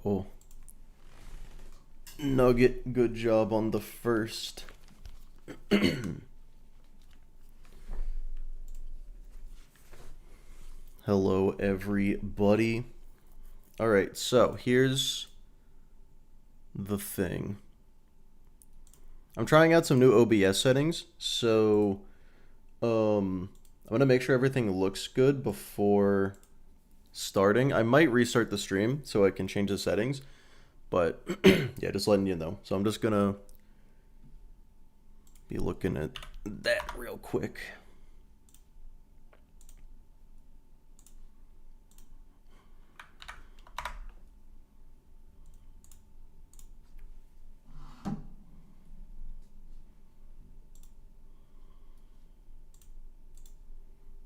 Oh. Nugget, good job on the first. Hello, everybody. Alright, so here's the thing. I'm trying out some new OBS settings, so I'm gonna make sure everything looks good before starting. I might restart the stream so I can change the settings, but yeah, just letting you know. So I'm just gonna be looking at that real quick.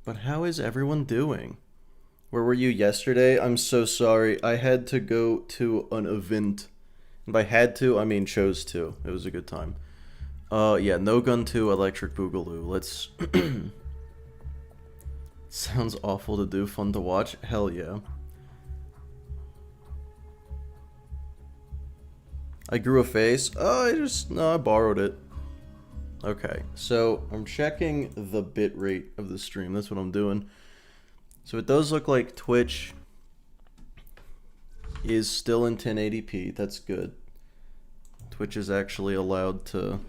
But how is everyone doing? Where were you yesterday? I'm so sorry. I had to go to an event. And by had to, I mean chose to. It was a good time. Yeah, No Gun 2, Electric Boogaloo. Let's... Sounds awful to do, fun to watch. Hell yeah. I grew a face? No, I borrowed it. Okay, so I'm checking the bitrate of the stream. That's what I'm doing. So it does look like Twitch is still in 1080p. That's good. Twitch is actually allowed to...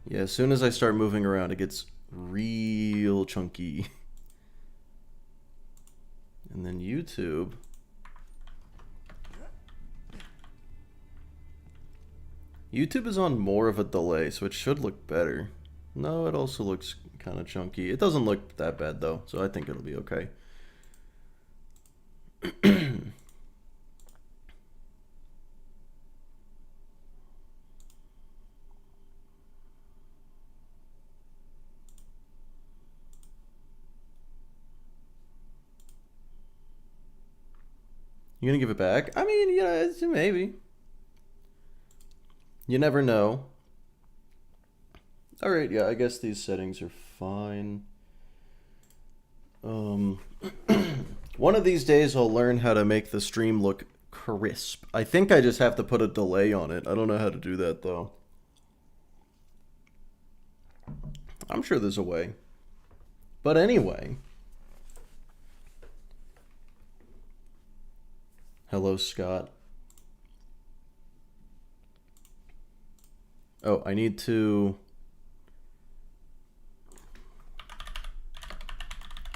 Yeah, as soon as I start moving around, it gets real chunky. And then YouTube... YouTube is on more of a delay, so it should look better. No, it also looks kind of chunky. It doesn't look that bad, though, so I think it'll be okay. You gonna give it back? I mean, yeah, maybe. You never know. Alright, yeah, I guess these settings are fine. One of these days I'll learn how to make the stream look crisp. I think I just have to put a delay on it. I don't know how to do that, though. I'm sure there's a way. But anyway. Hello, Scott. Oh, I need to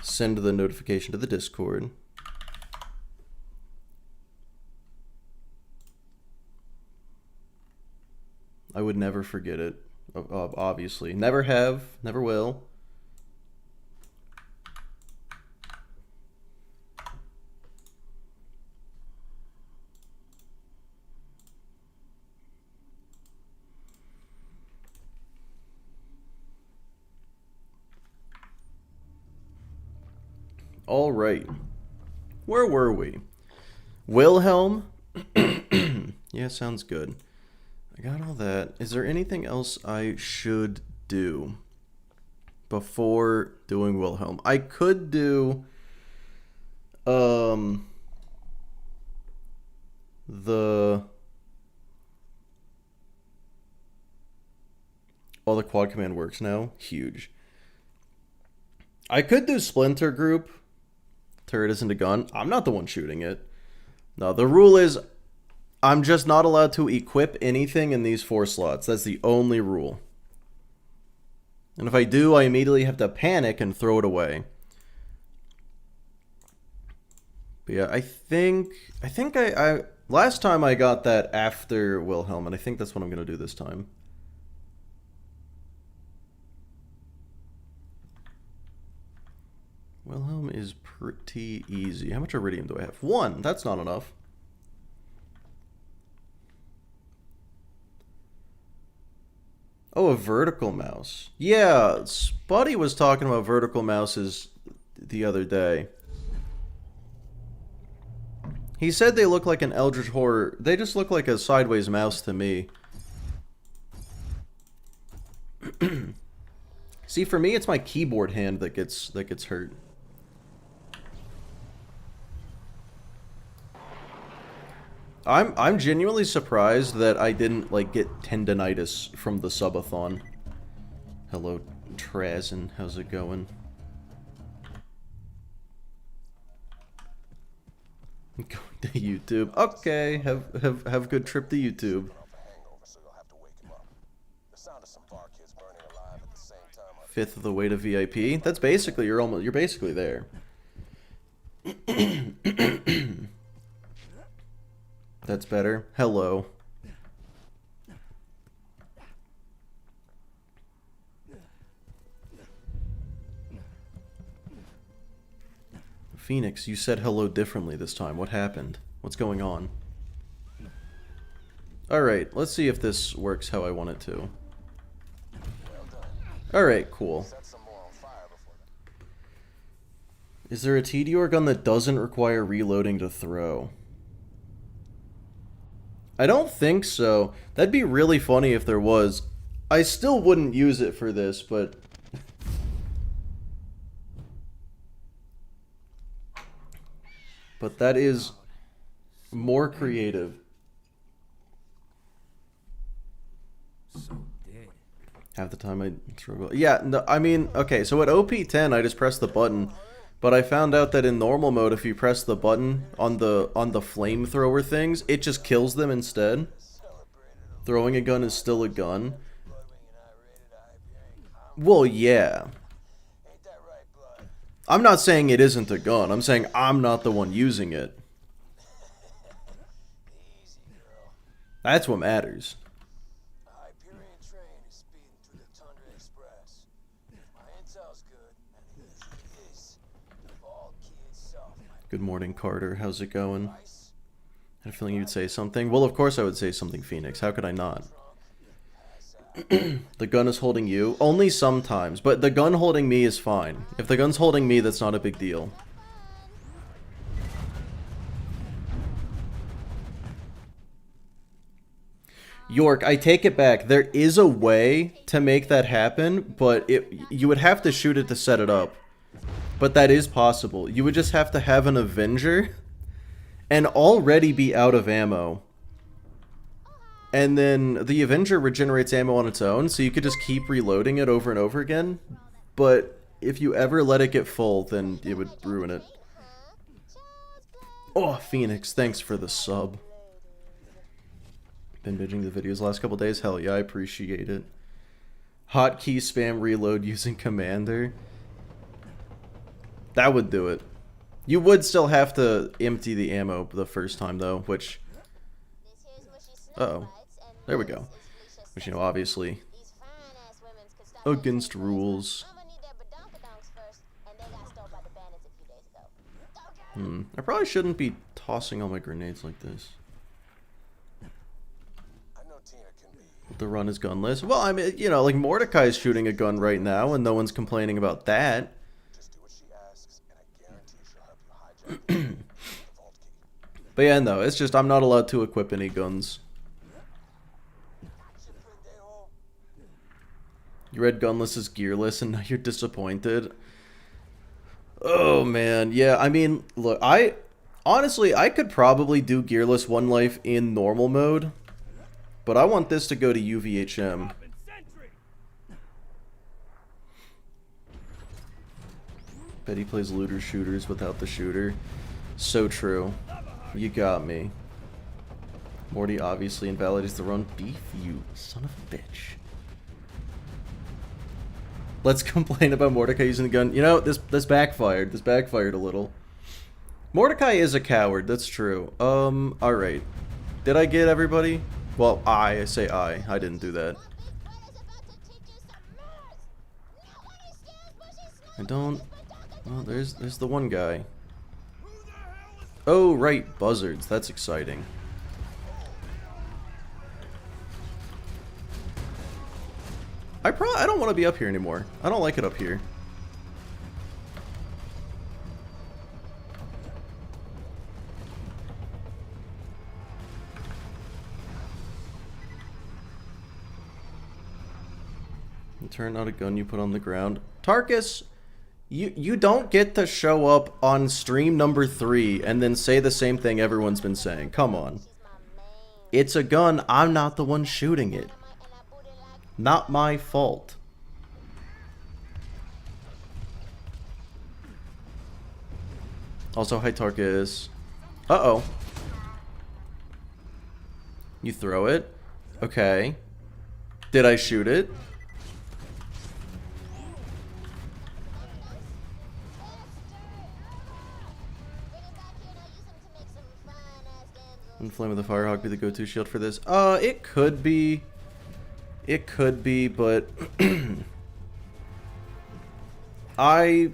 send the notification to the Discord. I would never forget it, obviously. Never have, never will. All right. Where were we? Wilhelm? Yeah, sounds good. I got all that. Is there anything else I should do before doing Wilhelm? I could do the the quad command works now. Huge. I could do Splinter Group. Turret isn't a gun. I'm not the one shooting it. No, the rule is I'm just not allowed to equip anything in these 4 slots. That's the only rule. And if I do, I immediately have to panic and throw it away. But yeah, I think I last time I got that after Wilhelm, and I think that's what I'm going to do this time. Wilhelm is pretty easy. How much iridium do I have? 1. That's not enough. Oh, a vertical mouse. Yeah, Spuddy was talking about vertical mouses the other day. He said they look like an Eldritch Horror. They just look like a sideways mouse to me. See, for me, it's my keyboard hand that gets hurt. I'm genuinely surprised that I didn't, like, get tendonitis from the subathon. Hello, Trazen. How's it going? Going to YouTube. Okay, have good trip to YouTube. Fifth of the way to VIP. That's basically you're basically there. That's better. Hello. Phoenix, you said hello differently this time. What happened? What's going on? Alright, let's see if this works how I want it to. Alright, cool. Is there a TDR gun that doesn't require reloading to throw? I don't think so. That'd be really funny if there was. I still wouldn't use it for this, but... But that is more creative. Half the time I struggle. Yeah, no, I mean, okay, so at OP10 I just press the button, but I found out that in normal mode if you press the button on the flamethrower things, it just kills them instead. Throwing a gun is still a gun. Well, yeah. I'm not saying it isn't a gun. I'm saying I'm not the one using it. That's what matters. Tundra Express. My intel's good, and it is of all kids soft. Good morning, Carter. How's it going? I had a feeling you'd say something. Well, of course I would say something, Phoenix. How could I not? The gun is holding you? Only sometimes, but the gun holding me is fine. If the gun's holding me, that's not a big deal. York, I take it back. There is a way to make that happen, but you would have to shoot it to set it up. But that is possible. You would just have to have an Avenger and already be out of ammo. And then the Avenger regenerates ammo on its own, so you could just keep reloading it over and over again. But if you ever let it get full, then it would ruin it. Oh, Phoenix, thanks for the sub. Been binging the videos the last couple days? Hell yeah, I appreciate it. Hotkey spam reload using Commander. That would do it. You would still have to empty the ammo the first time, though, which... Uh-oh. There we go. Which, you know, obviously... against rules. I probably shouldn't be tossing all my grenades like this. The run is gunless. Well, I mean, you know, like Mordecai's shooting a gun right now, and no one's complaining about that. But yeah, no, it's just I'm not allowed to equip any guns. You read Gunless is gearless, and now you're disappointed. Oh man, yeah. I mean, look, honestly I could probably do gearless one life in normal mode. But I want this to go to UVHM. Betty plays looter shooters without the shooter. So true. You got me. Morty obviously invalidates the run. Beef you, son of a bitch. Let's complain about Mordecai using the gun. You know, this backfired. This backfired a little. Mordecai is a coward, that's true. Alright. Did I get everybody? Well, I say I didn't do that. I don't... Well, there's the one guy. Oh, right, buzzards. That's exciting. I don't want to be up here anymore. I don't like it up here. Turn out a gun you put on the ground. Tarkus, you don't get to show up on stream number 3 and then say the same thing everyone's been saying. Come on. It's a gun. I'm not the one shooting it. Not my fault. Also, hi Tarkus. Uh-oh. You throw it? Okay. Did I shoot it? And Flame of the Firehawk be the go-to shield for this? It could be. It could be, but I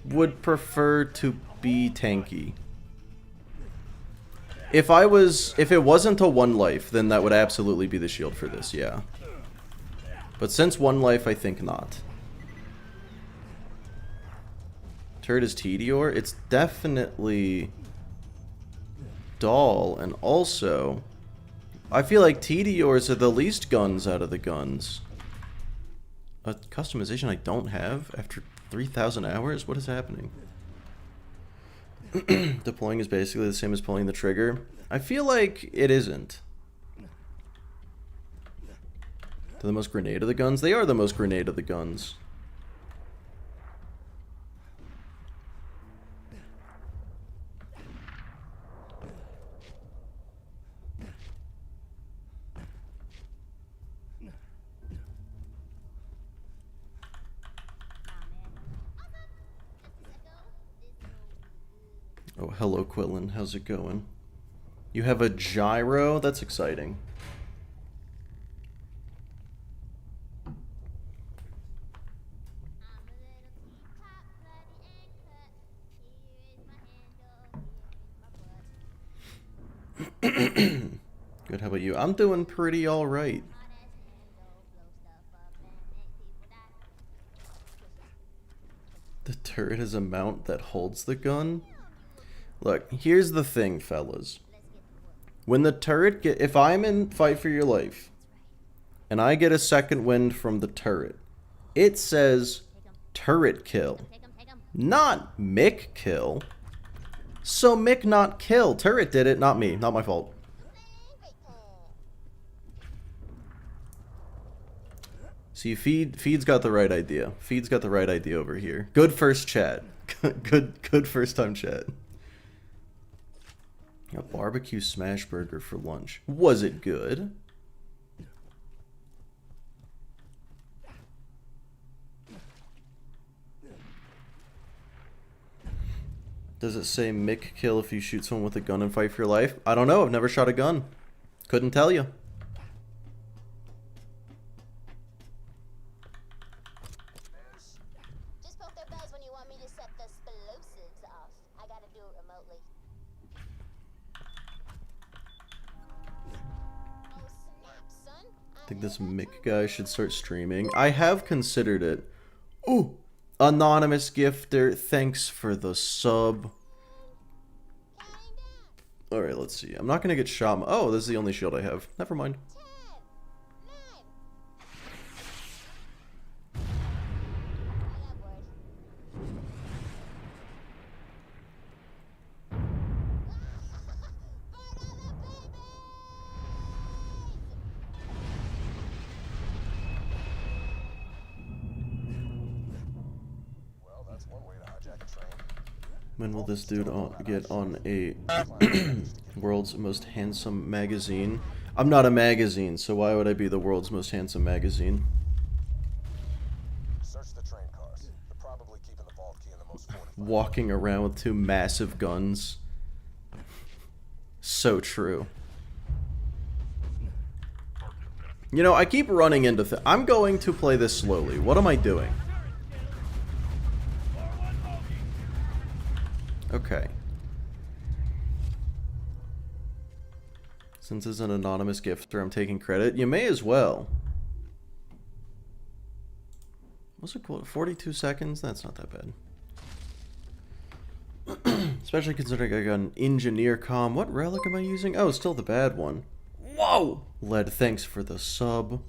would prefer to be tanky. If it wasn't a one life, then that would absolutely be the shield for this, yeah. But since one life, I think not. Turret is Tediore? It's definitely Doll, and also I feel like Tediores are the least guns out of the guns. A customization I don't have after 3,000 hours? What is happening? Deploying is basically the same as pulling the trigger. I feel like it isn't. They're the most grenade of the guns? They are the most grenade of the guns. Oh, hello, Quillen. How's it going? You have a gyro? That's exciting. Good, how about you? I'm doing pretty alright. The turret is a mount that holds the gun? Look, here's the thing, fellas. When the turret if I'm in Fight for Your Life, and I get a second wind from the turret, it says turret kill, not Mick kill. So Mick not kill. Turret did it, not me. Not my fault. See, Feed's got the right idea. Feed's got the right idea over here. Good first chat. good first time chat. A barbecue smash burger for lunch. Was it good? Does it say Mick kill if you shoot someone with a gun and fight for your life? I don't know. I've never shot a gun. Couldn't tell you. Just poke their bells when you want me to set the explosives off. I gotta do it remotely. Oh snap, son! I think this Mick guy should start streaming. I have considered it. Ooh! Anonymous gifter, thanks for the sub. Alright, let's see. I'm not gonna get shot. Oh, this is the only shield I have. Never mind. When will this dude get on a world's most handsome magazine? I'm not a magazine, so why would I be the world's most handsome magazine? Search the train cars. They're probably keeping the vault key in the most fortified. Walking around with two massive guns. So true. You know, I keep running into I'm going to play this slowly. What am I doing? Okay. Since it's an anonymous gifter, I'm taking credit. You may as well. What's it called? 42 seconds? That's not that bad. Especially considering I got an engineer comm. What relic am I using? Oh, still the bad one. Whoa! Led, thanks for the sub.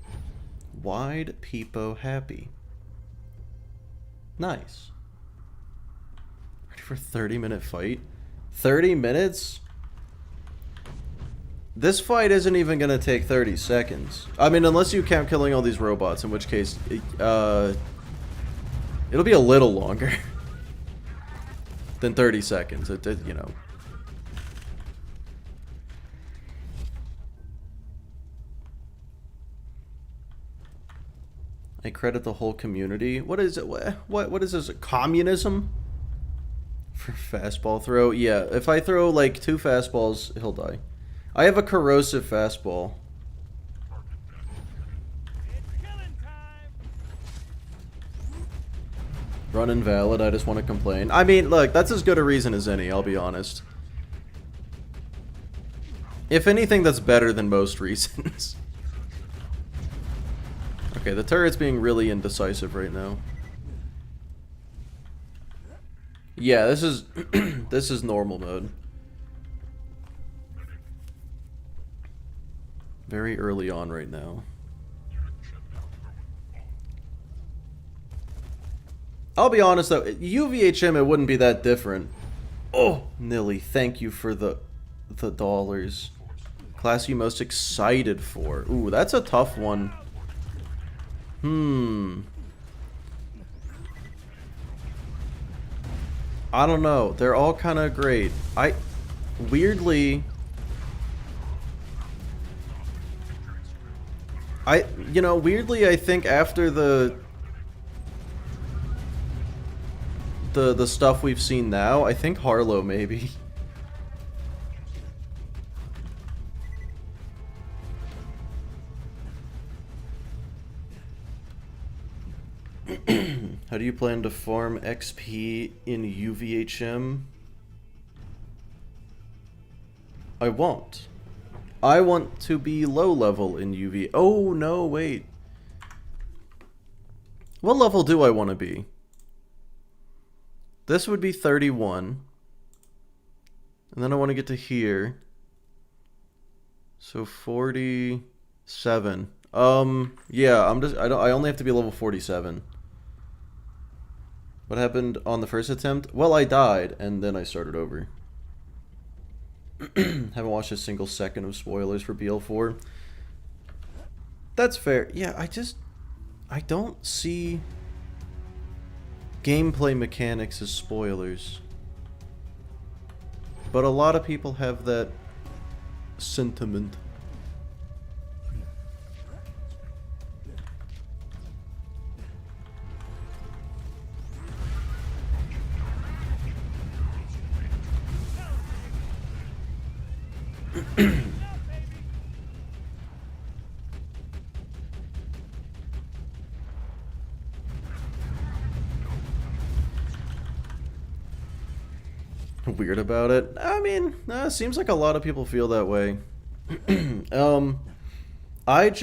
Wide Peepo happy. Nice. Ready for a 30-minute fight? 30 minutes? This fight isn't even gonna take 30 seconds. I mean, unless you count killing all these robots, in which case, it'll be a little longer than 30 seconds. You know. I credit the whole community. What is it? What is this? Communism? For fastball throw? Yeah, if I throw like 2 fastballs, he'll die. I have a corrosive fastball. Run invalid, I just want to complain. I mean, look, that's as good a reason as any, I'll be honest. If anything, that's better than most reasons. Okay, the turret's being really indecisive right now. Yeah, this is this is normal mode. Very early on right now. I'll be honest though, UVHM it wouldn't be that different. Oh, Nilly, thank you for the dollars. Class you most excited for? Ooh, that's a tough one. I don't know. They're all kind of great. Weirdly, I think after the stuff we've seen now, I think Harlow maybe. How do you plan to farm XP in UVHM? I won't. I want to be low level in UV. Oh, no, wait. What level do I want to be? This would be 31. And then I want to get to here. So 47. Yeah, I only have to be level 47. What happened on the first attempt? Well, I died, and then I started over. Haven't watched a single second of spoilers for BL4. That's fair. Yeah, I don't see gameplay mechanics as spoilers. But a lot of people have that sentiment. Weird about it? I mean, seems like a lot of people feel that way. I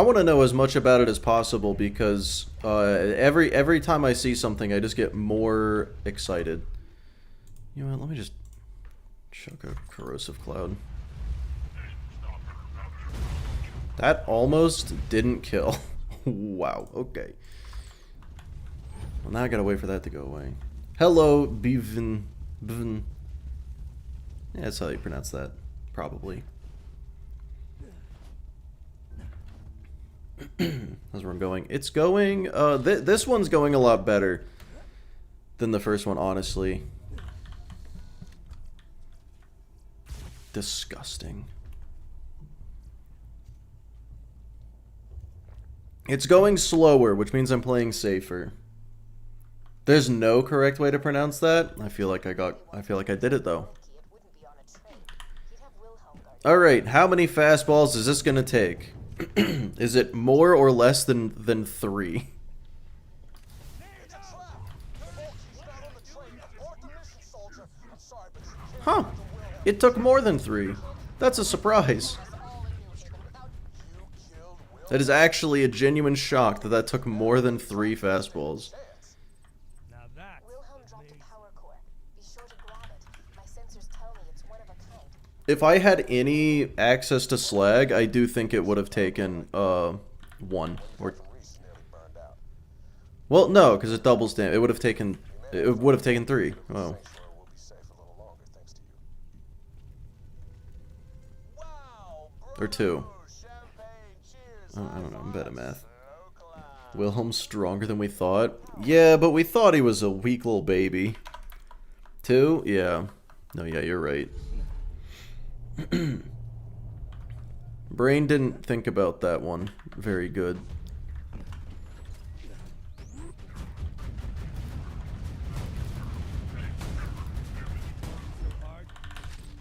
want to know as much about it as possible because every time I see something, I just get more excited. You know what? Let me just chuck a corrosive cloud. That almost didn't kill. Wow. Okay. Well, now I gotta wait for that to go away. Hello, Bivin. Yeah, that's how you pronounce that. Probably. That's where I'm going. It's going, this one's going a lot better than the first one, honestly. Disgusting. It's going slower, which means I'm playing safer. There's no correct way to pronounce that. I feel like I did it though. Alright, how many fastballs is this gonna take? Is it more or less than 3? Huh. It took more than 3. That's a surprise. That is actually a genuine shock that took more than 3 fastballs. Wilhelm dropped a power core. Be sure to grab it. My sensors tell me it's one of a kind. If I had any access to slag, I do think it would have taken 1 or. Well, no, because it doubles damage. It would have taken 3. Oh. Or 2. Champagne, cheers. I don't know, I'm bad at math. Slow climb. Wilhelm's stronger than we thought. Yeah, but we thought he was a weak little baby. 2? Yeah. No, yeah, you're right. Brain didn't think about that one. Very good.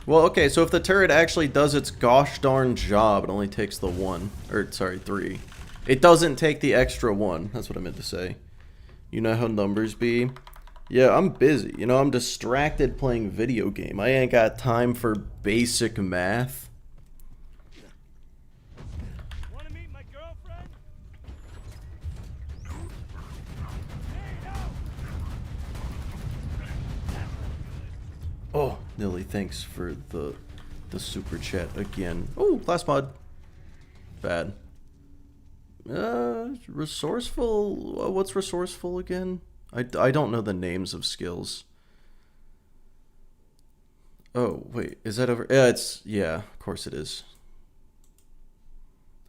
Well, okay, so if the turret actually does its gosh darn job, it only takes the 1. Or, sorry, 3. It doesn't take the extra 1. That's what I meant to say. You know how numbers be? Yeah, I'm busy. You know, I'm distracted playing video game. I ain't got time for basic math. Wanna meet my girlfriend? Oh, Nilly, thanks for the super chat again. Oh, class mod. Bad. Resourceful? What's resourceful again? I don't know the names of skills. Oh, wait, is that over? Yeah, yeah, of course it is.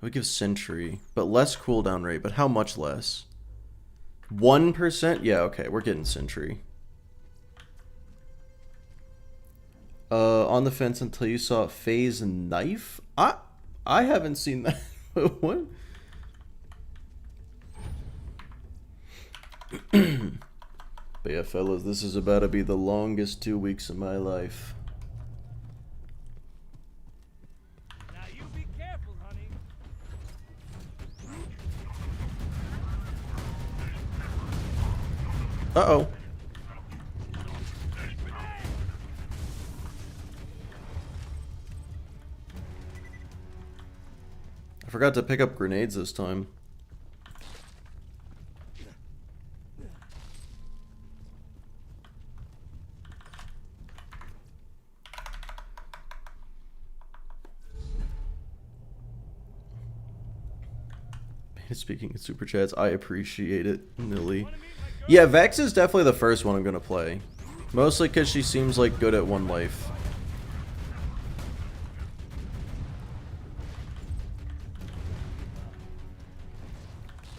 I would give Sentry, but less cooldown rate, but how much less? 1%? Yeah, okay, we're getting Sentry. On the fence until you saw Phase Knife? I haven't seen that. What? But yeah, fellas, this is about to be the longest 2 weeks of my life. Now you be careful, honey. Uh-oh. I forgot to pick up grenades this time. Speaking of super chats, I appreciate it, Nilly. Yeah, Vex is definitely the first one I'm gonna play. Mostly because she seems like good at one life.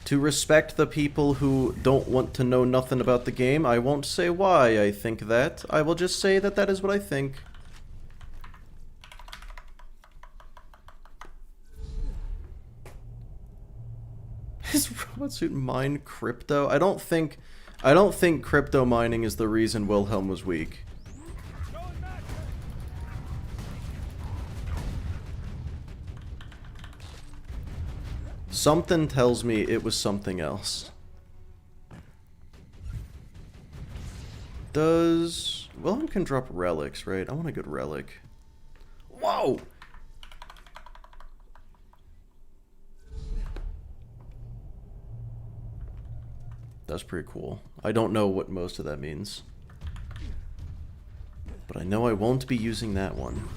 To respect the people who don't want to know nothing about the game, I won't say why I think that. I will just say that that is what I think. Is robot suit mine crypto? I don't think crypto mining is the reason Wilhelm was weak. Something tells me it was something else. Does Wilhelm can drop relics, right? I want a good relic. Whoa! That's pretty cool. I don't know what most of that means. But I know I won't be using that one.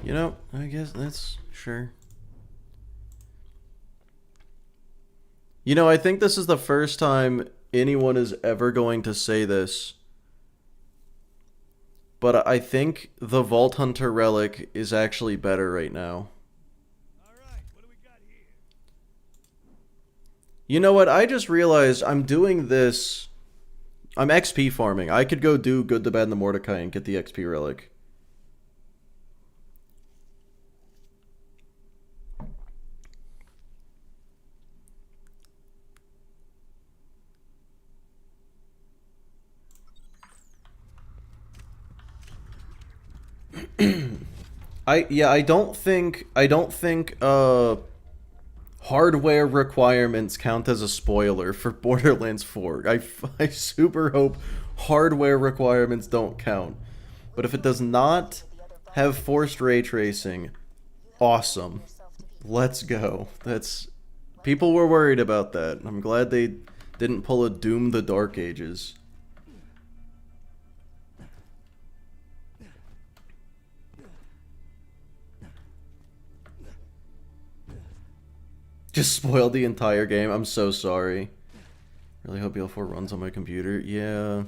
You know, I guess that's sure. You know, I think this is the first time anyone is ever going to say this. But I think the Vault Hunter relic is actually better right now. Alright, what do we got here? You know what? I just realized I'm doing this. I'm XP farming. I could go do Good, the Bad, and the Mordecai and get the XP relic. I don't think hardware requirements count as a spoiler for Borderlands 4. I super hope hardware requirements don't count. But if it does not have forced ray tracing, awesome. Let's go. People were worried about that. I'm glad they didn't pull a Doom the Dark Ages. Just spoiled the entire game. I'm so sorry. Really hope BL4 runs on my computer. Yeah.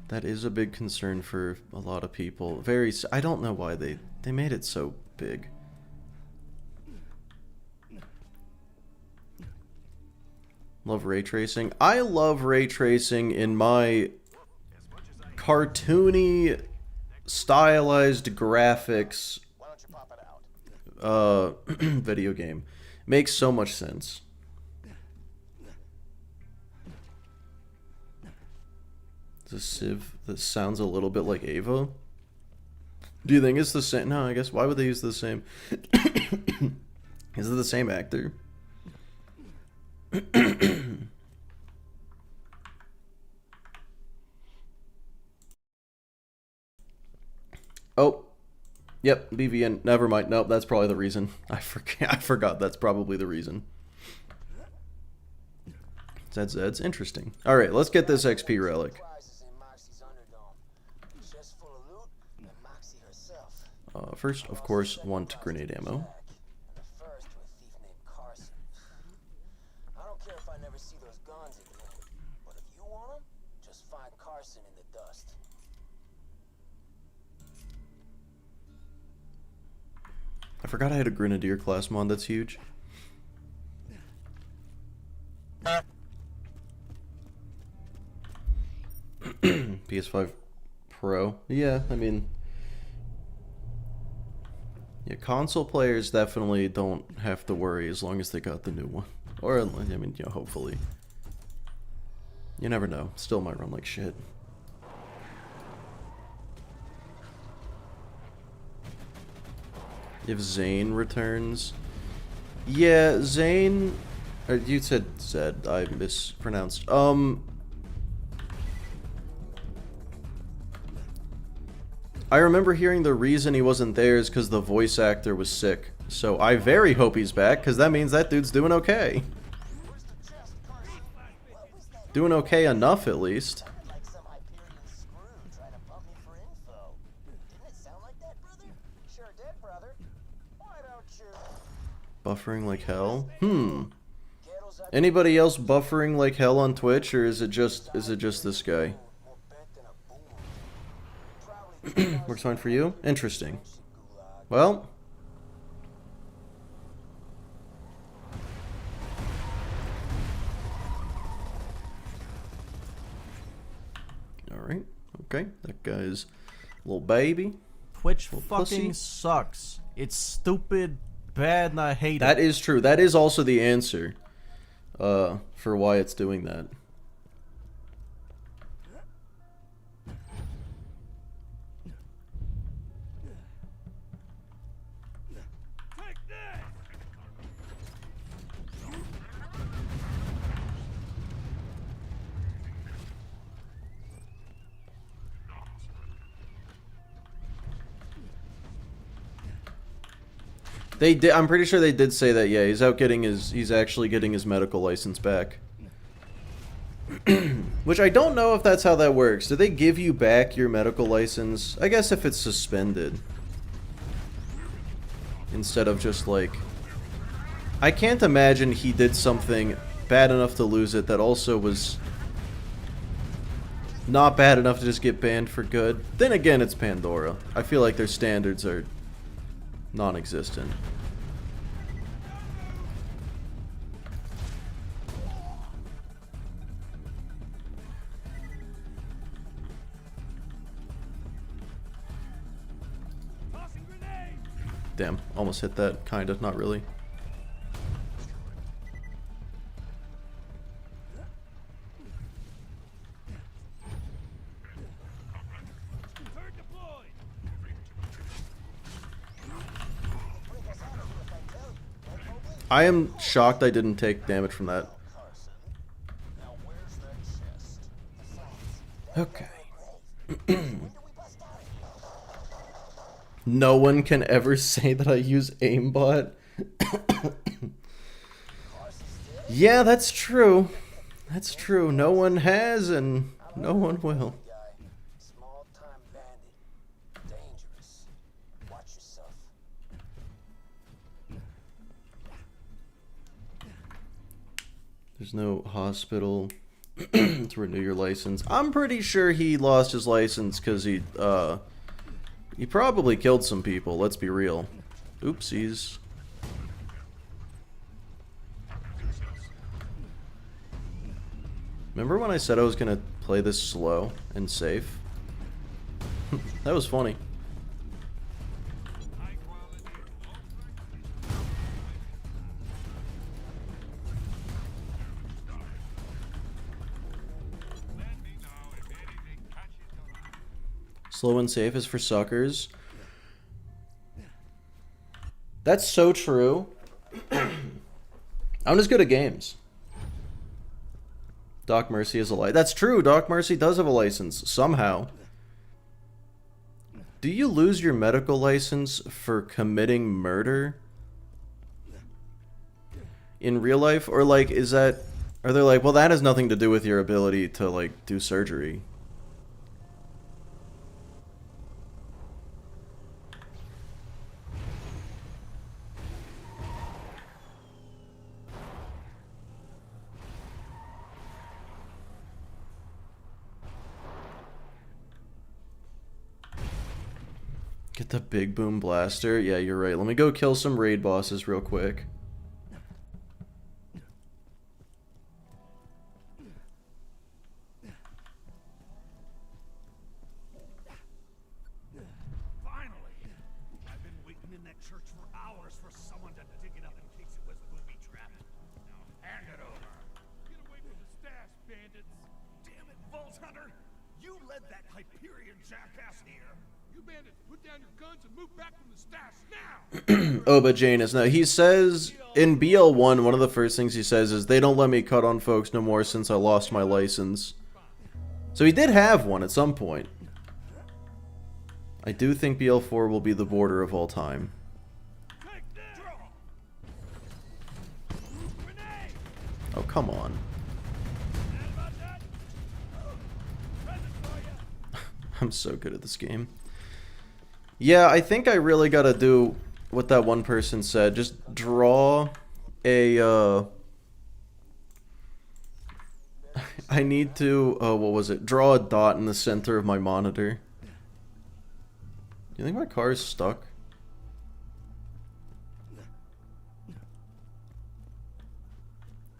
That is a big concern for a lot of people. I don't know why they made it so big. Love ray tracing. I love ray tracing in my cartoony, stylized graphics video game. Makes so much sense. The Civ that sounds a little bit like Ava. Do you think it's the same? No, I guess why would they use the same? Is it the same actor? Oh, yep, BVN. Never mind. Nope, that's probably the reason. I forgot. That's probably the reason. Zed's interesting. All right, let's get this XP relic. First, of course, want grenade ammo. I don't care if I never see those guns again, but if you want them, just find Carson in the dust. I forgot I had a Grenadier class mod that's huge. PS5 Pro. Yeah, I mean... Yeah, console players definitely don't have to worry as long as they got the new one. Or, I mean, you know, hopefully. You never know. Still might run like shit. If Zane returns... Yeah, Zane... Or you said Zed. I mispronounced. I remember hearing the reason he wasn't there is because the voice actor was sick. So I very hope he's back, because that means that dude's doing okay. Doing okay enough, at least. Like some Hyperion screw trying to bump me for info. Didn't it sound like that, brother? Sure did, brother. Why don't you... Buffering like hell? Anybody else buffering like hell on Twitch, or is it just this guy? Works fine for you? Interesting. Well... Alright, okay. That guy's little baby. Twitch Little fucking pussy. sucks. It's stupid, bad, and I hate That it. is true. That is also the answer for why it's doing that. Take that! They did. I'm pretty sure they did say that. Yeah, he's actually getting his medical license back. Which I don't know if that's how that works. Do they give you back your medical license? I guess if it's suspended. Instead of just like... I can't imagine he did something bad enough to lose it that also was not bad enough to just get banned for good. Then again, it's Pandora. I feel like their standards are non-existent. Tossing grenade! Damn, almost hit that. Kinda, not really. Turret deployed! I am shocked I didn't take damage from that. Carson. Now where's that chest? Okay. When do we bust out? No one can ever say that I use aimbot. Yeah, that's true. That's true. No one has, and no one will. Guy. Small time bandit. Dangerous. Watch yourself. There's no hospital to renew your license. I'm pretty sure he lost his license because he probably killed some people, let's be real. Oopsies. Remember when I said I was gonna play this slow and safe? That was funny. Slow and safe is for suckers. That's so true. I'm just good at games. Doc Mercy has a license. That's true. Doc Mercy does have a license somehow. Do you lose your medical license for committing murder in real life, or like is that? Are they like, well, that has nothing to do with your ability to like do surgery? Get the big boom blaster. Yeah, you're right. Let me go kill some raid bosses real quick. Finally! I've been waiting in that church for hours for someone to dig it up in case it was booby trapped. Now hand it over. Get away from the stash, bandits! Damn it, Vault Hunter! You led that Hyperion jackass here! You bandits, put down your guns and move back from the stash now! Oh, but Janus, no, he says in BL1, one of the first things he says is they don't let me cut on folks no more since I lost my license. So he did have one at some point. I do think BL4 will be the border of all time. Take this! Grenade! Oh, come on. Mad about that? Present for ya! I'm so good at this game. Yeah, I think I really gotta do what that one person said. Just draw a, I need to, what was it? Draw a dot in the center of my monitor. Do you think my car is stuck?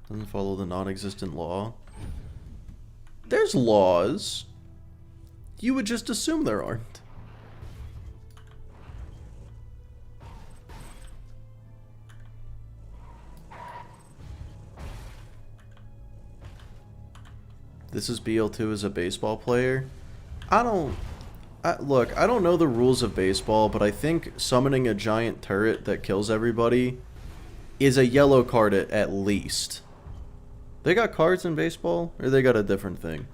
Doesn't follow the non-existent law. There's laws. You would just assume there aren't. This is BL2 as a baseball player. Look, I don't know the rules of baseball, but I think summoning a giant turret that kills everybody is a yellow card at least. They got cards in baseball, or they got a different thing?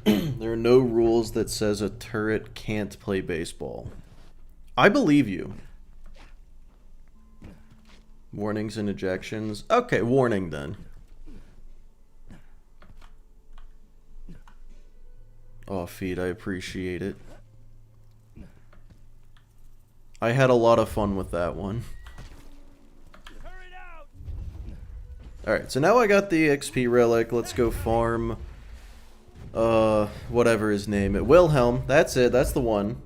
There are no rules that says a turret can't play baseball. I believe you. Warnings and ejections. Okay, warning then. Oh, feed, I appreciate it. I had a lot of fun with that one. Hurry out! Alright, so now I got the XP relic. Let's go farm... whatever his name is. Wilhelm. That's it. That's the one.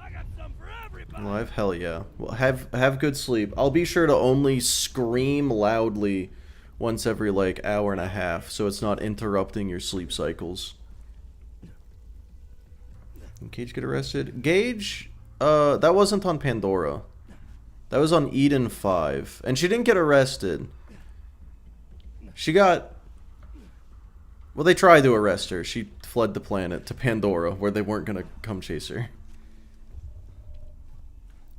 I got some for everybody! Live? Hell yeah. Well, have good sleep. I'll be sure to only scream loudly once every, like, hour and a half, so it's not interrupting your sleep cycles. Did Gage get arrested? Gage, that wasn't on Pandora. That was on Eden 5. And she didn't get arrested. She got... Well, they tried to arrest her. She fled the planet to Pandora, where they weren't gonna come chase her.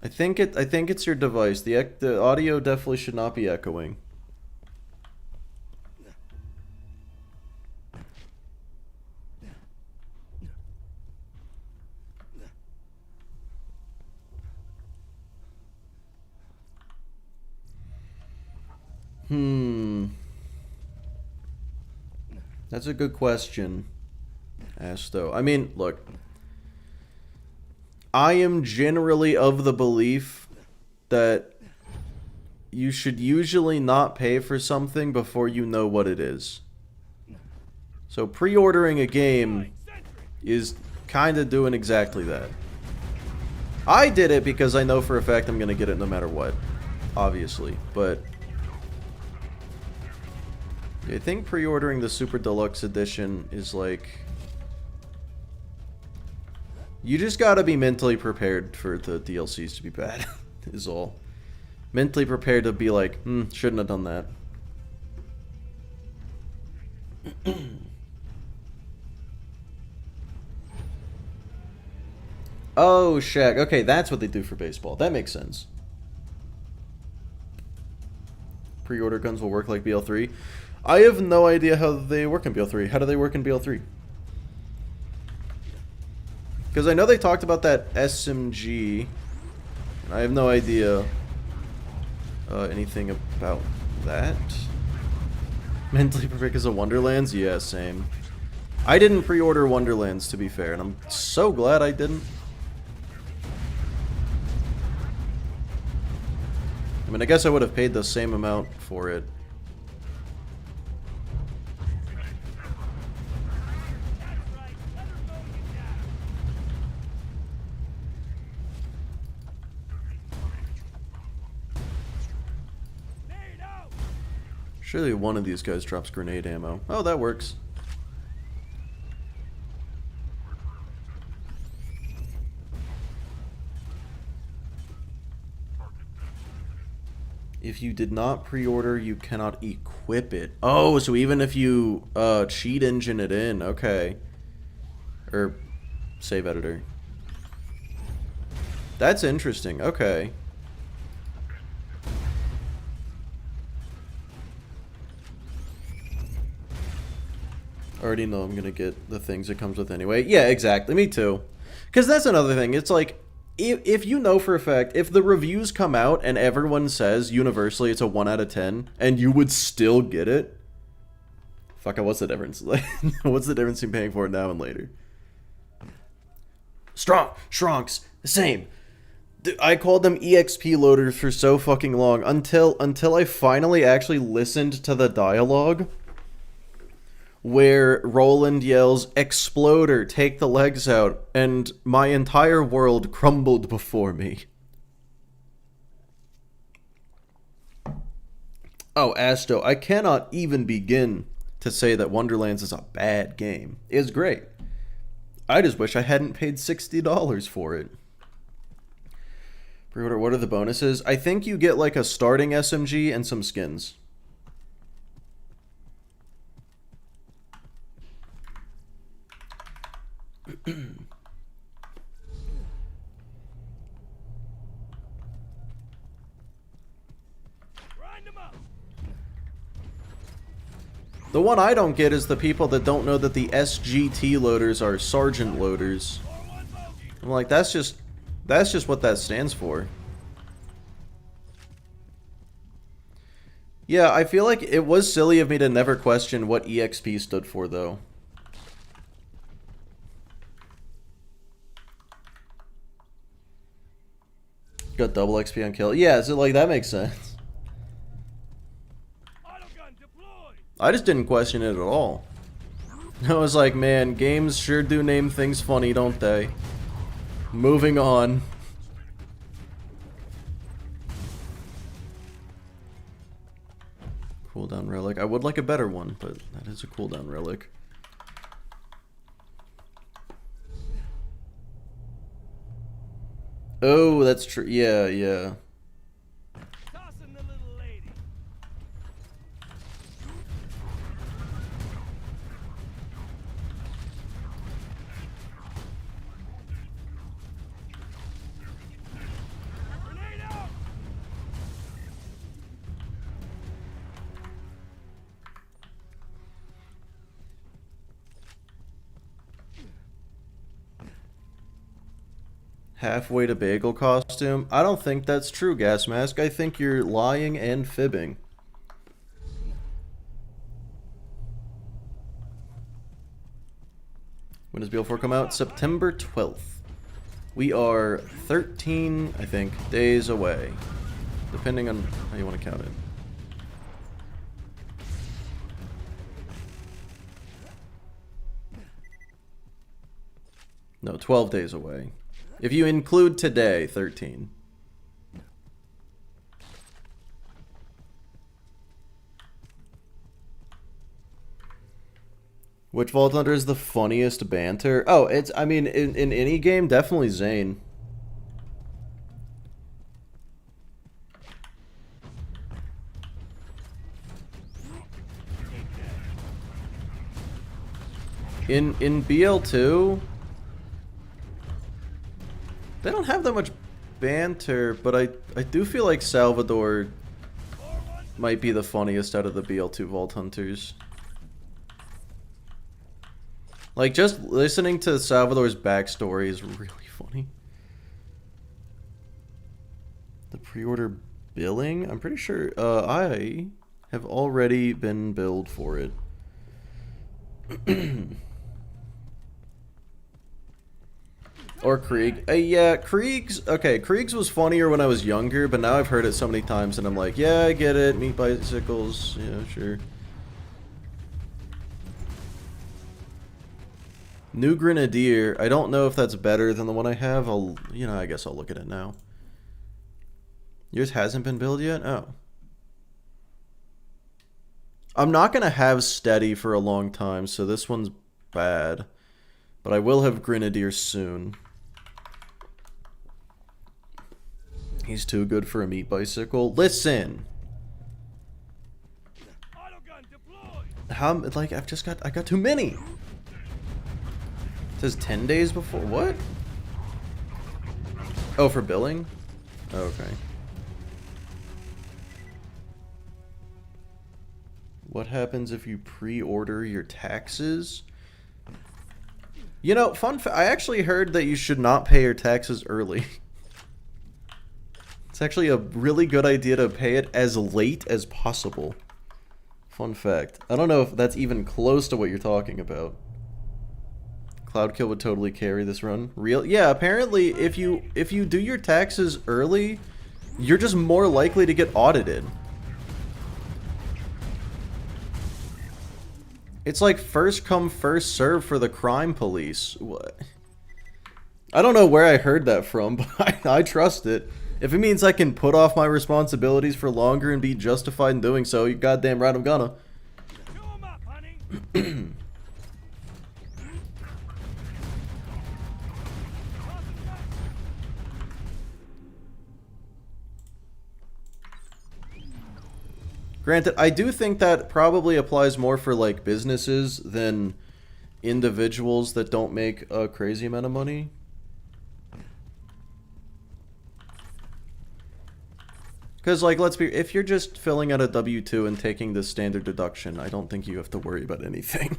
I think it's your device. The audio definitely should not be echoing. That's a good question, Asto. I mean, look. I am generally of the belief that you should usually not pay for something before you know what it is. So pre-ordering a game is kind of doing exactly that. I did it because I know for a fact I'm going to get it no matter what, obviously, but I think pre-ordering the Super Deluxe Edition is like... You just gotta be mentally prepared for the DLCs to be bad, is all. Mentally prepared to be like, shouldn't have done that. Oh, Shaq. Okay, that's what they do for baseball. That makes sense. Pre-order guns will work like BL3. I have no idea how they work in BL3. How do they work in BL3? Because I know they talked about that SMG. And I have no idea anything about that. Mentally prepared because of Wonderlands? Yeah, same. I didn't pre-order Wonderlands, to be fair, and I'm so glad I didn't. I mean, I guess I would have paid the same amount for it. Surely one of these guys drops grenade ammo. Oh, that works. If you did not pre-order, you cannot equip it. Oh, so even if you cheat engine it in, okay. Or save editor. That's interesting, okay. Already know I'm gonna get the things it comes with anyway. Yeah, exactly, me too. Because that's another thing, it's like, if you know for a fact, if the reviews come out and everyone says universally it's a 1 out of 10, and you would still get it, fuck, what's the difference? What's the difference in paying for it now and later? Shronks, the same. I called them EXP loaders for so fucking long until I finally actually listened to the dialogue where Roland yells, "Exploder, take the legs out," and my entire world crumbled before me. Oh, Asto, I cannot even begin to say that Wonderlands is a bad game. It's great. I just wish I hadn't paid $60 for it. Pre-order, what are the bonuses? I think you get like a starting SMG and some skins. The one I don't get is the people that don't know that the SGT loaders are sergeant loaders. I'm like, that's just what that stands for. Yeah, I feel like it was silly of me to never question what EXP stood for, though. Got double XP on kill. Yeah, so like that makes sense. I just didn't question it at all. I was like, man, games sure do name things funny, don't they? Moving on. Cooldown relic. I would like a better one, but that is a cooldown relic. Oh, that's true. Yeah, yeah. Halfway to bagel costume? I don't think that's true, Gas Mask. I think you're lying and fibbing. When does BL4 come out? September 12th. We are 13, I think, days away. Depending on how you want to count it. No, 12 days away. If you include today, 13. Which Vault Hunter is the funniest banter? Oh, it's, I mean, in any game, definitely Zane. In BL2, they don't have that much banter, but I do feel like Salvador might be the funniest out of the BL2 Vault Hunters. Like, just listening to Salvador's backstory is really funny. The pre-order billing? I'm pretty sure I have already been billed for it. Or Krieg. Yeah, Krieg's... Okay, Krieg's was funnier when I was younger, but now I've heard it so many times and I'm like, yeah, I get it. Meat bicycles. Yeah, sure. New Grenadier. I don't know if that's better than the one I have. I guess I'll look at it now. Yours hasn't been billed yet? Oh. I'm not going to have Steady for a long time, so this one's bad. But I will have Grenadier soon. He's too good for a meat bicycle. Listen! How, like, I got too many! It says 10 days before. What? Oh, for billing? Oh, okay. What happens if you pre-order your taxes? You know, I actually heard that you should not pay your taxes early. It's actually a really good idea to pay it as late as possible. Fun fact. I don't know if that's even close to what you're talking about. Cloudkill would totally carry this run. Yeah, apparently if you do your taxes early, you're just more likely to get audited. It's like first come, first serve for the crime police. What? I don't know where I heard that from, but I trust it. If it means I can put off my responsibilities for longer and be justified in doing so, you goddamn right I'm gonna. Granted, I do think that probably applies more for, like, businesses than individuals that don't make a crazy amount of money. Because, like, let's be... If you're just filling out a W-2 and taking the standard deduction, I don't think you have to worry about anything.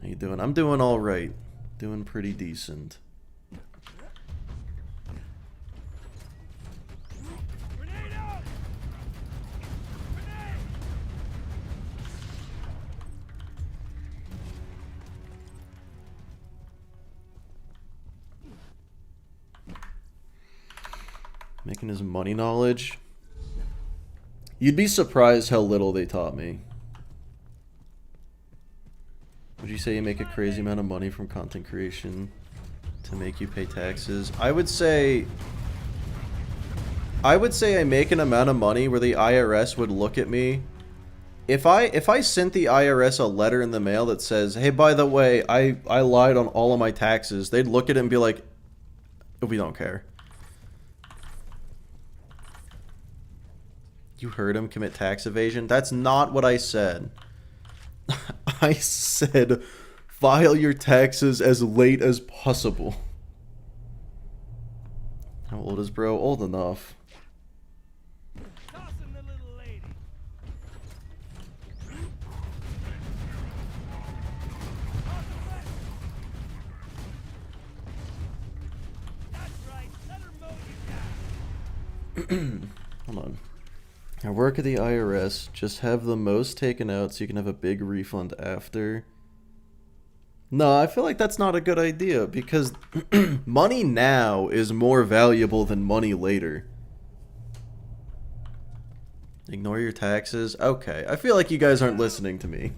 How you doing? I'm doing alright. Doing pretty decent. Making his money knowledge. You'd be surprised how little they taught me. Would you say you make a crazy amount of money from content creation to make you pay taxes? I would say I make an amount of money where the IRS would look at me. If I sent the IRS a letter in the mail that says, hey, by the way, I lied on all of my taxes, they'd look at it and be like, we don't care. You heard him commit tax evasion? That's not what I said. I said, file your taxes as late as possible. How old is bro? Old enough. Hold on. I work at the IRS. Just have the most taken out so you can have a big refund after. No, I feel like that's not a good idea because money now is more valuable than money later. Ignore your taxes? Okay, I feel like you guys aren't listening to me.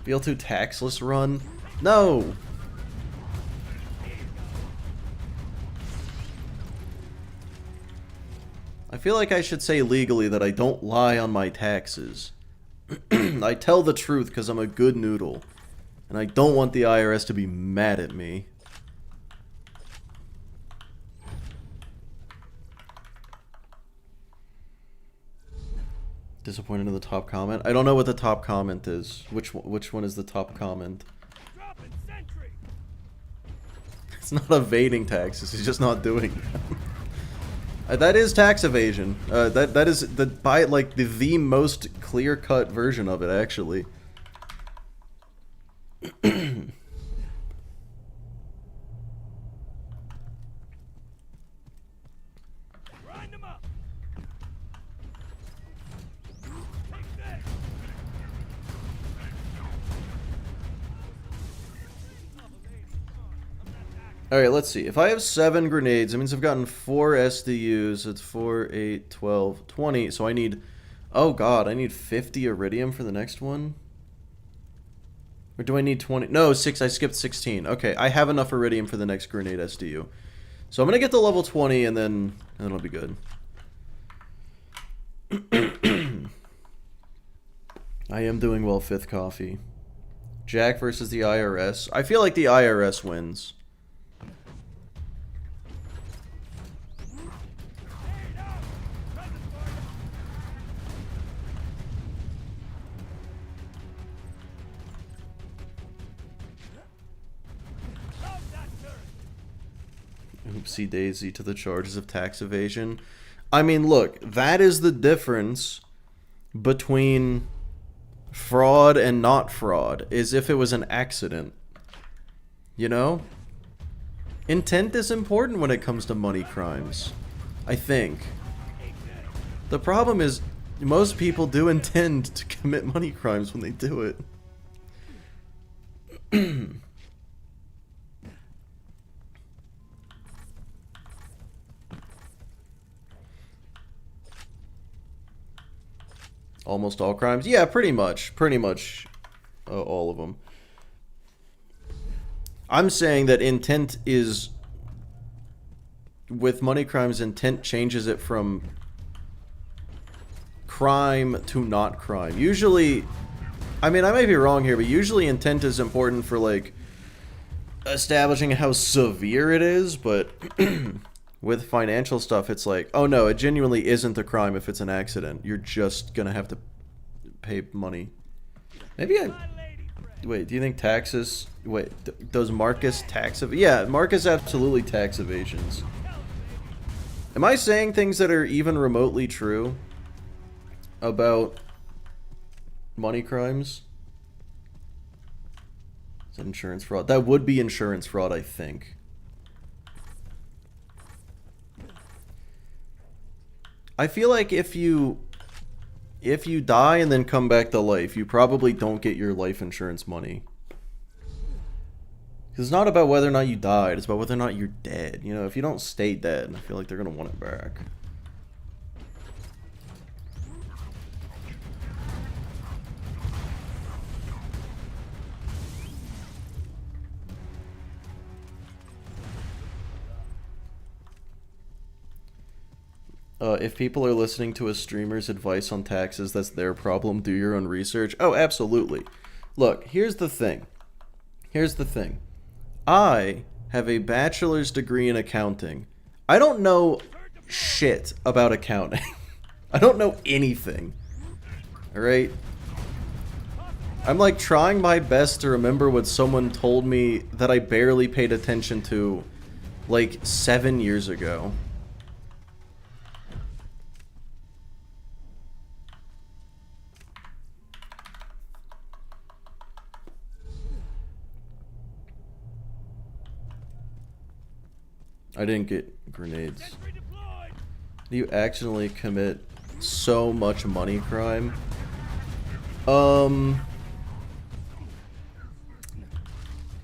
BL2 taxless run? No! I feel like I should say legally that I don't lie on my taxes. I tell the truth because I'm a good noodle. And I don't want the IRS to be mad at me. Disappointed in the top comment? I don't know what the top comment is. Which one is the top comment? It's not evading taxes, he's just not doing them. That is tax evasion. That is the most clear-cut version of it, actually. Alright, let's see. If I have 7 grenades, that means I've gotten 4 SDUs. It's 4, 8, 12, 20. So I need... Oh god, I need 50 iridium for the next one? Or do I need 20? No, 6. I skipped 16. Okay, I have enough iridium for the next grenade SDU. So I'm gonna get to level 20 and then it'll be good. I am doing well, 5th coffee. Jack versus the IRS. I feel like the IRS wins. Oopsie daisy to the charges of tax evasion. I mean, look, that is the difference between fraud and not fraud, is if it was an accident. You know? Intent is important when it comes to money crimes, I think. The problem is, most people do intend to commit money crimes when they do it. Almost all crimes? Yeah, pretty much. Pretty much all of them. I'm saying that intent is... With money crimes, intent changes it from crime to not crime. Usually... I mean, I might be wrong here, but usually intent is important for, like, establishing how severe it is, but... With financial stuff, it's like, oh no, it genuinely isn't a crime if it's an accident. You're just gonna have to pay money. Maybe I... Wait, do you think taxes... Wait, does Marcus tax... Yeah, Marcus absolutely tax evasions. Am I saying things that are even remotely true about money crimes? Is that insurance fraud? That would be insurance fraud, I think. I feel like if you die and then come back to life, you probably don't get your life insurance money. Because it's not about whether or not you died, it's about whether or not you're dead. You know, if you don't stay dead, I feel like they're going to want it back. If people are listening to a streamer's advice on taxes, that's their problem. Do your own research. Oh, absolutely. Look, here's the thing. Here's the thing. I have a bachelor's degree in accounting. I don't know shit about accounting. I don't know anything. Alright? I'm like trying my best to remember what someone told me that I barely paid attention to like 7 years ago. I didn't get grenades. Do you accidentally commit so much money crime.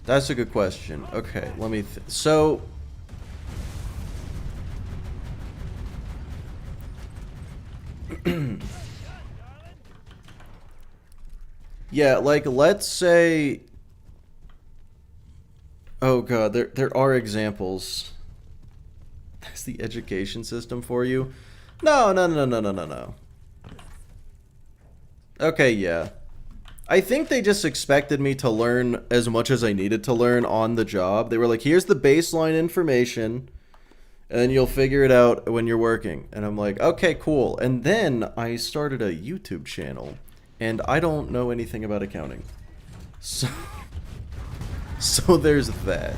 That's a good question. Okay, let me so yeah, like let's say, oh god, there are examples. That's the education system for you. No, no, no, no, no, no, no. Okay, yeah. I think they just expected me to learn as much as I needed to learn on the job. They were like, here's the baseline information, and then you'll figure it out when you're working. And I'm like, okay, cool. And then I started a YouTube channel, and I don't know anything about accounting. So, so there's that.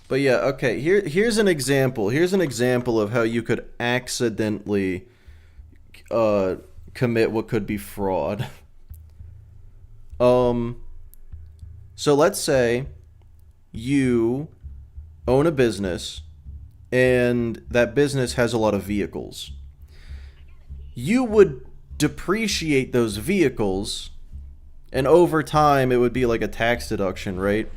But yeah, okay, here's an example. Here's an example of how you could accidentally commit what could be fraud. So let's say you own a business and that business has a lot of vehicles. You would depreciate those vehicles, and over time it would be like a tax deduction, right?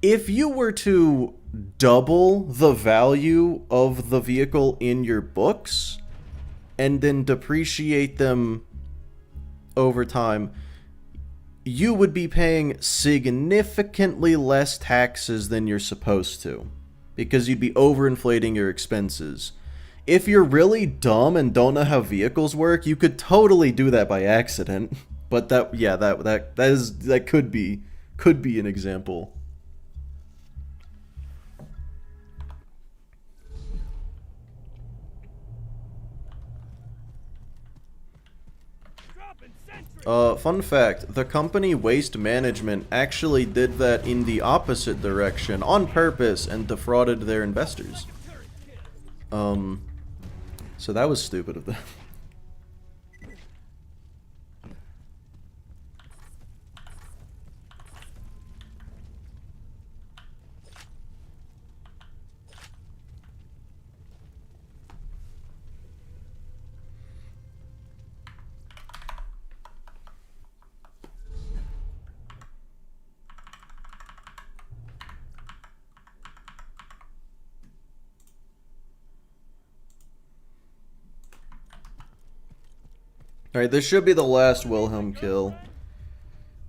If you were to double the value of the vehicle in your books and then depreciate them over time, you would be paying significantly less taxes than you're supposed to, because you'd be overinflating your expenses. If you're really dumb and don't know how vehicles work, you could totally do that by accident. But that could be an example. Fun fact, the company Waste Management actually did that in the opposite direction on purpose and defrauded their investors. So that was stupid of them. Alright, this should be the last Wilhelm kill.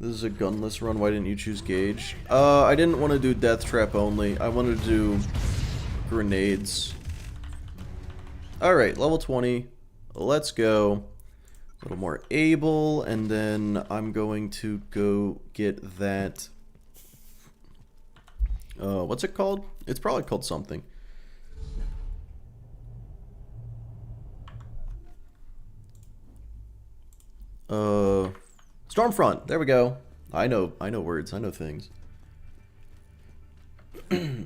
This is a gunless run. Why didn't you choose Gauge? I didn't want to do Death Trap only. I wanted to do grenades. Alright, level 20. Let's go. A little more able, and then I'm going to go get that... what's it called? It's probably called something. Stormfront. There we go. I know words. I know things. We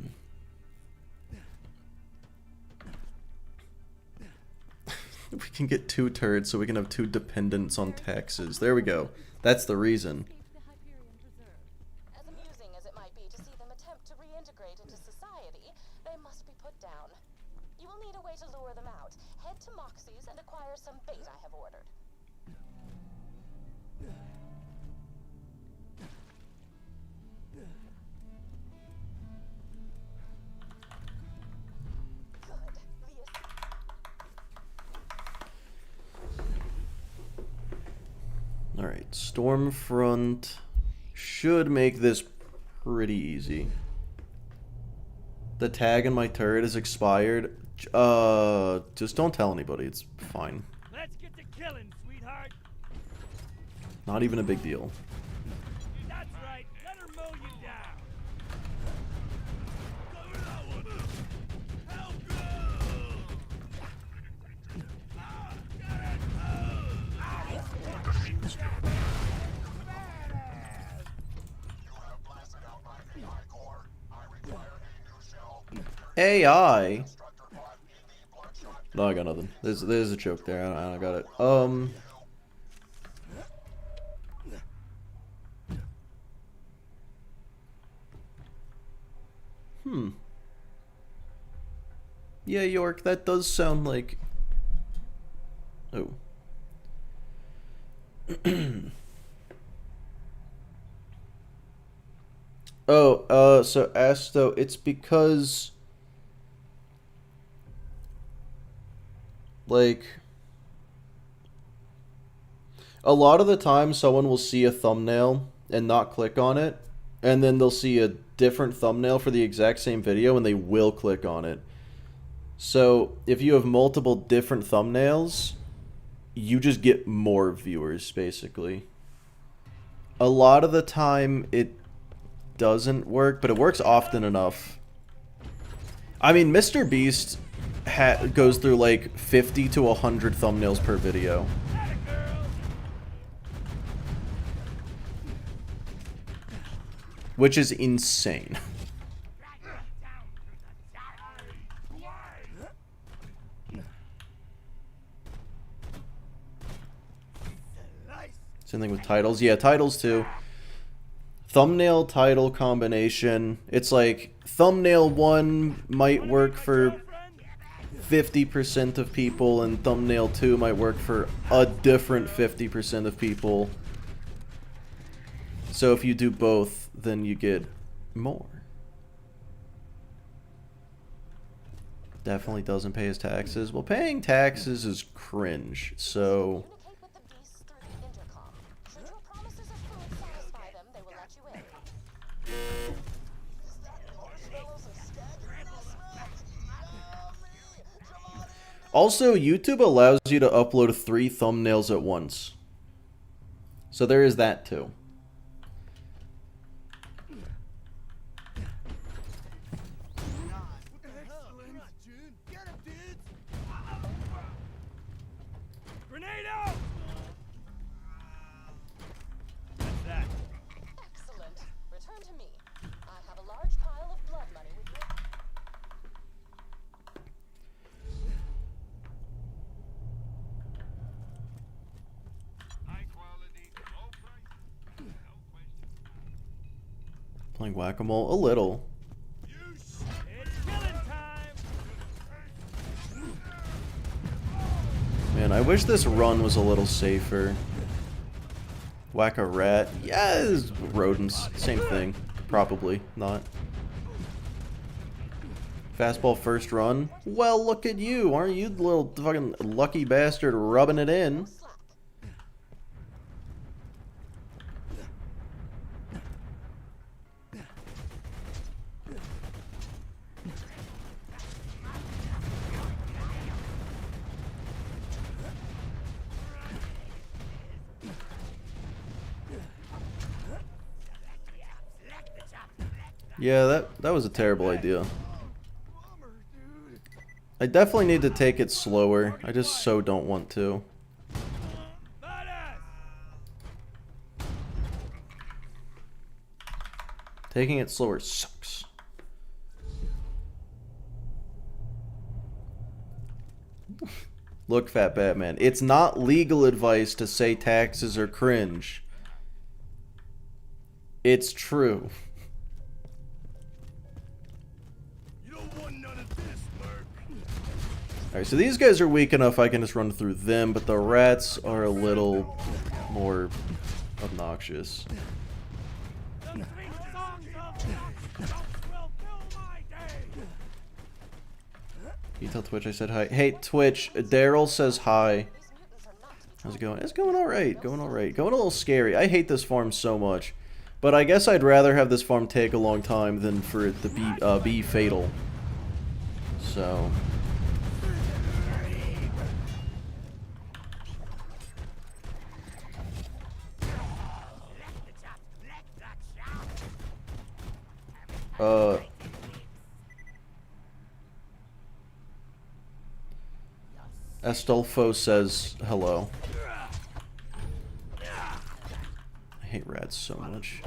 can get 2 turrets so we can have 2 dependents on taxes. There we go. That's the reason. As amusing as it might be to see them attempt to reintegrate into society, they must be put down. You will need a way to lure them out. Head to Moxie's and acquire some bait I have ordered. Alright, Stormfront should make this pretty easy. The tag in my turret is expired. Just don't tell anybody, it's fine. Let's get to killing, sweetheart. Not even a big deal. That's right. Let her mow you down. Cover that one. Help go. Get it. AI? No, I got nothing. There's a joke there. I don't got it. Yeah, York, that does sound like... Oh. So Asto, it's because... Like... A lot of the time, someone will see a thumbnail and not click on it, and then they'll see a different thumbnail for the exact same video, and they will click on it. So, if you have multiple different thumbnails, you just get more viewers, basically. A lot of the time, it doesn't work, but it works often enough. I mean, Mr. Beast goes through like 50 to 100 thumbnails per video. Which is insane. Same thing with titles. Yeah, titles too. Thumbnail title combination. It's like thumbnail 1 might work for 50% of people, and thumbnail 2 might work for a different 50% of people. So if you do both, then you get more. Definitely doesn't pay his taxes. Well, paying taxes is cringe, so... Communicate with the beasts through the intercom. Should your promises of food satisfy them, they will let you in. Is that marshmallows and staggered smells? Yummy! Come on in! Also, YouTube allows you to upload 3 thumbnails at once. So there is that too. Grenade out! That's that. Excellent. Return to me. I have a large pile of blood money with me. High quality, low price. No question. Playing whack-a-mole? A little. It's killing time! Man, I wish this run was a little safer. Whack a rat. Yes! Rodents. Same thing. Probably not. Fastball first run. Well, look at you. Aren't you the little fucking lucky bastard rubbing it in? Slack. Yeah, that was a terrible idea. I definitely need to take it slower. I just so don't want to. Badass! Taking it slower sucks. Look, Fat Batman, it's not legal advice to say taxes are cringe. It's true. You don't want none of this, Merc. Alright, so these guys are weak enough I can just run through them, but the rats are a little more obnoxious. The sweet songs of life will fill my day. You tell Twitch I said hi. Hey, Twitch, Daryl says hi. These mutants are not to be How's it going? It's going alright. Going alright. Going a little scary. I hate this farm so much. But I guess I'd rather have this farm take a long time than for it to be fatal. So... Astolfo says hello. I hate rats so much.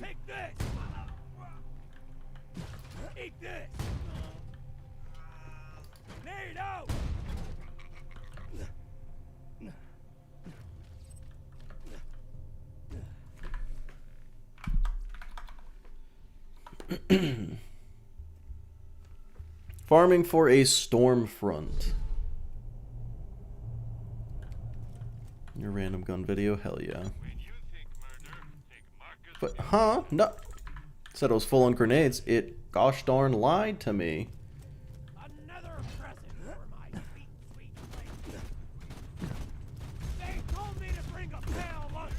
Take this! Farming for a storm front. Your random gun video? Hell yeah. But, huh? No. Said it was full on grenades. It gosh darn lied to me. Another present for my sweet, sweet lady. They told me to bring a pale lunch.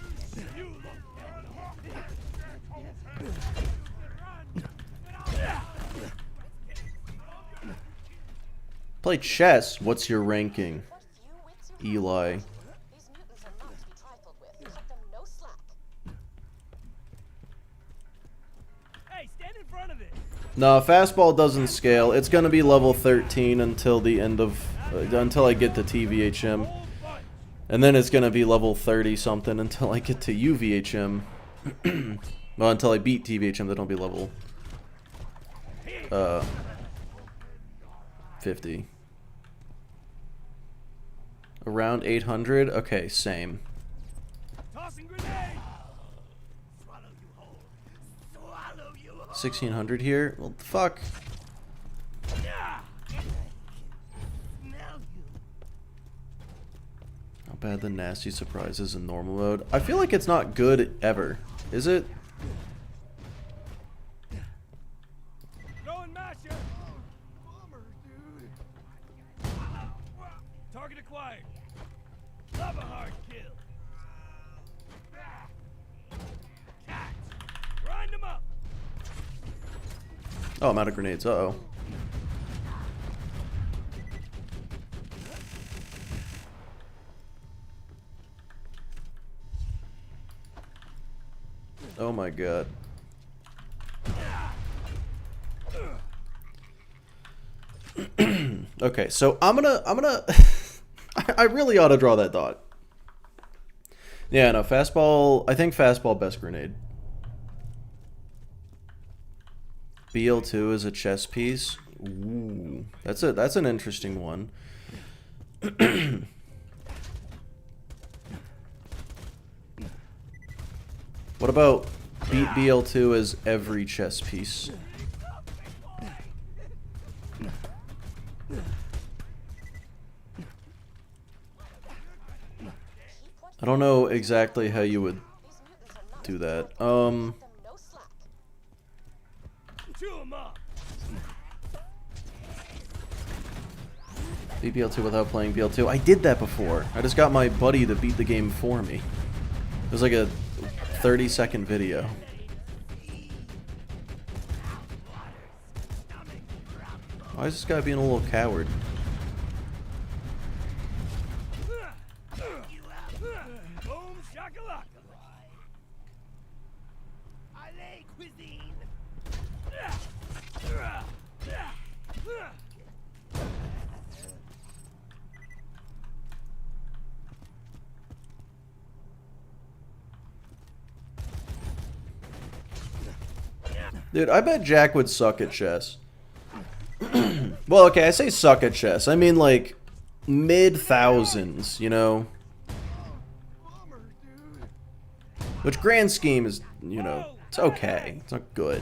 You look dead. Play chess. What's your ranking? What few wits you have Eli. left. These mutants are not to be trifled with. Cut them no slack. Hey, stand in front of it. No, fastball doesn't scale. It's gonna be level 13 until the end of until I get to TVHM, Whole bunch. and then it's gonna be level 30 something until I get to UVHM. Well, until I beat TVHM, then I'll be level 50. Around 800. Okay, same. Tossing grenade. Swallow you whole. Swallow you whole. 1600 here. Well, fuck. Yeah. Smell you. How bad the nasty surprise is in normal mode. I feel like it's not good ever. Is it? Going masher. Bummer, dude. Target acquired. Love a hard kill. Cat. Grind them up. Oh, I'm out of grenades. Uh-oh. Oh my god. Okay, so I'm gonna I really ought to draw that dot. Yeah, no, fastball, I think fastball best grenade. BL2 is a chess piece. Ooh, that's an interesting one. What about beat BL2 as every chess piece? I don't know exactly how you would do that. Cut them no slack. Chew them up. beat BL2 without playing BL2. I did that before. I just got my buddy to beat the game for me. It was like a 30-second video. Why is this guy being a little coward? Boom shakalaka. I lay cuisine. Dude, I bet Jack would suck at chess. Well, okay, I say suck at chess. I mean, like, mid-thousands, you know? Bummer, dude. Which grand scheme is, you know, it's okay. It's not good.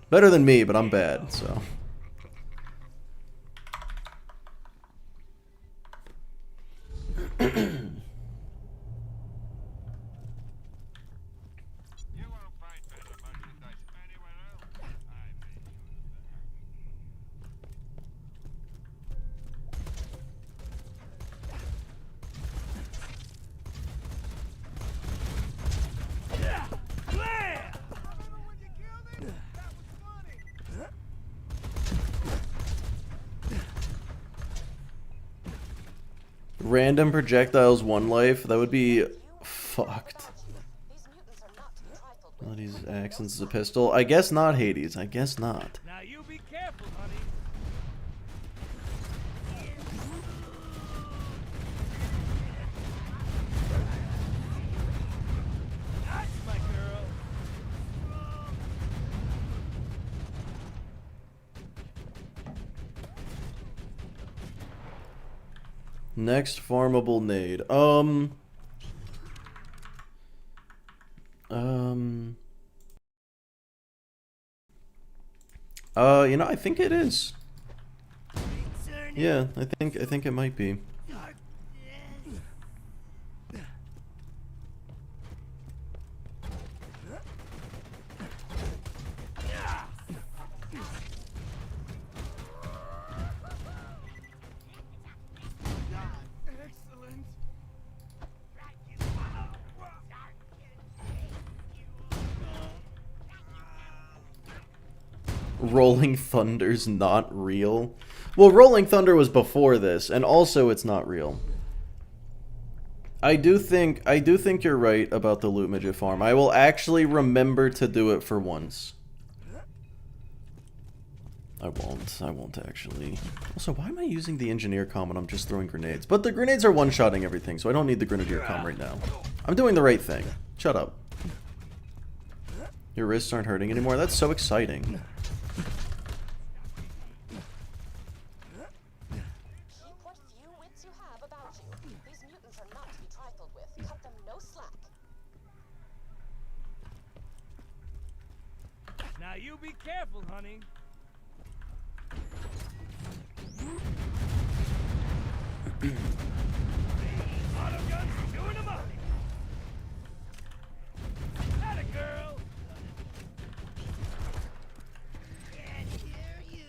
Better than me, but I'm bad, so. You won't find better merchandise anywhere else. I may use that. Blam! When you killed him, that was funny. Random projectiles, one life. That would be fucked. These mutants are not to be trifled with. One of these accents is a pistol. I guess not, Hades. I guess not. Now you be careful, honey. That's my girl. Next farmable nade. You know, I think it is. Yeah, I think it might be. Excellent. Rolling Thunder's not real. Well, Rolling Thunder was before this, and also it's not real. I do think you're right about the Loot Midget farm. I will actually remember to do it for once. I won't actually. Also, why am I using the Engineer comm when I'm just throwing grenades? But the grenades are one-shotting everything, so I don't need the Grenadier comm right now. I'm doing the right thing. Shut up. Your wrists aren't hurting anymore? That's so exciting. Keep what few wits you have about you. These mutants are not to be trifled with. Cut them no slack. Now you be careful, honey. Auto guns doing them up. Atta girl. Can't hear you.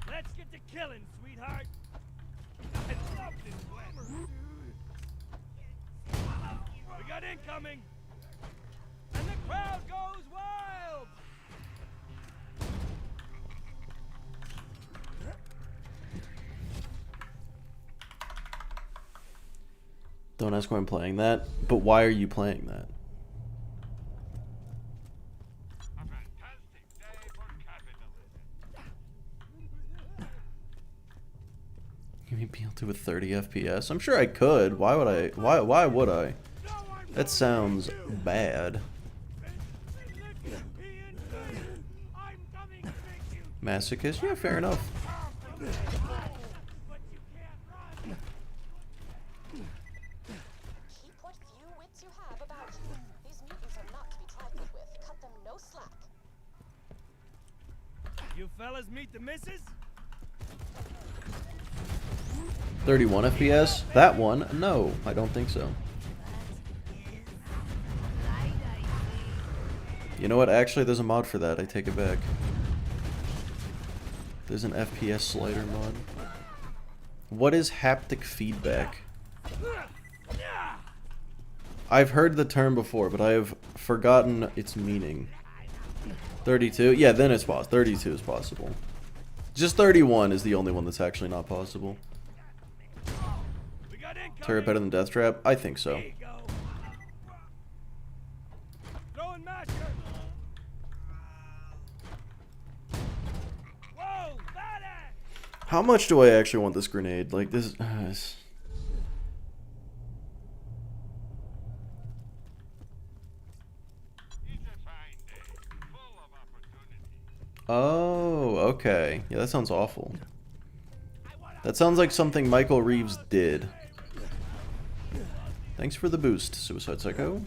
Let's get to killing, sweetheart. I love this weather. We got incoming. And the crowd goes wild. Don't ask why I'm playing that, but why are you playing that? A fantastic day for capitalism. You mean be able to with 30 FPS? I'm sure I could. Why would I? Why would I? That sounds bad. Masochist? Yeah, fair enough. Keep what few wits you have about you. These mutants are not to be trifled with. Cut them no slack. You fellas meet the missus? 31 FPS? That one? No, I don't think so. You know what? Actually, there's a mod for that. I take it back. There's an FPS slider mod. What is haptic feedback? I've heard the term before, but I have forgotten its meaning. 32? Yeah, then it's possible. 32 is possible. Just 31 is the only one that's actually not possible. We got incoming. Turret better than Death Trap? I think so. There you go. Throwing masher. Whoa, badass. How much do I actually want this grenade? Like, this... It's a fine day, full of opportunity. Oh, okay. Yeah, that sounds awful. That sounds like something Michael Reeves did. Thanks for the boost, Suicide Psycho.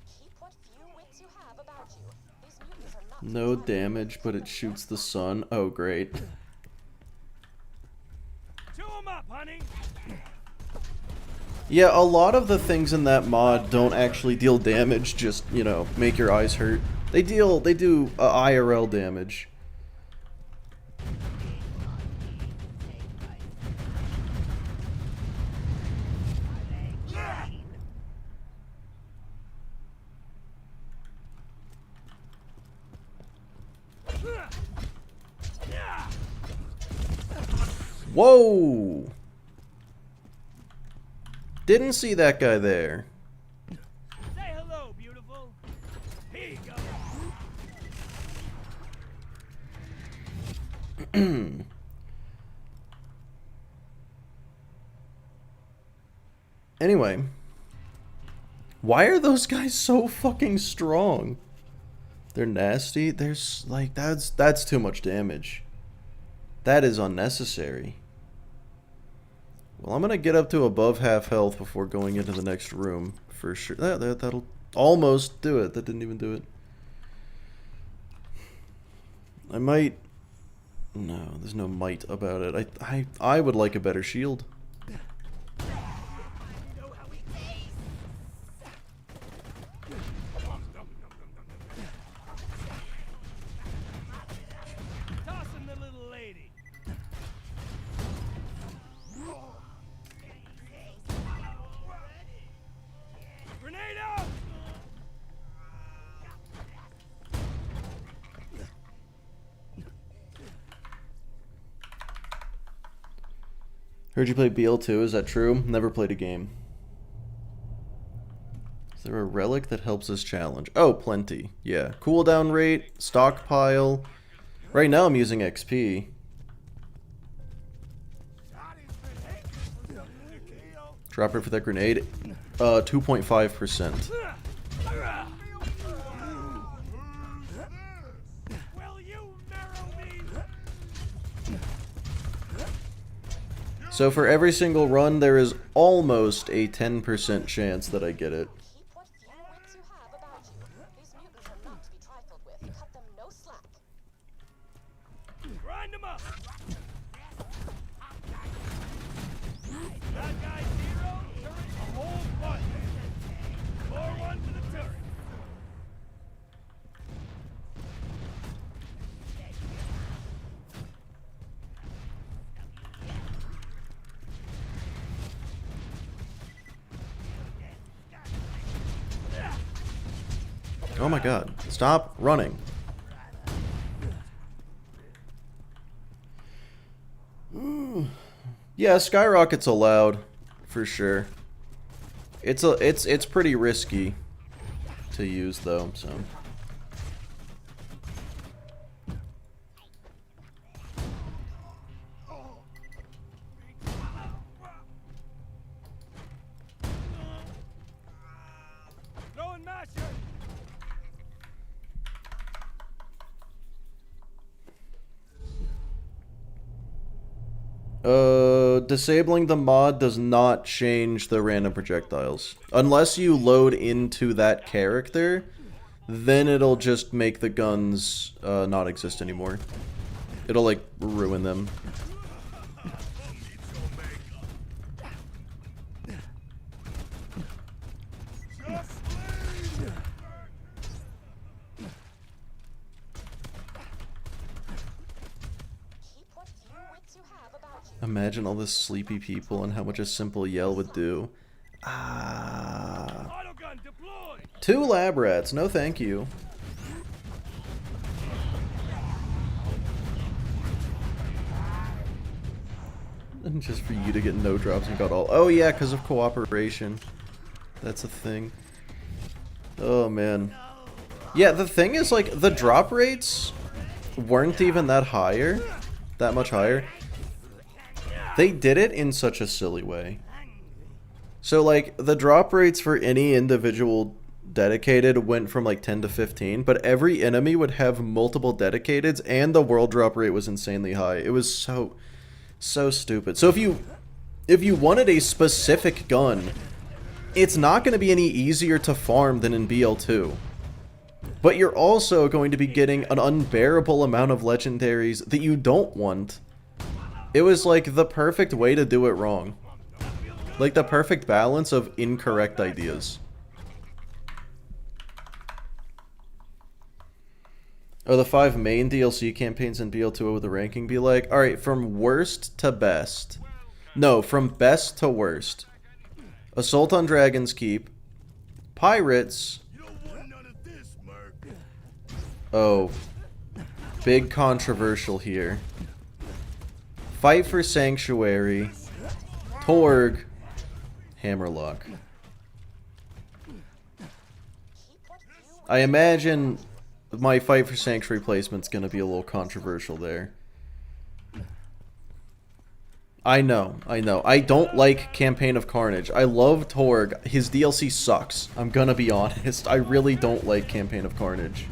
Keep what few wits you have about you. These mutants are not to be No trifled damage, but it shoots the sun. Oh, great. Chew 'em up, honey. Yeah, a lot of the things in that mod don't actually deal damage, just, you know, make your eyes hurt. They do IRL damage. Whoa! Didn't see that guy there. Say hello, beautiful. Here you go. Anyway. Why are those guys so fucking strong? They're nasty. There's like that's too much damage. That is unnecessary. Well, I'm gonna get up to above half health before going into the next room for sure. That'll almost do it. That didn't even do it. I might. No, there's no might about it. I would like a better shield. Tossing the little lady. Grenade out! Heard you play BL2, is that true? Never played a game. Is there a relic that helps us challenge? Oh, plenty. Yeah. Cooldown rate, stockpile. Right now I'm using XP. Drop rate for that grenade. 2.5%. Will you marrow me? So for every single run, there is almost a 10% chance that I get it. Keep what few wits you have about you. These mutants are not to be trifled with. Cut them no slack. Grind them up. That guy zero, turret a whole bunch. More one to the turret. Oh my god. Stop running. Yeah, skyrocket's allowed for sure. It's pretty risky to use though, so. Throwing masher. Disabling the mod does not change the random projectiles. Unless you load into that character, then it'll just make the guns not exist anymore. It'll like ruin them. Keep what few wits you have about you. Imagine all the sleepy people and how much a simple yell would do. Ah. Autogun deployed. 2 lab rats, no thank you. And just for you to get no drops and got all. Oh yeah, because of cooperation. That's a thing. Oh man. Yeah, the thing is like the drop rates weren't even that much higher. They did it in such a silly way. So like the drop rates for any individual dedicated went from like 10 to 15, but every enemy would have multiple dedicateds and the world drop rate was insanely high. It was so stupid. So if you wanted a specific gun, it's not going to be any easier to farm than in BL2. But you're also going to be getting an unbearable amount of legendaries that you don't want. It was like the perfect way to do it wrong. Like the perfect balance of incorrect ideas. Oh, the 5 main DLC campaigns in BL2, what would the ranking be like? Alright, from worst to best. No, from best to worst. Assault on Dragon's Keep. Pirates. Oh. Big controversial here. Fight for Sanctuary. Torg. Hammerlock. I imagine my Fight for Sanctuary placement's gonna be a little controversial there. I know. I don't like Campaign of Carnage. I love Torg. His DLC sucks. I'm gonna be honest. I really don't like Campaign of Carnage.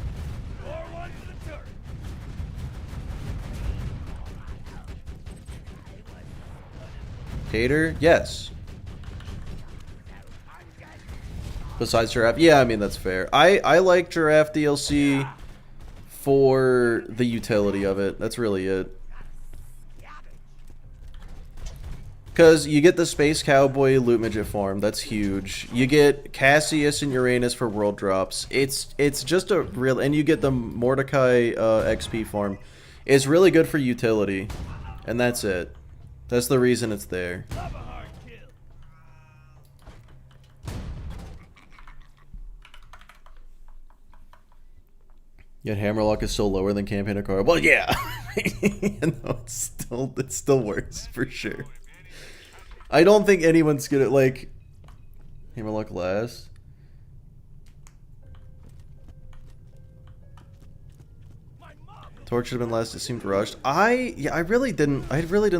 Cater? Yes. Besides Giraffe? Yeah, I mean, that's fair. I like Giraffe DLC for the utility of it. That's really it. Because you get the Space Cowboy Loot Midget farm. That's huge. You get Cassius and Uranus for world drops. It's just a real... And you get the Mordecai XP farm. It's really good for utility. And that's it. That's the reason it's there. Yet Hammerlock is still lower than Campaign of Carnage. Well, yeah. No, it's still worse for sure. I don't think anyone's gonna like Hammerlock last. Torch should have been last. It seemed rushed. I really didn't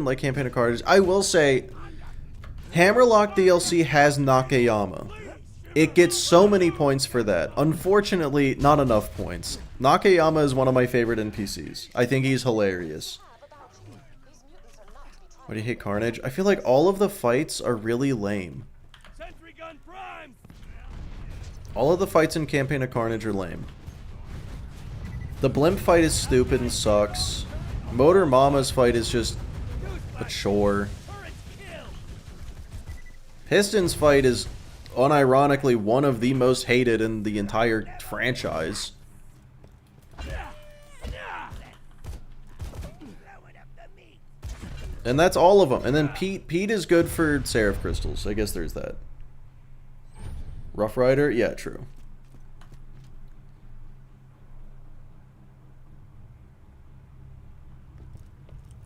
like Campaign of Carnage. I will say, Hammerlock DLC has Nakayama. It gets so many points for that. Unfortunately, not enough points. Nakayama is one of my favorite NPCs. I think he's hilarious. Why do you hate Carnage? I feel like all of the fights are really lame. All of the fights in Campaign of Carnage are lame. The Blimp fight is stupid and sucks. Motor Mama's fight is just a chore. Piston's fight is unironically one of the most hated in the entire franchise. And that's all of them. And then Pete is good for Seraph Crystals. I guess there's that. Rough Rider? Yeah, true.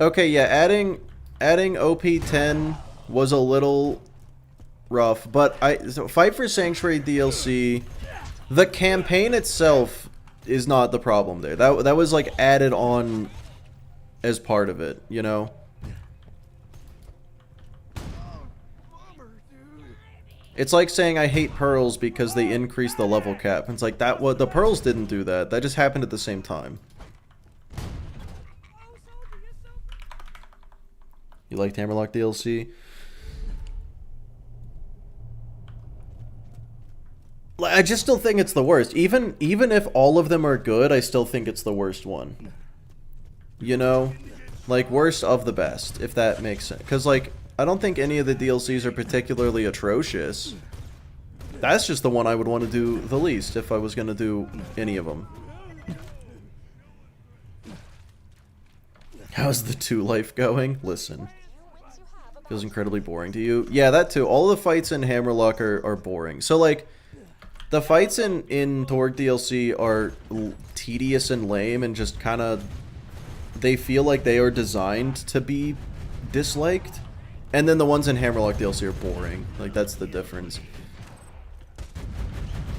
Okay, yeah, adding OP10 was a little rough, but so Fight for Sanctuary DLC, the campaign itself is not the problem there. That was like added on as part of it, you know? It's like saying I hate pearls because they increase the level cap. It's like the pearls didn't do that. That just happened at the same time. You liked Hammerlock DLC? I just still think it's the worst. Even if all of them are good, I still think it's the worst one. You know? Like, worst of the best, if that makes sense. Because, like, I don't think any of the DLCs are particularly atrocious. That's just the one I would want to do the least if I was going to do any of them. How's the 2 life going? Listen. Feels incredibly boring to you. Yeah, that too. All the fights in Hammerlock are boring. So, like, the fights in Torg DLC are tedious and lame and just kind of... They feel like they are designed to be disliked. And then the ones in Hammerlock DLC are boring. Like, that's the difference.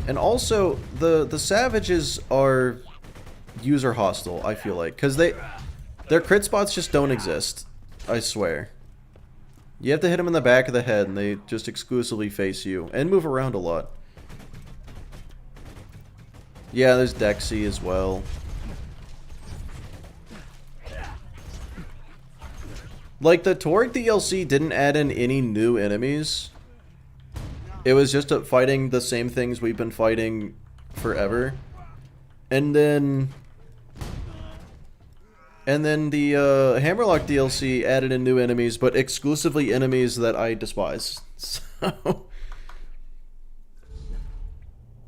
And also, the Savages are user hostile, I feel like. Because their crit spots just don't exist. I swear. You have to hit them in the back of the head and they just exclusively face you. And move around a lot. Yeah, there's Dexy as well. Like, the Torg DLC didn't add in any new enemies. It was just fighting the same things we've been fighting forever. And then the Hammerlock DLC added in new enemies, but exclusively enemies that I despise. So...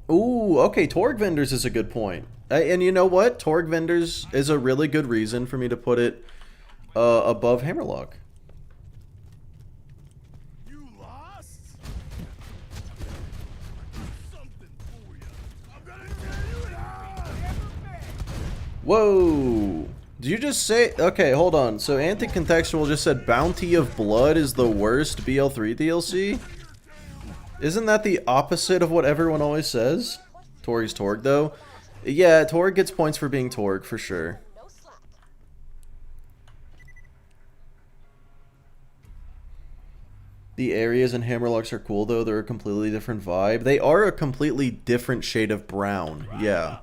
Ooh, okay, Torg Vendors is a good point. And you know what? Torg Vendors is a really good reason for me to put it above Hammerlock. You lost? Something for you. I'm gonna tell you now. Whoa! Did you just say... Okay, hold on. So Anti-Contextual just said Bounty of Blood is the worst BL3 DLC? Isn't that the opposite of what everyone always says? Tori's Torg, though. Yeah, Torg gets points for being Torg, for sure. The areas in Hammerlocks are cool, though. They're a completely different vibe. They are a completely different shade of brown. Yeah.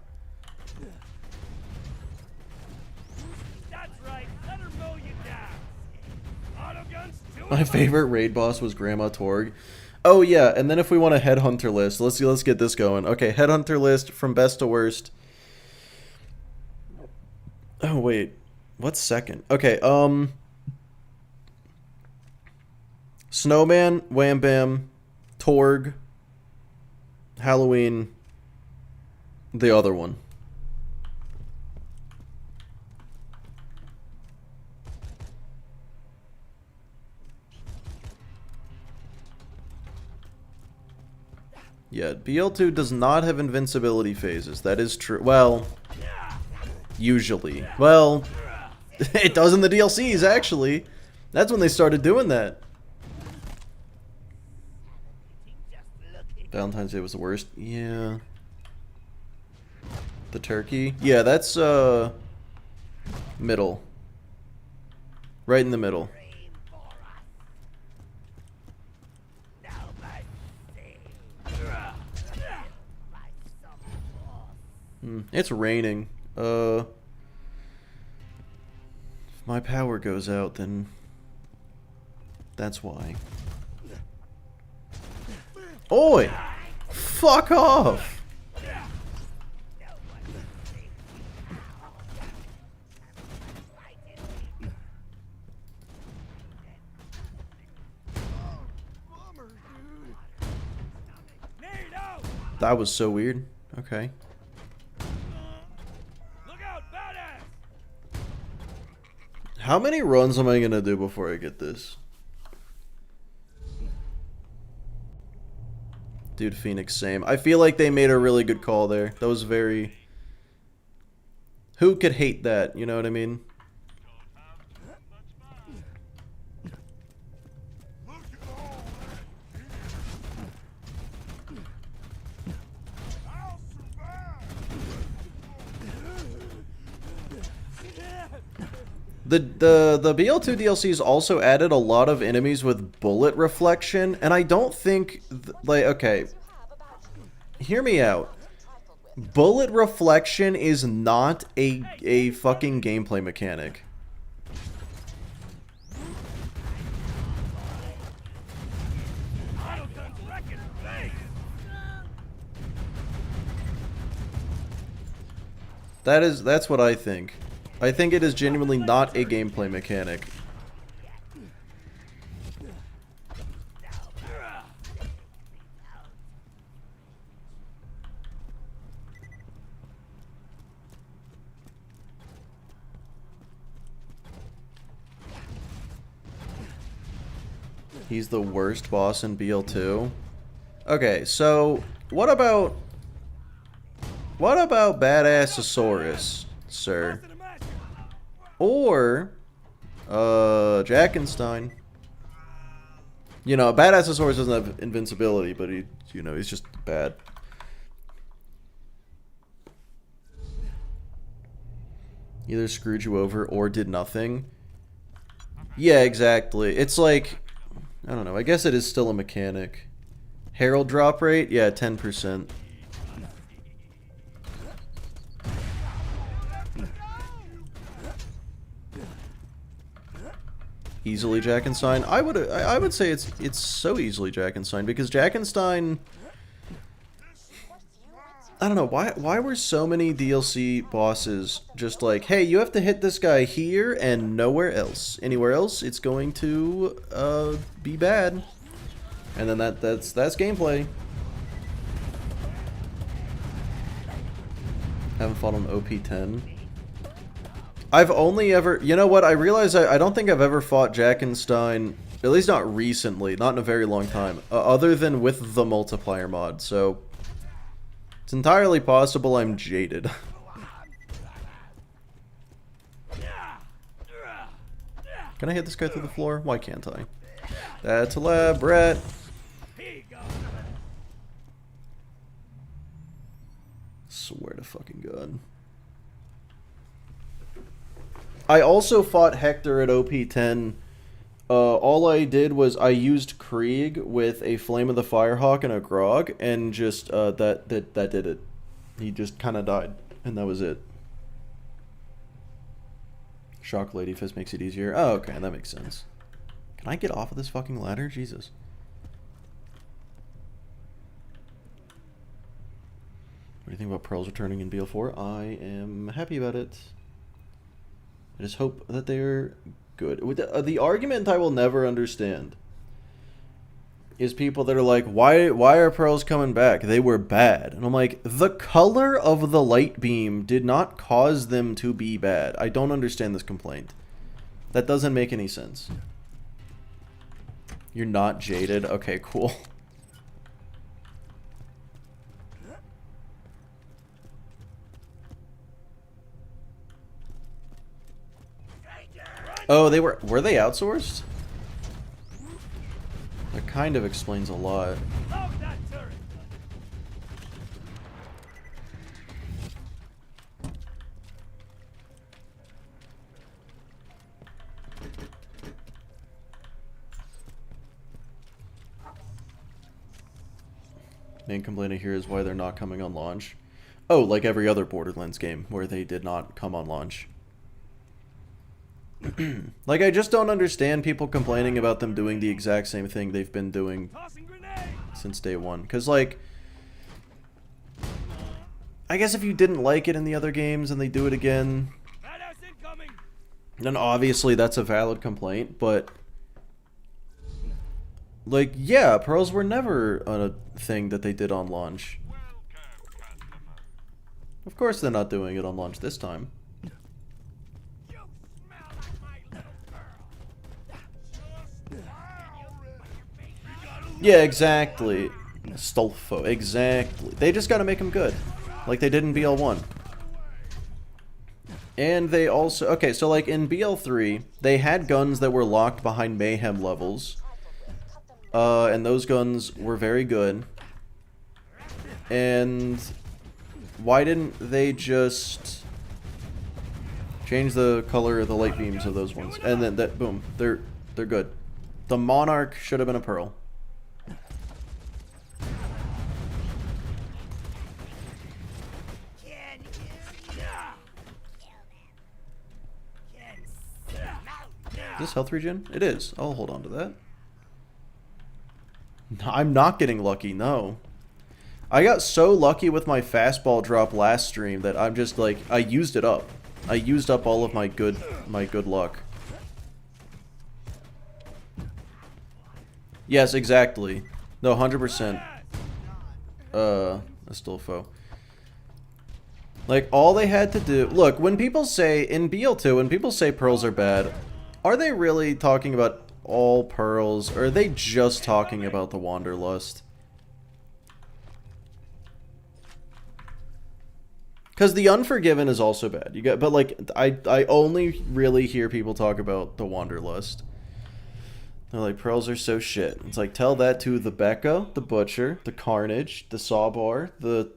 That's right. Let her mow you down. Autoguns to My favorite raid boss was Grandma Torg. Oh, yeah. And then if we want a headhunter list, let's get this going. Okay, headhunter list from best to worst. Oh, wait. What's second? Okay, Snowman, Wham Bam, Torg, Halloween, the other one. Yeah, BL2 does not have invincibility phases. That is true. Well, usually. Well, it does in the DLCs, actually. That's when they started doing that. Valentine's Day was the worst. Yeah. The turkey? Yeah, that's, middle. Right in the middle. It's raining. If my power goes out, then that's why. Oi! Fuck off! That was so weird. Okay. Look out, badass! How many runs am I gonna do before I get this? Dude, Phoenix, same. I feel like they made a really good call there. That was very... Who could hate that? You know what I mean? The BL2 DLCs also added a lot of enemies with bullet reflection, and I don't think, like, okay, hear me out. Bullet reflection is not a fucking gameplay mechanic. That's what I think. I think it is genuinely not a gameplay mechanic. He's the worst boss in BL2. Okay, so what about Badassosaurus, sir? Or Jackenstein. You know, Badassosaurus doesn't have invincibility, but he's just bad. Either screwed you over or did nothing. Yeah, exactly. It's like, I don't know, I guess it is still a mechanic. Herald drop rate? Yeah, 10%. Easily Jackenstein. I would say it's so easily Jackenstein because Jackenstein, I don't know why were so many DLC bosses just like, hey, you have to hit this guy here and nowhere else. Anywhere else it's going to be bad. And then that's gameplay. Haven't fought on OP10. I've only ever... You know what? I realize I don't think I've ever fought Jackenstein, at least not recently, not in a very long time, other than with the multiplier mod, so... It's entirely possible I'm jaded. Can I hit this guy through the floor? Why can't I? That's elaborate. Swear to fucking God. I also fought Hector at OP10 All I did was I used Krieg with a Flame of the Firehawk and a Grog, and just that did it. He just kind of died, and that was it. Shock Lady Fist makes it easier. Oh, okay, that makes sense. Can I get off of this fucking ladder? Jesus. What do you think about Pearls returning in BL4? I am happy about it. I just hope that they're good. With the argument I will never understand is people that are like, why are Pearls coming back? They were bad. And I'm like, the color of the light beam did not cause them to be bad. I don't understand this complaint. That doesn't make any sense. You're not jaded? Okay, cool. Oh, were they outsourced? That kind of explains a lot. Main complaint I hear is why they're not coming on launch. Oh, like every other Borderlands game where they did not come on launch. Like, I just don't understand people complaining about them doing the exact same thing they've been doing since day one. Because, like, I guess if you didn't like it in the other games and they do it again, then obviously that's a valid complaint. But, like, yeah, Pearls were never a thing that they did on launch. Of course they're not doing it on launch this time. Yeah, exactly. Stolfo, exactly. They just gotta make them good. Like they did in BL1. And they also... Okay, so like in BL3, they had guns that were locked behind mayhem levels. And those guns were very good. And... why didn't they just... change the color of the light beams of those ones? And then, that boom, they're good. The Monarch should have been a Pearl. Is this health regen? It is. I'll hold on to that. I'm not getting lucky, no. I got so lucky with my fastball drop last stream that I'm just like, I used it up. I used up all of my good luck. Yes, exactly. No, 100%. Astolfo. Like, all they had to do... Look, when people say, in BL2, when people say Pearls are bad, are they really talking about all Pearls, or are they just talking about the Wanderlust? Because the Unforgiven is also bad. You got, but like, I only really hear people talk about the Wanderlust. They're like, Pearls are so shit. It's like, tell that to the Becca, the Butcher, the Carnage, the Sawbar, the...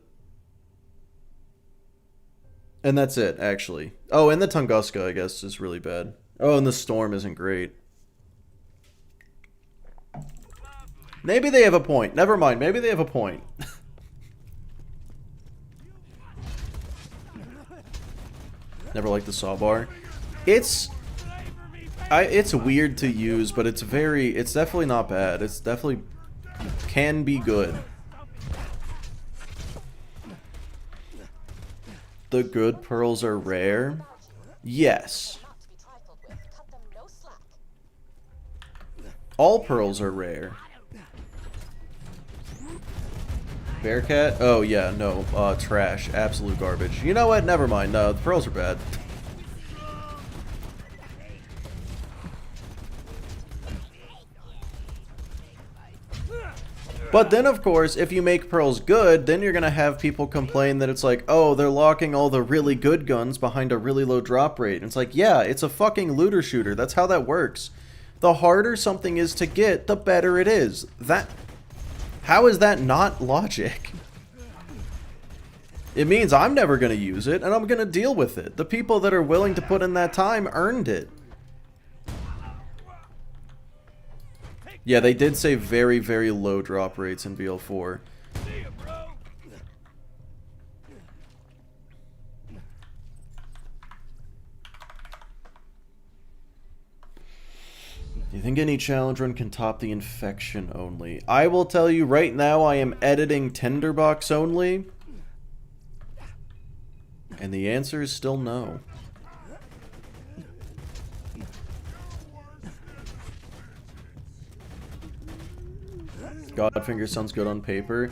And that's it, actually. Oh, and the Tunguska, I guess, is really bad. Oh, and the Storm isn't great. Maybe they have a point. Never mind, maybe they have a point. Never liked the Sawbar. It's weird to use, but it's definitely not bad. It's definitely can be good. The good Pearls are rare? Yes. All Pearls are rare. Bearcat? Oh yeah, no, trash. Absolute garbage. You know what? Never mind. No, the Pearls are bad. But then, of course, if you make Pearls good, then you're going to have people complain that it's like, oh, they're locking all the really good guns behind a really low drop rate. And it's like, yeah, it's a fucking looter shooter. That's how that works. The harder something is to get, the better it is. How is that not logic? It means I'm never going to use it, and I'm going to deal with it. The people that are willing to put in that time earned it. Yeah, they did say very, very low drop rates in BL4. See ya, bro. Do you think any challenge run can top the infection only? I will tell you right now, I am editing Tinderbox only. And the answer is still no. Godfinger sounds good on paper.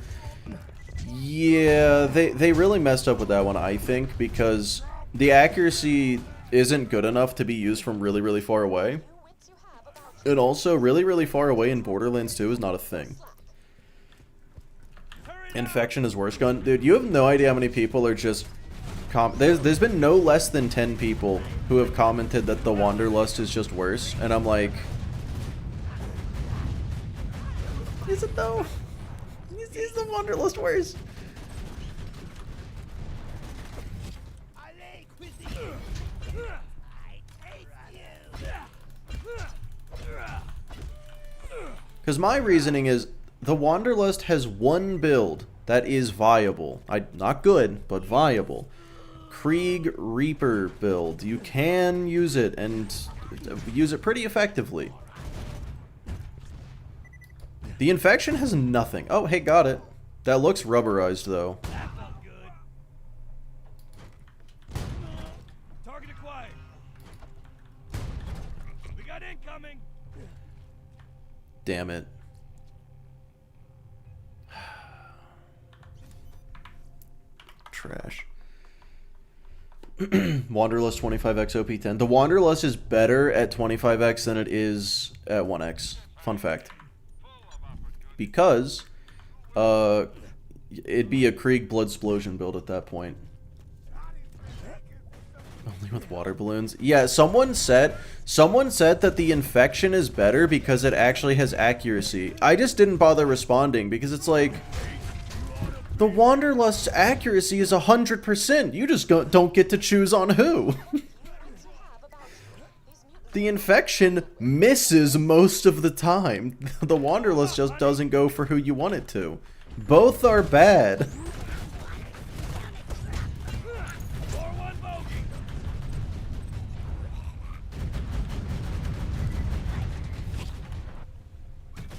Yeah, they really messed up with that one, I think, because the accuracy isn't good enough to be used from really, really far away. And also, really, really far away in Borderlands 2 is not a thing. Infection is worse gun. Dude, you have no idea how many people are just... There's been no less than 10 people who have commented that the Wanderlust is just worse. And I'm like... Is it though? Is the Wanderlust worse? Because my reasoning is, the Wanderlust has one build that is viable. Not good, but viable. Krieg Reaper build. You can use it, and use it pretty effectively. The infection has nothing. Oh, hey, got it. That looks rubberized, though. That felt good. Target acquired. We got incoming. Damn it. Trash. Wanderlust 25x OP10. The Wanderlust is better at 25x than it is at 1x. Fun fact. Because it'd be a Krieg Bloodsplosion build at that point. Only with water balloons. Yeah, someone said that the infection is better because it actually has accuracy. I just didn't bother responding because it's like, the Wanderlust's accuracy is 100%. You just don't get to choose on who. The infection misses most of the time. The Wanderlust just doesn't go for who you want it to. Both are bad.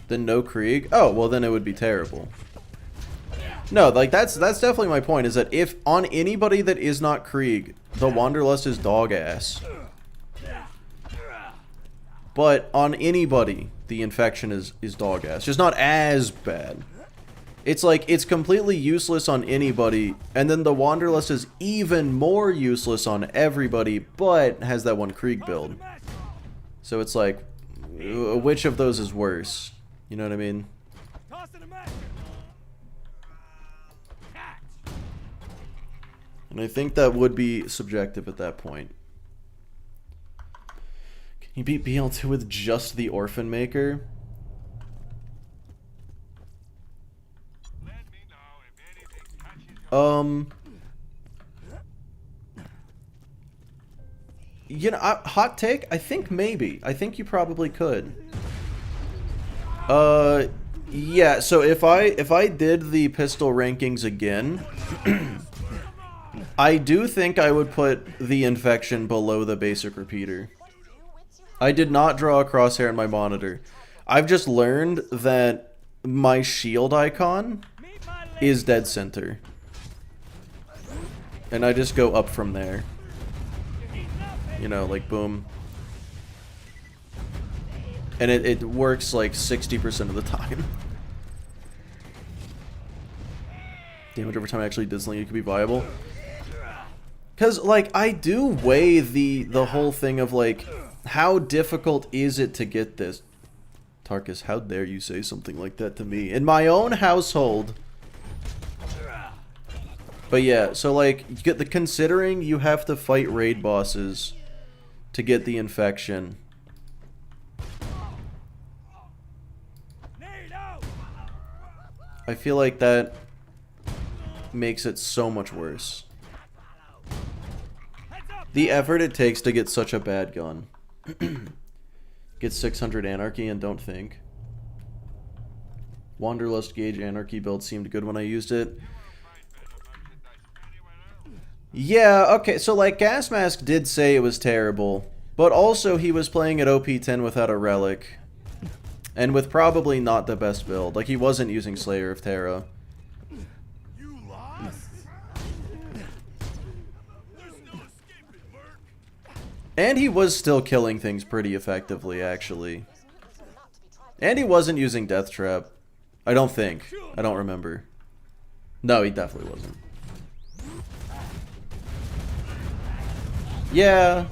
Then no Krieg? Oh, well then it would be terrible. No, like that's definitely my point, is that if on anybody that is not Krieg, the Wanderlust is dog ass. But on anybody, the infection is dog ass. Just not as bad. It's like, it's completely useless on anybody, and then the Wanderlust is even more useless on everybody, but has that one Krieg build. So it's like, which of those is worse? You know what I mean? And I think that would be subjective at that point. Can you beat BL2 with just the Orphan Maker? You know, hot take? I think maybe. I think you probably could. Yeah, so if I did the pistol rankings again, I do think I would put the infection below the basic repeater. I did not draw a crosshair in my monitor. I've just learned that my shield icon is dead center. And I just go up from there. You know, like boom. And it works like 60% of the time. Damage over time actually did something it could be viable. Because, like, I do weigh the whole thing of, like, how difficult is it to get this? Tarkus, how dare you say something like that to me? In my own household. But yeah, so, like, you get considering you have to fight raid bosses to get the infection. I feel like that makes it so much worse. The effort it takes to get such a bad gun. Get 600 anarchy and don't think. Wanderlust Gauge Anarchy build seemed good when I used it. Yeah, okay, so like Gas Mask did say it was terrible, but also he was playing at OP10 without a relic. And with probably not the best build. Like, he wasn't using Slayer of Terra. You lost? There's no escaping, Merc. And he was still killing things pretty effectively, actually. And he wasn't using Death Trap. I don't think. I don't remember. No, he definitely wasn't. Yeah.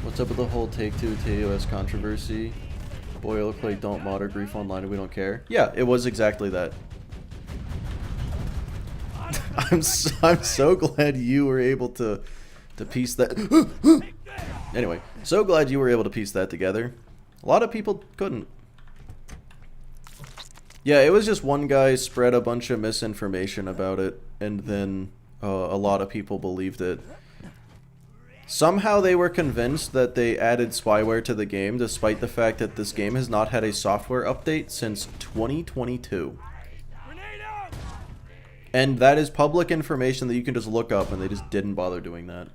What's up with the whole Take-Two TOS controversy? Boilerplate, don't mod or grief online, and we don't care. Yeah, it was exactly that. I'm so glad you were able to piece that. Anyway, so glad you were able to piece that together. A lot of people couldn't. Yeah, it was just one guy spread a bunch of misinformation about it, and then a lot of people believed it. Somehow they were convinced that they added spyware to the game, despite the fact that this game has not had a software update since 2022. And that is public information that you can just look up, and they just didn't bother doing that.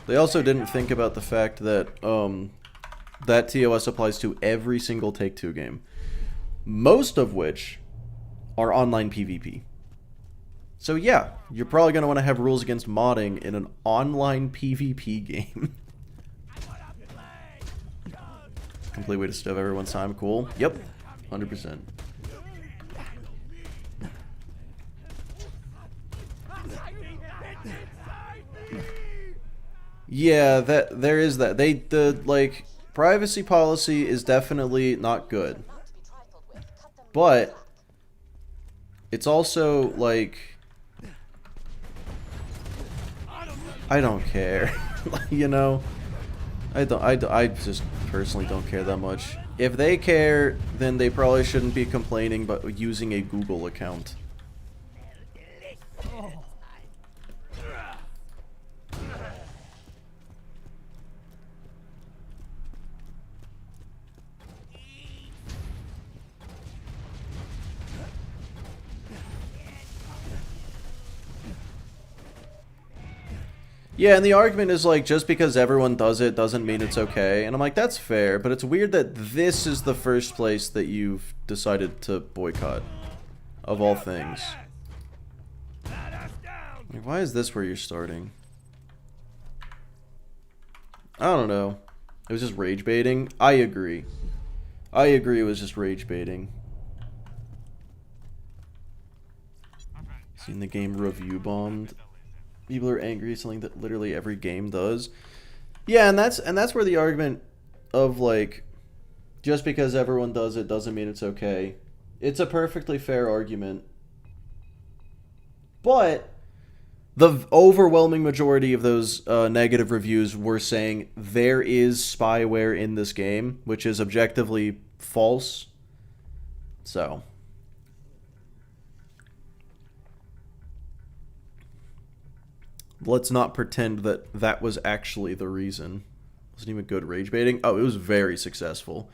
They also didn't think about the fact that that TOS applies to every single Take-Two game, most of which are online PvP. So yeah, you're probably going to want to have rules against modding in an online PvP game. Complete way to stuff everyone's time. Cool. Yep. 100%. Yeah, there is that. The like privacy policy is definitely not good. But it's also like I don't care. You know? I just personally don't care that much. If they care, then they probably shouldn't be complaining about using a Google account. Yeah, and the argument is like, just because everyone does it doesn't mean it's okay. And I'm like, that's fair, but it's weird that this is the first place that you've decided to boycott. Of all things. Like, why is this where you're starting? I don't know. It was just rage baiting. I agree. I agree it was just rage baiting. Seen the game review bombed. People are angry, something that literally every game does. Yeah, and that's where the argument of like, just because everyone does it doesn't mean it's okay. It's a perfectly fair argument. But the overwhelming majority of those negative reviews were saying there is spyware in this game, which is objectively false. So let's not pretend that that was actually the reason. It wasn't even good rage baiting. Oh, it was very successful.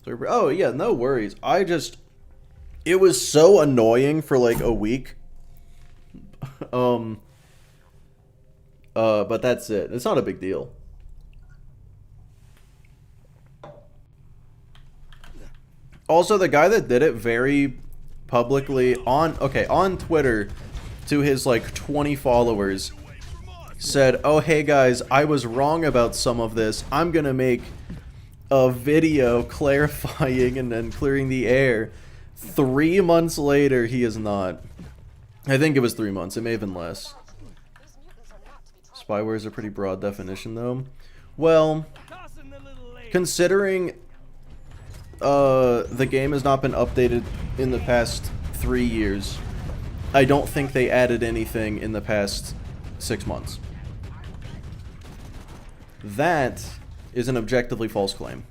So, oh, yeah, no worries. It was so annoying for like a week. But that's it. It's not a big deal. Also, the guy that did it very publicly on Twitter to his like 20 followers said, "Oh, hey guys, I was wrong about some of this. I'm gonna make a video clarifying and then clearing the air." 3 months later, he is not. I think it was 3 months. It may have been less. Spyware is a pretty broad definition, though. Well, considering the game has not been updated in the past 3 years, I don't think they added anything in the past 6 months. That is an objectively false claim.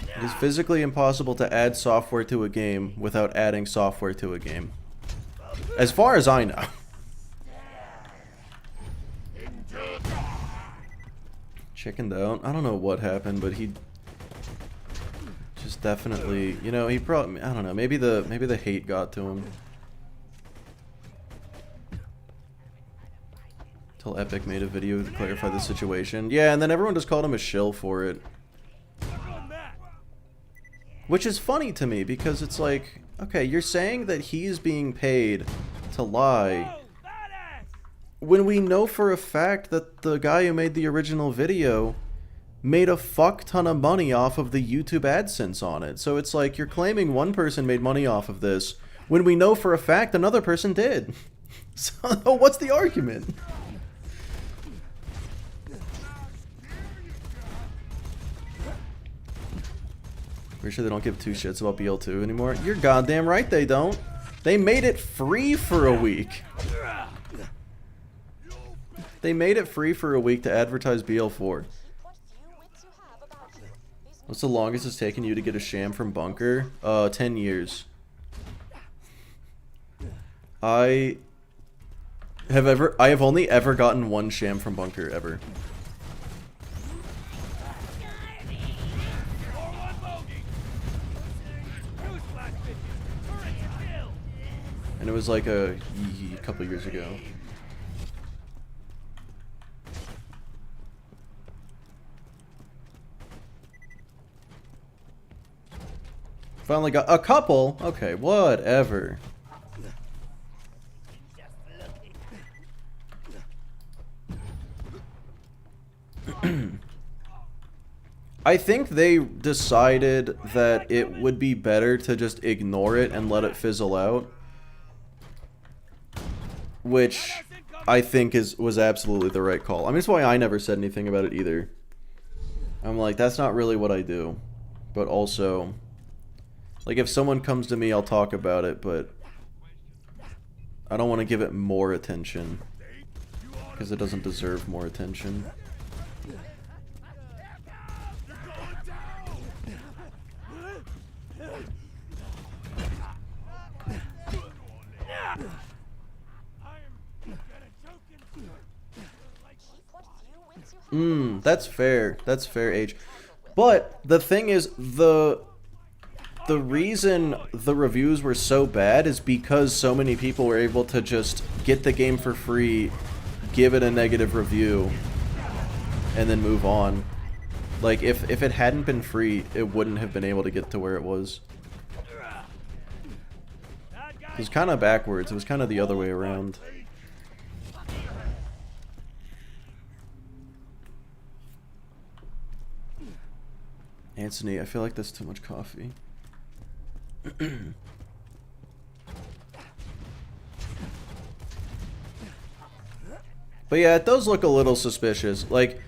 It is physically impossible to add software to a game without adding software to a game. As far as I know. chickened out. I don't know what happened, but he just definitely, you know, he probably, I don't know, maybe the hate got to him. Till Epic made a video to clarify the situation. Yeah, and then everyone just called him a shill for it. Which is funny to me, because it's like, okay, you're saying that he's being paid to lie, when we know for a fact that the guy who made the original video made a fuck ton of money off of the YouTube AdSense on it. So it's like, you're claiming one person made money off of this, when we know for a fact another person did. So what's the argument? Pretty sure they don't give two shits about BL2 anymore. You're goddamn right they don't. They made it free for a week. They made it free for a week to advertise BL4. What's the longest it's taken you to get a sham from Bunker? 10 years. I have only ever gotten one sham from Bunker, ever. And it was like a couple years ago. Finally got a couple? Okay, whatever. I think they decided that it would be better to just ignore it and let it fizzle out. Which I think was absolutely the right call. I mean, that's why I never said anything about it either. I'm like, that's not really what I do. But also, like, if someone comes to me, I'll talk about it, but I don't want to give it more attention. Because it doesn't deserve more attention. That's fair. That's fair, H. But the thing is, the reason the reviews were so bad is because so many people were able to just get the game for free, give it a negative review, and then move on. Like, if it hadn't been free, it wouldn't have been able to get to where it was. It was kind of backwards. It was kind of the other way around. Anthony, I feel like that's too much coffee. But yeah, it does look a little suspicious. Like,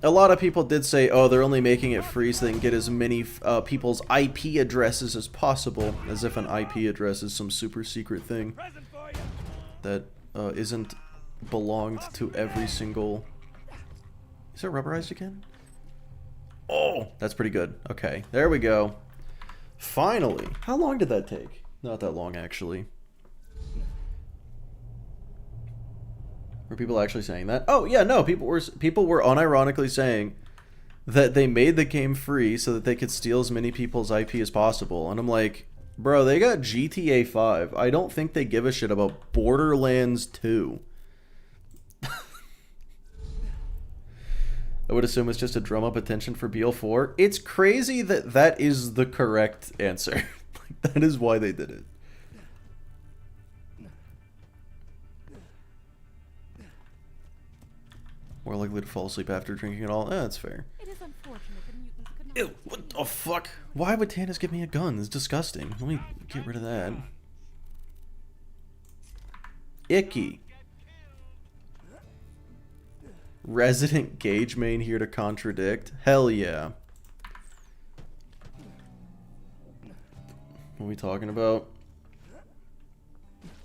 a lot of people did say, oh, they're only making it free so they can get as many people's IP addresses as possible. As if an IP address is some super secret thing that isn't belonged to every single... Is it rubberized again? Oh, that's pretty good. Okay, there we go. Finally. How long did that take? Not that long, actually. Were people actually saying that? Oh, yeah, no, people were unironically saying that they made the game free so that they could steal as many people's IP as possible. And I'm like, bro, they got GTA 5. I don't think they give a shit about Borderlands 2. I would assume it's just to drum up attention for BL4. It's crazy that that is the correct answer. Like, that is why they did it. More likely to fall asleep after drinking it all. That's fair. It is unfortunate the mutants could not... Ew, what the fuck? Why would Tannis give me a gun? It's disgusting. Let me get rid of that. Icky. Resident Gage main here to contradict? Hell yeah. What are we talking about?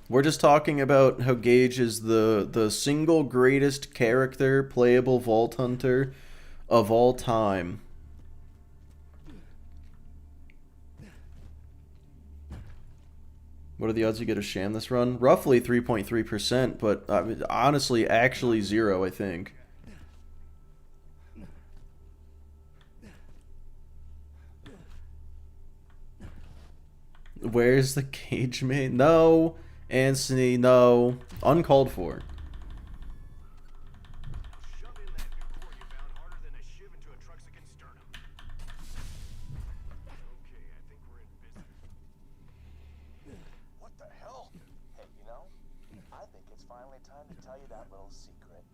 We're just talking about how Gage is the single greatest character, playable Vault Hunter of all time. What are the odds you get a sham this run? Roughly 3.3%, but honestly, actually 0, I think. Where's the cage mate? No, Anthony, no. Uncalled for. Shove in that new core you found harder than a shiv into a Truxican sternum. Okay, I think we're in business. What the hell? Hey, you know, I think it's finally time to tell you that little secret.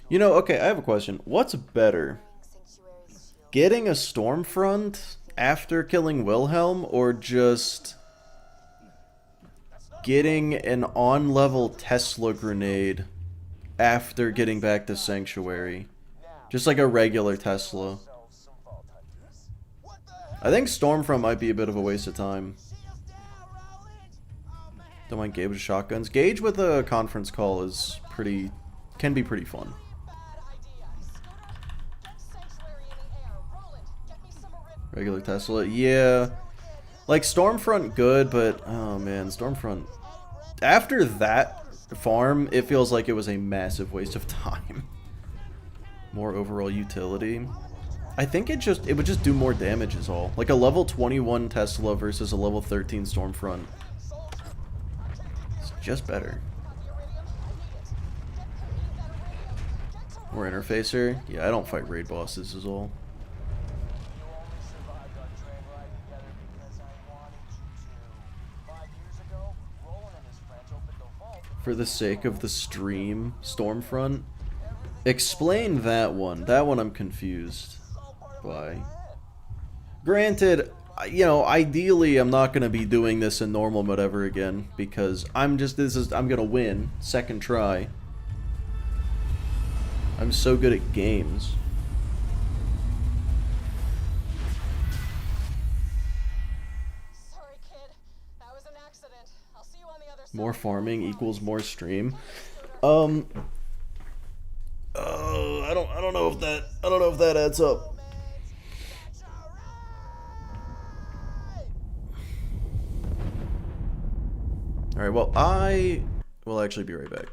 You know, okay, I have a question. What's better? Sanctuary's shield. Getting a Stormfront after killing Wilhelm, or just getting an on-level Tesla grenade after getting back to Sanctuary? Just like a regular Tesla. Ourselves some vault hunters. What the hell? I think Stormfront might be a bit of a waste of time. Shields down, Roland! Oh man! Don't mind Gage with shotguns. Gage with a conference call is can be pretty fun. Bad idea. Scooter, get Sanctuary in the air. Roland, get me some Arith. Regular Tesla, yeah. Like Stormfront good, but oh man, Stormfront. After that farm, it feels like it was a massive waste of time. More overall utility. I think it would just do more damage is all. Like a level 21 Tesla versus a level 13 Stormfront. It's just better. More interfacer. Yeah, I don't fight raid bosses is all. You only survived our train ride together because I wanted you to. 5 years ago, Roland and his friends opened the vault. For the sake of the stream, Stormfront. Explain that one. That one I'm confused by. Granted, you know, ideally I'm not going to be doing this in normal mode ever again because I'm going to win second try. I'm so good at games. Sorry, kid. That was an accident. I'll see you on the other side. More farming equals more stream. I don't know if that adds up. That's alright! All right, well, I will actually be right back.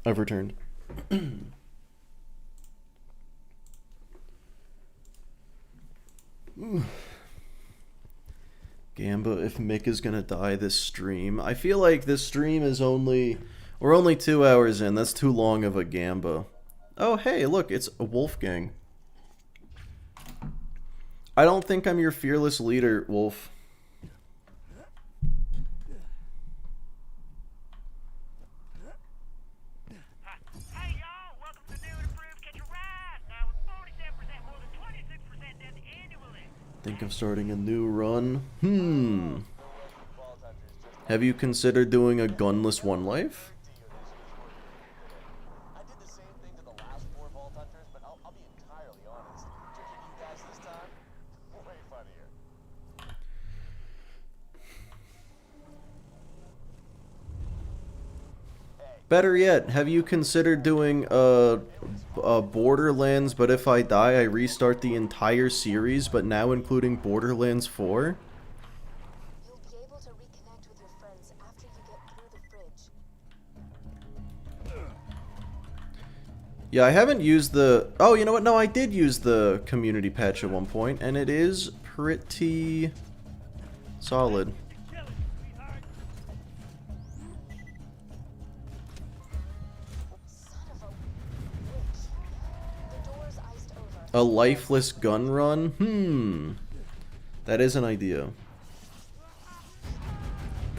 I've returned. Gamba, if Mick is gonna die this stream. I feel like this stream is we're only 2 hours in. That's too long of a Gamba. Oh, hey, look, it's a Wolfgang. I don't think I'm your fearless leader, Wolf. Hey y'all, welcome to New and Improved Catch a Ride. Now with 47% more than 26% death annually. Think of starting a new run? Have you considered doing a gunless one life? I did the same thing to the last 4 vault hunters, but I'll be entirely honest. Tricking you guys this time, way funnier. Better yet, have you considered doing a Borderlands, but if I die, I restart the entire series, but now including Borderlands 4? You'll be able to reconnect with your friends after you get through the fridge. Yeah, I haven't used the... Oh, you know what? No, I did use the community patch at one point, and it is pretty solid. Son of a witch. The door's iced over. A lifeless gun run? That is an idea.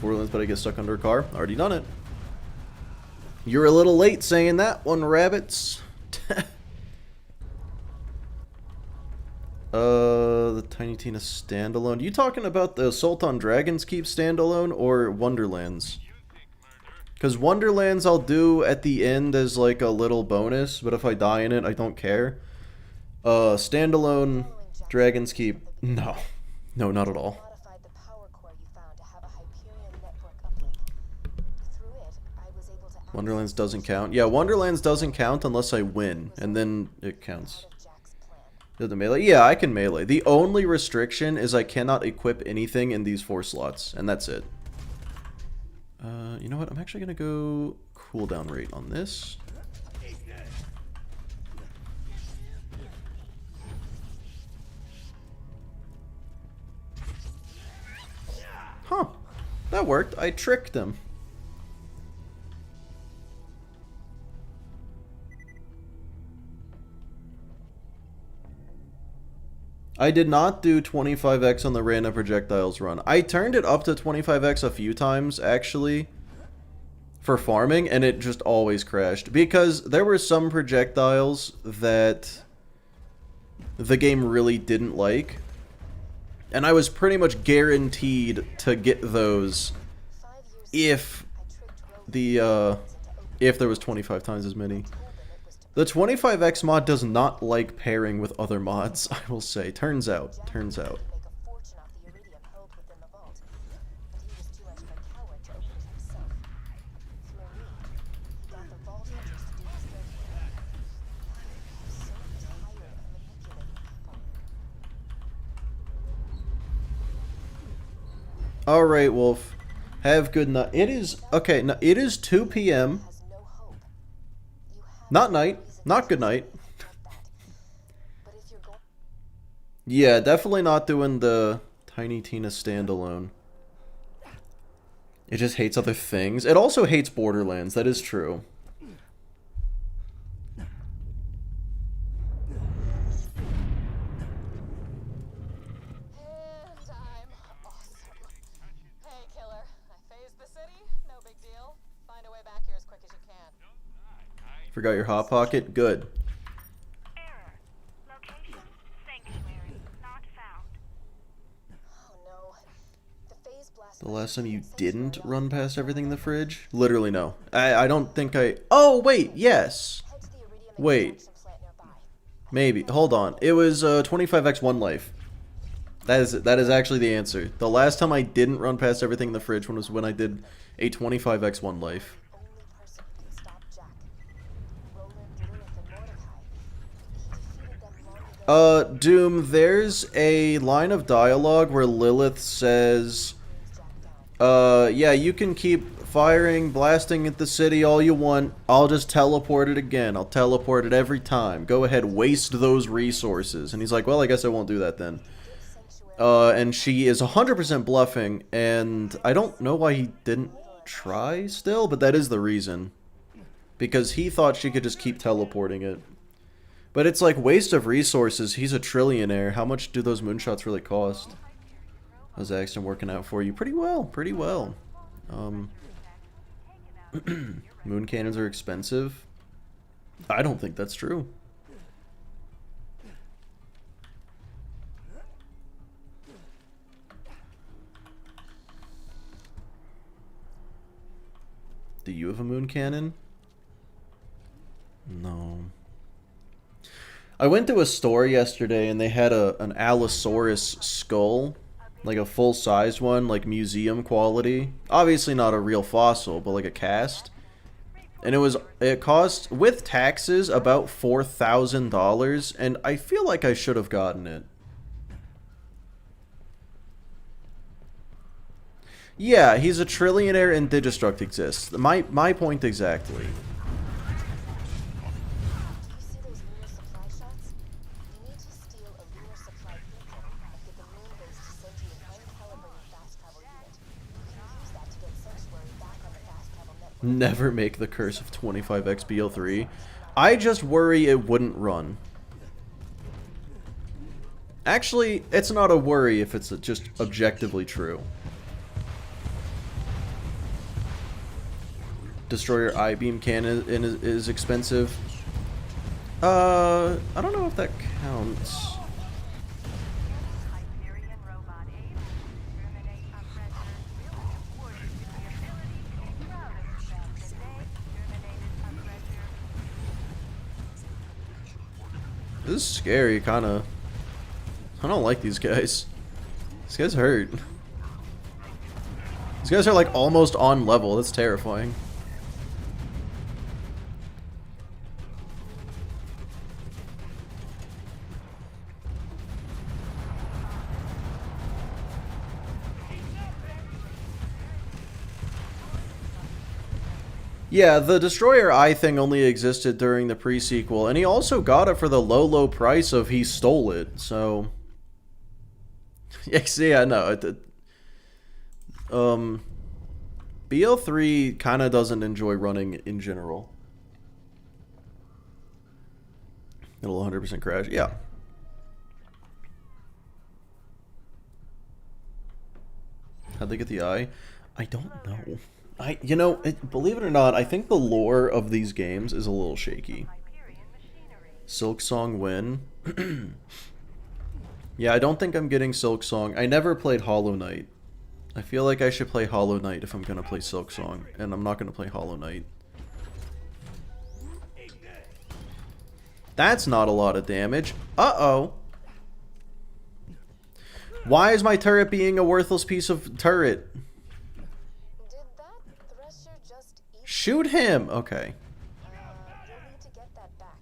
Borderlands, but I get stuck under a car. Already done it. You're a little late saying that one, rabbits. The Tiny Tina standalone. You talking about the Assault on Dragon's Keep standalone or Wonderlands? Because Wonderlands I'll do at the end as like a little bonus, but if I die in it, I don't care. Standalone Dragon's Keep. No. No, not at all. Modified the power core you found to have a Hyperion network uplink. Through it, I was able to Wonderlands doesn't count. Yeah, Wonderlands doesn't count unless I win, and then it counts. Jack's plan. The melee? Yeah, I can melee. The only restriction is I cannot equip anything in these 4 slots, and that's it. You know what? I'm actually going to go cooldown rate on this. Huh. That worked. I tricked him. I did not do 25x on the random projectiles run. I turned it up to 25x a few times, actually, for farming, and it just always crashed. Because there were some projectiles that the game really didn't like, and I was pretty much guaranteed to get those if there was 25 times as many. The 25x mod does not like pairing with other mods, I will say. Turns out. Make a fortune off the iridium held within the vault, but he was too much of a coward to open it himself. Through me, he got the vault hunters to do his dirty work. I'm so tired of manipulating people. Alright, Wolf. Have good night. It is... Okay, no, it is 2 p.m. Has no hope. You have Not night. Not good night. But if you're going Yeah, definitely not doing the Tiny Tina standalone. It just hates other things. It also hates Borderlands, that is true. And I'm awesome. Hey, killer. I phased the city. No big deal. Find a way back here as quick as you can. Forgot your hot pocket? Good. Error. Location, sanctuary, not found. Oh no. The phase blast. The last time you didn't run past everything in the fridge? Literally no. I don't think I... Oh, wait, yes. Head to the iridium Wait. extraction plant nearby. Maybe. Hold on. It was 25x 1 life. That is actually the answer. The last time I didn't run past everything in the fridge was when I did a 25x 1 life. Only person who can stop Jack. Roland, Lilith, and Mordecai. He defeated them long ago. Doom, there's a line of dialogue where Lilith says, yeah, you can keep firing, blasting at the city all you want. I'll just teleport it again. I'll teleport it every time. Go ahead, waste those resources. And he's like, well, I guess I won't do that then. And she is 100% bluffing, and I don't know why he didn't try still, but that is the reason. Because he thought she could just keep teleporting it. But it's like waste of resources. He's a trillionaire. How much do those moonshots really cost? How's the accident working out for you? Pretty well, pretty well. Moon cannons are expensive. I don't think that's true. Do you have a moon cannon? No. I went to a store yesterday and they had an Allosaurus skull. Like a full-size one, like museum quality. Obviously not a real fossil, but like a cast. And it cost, with taxes, about $4,000, and I feel like I should have gotten it. Yeah, he's a trillionaire and Digistruct exists. My point exactly. Never make the curse of 25x BO3. I just worry it wouldn't run. Actually, it's not a worry if it's just objectively true. Destroyer I-beam cannon is expensive. I don't know if that counts. Hyperion robot able to terminate oppressor will reward you with the ability to be proud of the fact that they terminated oppressor. This is scary, kinda. I don't like these guys. These guys hurt. These guys are like almost on level. That's terrifying. Yeah, the Destroyer Eye thing only existed during the pre-sequel, and he also got it for the low, low price of he stole it, so... yeah, no. BO3 kind of doesn't enjoy running in general. It'll 100% crash, yeah. How'd they get the eye? I don't know. You know, believe it or not, I think the lore of these games is a little shaky. Silk Song win. Yeah, I don't think I'm getting Silk Song. I never played Hollow Knight. I feel like I should play Hollow Knight if I'm gonna play Silk Song, and I'm not gonna play Hollow Knight. That's not a lot of damage. Uh-oh. Why is my turret being a worthless piece of turret? Shoot him! Okay. You'll need to get that back.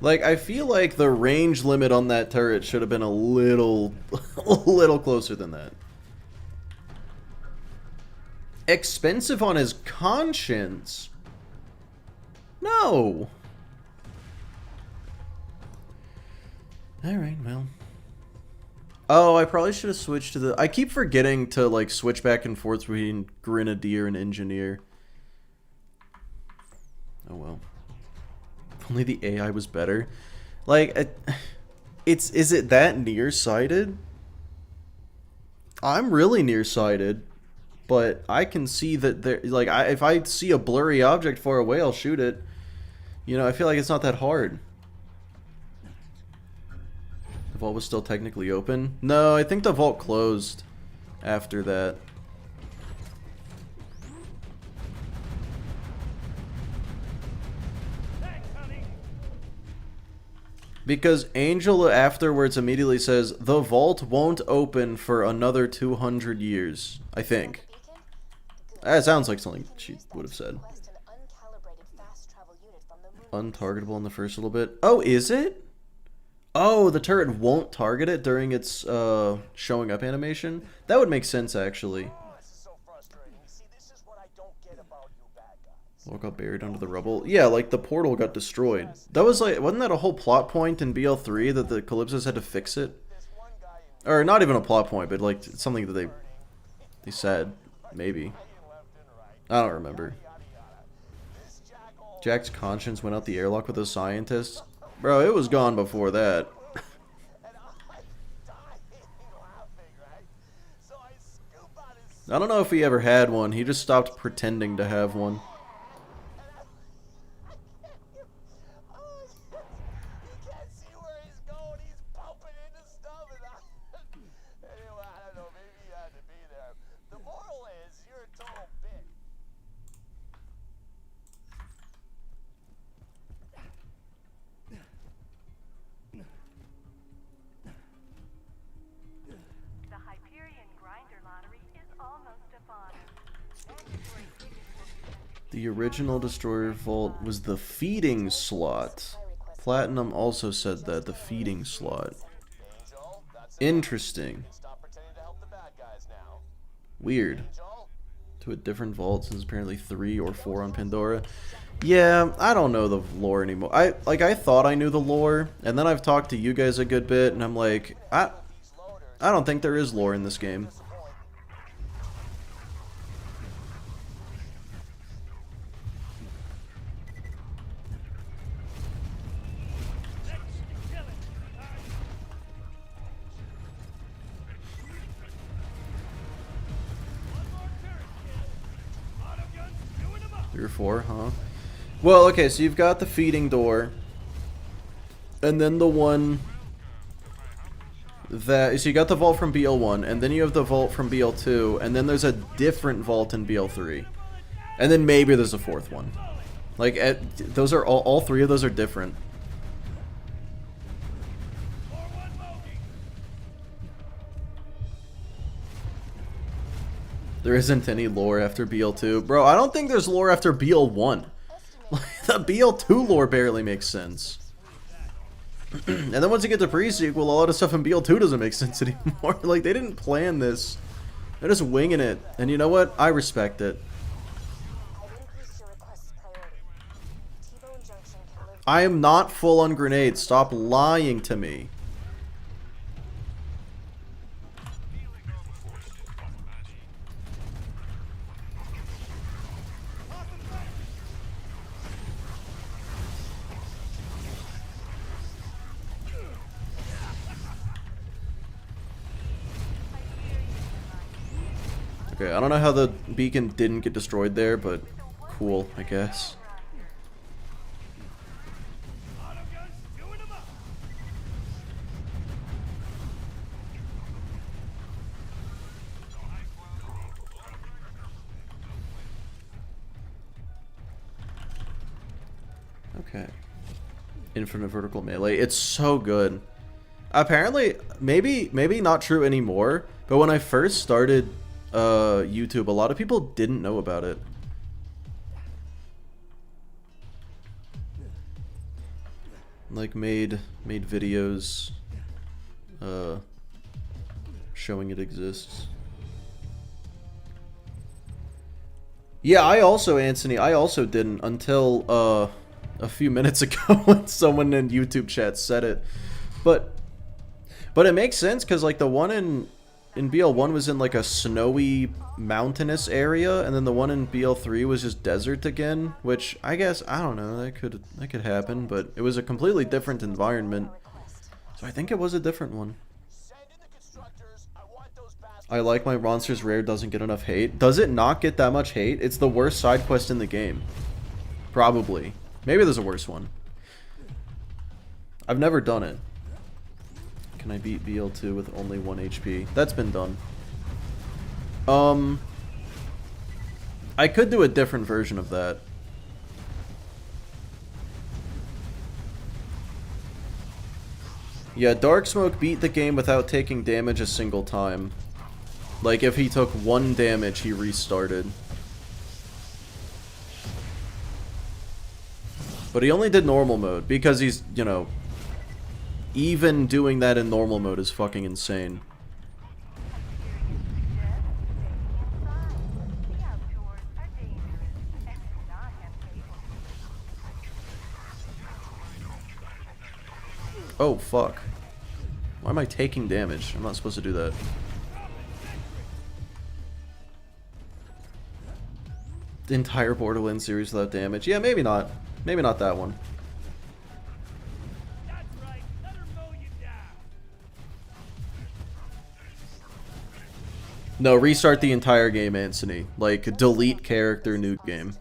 Like, I feel like the range limit on that turret should have been a little closer than that. Expensive on his conscience? No! Alright, well. Oh, I probably should have switched to the... I keep forgetting to, like, switch back and forth between Grenadier and Engineer. Oh, well. If only the AI was better. Like, is it that nearsighted? I'm really nearsighted. But I can see that there... Like, if I see a blurry object far away, I'll shoot it. You know, I feel like it's not that hard. The vault was still technically open? No, I think the vault closed after that. Because Angel afterwards immediately says, the vault won't open for another 200 years, I think. That sounds like something she would have said. Untargetable in the first little bit. Oh, is it? Oh, the turret won't target it during its showing up animation? That would make sense, actually. All got buried under the rubble. Yeah, like the portal got destroyed. That was like, wasn't that a whole plot point in BL3 that the Calypsos had to fix it? Or not even a plot point, but like something that they said, maybe. I don't remember. Jack's conscience went out the airlock with a scientist. Bro, it was gone before that. I don't know if he ever had one. He just stopped pretending to have one. The original Destroyer Vault was the feeding slot. Platinum also said that, the feeding slot. Interesting. Weird. To a different vault, since apparently 3 or 4 on Pandora. Yeah, I don't know the lore anymore. I thought I knew the lore, and then I've talked to you guys a good bit, and I'm like, I don't think there is lore in this game. Three or four, huh? Well, okay, so you've got the feeding door, and then the one that, so you got the vault from BL1, and then you have the vault from BL2, and then there's a different vault in BL3, and then maybe there's a fourth one. Like, those are all three of those are different. There isn't any lore after BL2. Bro, I don't think there's lore after BL1. The BL2 lore barely makes sense. And then once you get to pre-sequel, a lot of stuff in BL2 doesn't make sense anymore. Like, they didn't plan this. They're just winging it. And you know what? I respect it. I am not full on grenades. Stop lying to me. Okay, I don't know how the beacon didn't get destroyed there, but cool, I guess. Okay. Infinite vertical melee. It's so good. Apparently, maybe not true anymore, but when I first started YouTube, a lot of people didn't know about it. Like made videos showing it exists. Yeah, Anthony, I also didn't until a few minutes ago when someone in YouTube chat said it. But it makes sense because like the one in BL1 was in like a snowy mountainous area, and then the one in BL3 was just desert again, which I guess, I don't know, that could happen, but it was a completely different environment. So I think it was a different one. I like my monsters rare doesn't get enough hate. Does it not get that much hate? It's the worst side quest in the game. Probably. Maybe there's a worse one. I've never done it. Can I beat BL2 with only 1 HP? That's been done. I could do a different version of that. Yeah, Dark Smoke beat the game without taking damage a single time. Like, if he took 1 damage, he restarted. But he only did normal mode, because he's, you know... Even doing that in normal mode is fucking insane. Oh, fuck. Why am I taking damage? I'm not supposed to do that. The entire Borderlands series without damage? Yeah, maybe not. Maybe not that one. No, restart the entire game, Anthony. Like, delete character, new game.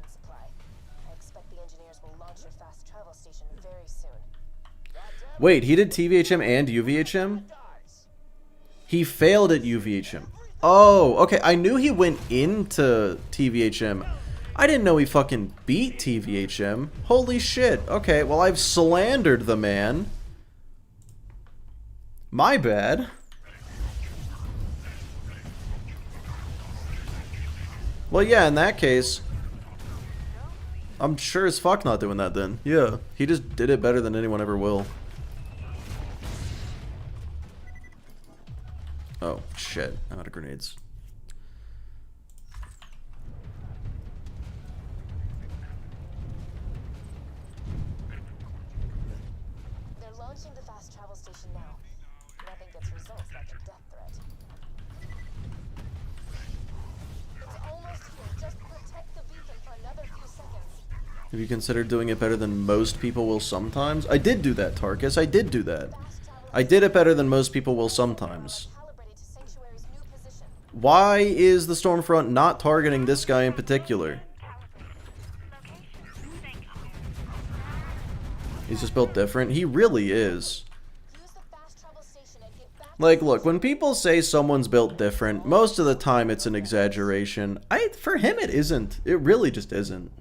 Wait, he did TVHM and UVHM? He failed at UVHM. Oh, okay. I knew he went into TVHM. I didn't know he fucking beat TVHM. Holy shit. Okay, well, I've slandered the man. My bad. Well, yeah, in that case, I'm sure as fuck not doing that then. Yeah, he just did it better than anyone ever will. Oh, shit. I'm out of grenades. launching the fast travel station now. Nothing gets results like a death threat. It's almost here. Just protect the beacon for another few seconds. Have you considered doing it better than most people will sometimes? I did do that, Tarkus. I did do that. I did it better than most people will sometimes. Calibrated to Sanctuary's new position. Why is the Stormfront not targeting this guy in particular? He's just built different. He really is. Use the fast travel station and get back. Like, look, when people say someone's built different, most of the time it's an exaggeration. For him, it isn't. It really just isn't.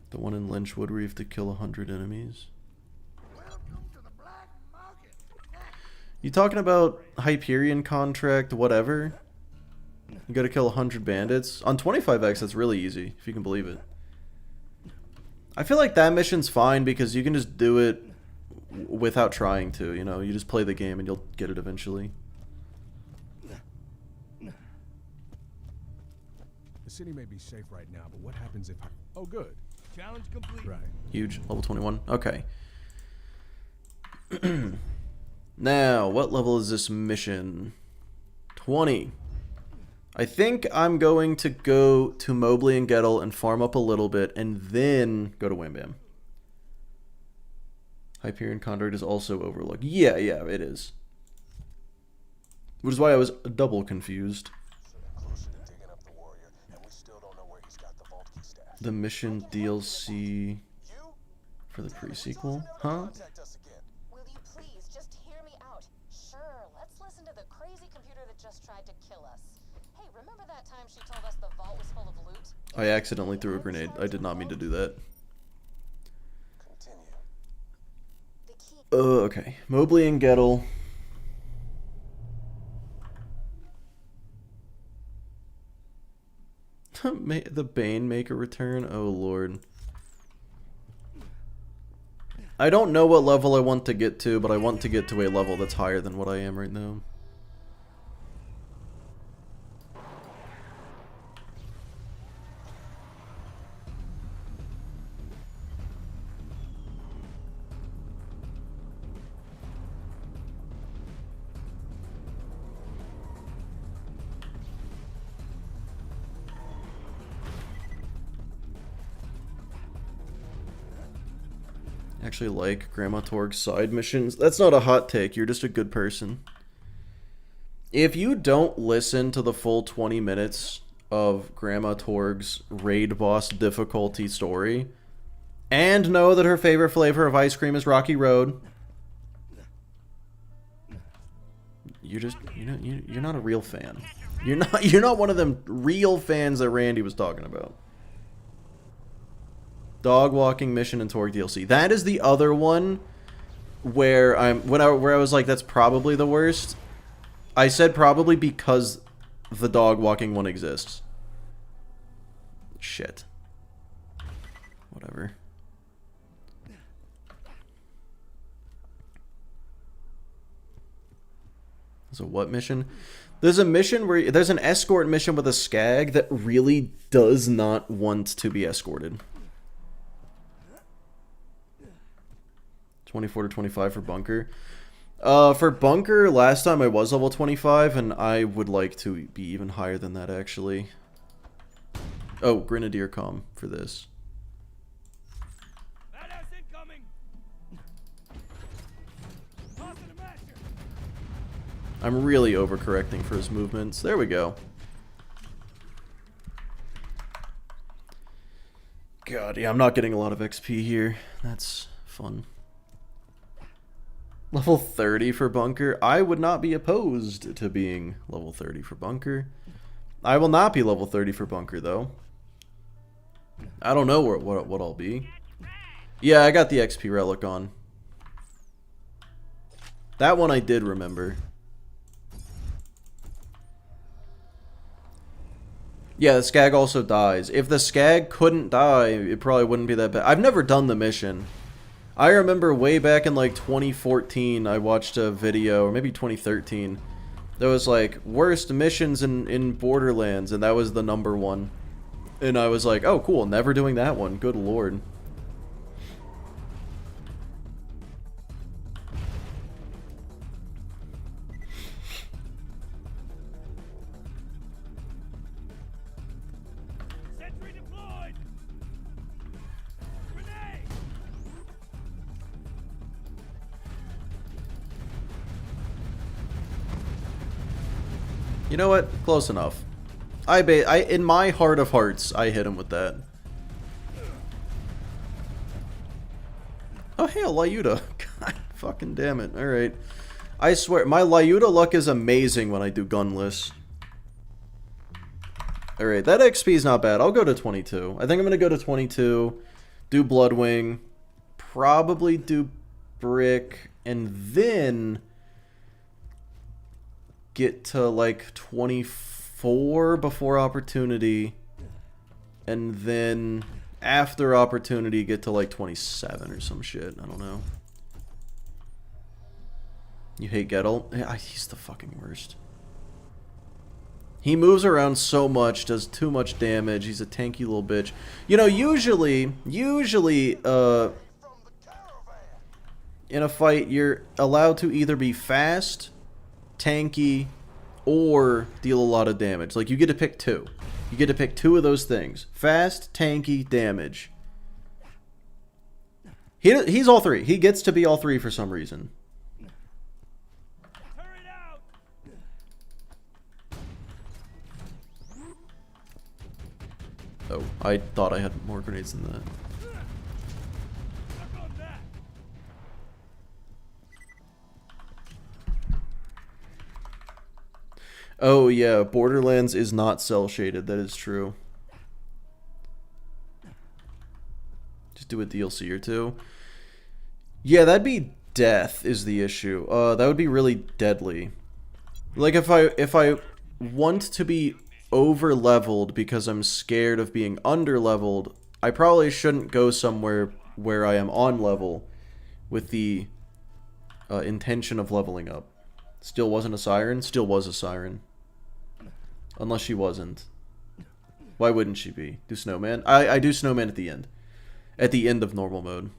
The one in Lynchwood where you have to kill 100 enemies. You talking about Hyperion contract, whatever? You gotta kill 100 bandits. On 25x, that's really easy, if you can believe it. I feel like that mission's fine because you can just do it without trying to, you know? You just play the game and you'll get it eventually. The city may be safe right now, but what happens if I... Oh, good. Challenge complete. Right. Huge. Level 21. Okay. Now, what level is this mission? 20. I think I'm going to go to Mobley and Gettle and farm up a little bit and then go to Wham Bam. Hyperion Contract is also overlooked. Yeah, it is. Which is why I was double confused. The mission DLC for the pre-sequel? Huh? Will you please just hear me out? Sure, let's listen to the crazy computer that just tried to kill us. Hey, remember that time she told us the vault was full of loot? I accidentally threw a grenade. I did not mean to do that. The key. Okay. Mobley and Gettle. The Bane make a return? Oh, Lord. I don't know what level I want to get to, but I want to get to a level that's higher than what I am right now. Actually like Grandma Torg's side missions. That's not a hot take, you're just a good person. If you don't listen to the full 20 minutes of Grandma Torg's raid boss difficulty story, and know that her favorite flavor of ice cream is Rocky Road, you're not a real fan. You're not one of them real fans that Randy was talking about. Dog walking mission and Torg DLC. That is the other one where I was like, that's probably the worst. I said probably because the dog walking one exists. Shit. Whatever. So what mission? There's a mission where there's an escort mission with a skag that really does not want to be escorted. 24 to 25 for Bunker. For Bunker, last time I was level 25, and I would like to be even higher than that, actually. Oh, Grenadier comm for this. Badass incoming. Tossing a match. I'm really overcorrecting for his movements. There we go. God, yeah, I'm not getting a lot of XP here. That's fun. Level 30 for Bunker. I would not be opposed to being level 30 for Bunker. I will not be level 30 for Bunker, though. I don't know what I'll be. Yeah, I got the XP relic on. That one I did remember. Yeah, the Skag also dies. If the Skag couldn't die, it probably wouldn't be that bad. I've never done the mission. I remember way back in like 2014, I watched a video, or maybe 2013, that was like, worst missions in Borderlands, and that was the #1. And I was like, oh, cool, never doing that one. Good lord. Sentry deployed. Grenade. You know what? Close enough. In my heart of hearts, I hit him with that. Oh, hey, a Lyuda. God fucking damn it. Alright. I swear, my Lyuda luck is amazing when I do Gunless. Alright, that XP is not bad. I'll go to 22. I think I'm going to go to 22, do Bloodwing, probably do Brick, and then get to like 24 before Opportunity, and then after Opportunity get to like 27 or some shit. I don't know. You hate Gettle? Yeah, he's the fucking worst. He moves around so much, does too much damage. He's a tanky little bitch. You know, usually, in a fight, you're allowed to either be fast, tanky, or deal a lot of damage. Like, you get to pick two. You get to pick two of those things. Fast, tanky, damage. He's all three. He gets to be all three for some reason. Turret out. Oh, I thought I had more grenades than that. Knock on that. Oh yeah, Borderlands is not cell shaded. That is true. Just do a DLC or two. Yeah, that'd be death is the issue. That would be really deadly. Like if I want to be over leveled because I'm scared of being under leveled, I probably shouldn't go somewhere where I am on level with the intention of leveling up. Still wasn't a siren? Still was a siren. Unless she wasn't. Why wouldn't she be? Do snowman? I do snowman at the end. At the end of normal mode.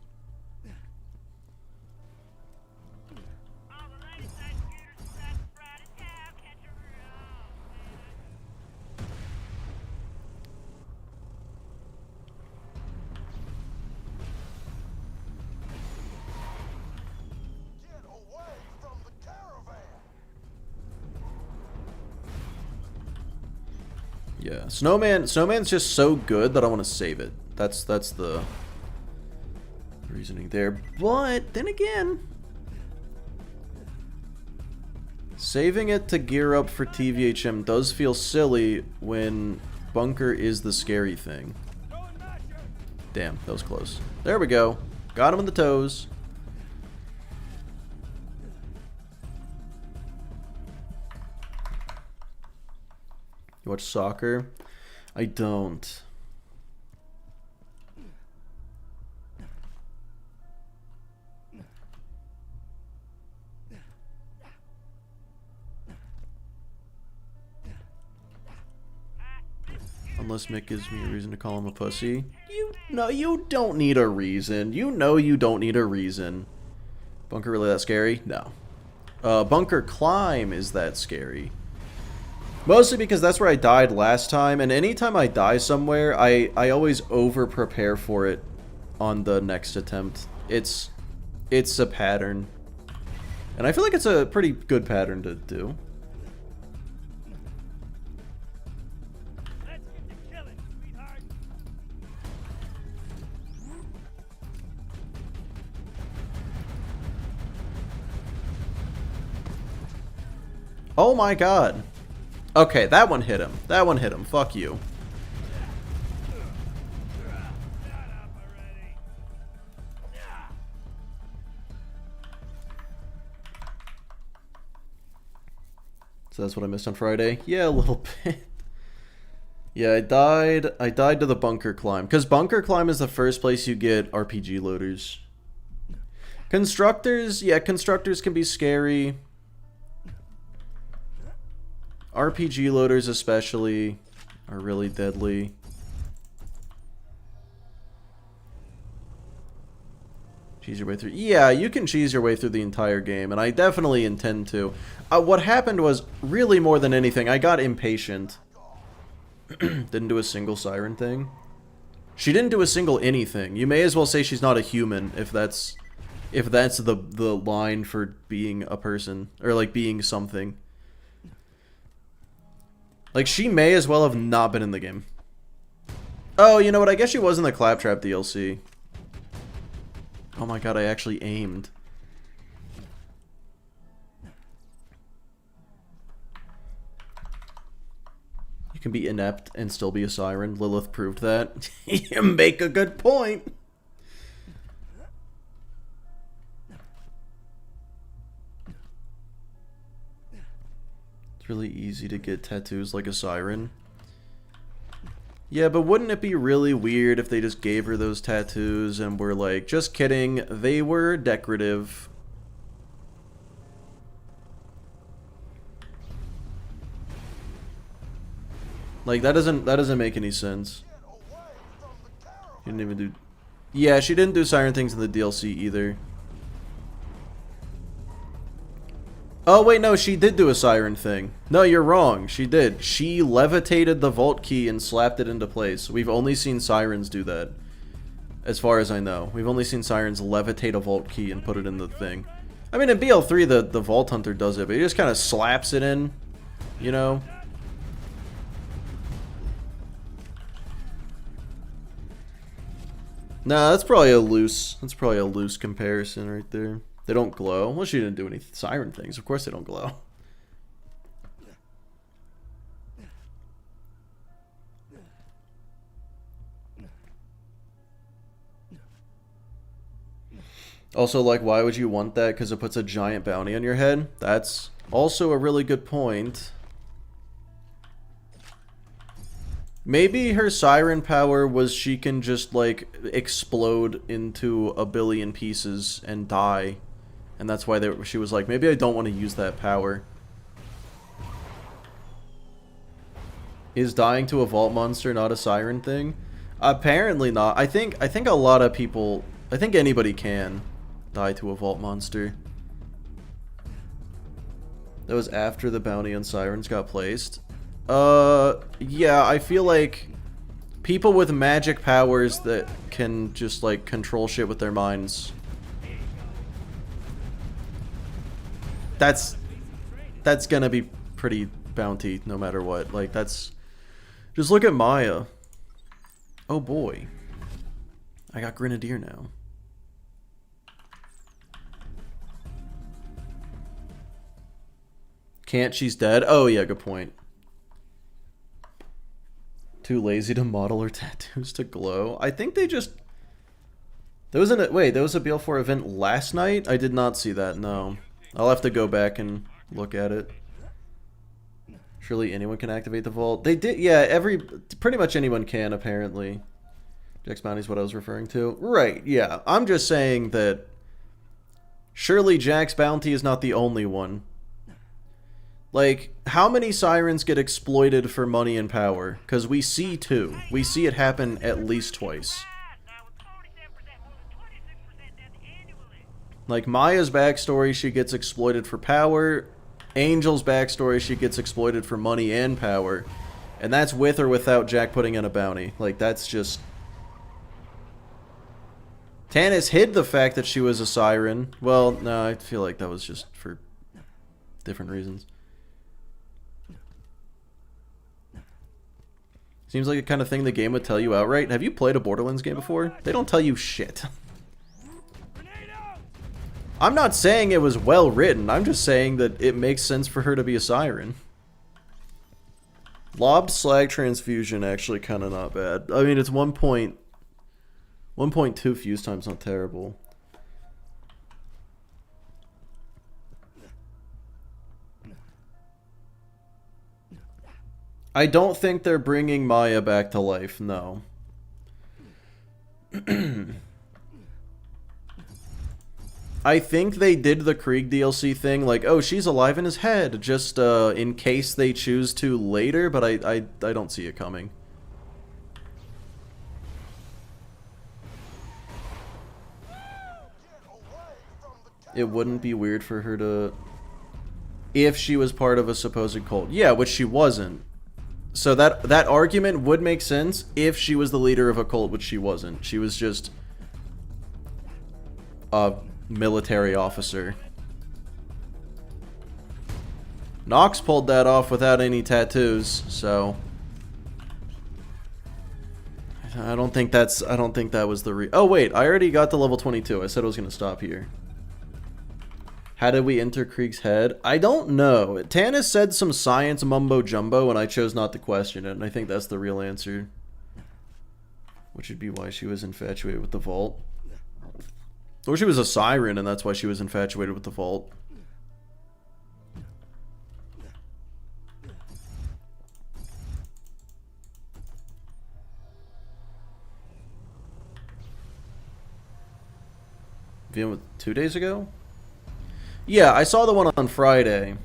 Get away from the caravan! Yeah, Snowman's just so good that I want to save it. That's the reasoning there. But then again, saving it to gear up for TVHM does feel silly when Bunker is the scary thing. Damn, that was close. There we go. Got him in the toes. You watch soccer? I don't. Unless Mick gives me a reason to call him a pussy. You don't need a reason. You know you don't need a reason. Bunker really that scary? No. Bunker Climb is that scary. Mostly because that's where I died last time, and anytime I die somewhere, I always over-prepare for it on the next attempt. It's a pattern. And I feel like it's a pretty good pattern to do. Let's get to killing, sweetheart. Oh my god. Okay, that one hit him. That one hit him. Fuck you. So that's what I missed on Friday? Yeah, a little bit. Yeah, I died to the Bunker Climb. Because Bunker Climb is the first place you get RPG loaders. Constructors, yeah, constructors can be scary. RPG loaders especially are really deadly. Cheese your way through. Yeah, you can cheese your way through the entire game, and I definitely intend to. What happened was, really more than anything, I got impatient. Didn't do a single siren thing. She didn't do a single anything. You may as well say she's not a human, if that's the line for being a person, or like being something. Like, she may as well have not been in the game. Oh, you know what? I guess she was in the Claptrap DLC. Oh my god, I actually aimed. You can be inept and still be a siren. Lilith proved that. You make a good point. It's really easy to get tattoos like a siren. Yeah, but wouldn't it be really weird if they just gave her those tattoos and were like, just kidding, they were decorative. Like, that doesn't make any sense. She didn't even do... Yeah, she didn't do siren things in the DLC either. Oh, wait, no, she did do a siren thing. No, you're wrong. She did. She levitated the vault key and slapped it into place. We've only seen sirens do that. As far as I know. We've only seen sirens levitate a vault key and put it in the thing. I mean, in BL3, the Vault Hunter does it, but he just kind of slaps it in. You know? Nah, that's probably a loose comparison right there. They don't glow. Well, she didn't do any siren things. Of course they don't glow. Also, like, why would you want that? Because it puts a giant bounty on your head? That's also a really good point. Maybe her siren power was she can just, like, explode into a billion pieces and die. And that's why she was like, maybe I don't want to use that power. Is dying to a vault monster not a siren thing? Apparently not. I think a lot of people... I think anybody can die to a vault monster. That was after the bounty on sirens got placed. Yeah, I feel like people with magic powers that can just, like, control shit with their minds... That's gonna be pretty bounty no matter what. Like, that's... Just look at Maya. Oh boy. I got Grenadier now. Can't, she's dead? Oh yeah, good point. Too lazy to model her tattoos to glow. I think they just... There was a BL4 event last night? I did not see that, no. I'll have to go back and look at it. Surely anyone can activate the vault. They did, yeah, pretty much anyone can, apparently. Jack's bounty is what I was referring to. Right, yeah. I'm just saying that surely Jack's bounty is not the only one. Like, how many sirens get exploited for money and power? Because we see two. We see it happen at least twice. Like, Maya's backstory, she gets exploited for power. Angel's backstory, she gets exploited for money and power. And that's with or without Jack putting in a bounty. Like, that's just... Tannis hid the fact that she was a siren. Well, no, I feel like that was just for different reasons. Seems like the kind of thing the game would tell you outright. Have you played a Borderlands game before? They don't tell you shit. I'm not saying it was well written. I'm just saying that it makes sense for her to be a siren. Lobbed slag transfusion actually kind of not bad. I mean, it's 1.2 fuse time's not terrible. I don't think they're bringing Maya back to life, no. I think they did the Krieg DLC thing, like, oh, she's alive in his head, just in case they choose to later, but I don't see it coming. it wouldn't be weird for her to... If she was part of a supposed cult. Yeah, which she wasn't. So that argument would make sense if she was the leader of a cult, which she wasn't. She was just a military officer. Nox pulled that off without any tattoos, so I don't think that was the Oh wait, I already got to level 22. I said I was going to stop here. How did we enter Krieg's head? I don't know. Tannis said some science mumbo jumbo and I chose not to question it, and I think that's the real answer. Which would be why she was infatuated with the vault. Or she was a siren and that's why she was infatuated with the vault. VM 2 days ago? Yeah, I saw the one on Friday.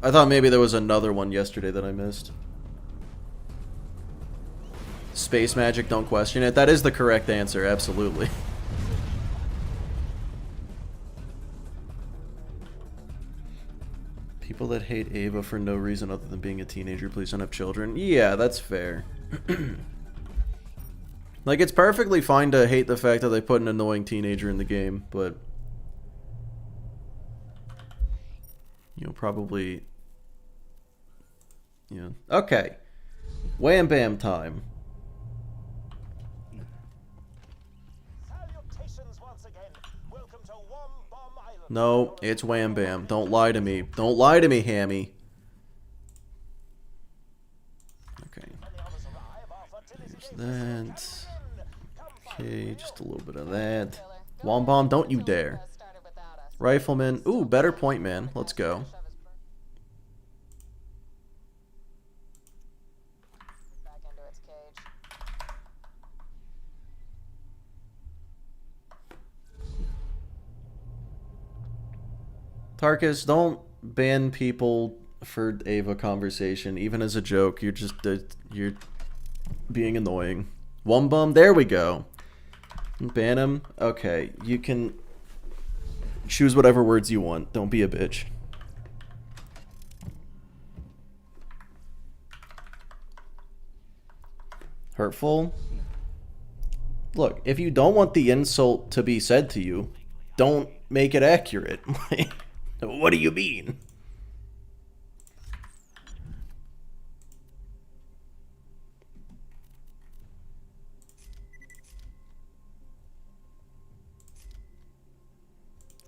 I thought maybe there was another one yesterday that I missed. Space magic, don't question it. That is the correct answer, absolutely. People that hate Ava for no reason other than being a teenager, please don't have children. Yeah, that's fair. Like, it's perfectly fine to hate the fact that they put an annoying teenager in the game, but... You know, probably... Yeah. Okay. Wham Bam time. Salutations once again. Welcome to Bomb Island. No, it's Wham Bam. Don't lie to me. Don't lie to me, Hammy. Okay. There's that. Okay, just a little bit of that. Wombomb, don't you dare. Rifleman. Ooh, better point man. Let's go. Back into its cage. Tarkus, don't ban people for Ava conversation, even as a joke. You're just you're being annoying. Wombum, there we go. Ban him. Okay, you can choose whatever words you want. Don't be a bitch. Hurtful. Look, if you don't want the insult to be said to you, don't make it accurate. What do you mean?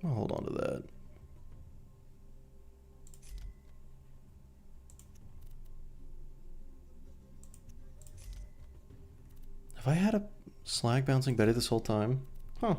I'll hold on to that. Have I had a slag bouncing Betty this whole time? Huh.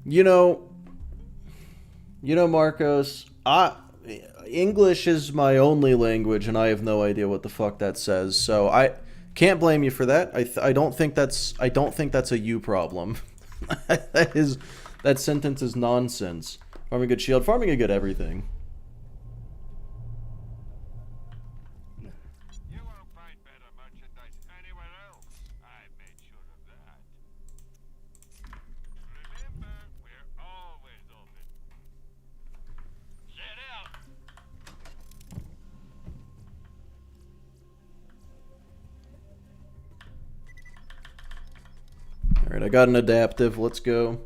You know, Marcos, English is my only language, and I have no idea what the fuck that says. So I can't blame you for that. I don't think that's a you problem. That sentence is nonsense. Farming a good shield, farming a good everything. You won't find better merchandise anywhere else. I made sure of that. Remember, we're always open. Set out. Alright, I got an adaptive. Let's go.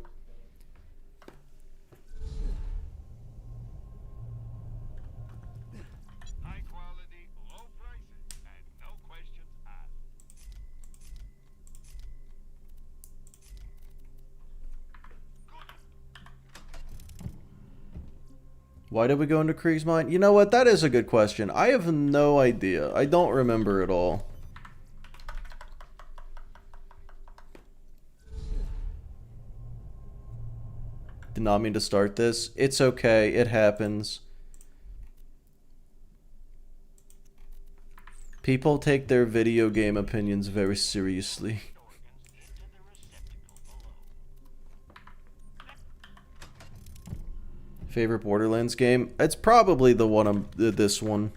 High quality, low prices, and no questions asked. Why did we go into Krieg's mine? You know what? That is a good question. I have no idea. I don't remember at all. Did not mean to start this. It's okay. It happens. People take their video game opinions very seriously. Favorite Borderlands game? It's probably the one this one.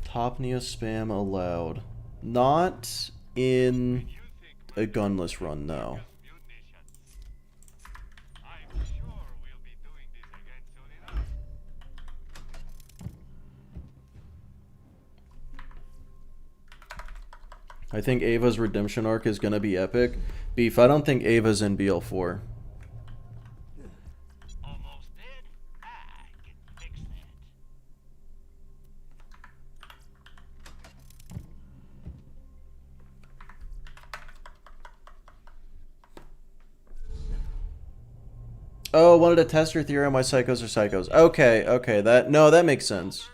Top Neo spam allowed. Not in a gunless run, no. I think Ava's redemption arc is gonna be epic. Beef, I don't think Ava's in BL4. Almost dead? I can fix that. Oh, wanted to test your theory on why psychos are psychos. Okay, okay, that makes sense.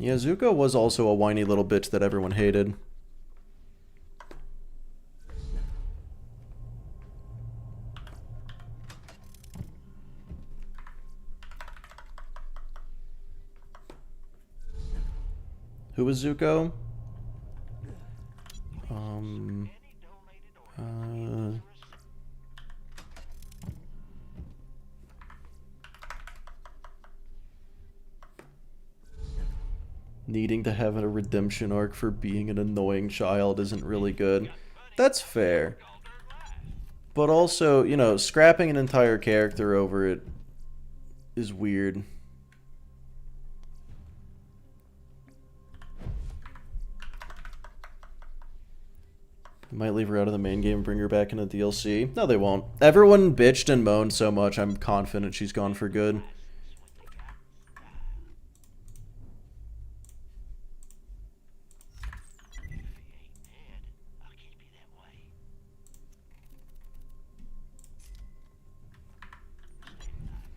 Yeah, Zuko was also a whiny little bitch that everyone hated. Who was Zuko? Needing to have a redemption arc for being an annoying child isn't really good. That's fair. But also, you know, scrapping an entire character over it is weird. Might leave her out of the main game and bring her back in the DLC. No, they won't. Everyone bitched and moaned so much, I'm confident she's gone for good.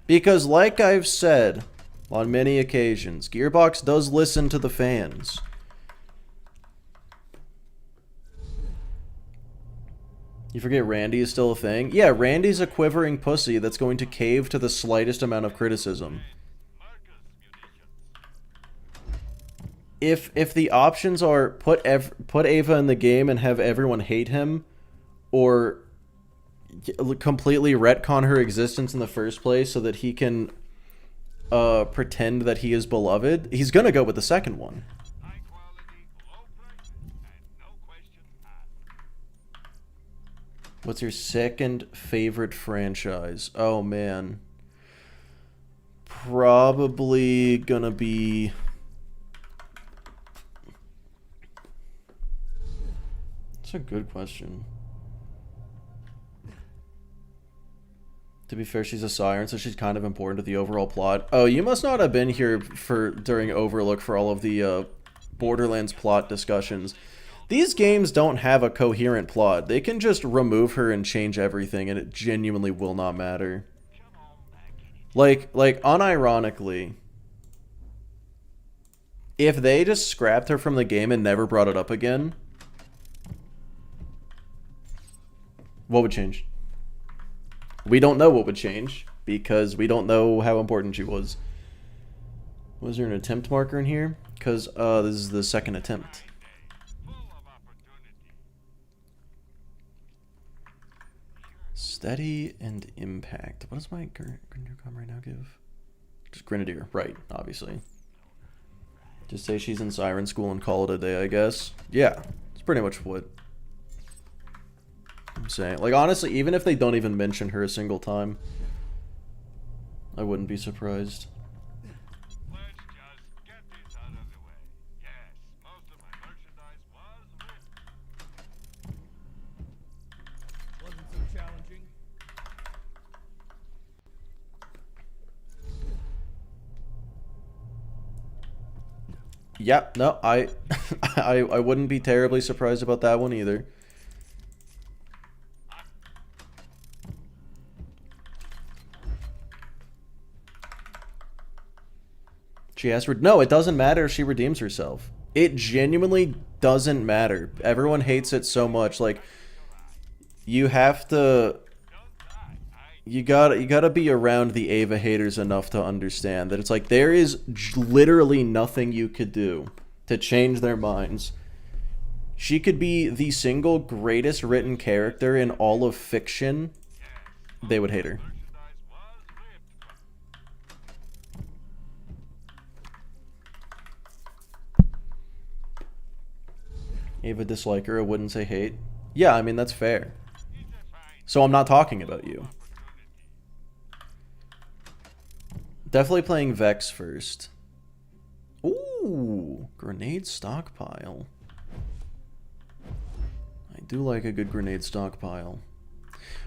Because like I've said on many occasions, Gearbox does listen to the fans. You forget Randy is still a thing? Yeah, Randy's a quivering pussy that's going to cave to the slightest amount of criticism. If the options are put Ava in the game and have everyone hate him, or completely retcon her existence in the first place so that he can pretend that he is beloved, he's gonna go with the second one. What's your second favorite franchise? Oh man, probably gonna be that's a good question. To be fair, she's a siren, so she's kind of important to the overall plot. Oh, you must not have been here during Overlook for all of the Borderlands plot discussions. These games don't have a coherent plot. They can just remove her and change everything, and it genuinely will not matter. Like unironically, if they just scrapped her from the game and never brought it up again, what would change? We don't know what would change, because we don't know how important she was. Was there an attempt marker in here? Because this is the second attempt. Steady and impact. What does my Grenadier com right now give? Just Grenadier, right, obviously. Just say she's in Siren School and call it a day, I guess. Yeah, it's pretty much what I'm saying. Like, honestly, even if they don't even mention her a single time, I wouldn't be surprised. Let's just get this out of the way. Yes, most of my merchandise was written. Wasn't so challenging. Yeah, no, I wouldn't be terribly surprised about that one either. She asked, no, it doesn't matter if she redeems herself. It genuinely doesn't matter. Everyone hates it so much. Like, you have to... Don't die. I you gotta be around the Ava haters enough to understand that it's like there is literally nothing you could do to change their minds. She could be the single greatest written character in all of fiction. They would hate her. Ava disliker, I wouldn't say hate. Yeah, I mean, that's fair. So I'm not talking about you. Definitely playing Vex first. Ooh, grenade stockpile. I do like a good grenade stockpile.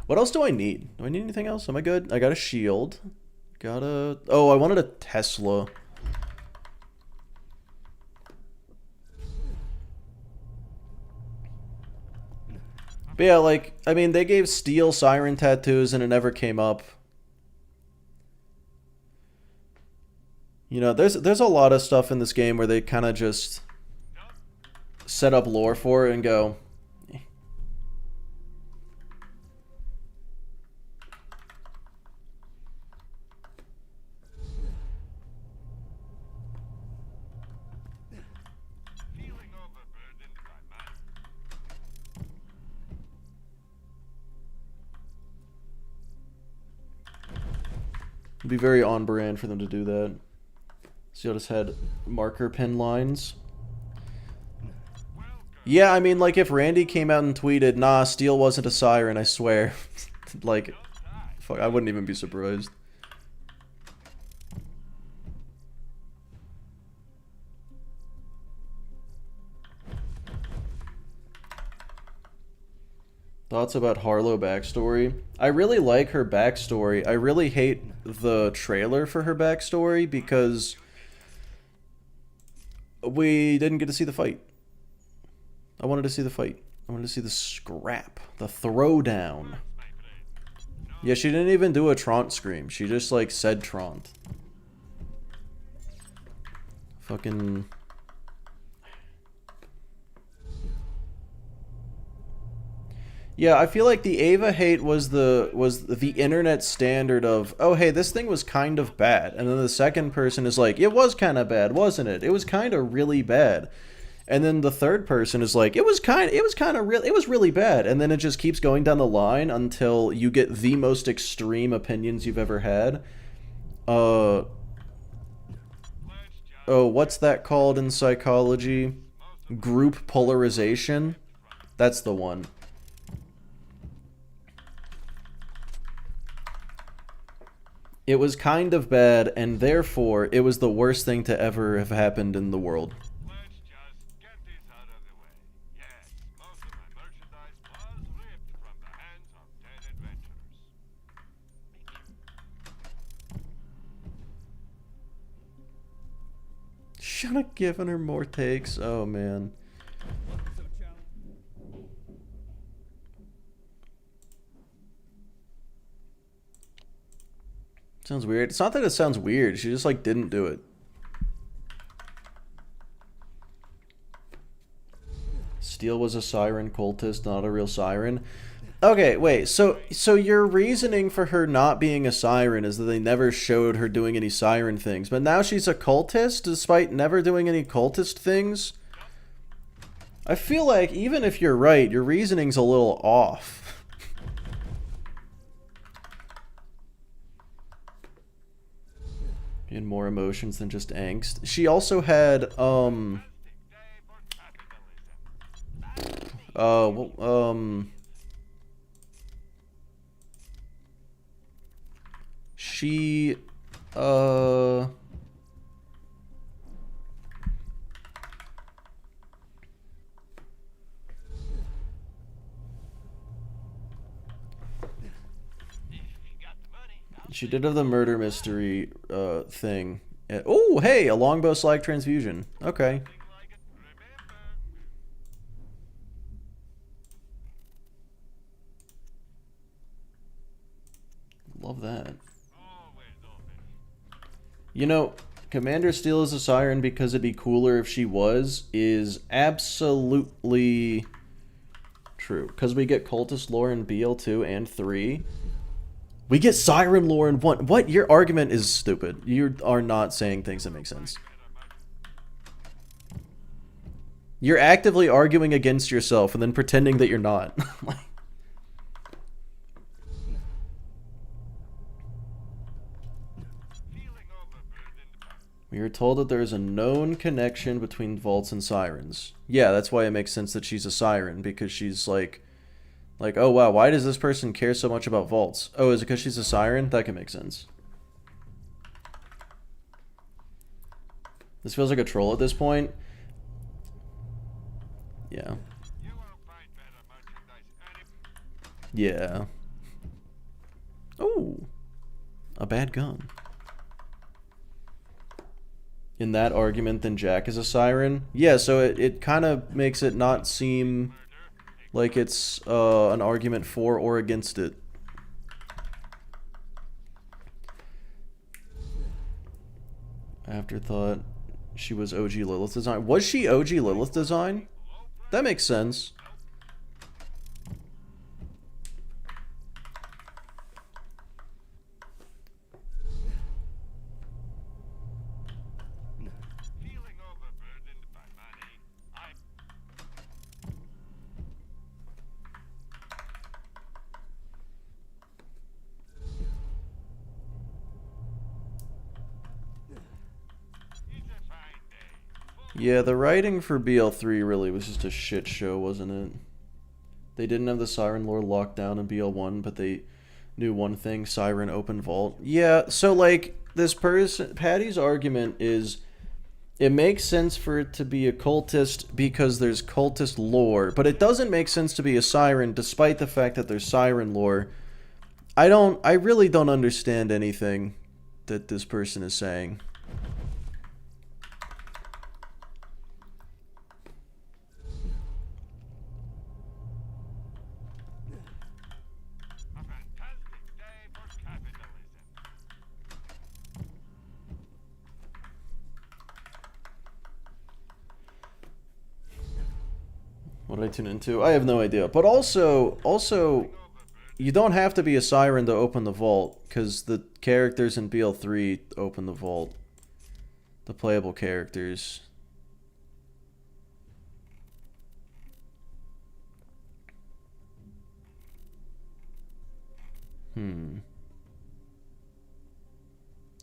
What else do I need? Do I need anything else? Am I good? I got a shield. Got a... Oh, I wanted a Tesla. But yeah, like, I mean, they gave steel siren tattoos and it never came up. You know, there's a lot of stuff in this game where they kind of just set up lore for it and go... eh. It'd be very on brand for them to do that. So I just had marker pen lines. Yeah, I mean, like, if Randy came out and tweeted, nah, Steel wasn't a siren, I swear. Like, fuck, I wouldn't even be surprised. Thoughts about Harlow backstory? I really like her backstory. I really hate the trailer for her backstory because we didn't get to see the fight. I wanted to see the fight. I wanted to see the scrap. The throwdown. Yeah, she didn't even do a Trant scream. She just, like, said Trant. Fucking... Yeah, I feel like the Ava hate was the internet standard of, oh hey, this thing was kind of bad, and then the second person is like, it was kind of bad, wasn't it? It was kind of really bad, and then the third person is like, it was really bad, and then it just keeps going down the line until you get the most extreme opinions you've ever had. Oh, what's that called in psychology? Group polarization. That's the one. It was kind of bad, and therefore, it was the worst thing to ever have happened in the world. Let's just get this out of the way. Yes, most of my merchandise was ripped from the hands of dead adventurers. Should have given her more takes. Oh, man. Sounds weird. It's not that it sounds weird. She just, like, didn't do it. Steel was a siren cultist, not a real siren. Okay, wait. So your reasoning for her not being a siren is that they never showed her doing any siren things, but now she's a cultist despite never doing any cultist things? I feel like even if you're right, your reasoning's a little off. And more emotions than just angst. She also had, she, she did have the murder mystery thing. Oh, hey, a longbow slag transfusion. Okay. Love that. You know, Commander Steel is a siren because it'd be cooler if she was, is absolutely true. Because we get cultist lore in BL2 and 3. We get siren lore in one. What? Your argument is stupid. You are not saying things that make sense. You're actively arguing against yourself and then pretending that you're not. We are told that there is a known connection between vaults and sirens. Yeah, that's why it makes sense that she's a siren, because she's like, oh wow, why does this person care so much about vaults? Oh, is it because she's a siren? That can make sense. This feels like a troll at this point. Yeah. Yeah. Oh, a bad gun. In that argument, then Jack is a siren. Yeah, so it kind of makes it not seem like it's an argument for or against it. Afterthought, she was OG Lilith design. Was she OG Lilith design? That makes sense. Yeah, the writing for BL3 really was just a shit show, wasn't it? They didn't have the Siren lore locked down in BL1, but they knew one thing, Siren open vault. Yeah, so like, this person, Patty's argument is, it makes sense for it to be a cultist because there's cultist lore, but it doesn't make sense to be a siren despite the fact that there's siren lore. I really don't understand anything that this person is saying. What did I tune into? I have no idea. But also, you don't have to be a siren to open the vault, because the characters in BL3 open the vault. The playable characters.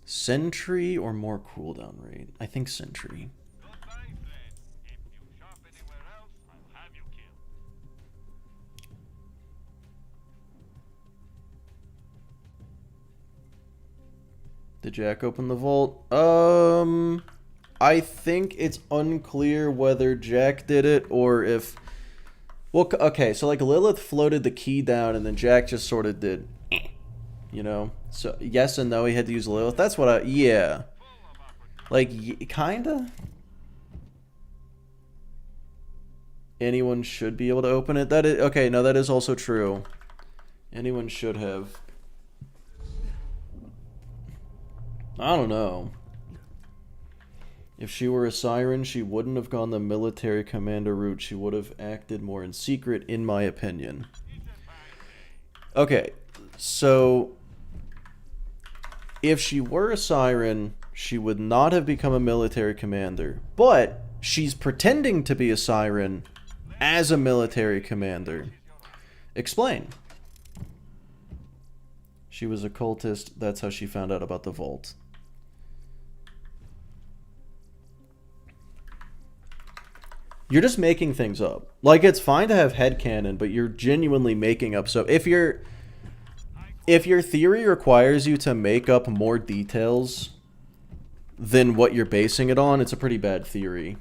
Sentry or more cooldown rate? I think Sentry. Did Jack open the vault? I think it's unclear whether Jack did it or if... Well, okay, so like Lilith floated the key down and then Jack just sort of did... You know? So, yes and no, he had to use Lilith. That's what I... Yeah. Like, kinda? Anyone should be able to open it? That is... Okay, no, that is also true. Anyone should have... I don't know. If she were a siren, she wouldn't have gone the military commander route. She would have acted more in secret, in my opinion. Okay, so... If she were a siren, she would not have become a military commander. But she's pretending to be a siren as a military commander. Explain. She was a cultist. That's how she found out about the vault. You're just making things up. Like, it's fine to have headcanon, but you're genuinely making up. So if your theory requires you to make up more details than what you're basing it on, it's a pretty bad theory.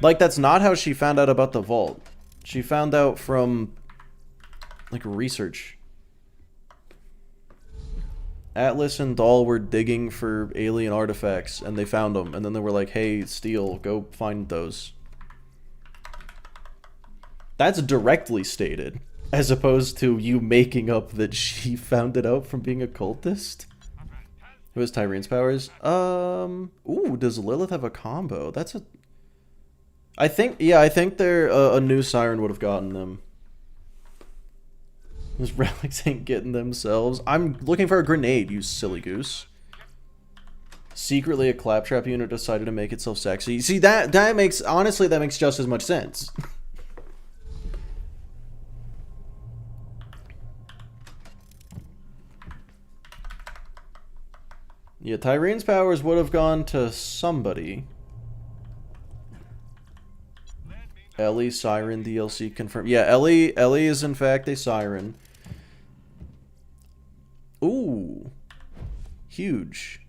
Like, that's not how she found out about the vault. She found out from, like, research. Atlas and Dahl were digging for alien artifacts, and they found them. And then they were like, hey, Steel, go find those. That's directly stated, as opposed to you making up that she found it out from being a cultist. Who has Tyrine's powers? Ooh, does Lilith have a combo? That's a... I think, yeah, I think they're, a new siren would have gotten them. Those relics ain't getting themselves. I'm looking for a grenade, you silly goose. Secretly, a claptrap unit decided to make itself sexy. See, that makes, honestly, that makes just as much sense. Yeah, Tyrene's powers would have gone to somebody. Ellie, Siren, DLC confirmed. Yeah, Ellie is in fact a Siren. Ooh. Huge.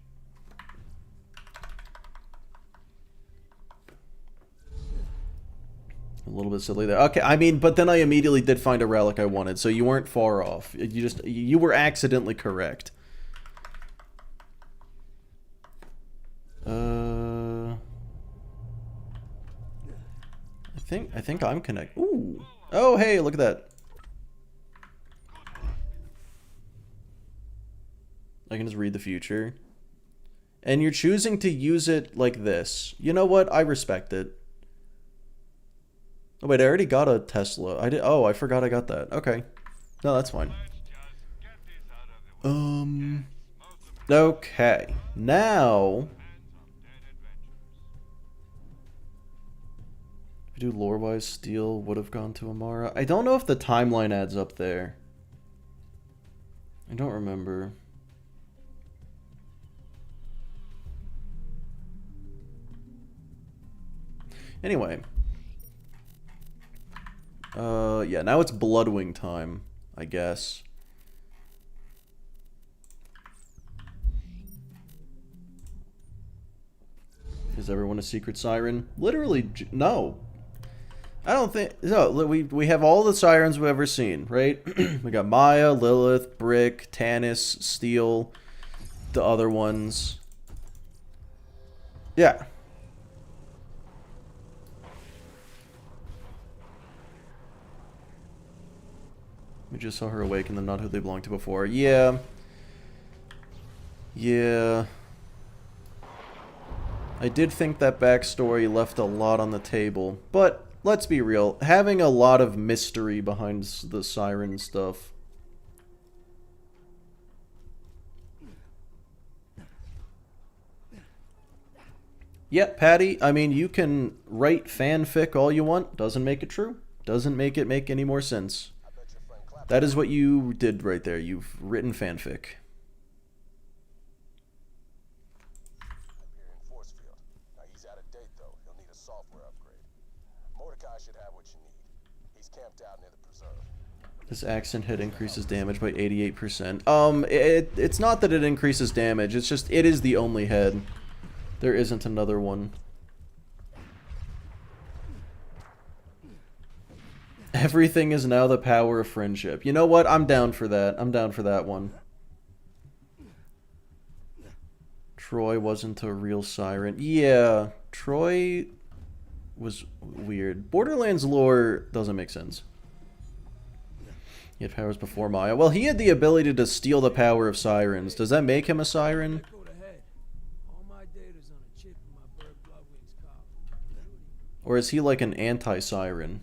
A little bit silly there. Okay, I mean, but then I immediately did find a relic I wanted, so you weren't far off. You were accidentally correct. I think I'm connected. Ooh. Oh, hey, look at that. I can just read the future. And you're choosing to use it like this. You know what? I respect it. Oh, wait, I already got a Tesla. I did. Oh, I forgot I got that. Okay. No, that's fine. Okay. Now... do lore-wise, Steel would have gone to Amara. I don't know if the timeline adds up there. I don't remember. Anyway. Yeah, now it's Bloodwing time, I guess. Is everyone a secret siren? Literally, no. I don't think... No, we have all the sirens we've ever seen, right? We got Maya, Lilith, Brick, Tannis, Steel, the other ones. Yeah. We just saw her awaken them, not who they belonged to before. Yeah. Yeah. I did think that backstory left a lot on the table, but... let's be real, having a lot of mystery behind the siren stuff. Yeah, Patty, I mean, you can write fanfic all you want. Doesn't make it true. Doesn't make it make any more sense. That is what you did right there. You've written fanfic. This accent hit increases damage by 88%. It's not that it increases damage, it's just, it is the only head. There isn't another one. Everything is now the power of friendship. You know what? I'm down for that. I'm down for that one. Troy wasn't a real siren. Yeah, Troy was weird. Borderlands lore doesn't make sense. He had powers before Maya. Well, he had the ability to steal the power of sirens. Does that make him a siren? Or is he like an anti-siren?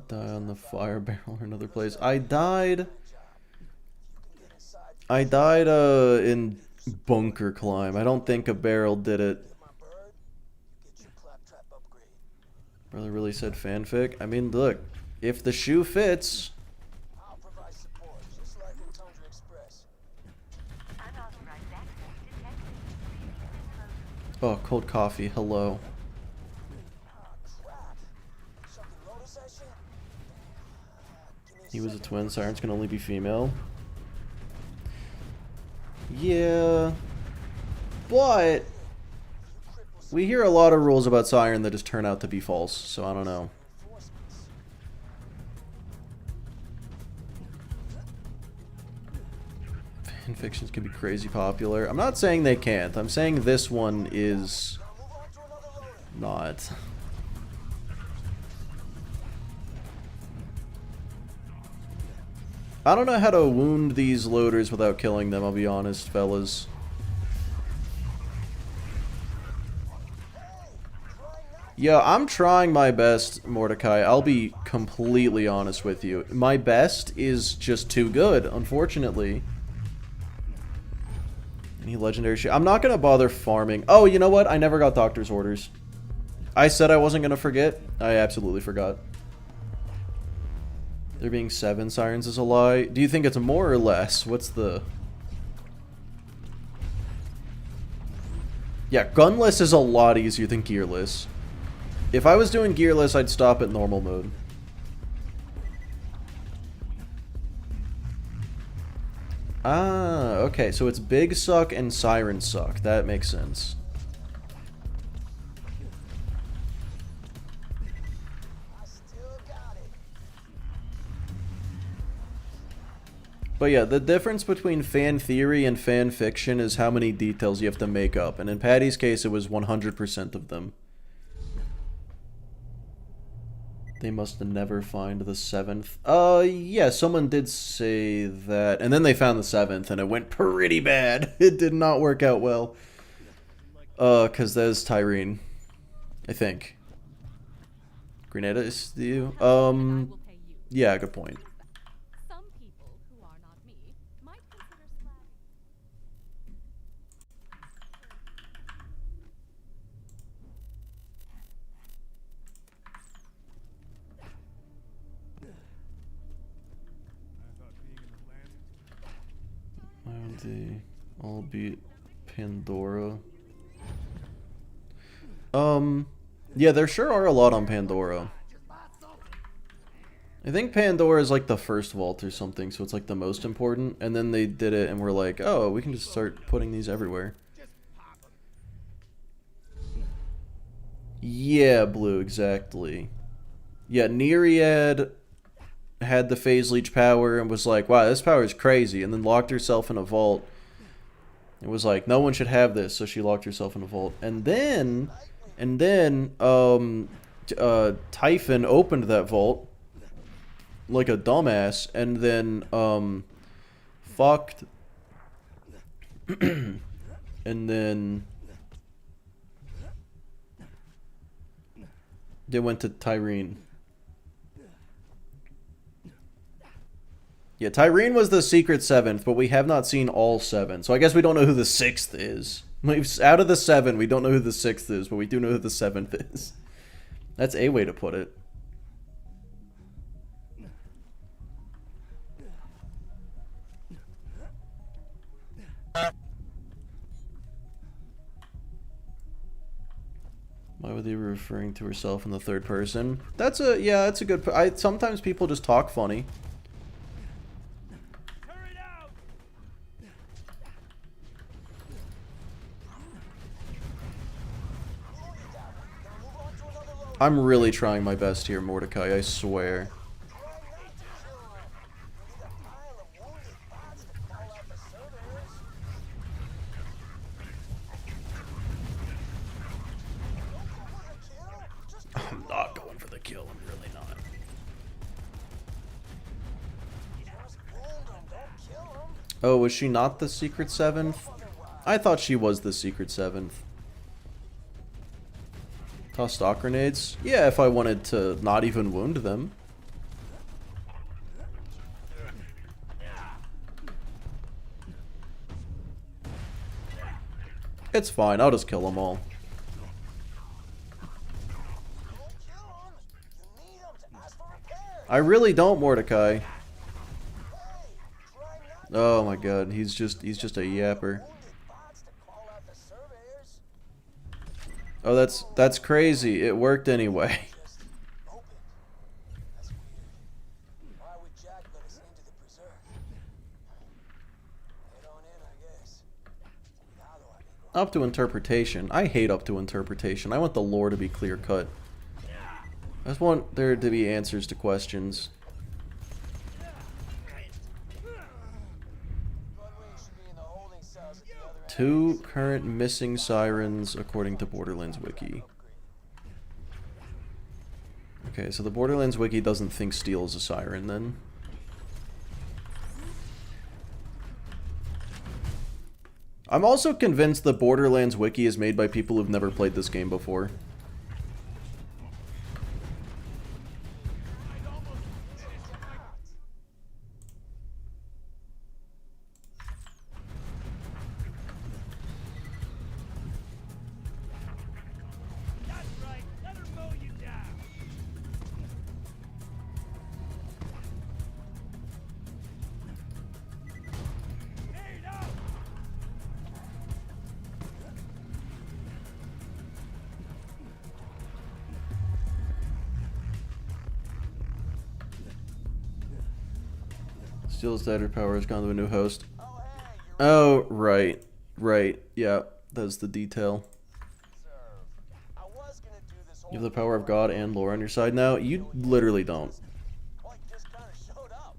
Die on the fire barrel or another place. I died in bunker climb. I don't think a barrel did it. Brother really said fanfic. I mean, look, if the shoe fits. I'll provide support, just like in Tundra Express. Unauthorized access detected. Oh, cold coffee. Hello. Crap. Something notice that shit? He was a twin. Siren's can only be female. Yeah. But we hear a lot of rules about Siren that just turn out to be false, so I don't know. Fanfictions can be crazy popular. I'm not saying they can't. I'm saying this one is not. I don't know how to wound these loaders without killing them, I'll be honest, fellas. Yeah, I'm trying my best, Mordecai. I'll be completely honest with you. My best is just too good, unfortunately. Any legendary shit? I'm not gonna bother farming. Oh, you know what? I never got doctor's orders. I said I wasn't gonna forget. I absolutely forgot. There being 7 sirens is a lie. Do you think it's more or less? What's the... Yeah, gunless is a lot easier than gearless. If I was doing gearless, I'd stop at normal mode. Ah, okay, so it's big suck and siren suck. That makes sense. I still got it. But yeah, the difference between fan theory and fan fiction is how many details you have to make up. And in Patty's case, it was 100% of them. They must never find the 7th. Yeah, someone did say that. And then they found the 7th, and it went pretty bad. It did not work out well. Because there's Tyrene. I think. Grenada is you? Yeah, good point. Some people who are not me might consider slag. Why would they all beat Pandora? Yeah, there sure are a lot on Pandora. I think Pandora is like the first vault or something, so it's like the most important. And then they did it and we're like, oh, we can just start putting these everywhere. Yeah, Blue, exactly. Yeah, Nereid had the phase leech power and was like, wow, this power is crazy, and then locked herself in a vault. It was like, no one should have this, so she locked herself in a vault. And then Typhon opened that vault like a dumbass, and then fucked and then they went to Tyrene. Yeah, Tyrene was the secret 7th, but we have not seen all 7. So I guess we don't know who the 6th is. Out of the 7, we don't know who the 6th is, but we do know who the 7th is. That's a way to put it. Why would they be referring to herself in the 3rd person? That's a, yeah, that's a good... sometimes people just talk funny. I'm really trying my best here, Mordecai, I swear. I'm not going for the kill, I'm really not. Oh, was she not the secret 7th? I thought she was the secret 7th. Toss stock grenades? Yeah, if I wanted to not even wound them. It's fine, I'll just kill them all. I really don't, Mordecai. Oh my god, he's just a yapper. Oh, that's crazy. It worked anyway. Up to interpretation. I hate up to interpretation. I want the lore to be clear cut. I just want there to be answers to questions. Two current missing sirens according to Borderlands Wiki. Okay, so the Borderlands Wiki doesn't think Steel is a siren then. I'm also convinced the Borderlands Wiki is made by people who've never played this game before. Steel's dead, her power has gone to a new host. Oh, hey, you're Oh, right. Right. Yeah, that's the detail. reserved. I was gonna do this whole You have the power of God and lore on your side now. You literally don't. like just kind of showed up.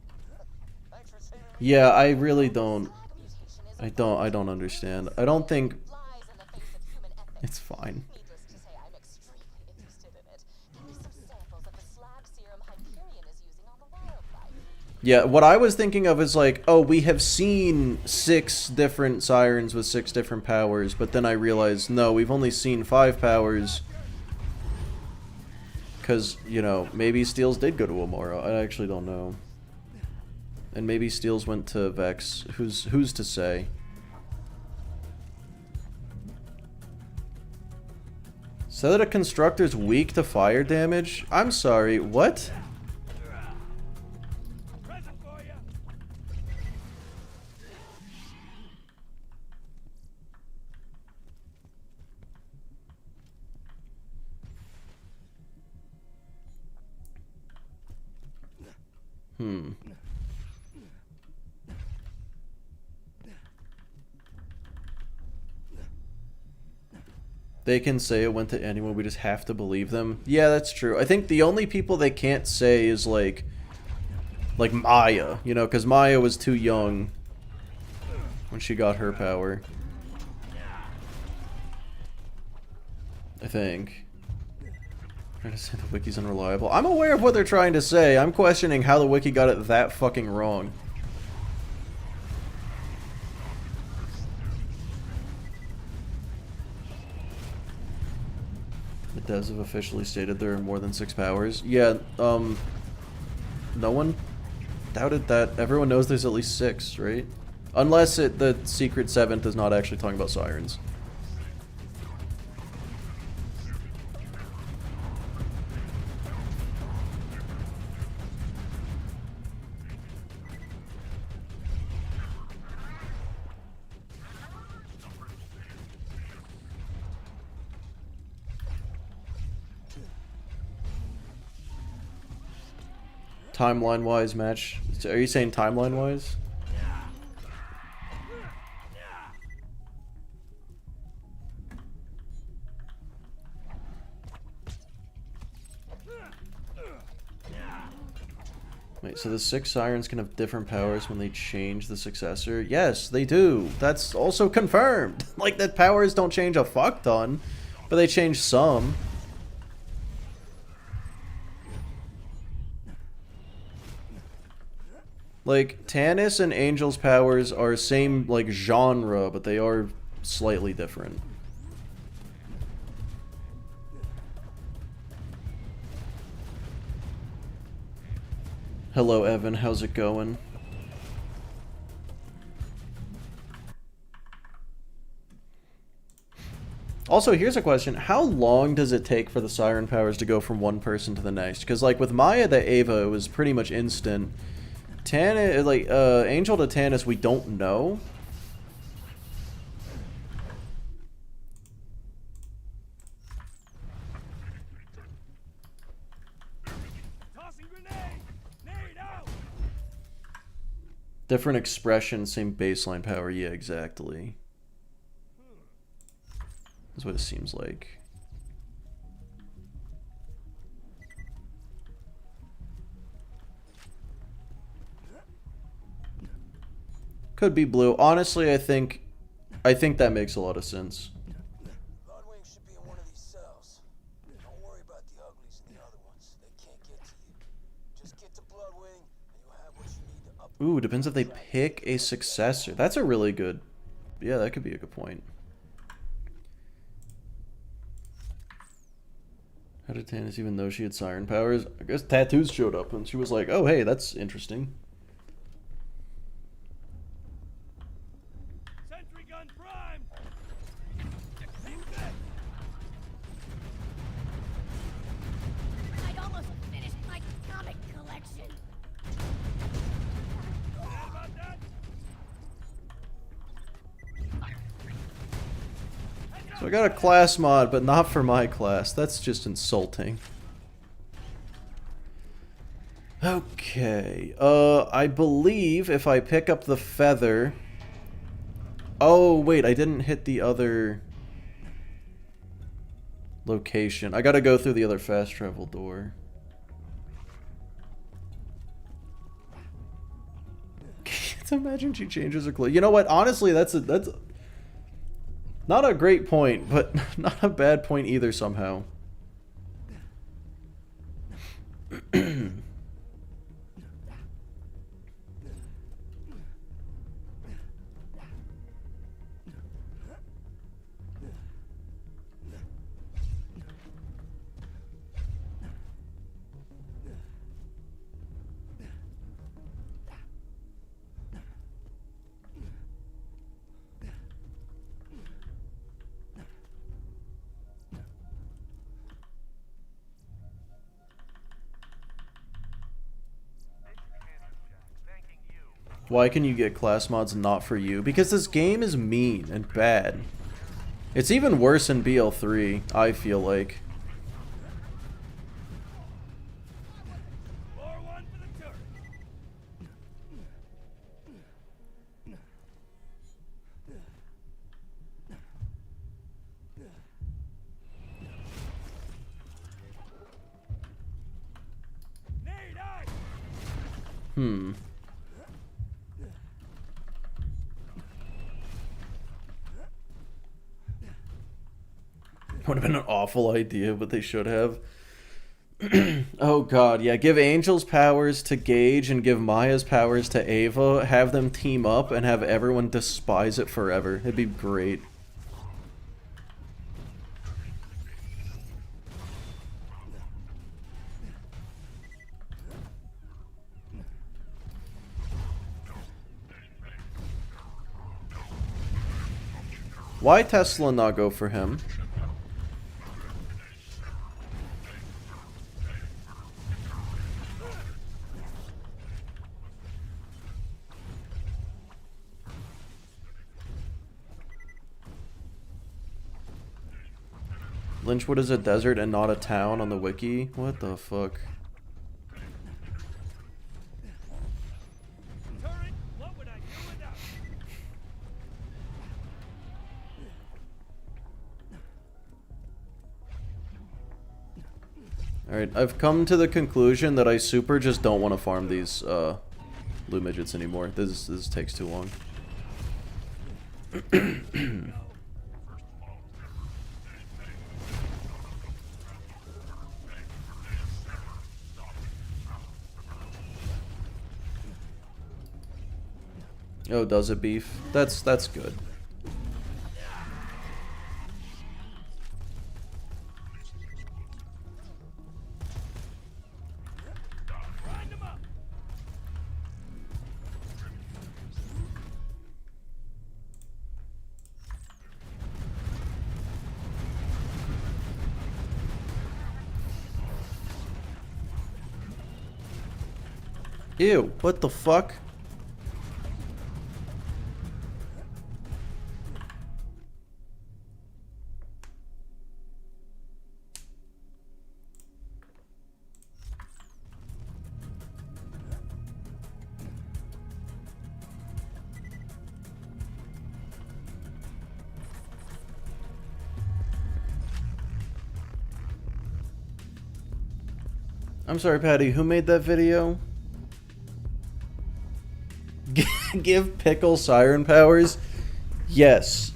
Thanks for saving me. Yeah, I really don't. Slag mutation is I don't understand. I don't think flies in the face of human ethics. it's fine. Needless to say, I'm extremely interested in it. Give me some samples of the slag serum Hyperion is using on the wildlife. Yeah, what I was thinking of is like, oh, we have seen 6 different sirens with 6 different powers, but then I realized, no, we've only seen 5 powers. Because, you know, maybe Steels did go to Amora. I actually don't know. And maybe Steels went to Vex. Who's to say? So that a constructor's weak to fire damage? I'm sorry, what? Present for you. Hmm. They can say it went to anyone, we just have to believe them. Yeah, that's true. I think the only people they can't say is like Maya, you know, because Maya was too young when she got her power. I think. Trying to say the wiki's unreliable. I'm aware of what they're trying to say. I'm questioning how the wiki got it that fucking wrong. The devs have officially stated there are more than 6 powers. Yeah, no one doubted that. Everyone knows there's at least 6, right? Unless the secret 7th is not actually talking about sirens. Timeline-wise match. Are you saying timeline-wise? Wait, so the 6 sirens can have different powers when they change the successor? Yes, they do. That's also confirmed. Like, that powers don't change a fuck ton, but they change some. Like, Tannis and Angel's powers are same, like, genre, but they are slightly different. Hello, Evan. How's it going? Also, here's a question. How long does it take for the siren powers to go from one person to the next? Because, like, with Maya to Ava, it was pretty much instant. Tannis, like, Angel to Tannis, we don't know. Tossing grenade. Nade out. Different expression, same baseline power. Yeah, exactly. That's what it seems like. Could be blue. Honestly, I think that makes a lot of sense. Bloodwing should be in one of these cells. Don't worry about the uglies and the other ones. They can't get to you. Just get to Bloodwing, and you'll have what you need to up. Ooh, depends if they pick a successor. That's a really good... Yeah, that could be a good point. How did Tannis even know she had siren powers? I guess tattoos showed up and she was like, oh, hey, that's interesting. Sentry gun prime. I'd almost finished my comic collection. How about that? So I got a class mod, but not for my class. That's just insulting. Okay. Okay. I believe if I pick up the feather... Oh, wait, I didn't hit the other location. I gotta go through the other fast travel door. Can't imagine she changes her clothes. You know what? Honestly, that's not a great point, but not a bad point either somehow. Why can you get class mods not for you? Because this game is mean and bad. It's even worse in BL3, I feel like. Floor one for the turret. Nade, eye. Hmm. Would have been an awful idea, but they should have. Oh god, yeah, give Angel's powers to Gage and give Maya's powers to Ava, have them team up, and have everyone despise it forever. It'd be great. Why Tesla not go for him? Lynchwood is a desert and not a town on the wiki? What the fuck? Turret, what would I do without you? Alright, I've come to the conclusion that I super just don't want to farm these blue midgets anymore. This takes too long. Oh, does it beef? That's good. Grind 'em up. Ew, what the fuck? I'm sorry, Patty, who made that video? Give Pickle siren powers? Yes.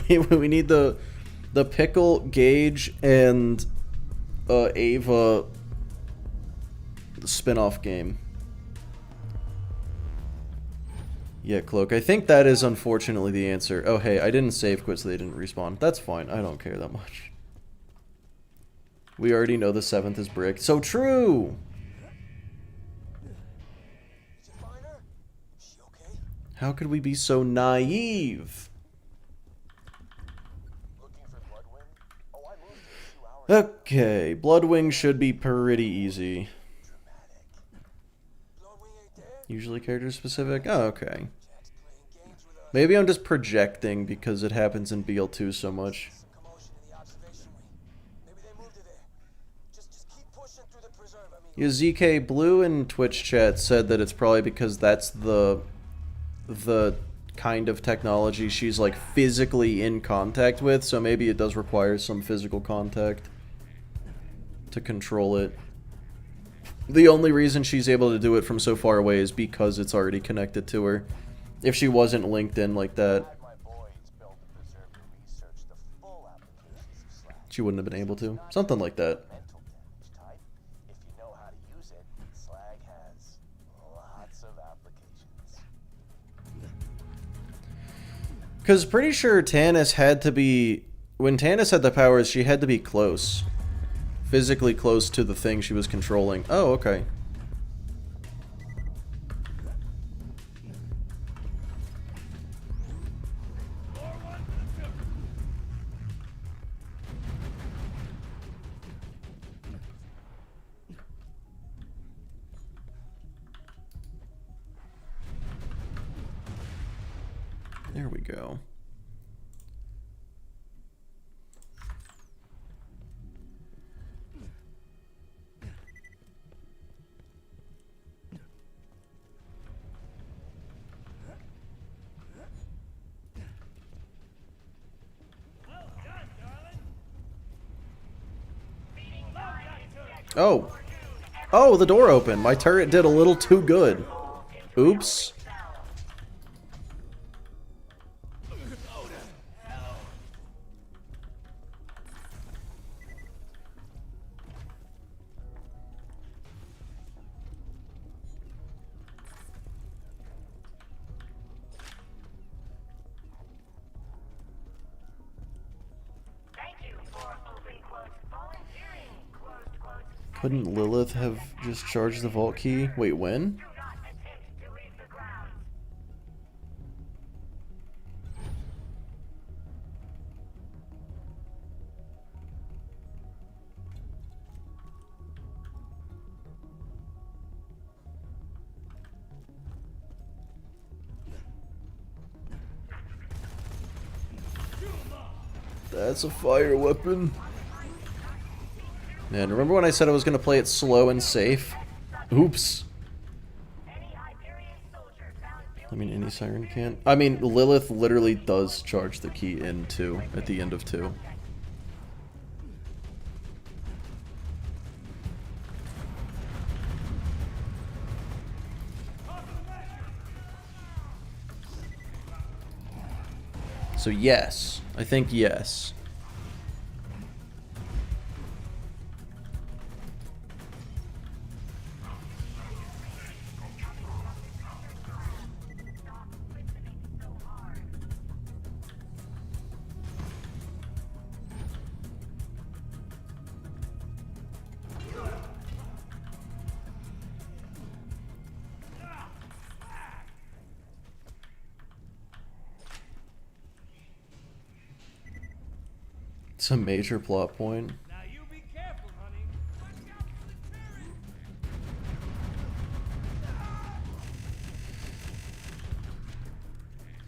we need the Pickle, Gage, and Ava spin-off game. Yeah, Cloak. I think that is unfortunately the answer. Oh, hey, I didn't save quit so they didn't respawn. That's fine. I don't care that much. We already know the 7th is brick. So true! Did you find her? Is she okay? How could we be so naive? Looking for Bloodwind? Oh, I moved here 2 hours. Okay, Bloodwing should be pretty easy. Dramatic. Bloodwing ain't there? Usually character specific? Oh, okay. Jack's playing games with us. Maybe I'm just projecting because it happens in BL2 so much. Commotion in the observation wing. Maybe they moved her there. Just keep pushing through the preserve. I mean, Yeah, ZK Blue in Twitch chat said that it's probably because that's the kind of technology she's like physically in contact with, so maybe it does require some physical contact to control it. The only reason she's able to do it from so far away is because it's already connected to her. If she wasn't linked in like that, My boys built a preserve to research the full applications of slag. she wouldn't have been able to. Something like that. Mental damage type. If you know how to use it, slag has lots of applications. Because pretty sure Tannis had to be... When Tannis had the powers, she had to be close. Physically close to the thing she was controlling. Oh, okay. There we go. Oh. Oh, the door opened. My turret did a little too good. Oops. Couldn't Lilith have just charged the vault key? Wait, when? That's a fire weapon. Man, remember when I said I was going to play it slow and safe? Oops. I mean, any siren can. I mean, Lilith literally does charge the key in 2 at the end of 2. So yes, I think yes. It's a major plot point. Now you be careful, honey. Watch out for the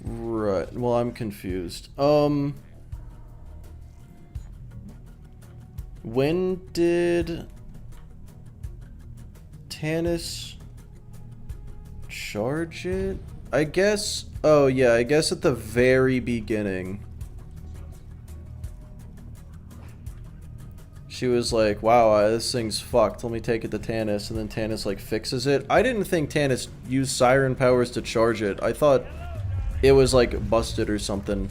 turret. Right. Well, I'm confused. When did Tannis charge it? I guess. Oh, yeah, I guess at the very beginning. She was like, wow, this thing's fucked. Let me take it to Tannis. And then Tannis, like, fixes it. I didn't think Tannis used siren powers to charge it. I thought it was, like, busted or something.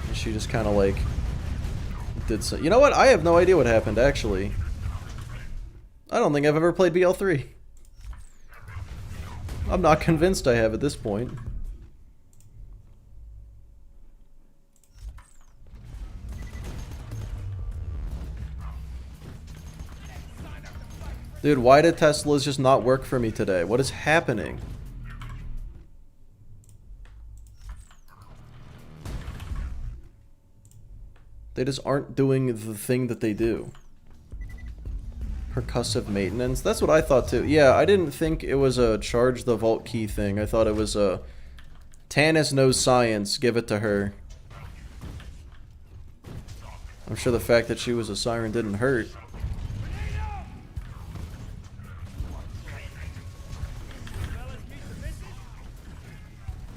And she just kind of, like, did so. You know what? I have no idea what happened, actually. I don't think I've ever played BL3. I'm not convinced I have at this point. Dude, why did Teslas just not work for me today? What is happening? They just aren't doing the thing that they do. Percussive maintenance? That's what I thought too. Yeah, I didn't think it was a charge the vault key thing. I thought it was a Tannis knows science, give it to her. I'm sure the fact that she was a siren didn't hurt.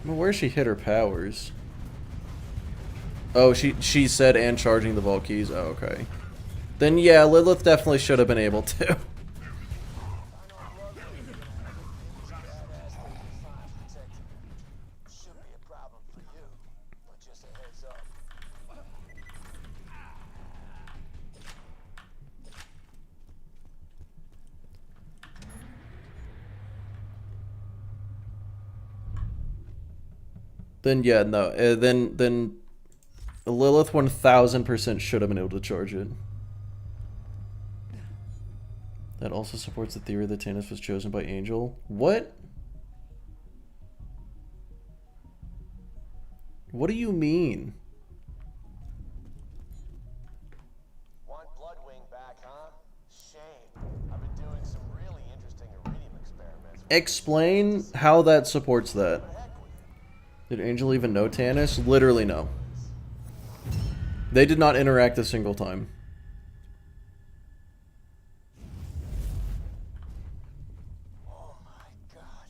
Well, where she hit her powers? Oh, she said and charging the vault keys. Oh, okay. Then yeah, Lilith definitely should have been able to. Should be a problem for you, but just a heads up. Then yeah, no. Then Lilith 1000% should have been able to charge it. That also supports the theory that Tannis was chosen by Angel. What? What do you mean? Want Bloodwing back, huh? Shame. I've been doing some really interesting iridium experiments. Explain how that supports that. Did Angel even know Tannis? Literally no. They did not interact a single time. Oh my god.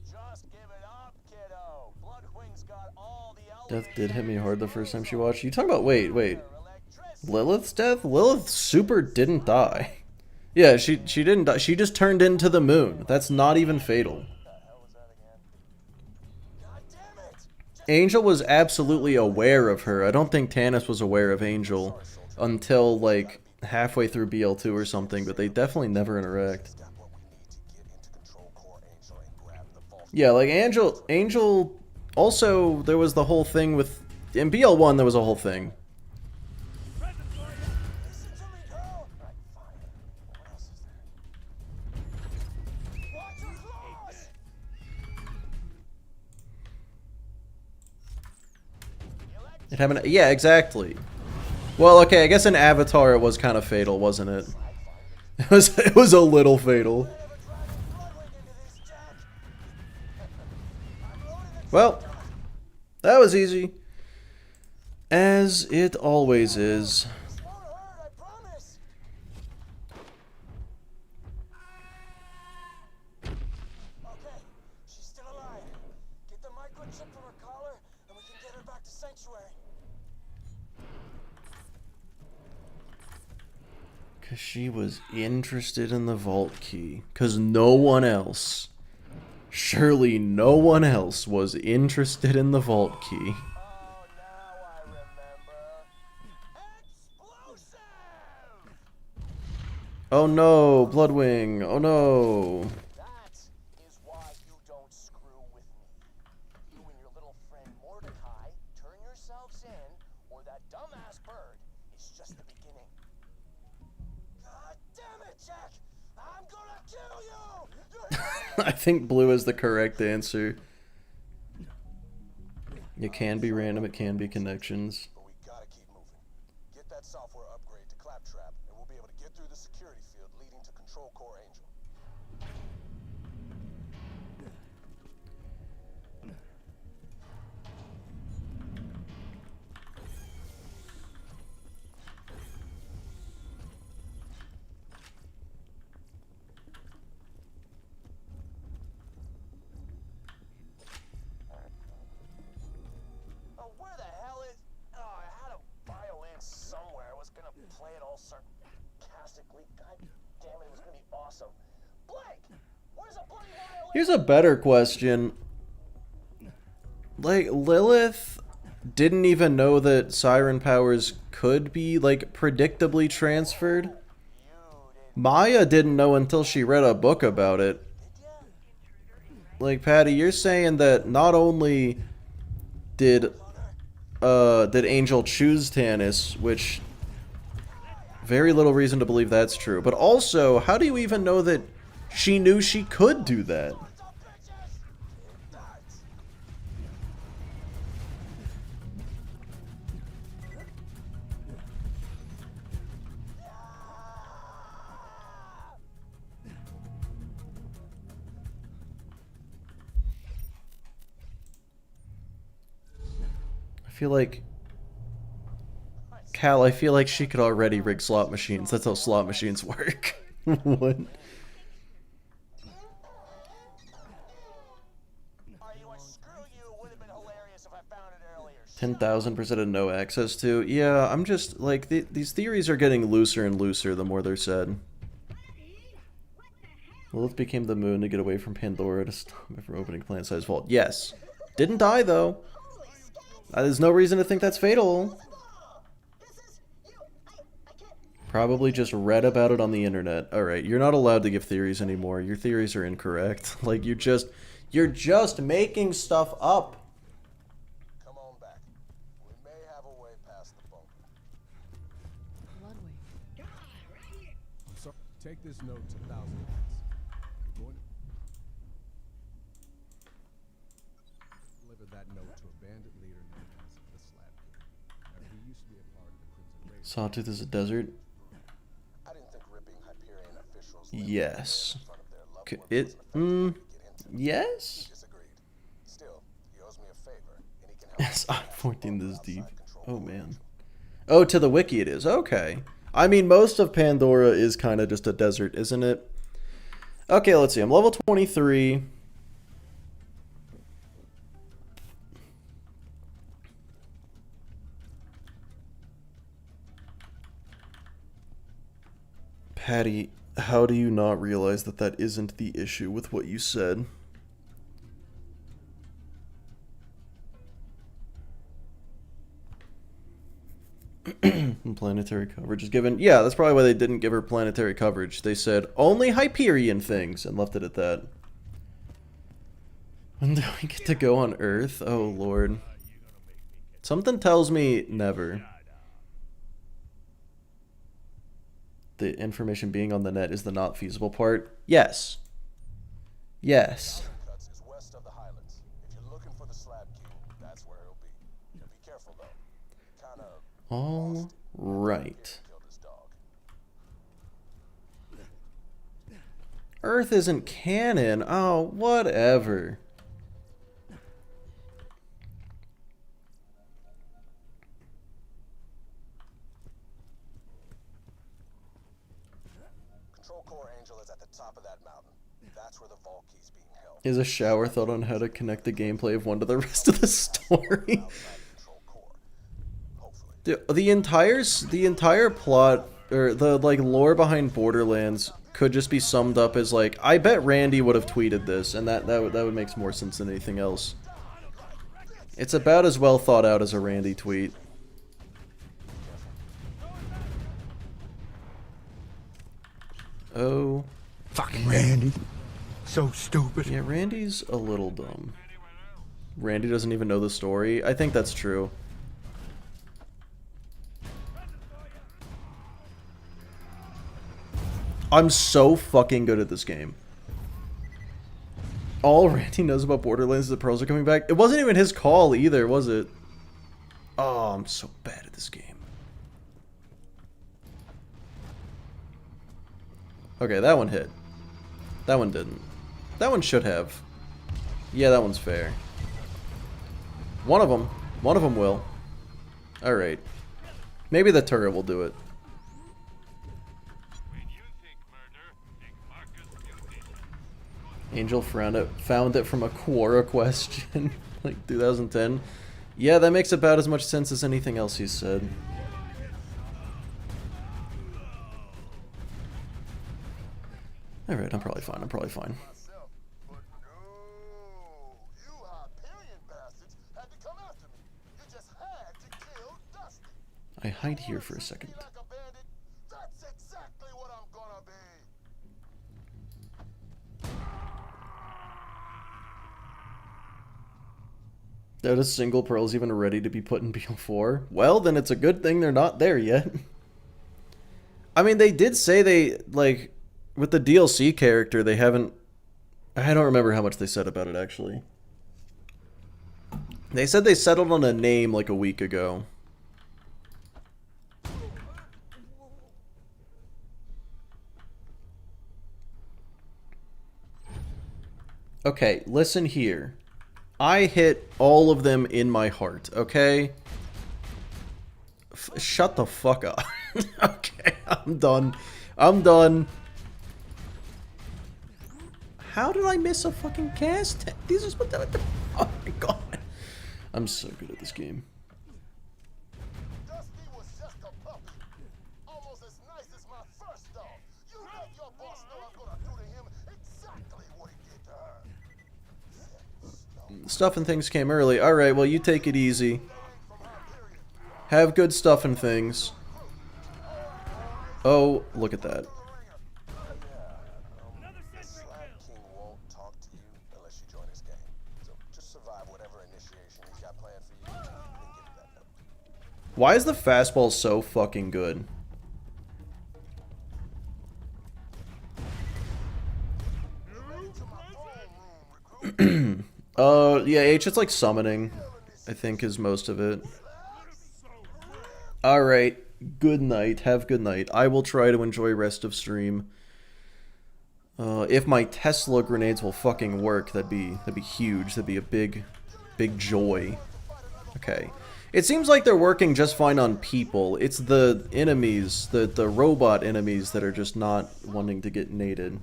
Just give it up, kiddo. Bloodwing's got all the Death did hit me hard the first time she watched. You talking about, wait. Lilith's death? Lilith super didn't die. Yeah, she didn't die. She just turned into the moon. That's not even fatal. Angel was absolutely aware of her. I don't think Tannis was aware of Angel until like halfway through BL2 or something, but they definitely never interact. Yeah, like Angel also, there was the whole thing with, in BL1 there was a whole thing. Listen to me, girl. Right, fine. What else is there? Watch your claws! It happened, yeah, exactly. Well, okay, I guess in Avatar it was kind of fatal, wasn't it? It was a little fatal. Well, that was easy. As it always is. This won't hurt, I promise. Okay, she's still alive. Get the microchip from her collar, and we can get her back to Sanctuary. Because she was interested in the vault key. Because no one else, surely no one else was interested in the vault key. Oh, now I remember. Explosive! Oh no, Bloodwing. Oh no. That is why you don't screw with me. You and your little friend Mordecai turn yourselves in, or that dumbass bird is just the beginning. God damn it, Jack! I'm gonna kill you! I think blue is the correct answer. It can be random, it can be connections. But we gotta keep moving. Get that software upgrade to Claptrap, and we'll be able to get through the security field leading to Control Core Angel. Oh, where the hell is... Oh, I had a violin somewhere. I was gonna play it all sarcastically. God damn it, it was gonna be awesome. Blake! Where's a bloody violin? Here's a better question. Like, Lilith didn't even know that siren powers could be, like, predictably transferred. Maya didn't know until she read a book about it. Like, Patty, you're saying that not only did Angel choose Tannis, which very little reason to believe that's true, but also, how do you even know that she knew she could do that? I feel like Cal, I feel like she could already rig slot machines. That's how slot machines work. What? Are you screw you, it would have been hilarious if I found it earlier. 10,000% of no access to. Yeah, I'm just like these theories are getting looser and looser the more they're said. Lilith became the moon to get away from Pandora to stop it from opening planet-sized vault. Yes. Didn't die though. There's no reason to think that's fatal. Probably just read about it on the internet. Alright, you're not allowed to give theories anymore. Your theories are incorrect. Like, you're just making stuff up. Come on back. We may have a way past the bunker. So, take this note to 1,000 You're going to deliver that note to a bandit leader known as the Slab King. He used to be a part of the Crimson Raiders. Sawtooth is a desert. I didn't think ripping Hyperion officials Yes. in front of their loved C- ones It. was an effective way to get into. Yes. Disagreed. Still, he owes me a favor, and he can help Yes, me I'm 14 this deep. outside control Oh of the man. region. Oh, to the wiki it is. Okay. I mean, most of Pandora is kind of just a desert, isn't it? Okay, let's see. I'm level 23. Patty, how do you not realize that that isn't the issue with what you said? Planetary coverage is given. Yeah, that's probably why they didn't give her planetary coverage. They said only Hyperion things and left it at that. When do we get to go on Earth? Oh lord. Something tells me never. The information being on the net is the not feasible part. Yes. Yes. Cuts is west of the Highlands. If you're looking for the Slab King, that's where he'll be. Now be careful though. Kind of All right. killed his dog. Earth isn't canon. Oh, whatever. Control Core Angel is at the top of that mountain. That's where the vault key's being held. Is a shower thought on how to connect the gameplay of one to the rest of the story? Outside Control Core. Hopefully. The entire plot or the like lore behind Borderlands could just be summed up as like, I bet Randy would have tweeted this, and that would make more sense than anything else. It's about as well thought out as a Randy tweet. Oh, Fucking Randy. So stupid. yeah, Randy's a little dumb. Randy doesn't even know the story. I think that's true. I'm so fucking good at this game. All Randy knows about Borderlands is the pearls are coming back. It wasn't even his call either, was it? Oh, I'm so bad at this game. Okay, that one hit. That one didn't. That one should have. Yeah, that one's fair. One of them. One of them will. Alright. Maybe the turret will do it. Angel found it from a Quora question. Like 2010. Yeah, that makes about as much sense as anything else he's said. Alright, I'm probably fine. I'm probably fine. Myself, but no. You Hyperion bastards had to come after me. You just had to kill Dusty. I hide here for a second. Like a bandit, that's exactly what I'm gonna be. That a single pearl's even ready to be put in BO4? Well, then it's a good thing they're not there yet. I mean, they did say they, like, with the DLC character, they haven't... I don't remember how much they said about it, actually. They said they settled on a name, like, a week ago. Okay, listen here. I hit all of them in my heart, okay? Shut the fuck up. Okay, I'm done. I'm done. How did I miss a fucking cast? These are what the Oh my god. I'm so good at this game. Dusty was just a puppy. Almost as nice as my first dog. You let your boss know I'm gonna do to him exactly what he did to her. Stuff and things came early. Alright, well, you take it easy. Have good stuff and things. Oh, look at that. Slab King won't talk to you unless you join his gang. So just survive whatever initiation he's got planned for you, and then give him that note. Why is the fastball so fucking good? Yeah, H, it's like summoning, I think, is most of it. Alright, good night, have good night. I will try to enjoy rest of stream. If my Tesla grenades will fucking work, that'd be huge. That'd be a big joy. Okay. It seems like they're working just fine on people. It's the enemies, the robot enemies that are just not wanting to get naded.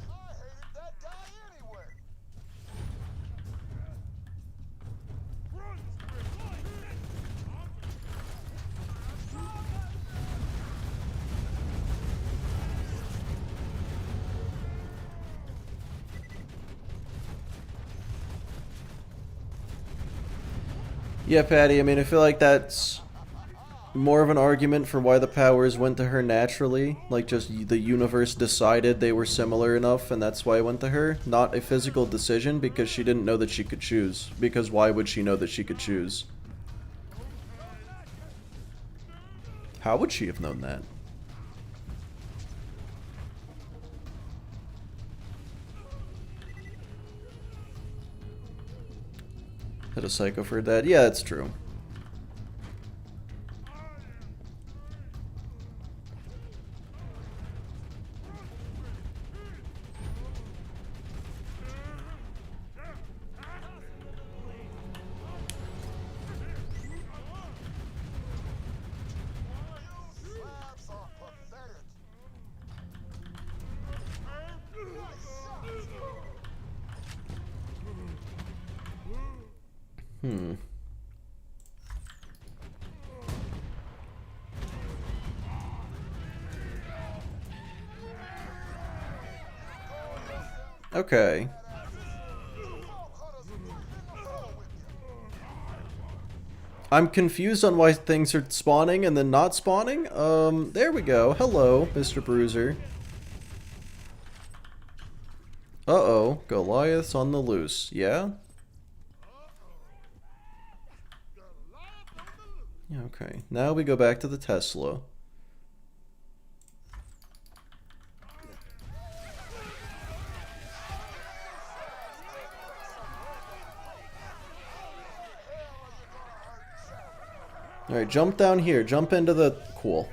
I hated that guy anyway. Yeah, Patty, I mean, I feel like that's more of an argument for why the powers went to her naturally. Like, just the universe decided they were similar enough, and that's why it went to her. Not a physical decision, because she didn't know that she could choose. Because why would she know that she could choose? How would she have known that? Hit a psycho for that? Yeah, that's true. Slabs are pathetic. Okay. I'm confused on why things are spawning and then not spawning. There we go. Hello, Mr. Bruiser. Uh-oh, Goliath's on the loose. Yeah? Yeah, okay. Now we go back to the Tesla. Alright, jump down here. Jump into the... Cool.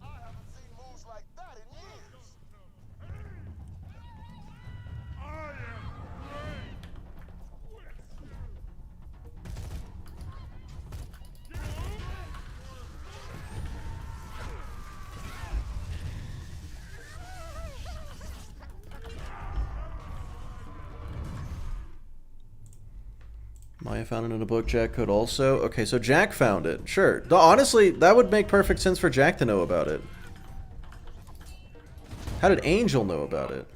I haven't seen moves like that in years. Maya found it in a book. Jack could also. Okay, so Jack found it. Sure. Honestly, that would make perfect sense for Jack to know about it. How did Angel know about it?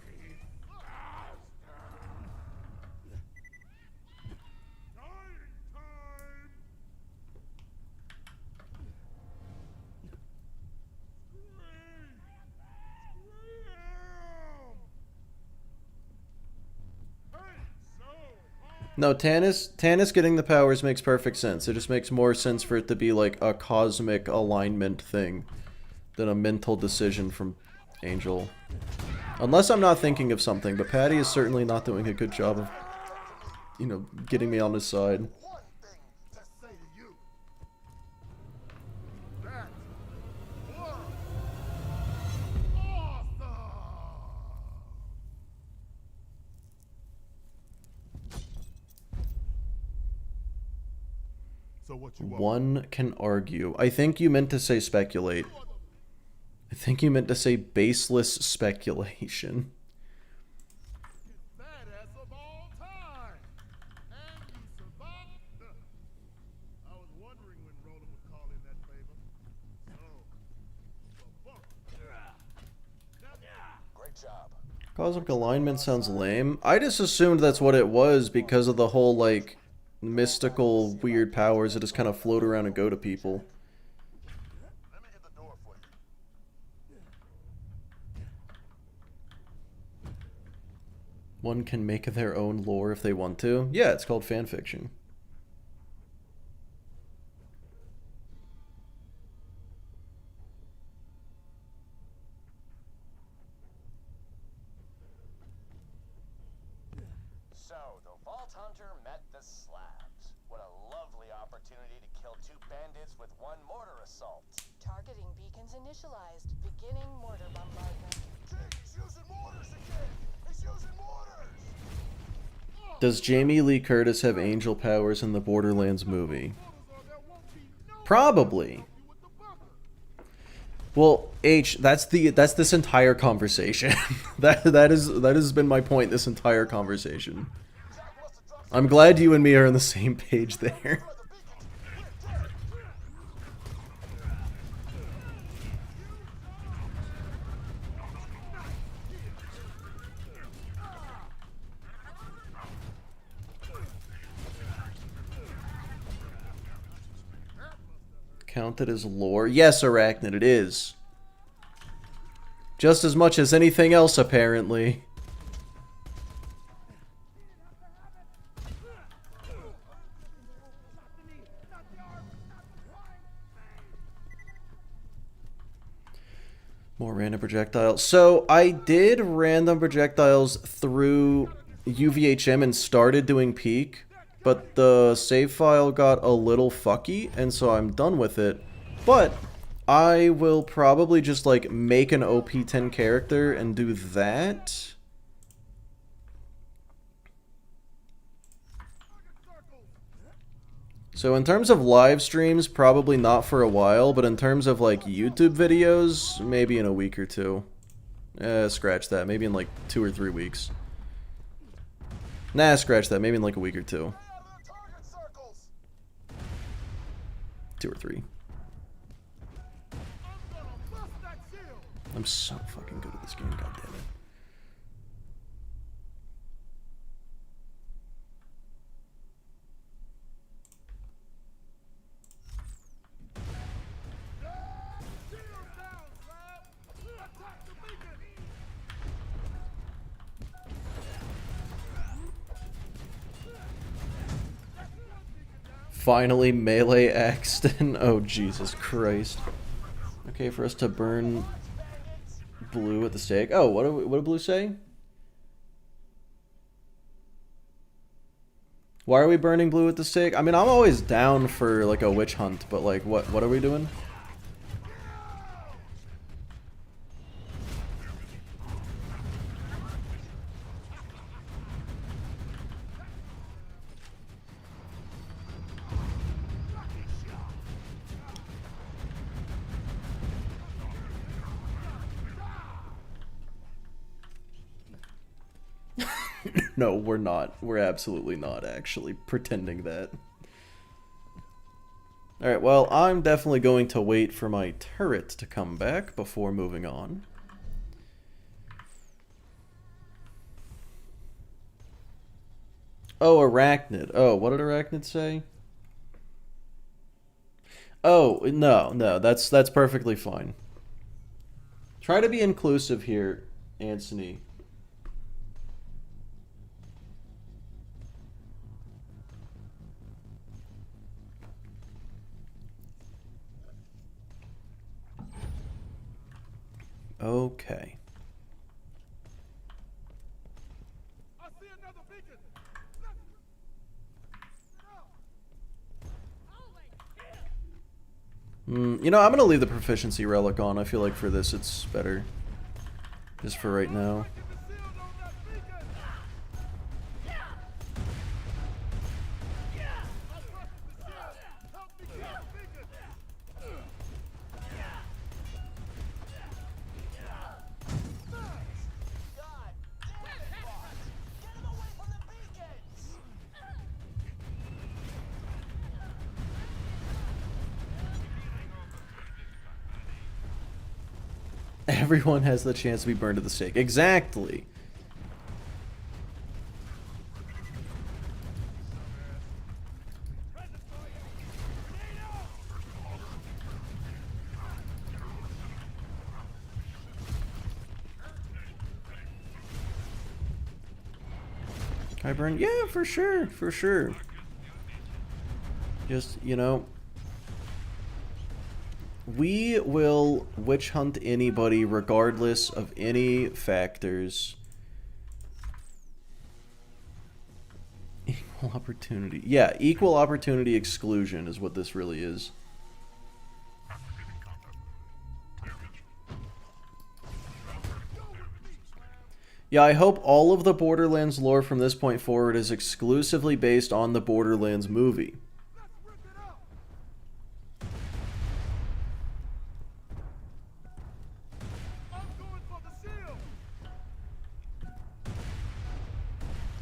No, Tannis getting the powers makes perfect sense. It just makes more sense for it to be like a cosmic alignment thing than a mental decision from Angel. Unless I'm not thinking of something, but Patty is certainly not doing a good job of, you know, getting me on his side. One thing to say to you. That was awesome. So what you want? One can argue. I think you meant to say speculate. I think you meant to say baseless speculation. Badass of all Cosmic alignment sounds lame. I just assumed that's what it was because of the whole, like, mystical, weird powers that just kind of float around and go to people. Let me get the door for you. One can make their own lore if they want to. Yeah, it's called fanfiction. So, the Vault Hunter met the slabs. What a lovely opportunity to kill 2 bandits with 1 mortar assault. Targeting beacons initialized. Beginning mortar bombardment. He's using mortars again. He's using mortars. Does Jamie Lee Curtis have angel powers in the Borderlands movie? Probably. Well, H, that's this entire conversation. that has been my point this entire conversation. I'm glad you and me are on the same page there. Counted as lore? Yes, Arachnid, it is. Just as much as anything else, apparently. More random projectiles. So, I did random projectiles through UVHM and started doing peak, but the save file got a little fucky, and so I'm done with it. But I will probably just, like, make an OP10 character and do that. So in terms of live streams, probably not for a while, but in terms of, like, YouTube videos, maybe in a week or 2. Scratch that. Maybe in, like, 2 or 3 weeks. Nah, scratch that. Maybe in, like, a week or 2. 2 or 3. I'm so fucking good at this game, goddammit. Finally melee Axton. Oh, Jesus Christ. Okay, for us to burn blue at the stake. Oh, what did blue say? Why are we burning blue at the stake? I mean, I'm always down for, like, a witch hunt, but, like, what are we doing? No, we're not. We're absolutely not actually pretending that. Alright, well, I'm definitely going to wait for my turret to come back before moving on. Oh, Arachnid. Oh, what did Arachnid say? Oh, no, that's perfectly fine. Try to be inclusive here, Anthony. Okay. I see another beacon. You know, I'm gonna leave the proficiency relic on. I feel like for this it's better. Just for right now. Everyone has the chance to be burned at the stake. Exactly. Kyburn? Yeah, for sure, for sure. Just, you know, we will witch hunt anybody regardless of any factors. Equal opportunity. Yeah, equal opportunity exclusion is what this really is. Yeah, I hope all of the Borderlands lore from this point forward is exclusively based on the Borderlands movie.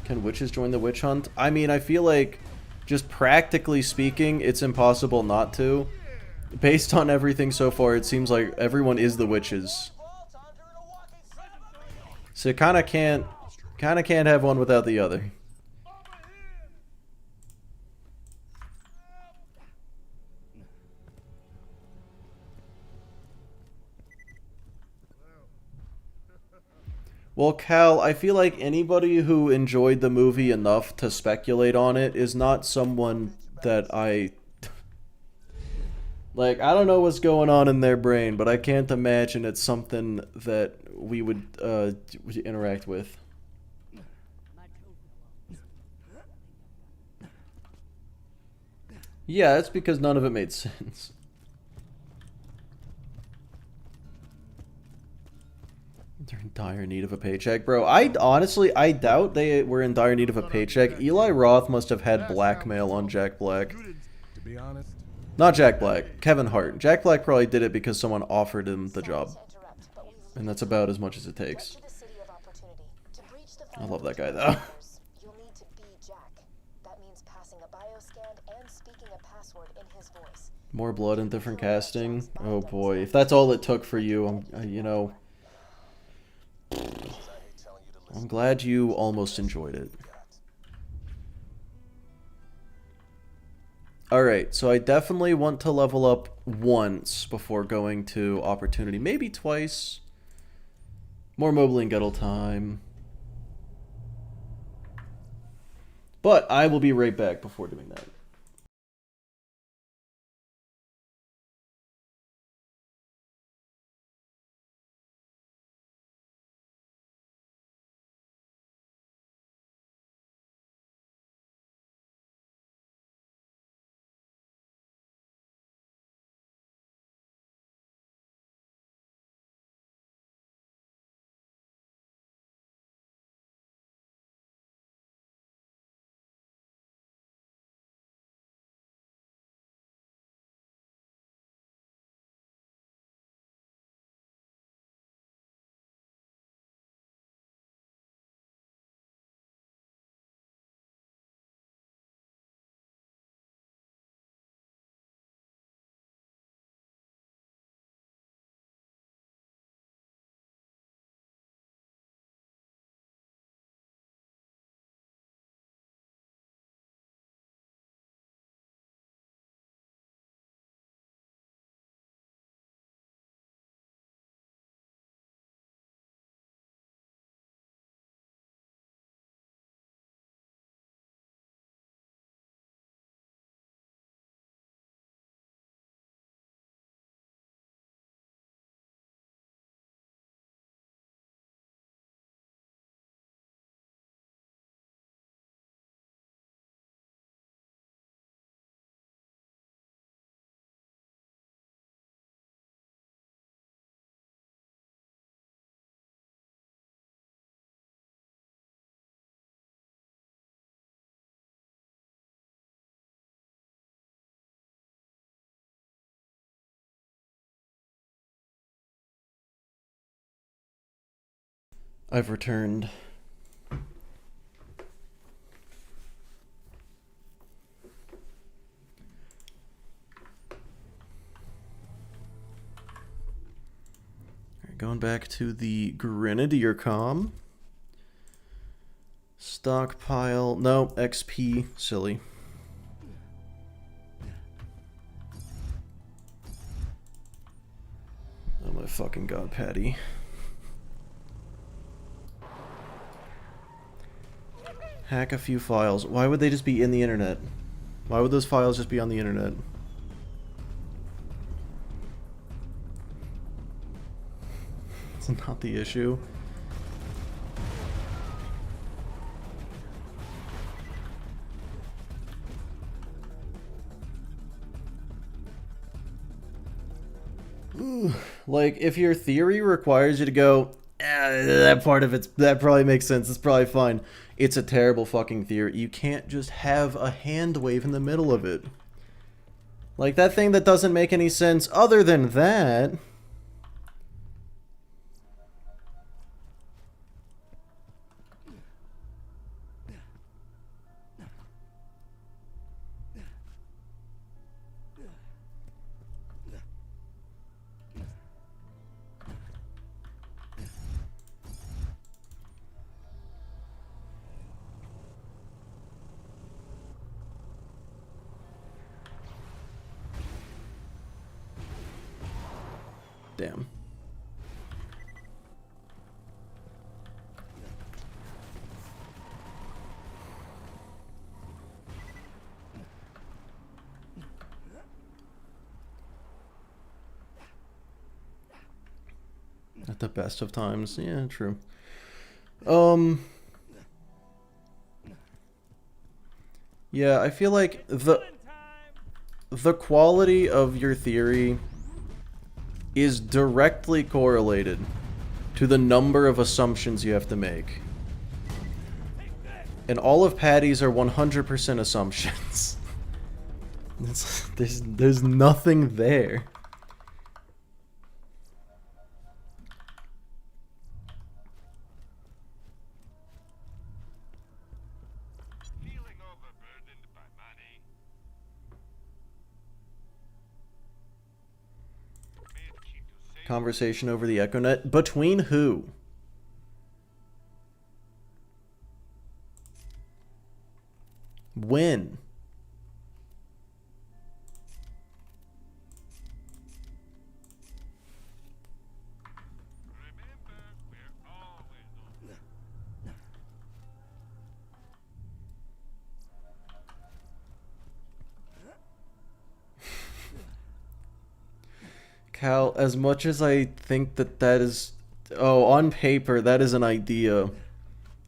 Can witches join the witch hunt? I mean, I feel like, just practically speaking, it's impossible not to. Based on everything so far, it seems like everyone is the witches. So you kinda can't have one without the other. Well, Cal, I feel like anybody who enjoyed the movie enough to speculate on it is not someone that I... Like, I don't know what's going on in their brain, but I can't imagine it's something that we would interact with. Yeah, that's because none of it made sense. They're in dire need of a paycheck, bro. I doubt they were in dire need of a paycheck. Eli Roth must have had blackmail on Jack Black. To be honest, Not Jack Black, Kevin Hart. Jack Black probably did it because someone offered him the job. And that's about as much as it takes. I love that guy, though. You'll need to be Jack. That means passing a bioscan and speaking a password in his voice. More blood and different casting? Oh boy, if that's all it took for you, you know... I'm glad you almost enjoyed it. Alright, so I definitely want to level up once before going to opportunity. Maybe twice. More mobile and Gettle time. But I will be right back before doing that. I've returned. Alright, going back to the Grenadier comm. Stockpile. No, XP. Silly. Oh my fucking god, Patty. Hack a few files. Why would they just be in the internet? Why would those files just be on the internet? It's not the issue. Like, if your theory requires you to go, that part of that probably makes sense, it's probably fine. It's a terrible fucking theory. You can't just have a hand wave in the middle of it. Like, that thing that doesn't make any sense other than that. Damn. At the best of times. Yeah, true. Yeah, I feel like the quality of your theory is directly correlated to the number of assumptions you have to make. And all of Patty's are 100% assumptions. There's nothing there. Conversation over the EchoNet. Between who? When? Cal, as much as I think that is... Oh, on paper, that is an idea.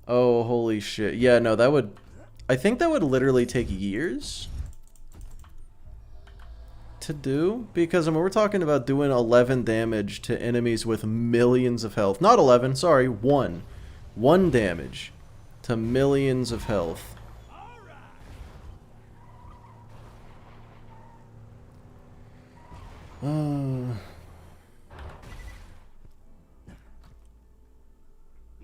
Oh, holy shit. Yeah, no, that would... I think that would literally take years to do. Because, I mean, we're talking about doing 11 damage to enemies with millions of health. Not 11, sorry, 1. 1 damage to millions of health.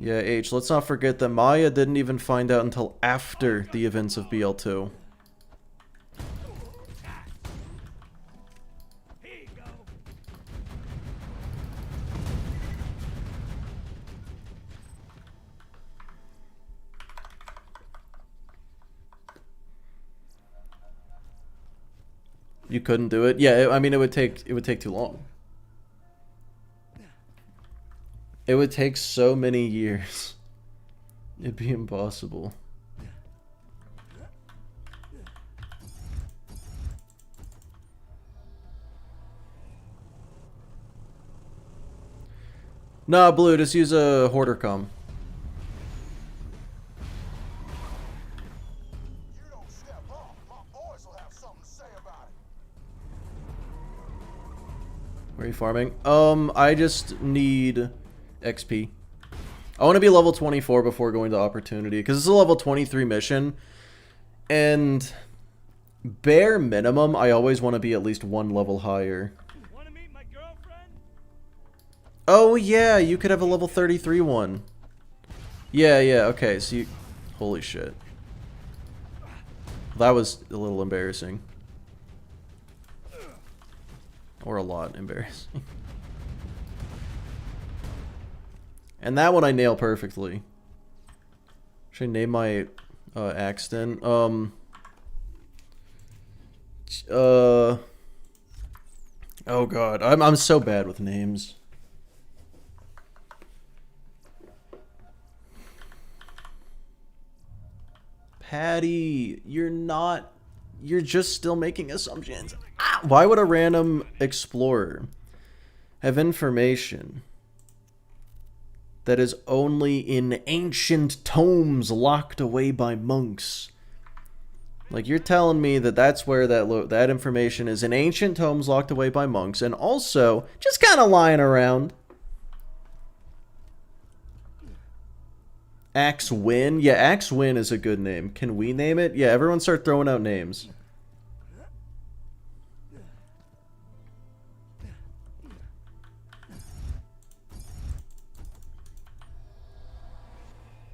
Yeah, H, let's not forget that Maya didn't even find out until after the events of BL2. You couldn't do it? Yeah, I mean, it would take too long. It would take so many years. It'd be impossible. Nah, Blue, just use a hoarder comm. Where are you farming? I just need XP. I want to be level 24 before going to Opportunity, because it's a level 23 mission, and bare minimum, I always want to be at least 1 level higher. Wanna meet my girlfriend? Oh yeah, you could have a level 33 one. Yeah, okay, so you... Holy shit. That was a little embarrassing. Or a lot embarrassing. And that one I nail perfectly. Should I name my accident? Oh god, I'm so bad with names. Patty, you're not... You're just still making assumptions. Ah, why would a random explorer have information that is only in ancient tomes locked away by monks? Like, you're telling me that that's where that information is, in ancient tomes locked away by monks, and also just kind of lying around. Axe Win? Yeah, Axe Win is a good name. Can we name it? Yeah, everyone start throwing out names.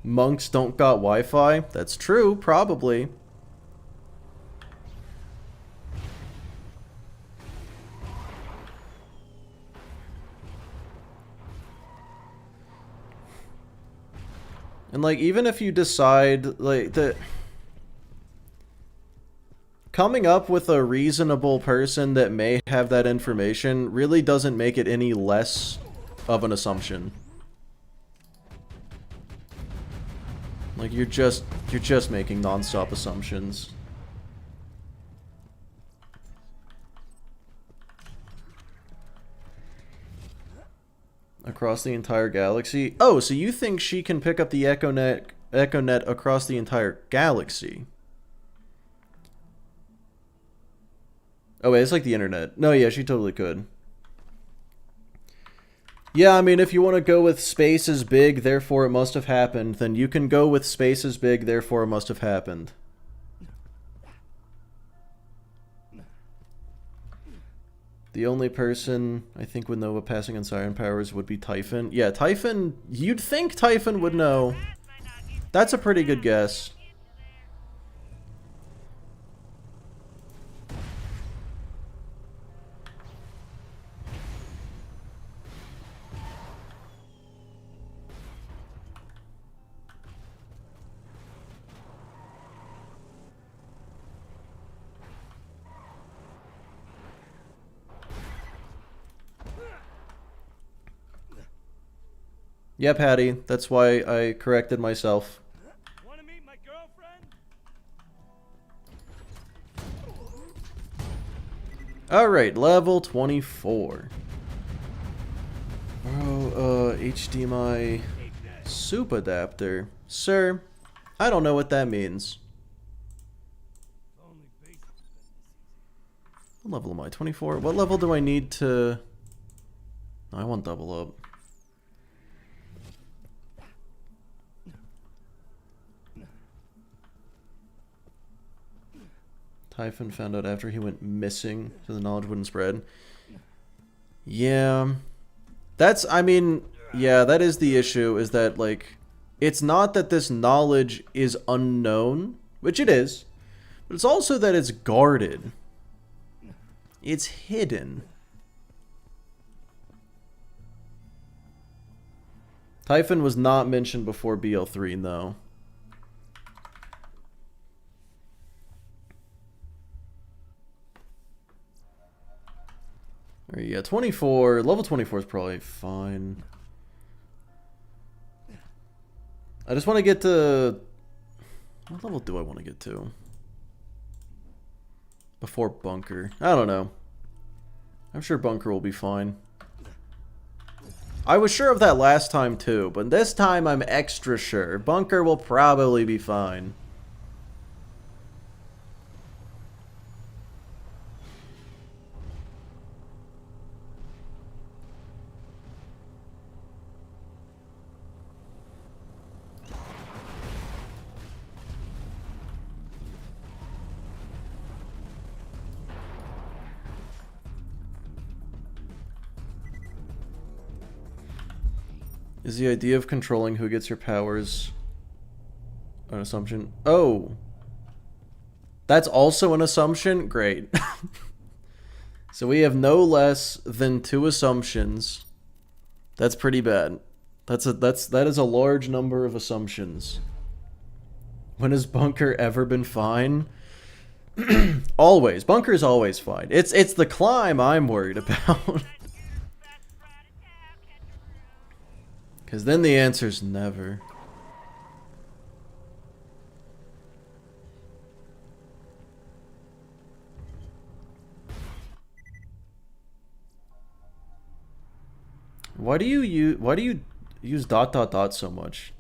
Monks don't got Wi-Fi? That's true, probably. And, like, even if you decide, like, that coming up with a reasonable person that may have that information really doesn't make it any less of an assumption. Like, you're just making non-stop assumptions. Across the entire galaxy? Oh, so you think she can pick up the EchoNet across the entire galaxy? Oh wait, it's like the internet. No, yeah, she totally could. Yeah, I mean, if you want to go with space is big, therefore it must have happened, then you can go with space is big, therefore it must have happened. The only person I think would know what passing on siren powers would be Typhon. Yeah, Typhon, you'd think Typhon would know. That's a pretty good guess. Yeah, Patty, that's why I corrected myself. Want to meet my girlfriend? Alright, level 24. Oh, HDMI soup adapter. Sir, I don't know what that means. What level am I? 24? What level do I need to... I want double up. Typhon found out after he went missing, so the knowledge wouldn't spread. Yeah. That's, I mean, yeah, that is the issue, is that, like, it's not that this knowledge is unknown, which it is, but it's also that it's guarded. It's hidden. Typhon was not mentioned before BL3, no. Alright, yeah, 24. Level 24 is probably fine. I just want to get to... What level do I want to get to? Before Bunker. I don't know. I'm sure Bunker will be fine. I was sure of that last time too, but this time I'm extra sure. Bunker will probably be fine. Is the idea of controlling who gets your powers an assumption? Oh. That's also an assumption? Great. So we have no less than 2 assumptions. That's pretty bad. That is a large number of assumptions. When has Bunker ever been fine? Always. Bunker's always fine. It's the climb I'm worried about. Because then the answer's never. Why do you use dot dot dot so much?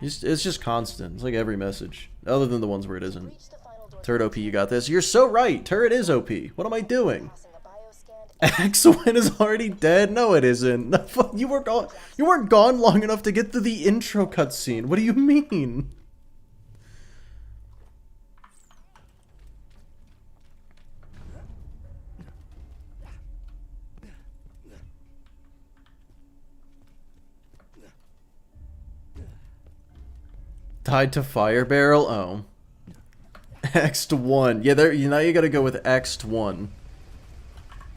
It's just constant. It's like every message. Other than the ones where it isn't. Reach the final door. Turret OP, you got this. You're so right. Turret is OP. What am I doing? Passing a bioscan. Axelwyn is already dead? No, it isn't. You weren't gone long enough to get to the intro cutscene. What do you mean? Tied to fire barrel? Oh. X1. Yeah, there. Now you gotta go with X1.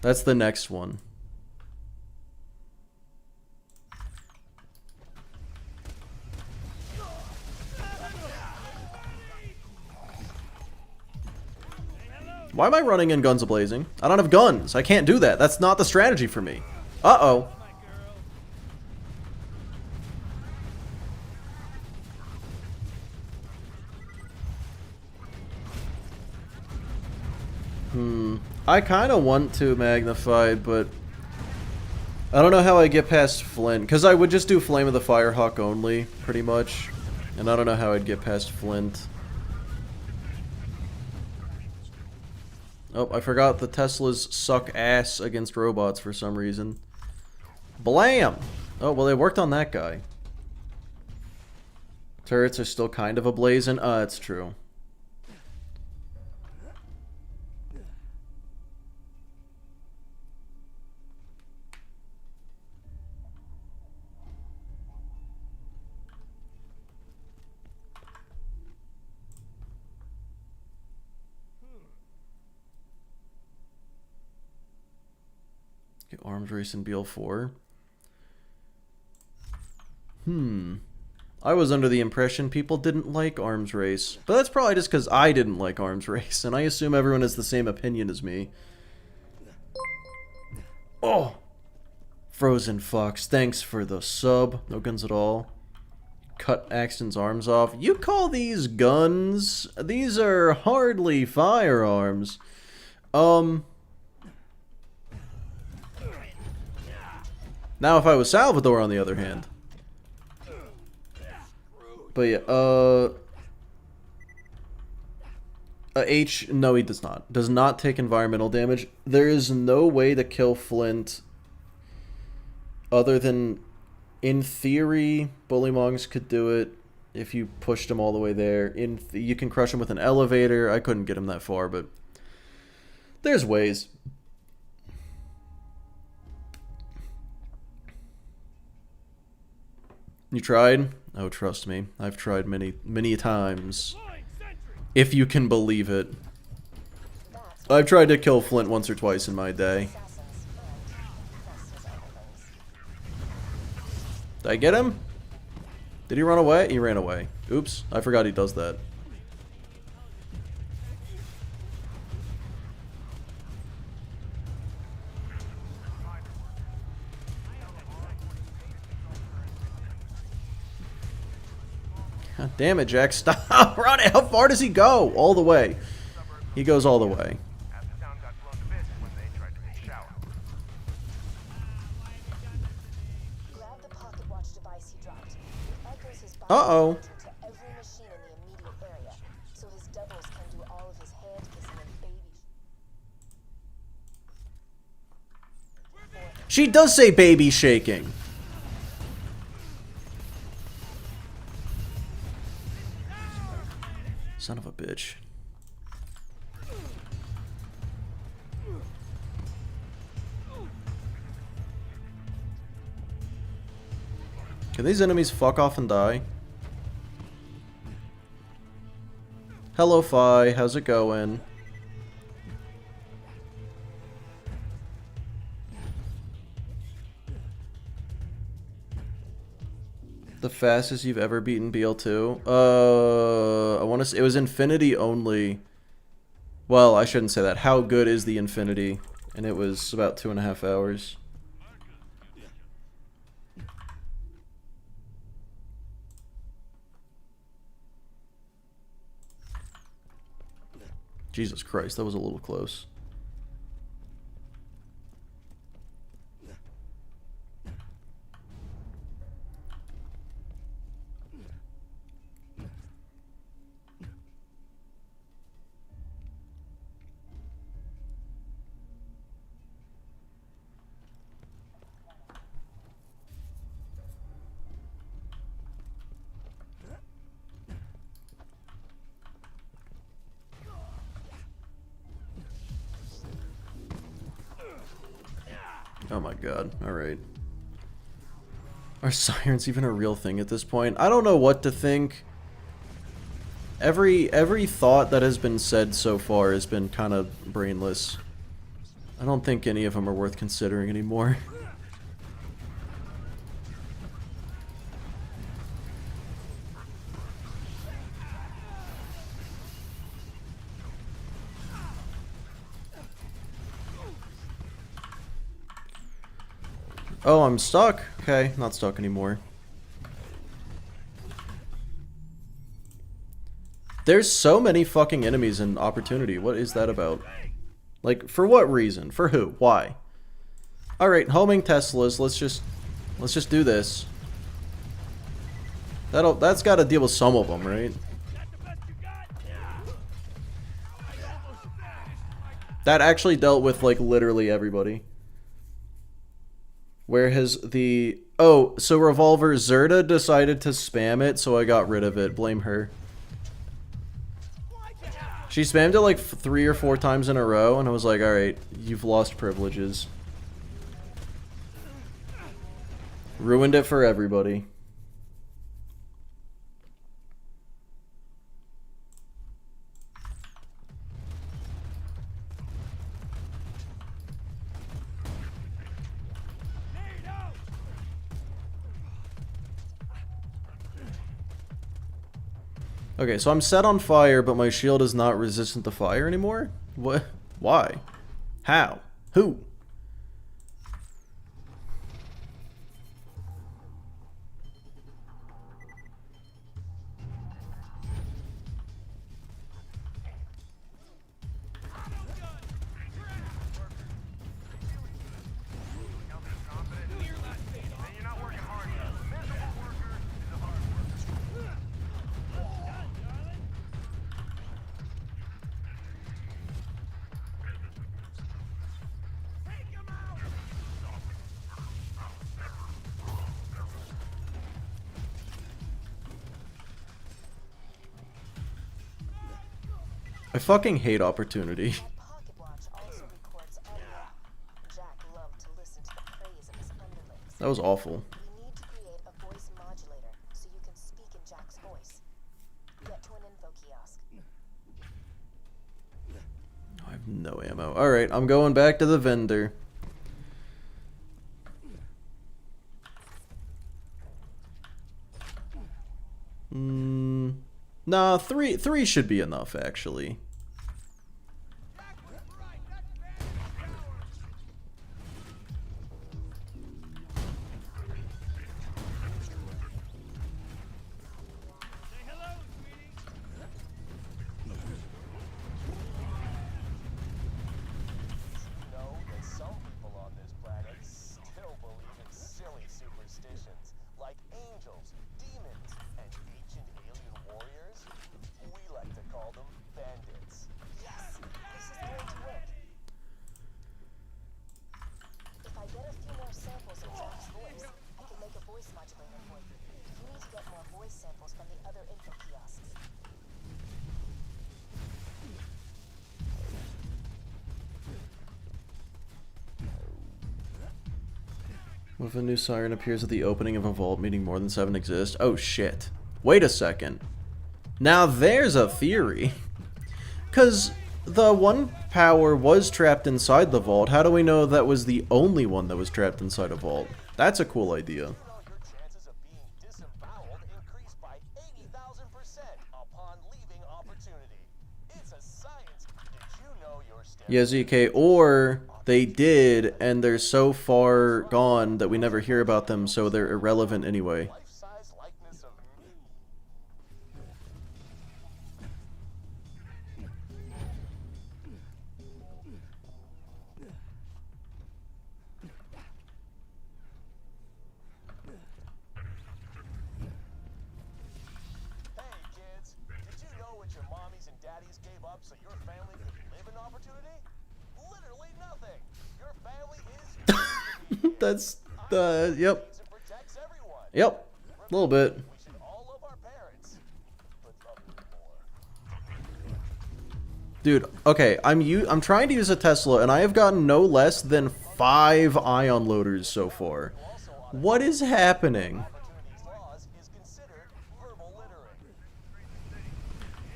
That's the next one. Why am I running in guns a-blazing? I don't have guns. I can't do that. That's not the strategy for me. Uh-oh. I kind of want to magnify, but I don't know how I get past Flint, because I would just do Flame of the Firehawk only, pretty much, and I don't know how I'd get past Flint. Oh, I forgot the Teslas suck ass against robots for some reason. Blam! Oh, well, they worked on that guy. Turrets are still kind of ablazing. It's true. Arms race in BL4. I was under the impression people didn't like arms race, but that's probably just because I didn't like arms race, and I assume everyone has the same opinion as me. Oh! Frozen Fox, thanks for the sub. No guns at all. Cut Axton's arms off. You call these guns? These are hardly firearms. Now, if I was Salvador, on the other hand. But yeah, H, no, he does not. Does not take environmental damage. There is no way to kill Flint other than, in theory, Bullymongs could do it if you pushed him all the way there. You can crush him with an elevator. I couldn't get him that far, but there's ways. You tried? Oh, trust me. I've tried many, many times. If you can believe it. I've tried to kill Flint once or twice in my day. Did I get him? Did he run away? He ran away. Oops, I forgot he does that. God damn it, Jack. Stop running. How far does he go? All the way. He goes all the way. Grab the pocket watch device he dropped. It echoes his Uh-oh. to every machine in the immediate area, so his doubles can do all of his hand kissing and baby. She does say baby shaking. Son of a bitch. Can these enemies fuck off and die? Hello, Fi. How's it going? The fastest you've ever beaten BL2? I want to say it was Infinity only. Well, I shouldn't say that. How good is the Infinity? And it was about 2.5 hours. Jesus Christ, that was a little close. Oh my god. Alright. Are sirens even a real thing at this point? I don't know what to think. Every thought that has been said so far has been kind of brainless. I don't think any of them are worth considering anymore. Oh, I'm stuck. Okay, not stuck anymore. There's so many fucking enemies in Opportunity. What is that about? Like, for what reason? For who? Why? Alright, homing Teslas. Let's just do this. That's gotta deal with some of them, right? That actually dealt with, like, literally everybody. Where has the... Oh, so Revolver Zerda decided to spam it, so I got rid of it. Blame her. She spammed it like 3 or 4 times in a row, and I was like, alright, you've lost privileges. Ruined it for everybody. Okay, so I'm set on fire, but my shield is not resistant to fire anymore? What? Why? How? Who? I fucking hate Opportunity. Pocket watch also records audio. Jack loved to listen to the praise of his underlings. That was awful. We need to create a voice modulator so you can speak in Jack's voice. Get to an info kiosk. I have no ammo. Alright, I'm going back to the vendor. Nah, three should be enough, actually. Know that some people on this planet still believe in silly superstitions, like angels, demons, and ancient alien warriors? We like to call them bandits. Yes, this is going to work. If I get a few more samples of Jack's voice, I can make a voice modulator for you. You need to get more voice samples from the other info kiosks. What if a new siren appears at the opening of a vault, meaning more than 7 exist? Oh shit. Wait a second. Now there's a theory. Because the one power was trapped inside the vault. How do we know that was the only one that was trapped inside a vault? That's a cool idea. You know your chances of being disemboweled increase by 80,000% upon leaving Opportunity. It's a science. Did you know your Yeah, ZK, or they did, and they're so far gone that we never hear about them, so they're irrelevant anyway. life-size likeness of me? Hey kids, did you know what your mommies and daddies gave up so your family could live in Opportunity? Literally nothing. Your family is That's the yep. it protects everyone. Yep. A little bit. We should all love our parents, but love them more. Dude, okay, I'm trying to use a Tesla and I have gotten no less than 5 ion loaders so far. What is happening? Opportunities laws is considered verbal littering.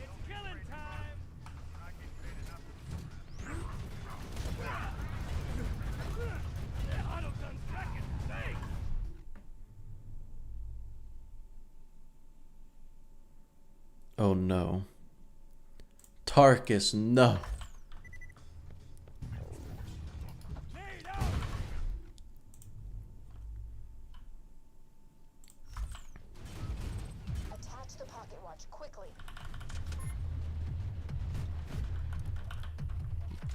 It's killing time. Autogun's back in base. Oh no. Tarkus, no. Made out. Attach the pocket watch quickly.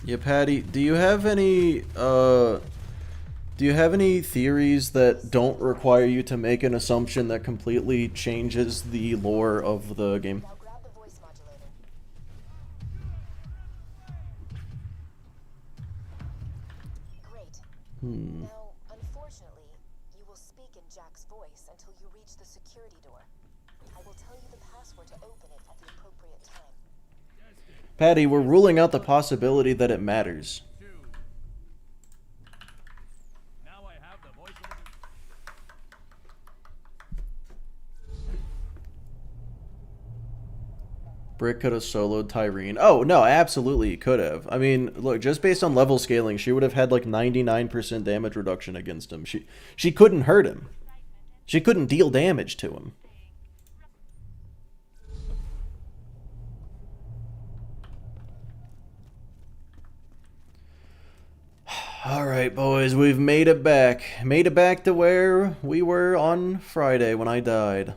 Yeah, Patty, do you have any theories that don't require you to make an assumption that completely changes the lore of the game? Now grab the voice modulator. Great. Now, unfortunately, you will speak in Jack's voice until you reach the security door. I will tell you the password to open it at the appropriate time. Patty, we're ruling out the possibility that it matters. Now I have the voice of the... Brick could have soloed Tyrene. Oh, no, absolutely he could have. I mean, look, just based on level scaling, she would have had like 99% damage reduction against him. She couldn't hurt him. She couldn't deal damage to him. Alright, boys, we've made it back. Made it back to where we were on Friday when I died.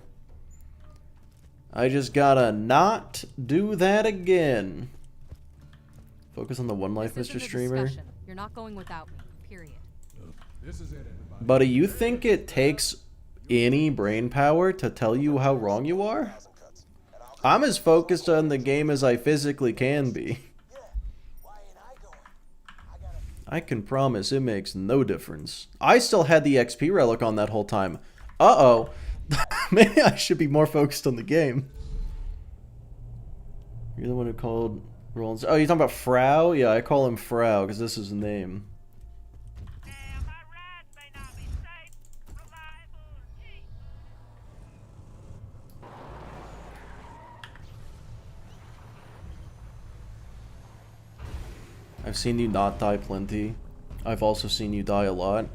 I just gotta not do that again. Focus on the one life, This Mr. isn't a Streamer. discussion. You're not going without me. Period. This is it, everybody. Buddy, you think it takes any brain power to tell you how wrong you are? I'm as focused on the game as I physically can be. Why ain't I going? I gotta I can promise it makes no difference. I still had the XP relic on that whole time. Uh-oh. Maybe I should be more focused on the game. You're the one who called Rollins. Oh, you're talking about Frau? Yeah, I call him Frau because this is his name. I've seen you not die plenty. I've also seen you die a lot.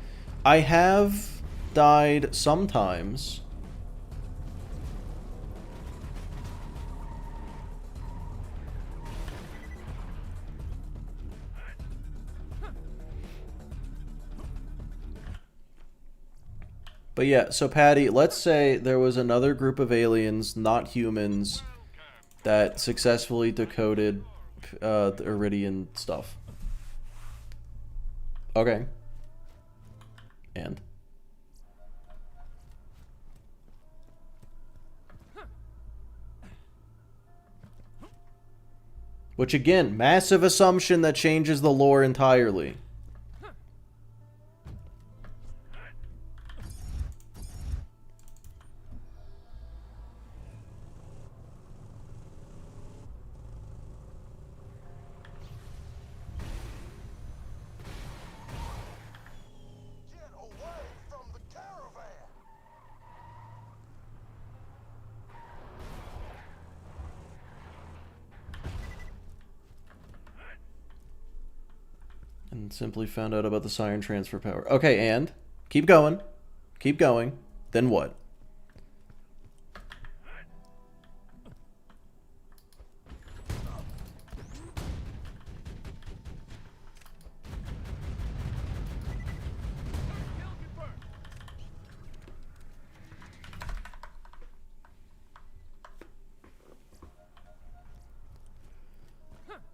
I have died sometimes. But yeah, so Patty, let's say there was another group of aliens, not humans, that successfully decoded the Iridian stuff. Okay. And? Which again, massive assumption that changes the lore entirely. get away from the caravan. And simply found out about the siren transfer power. Okay, and? Keep going. Keep going. Then what?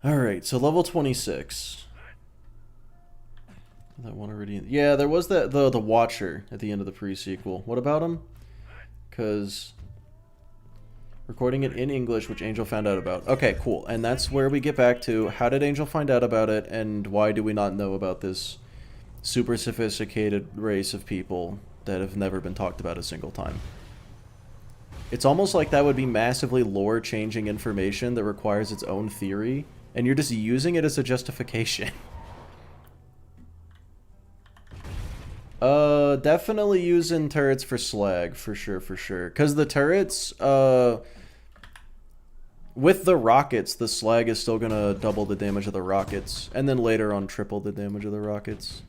Alright, so level 26. That one already. Yeah, there was the Watcher at the end of the pre-sequel. What about him? Because recording it in English, which Angel found out about. Okay, cool. And that's where we get back to how did Angel find out about it, and why do we not know about this super sophisticated race of people that have never been talked about a single time? It's almost like that would be massively lore-changing information that requires its own theory, and you're just using it as a justification. Definitely using turrets for slag, for sure, for sure. Because the turrets, with the rockets, the slag is still gonna double the damage of the rockets. And then later on, triple the damage of the rockets.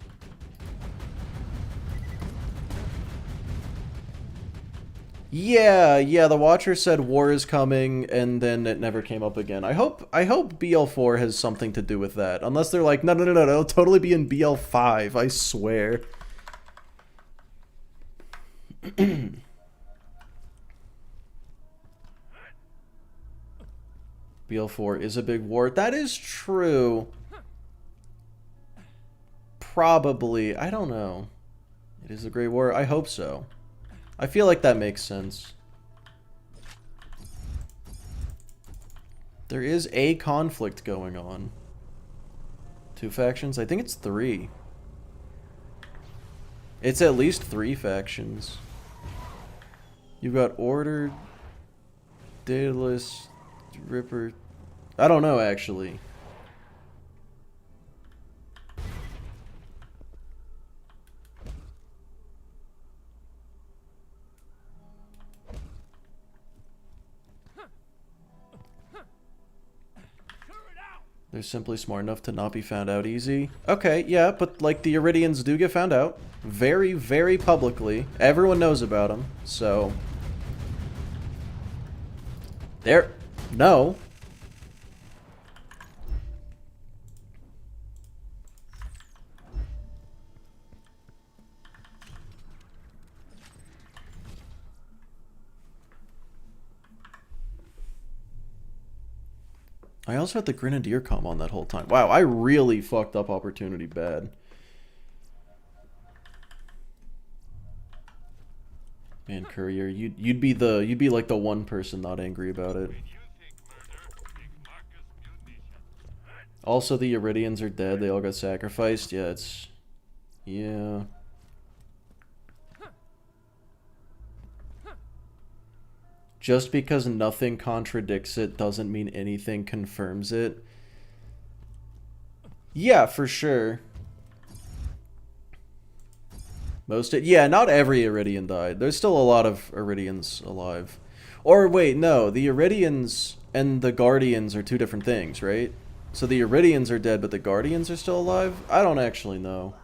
Yeah, the Watcher said war is coming, and then it never came up again. I hope BL4 has something to do with that. Unless they're like, no, it'll totally be in BL5, I swear. BL4 is a big war. That is true. Probably. I don't know. It is a great war. I hope so. I feel like that makes sense. There is a conflict going on. 2 factions? I think it's 3. It's at least 3 factions. You've got Order, Daedalus, Ripper. I don't know, actually. They're simply smart enough to not be found out easy. Okay, yeah, but like the Iridians do get found out. Very, very publicly. Everyone knows about them, so... There... No. I also had the Grenadier comm on that whole time. Wow, I really fucked up opportunity bad. Man, Courier, you'd be like the one person not angry about it. Also, the Iridians are dead. They all got sacrificed. Yeah, it's... Yeah. Just because nothing contradicts it doesn't mean anything confirms it. Yeah, for sure. Yeah, not every Iridian died. There's still a lot of Iridians alive. Or wait, no, the Iridians and the Guardians are 2 different things, right? So the Iridians are dead, but the Guardians are still alive? I don't actually know.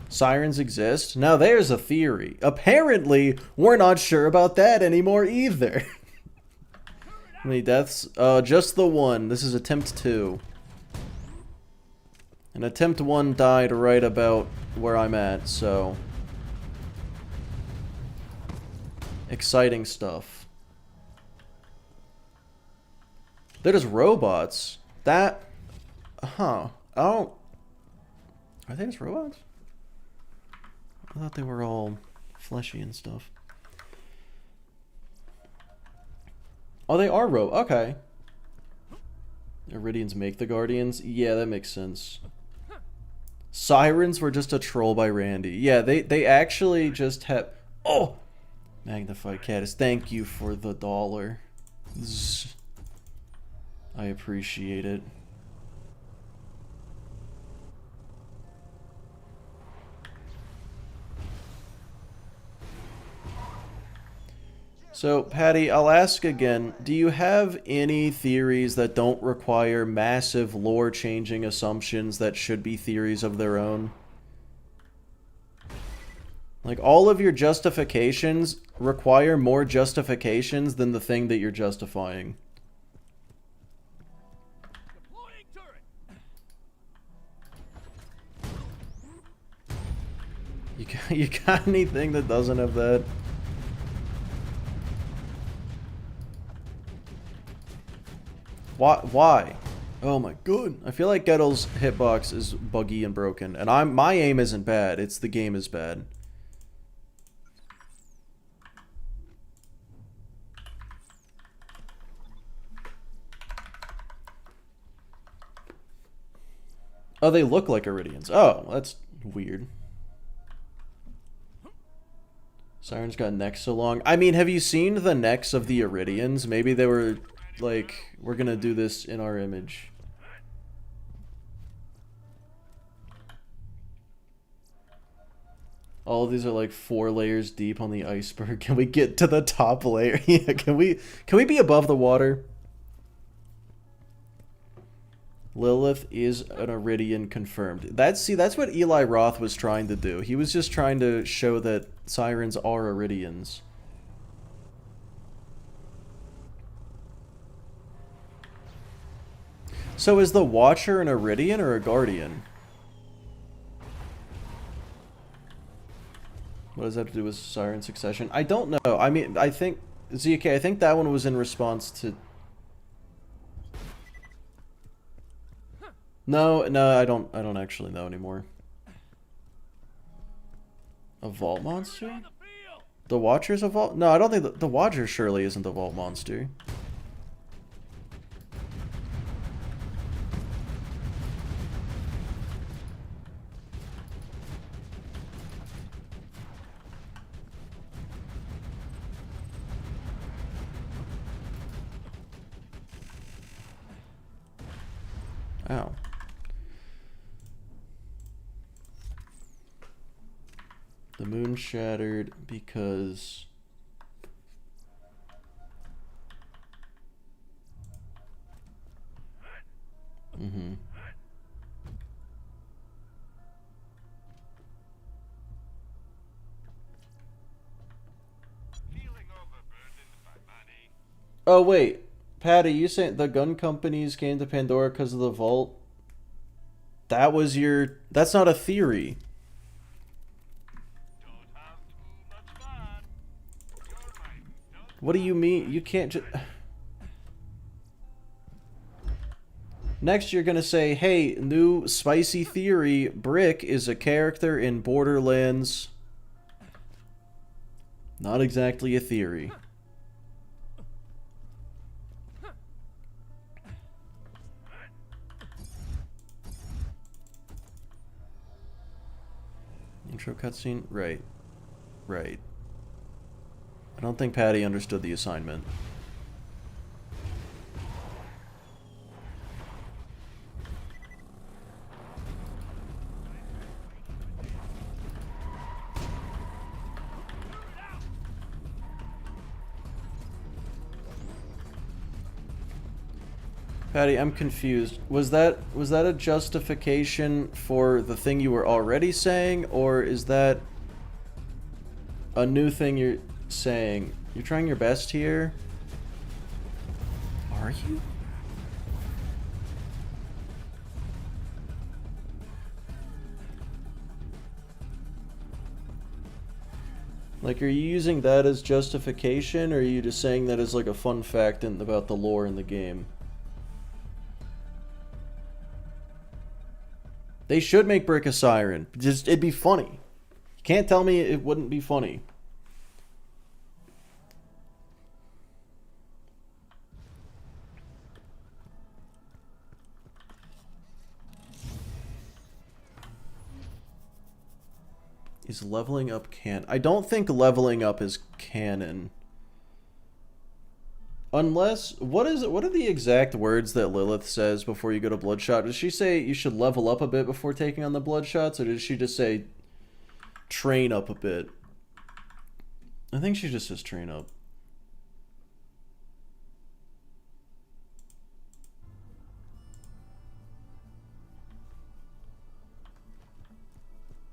Sirens exist? Now there's a theory. Apparently, we're not sure about that anymore either. How many deaths? Just the 1. This is attempt 2. And attempt 1 died right about where I'm at, so... Exciting stuff. They're just robots. That... Huh. Oh. Are they just robots? I thought they were all fleshy and stuff. Oh, they are okay. Iridians make the Guardians? Yeah, that makes sense. Sirens were just a troll by Randy. Yeah, they actually just have... Oh! Magnified Caddis, thank you for the $1. Zzz. I appreciate it. So, Patty, I'll ask again, do you have any theories that don't require massive lore-changing assumptions that should be theories of their own? Like, all of your justifications require more justifications than the thing that you're justifying. You got anything that doesn't have that? Why? Oh my god. I feel like Gettle's hitbox is buggy and broken. And my aim isn't bad, it's the game is bad. Oh, they look like Iridians. Oh, that's weird. Sirens got necks so long. I mean, have you seen the necks of the Iridians? Maybe they were like, we're gonna do this in our image. All of these are like 4 layers deep on the iceberg. Can we get to the top layer? Yeah, can we be above the water? Lilith is an Iridian confirmed. That's what Eli Roth was trying to do. He was just trying to show that sirens are Iridians. So is the Watcher an Iridian or a Guardian? What does that have to do with Siren Succession? I don't know. I mean, I think ZK, I think that one was in response to. No, I don't actually know anymore. A vault monster? The Watcher's a vault? No, I don't think the Watcher surely isn't the vault monster. Ow. The moon shattered because Oh wait, Patty, you saying the gun companies came to Pandora because of the vault? That was your... That's not a theory. What do you mean? You can't just... Next you're gonna say, hey, new spicy theory, Brick is a character in Borderlands. Not exactly a theory. Intro cutscene? Right. Right. I don't think Patty understood the assignment. Patty, I'm confused. Was that a justification for the thing you were already saying, or is that a new thing you're saying? You're trying your best here? Are you? Like, are you using that as justification, or are you just saying that as like a fun fact about the lore in the game? They should make Brick a siren. Just, it'd be funny. You can't tell me it wouldn't be funny. Is leveling up canon? I don't think leveling up is canon. Unless, what are the exact words that Lilith says before you go to Bloodshot? Does she say you should level up a bit before taking on the Bloodshots, or does she just say train up a bit? I think she just says train up.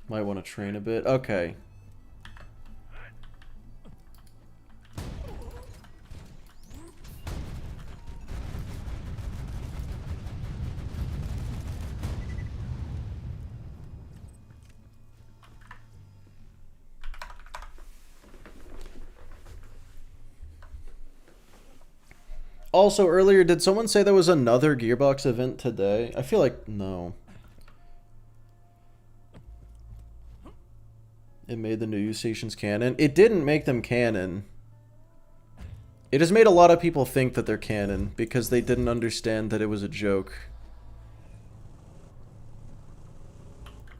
Might want to train a bit. Okay. Also, earlier, did someone say there was another Gearbox event today? I feel like, no. It made the new stations canon. It didn't make them canon. It has made a lot of people think that they're canon because they didn't understand that it was a joke.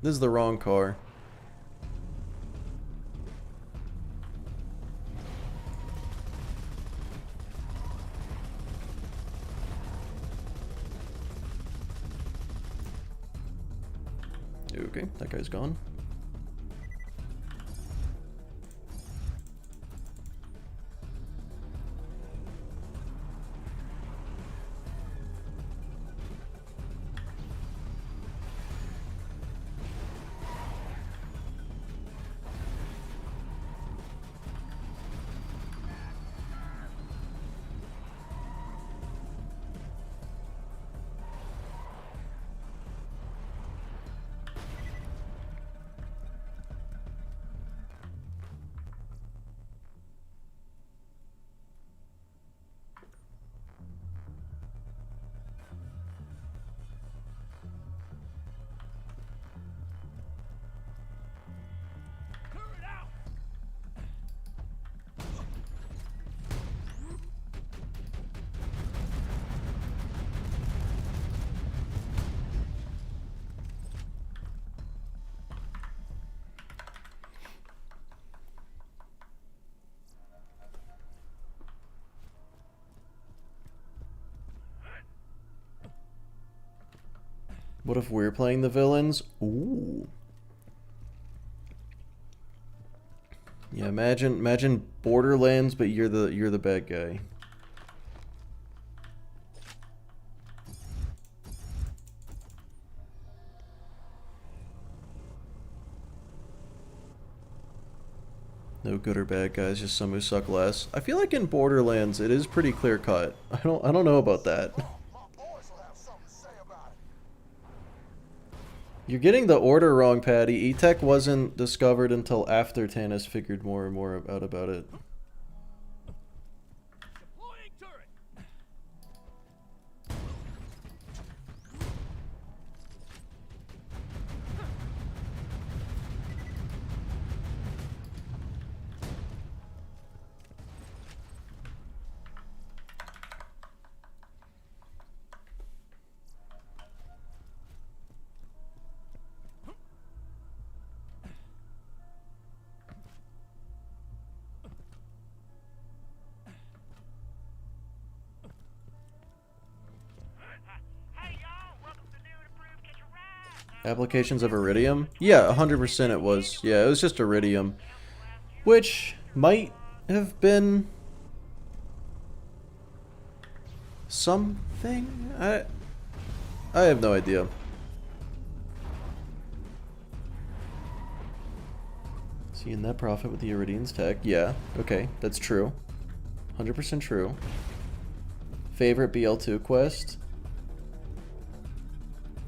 This is the wrong car. Okay, that guy's gone. What if we're playing the villains? Ooh. Yeah, imagine Borderlands, but you're the bad guy. No good or bad guys, just some who suck less. I feel like in Borderlands it is pretty clear cut. I don't know about that. You're getting the order wrong, Patty. E-Tech wasn't discovered until after Tanis figured more and more out about it. Deploying turret. Applications of Iridium? Yeah, 100% it was. Yeah, it was just Iridium. Which might have been something? I have no idea. Seeing net profit with the Iridian's tech. Yeah, okay, that's true. 100% true. Favorite BL2 quest?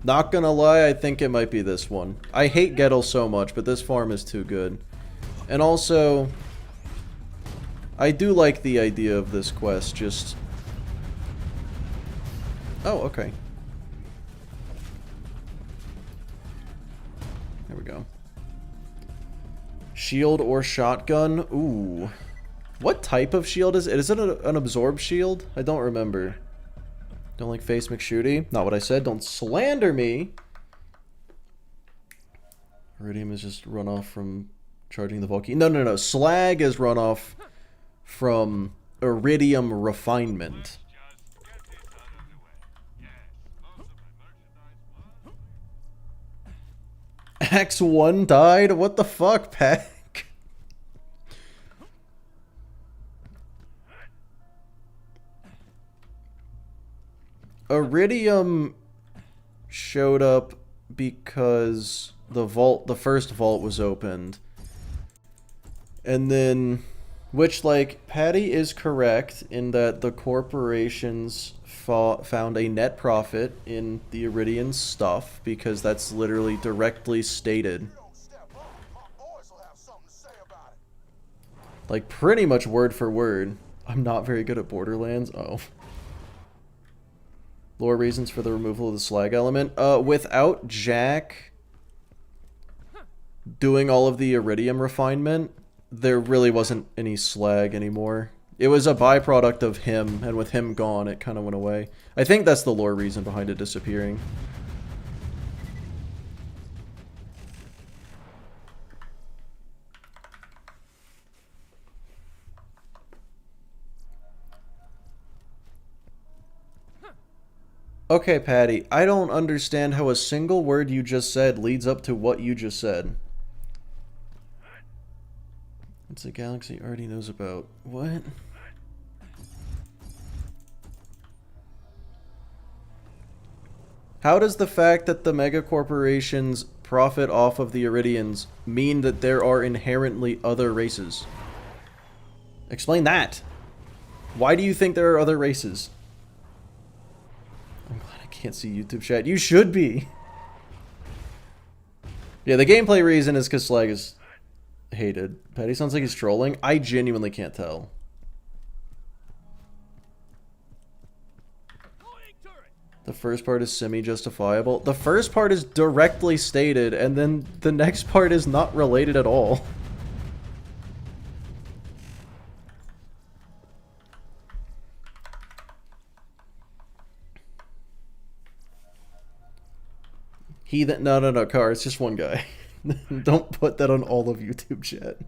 Not gonna lie, I think it might be this one. I hate Gettle so much, but this farm is too good. And also, I do like the idea of this quest, just... Oh, okay. There we go. Shield or shotgun? Ooh. What type of shield is it? Is it an absorb shield? I don't remember. Don't like face McShooty? Not what I said. Don't slander me. Iridium is just runoff from charging the Valkyrie. No. Slag is runoff from Iridium refinement. Axe 1 died? What the fuck, Pack? Iridium showed up because the first vault was opened. And then, which, like, Patty is correct in that the corporations found a net profit in the Iridian stuff, because that's literally directly stated. Like, pretty much word for word. I'm not very good at Borderlands. Oh. Lore reasons for the removal of the slag element. Without Jack doing all of the Iridium refinement, there really wasn't any slag anymore. It was a byproduct of him, and with him gone, it kind of went away. I think that's the lore reason behind it disappearing. Okay, Patty, I don't understand how a single word you just said leads up to what you just said. It's a galaxy already knows about. What? How does the fact that the megacorporations profit off of the Iridians mean that there are inherently other races? Explain that. Why do you think there are other races? I'm glad I can't see YouTube chat. You should be. Yeah, the gameplay reason is because Slag is hated. Patty sounds like he's trolling. I genuinely can't tell. The first part is semi-justifiable. The first part is directly stated, and then the next part is not related at all. No, Car, it's just one guy. Don't put that on all of YouTube chat.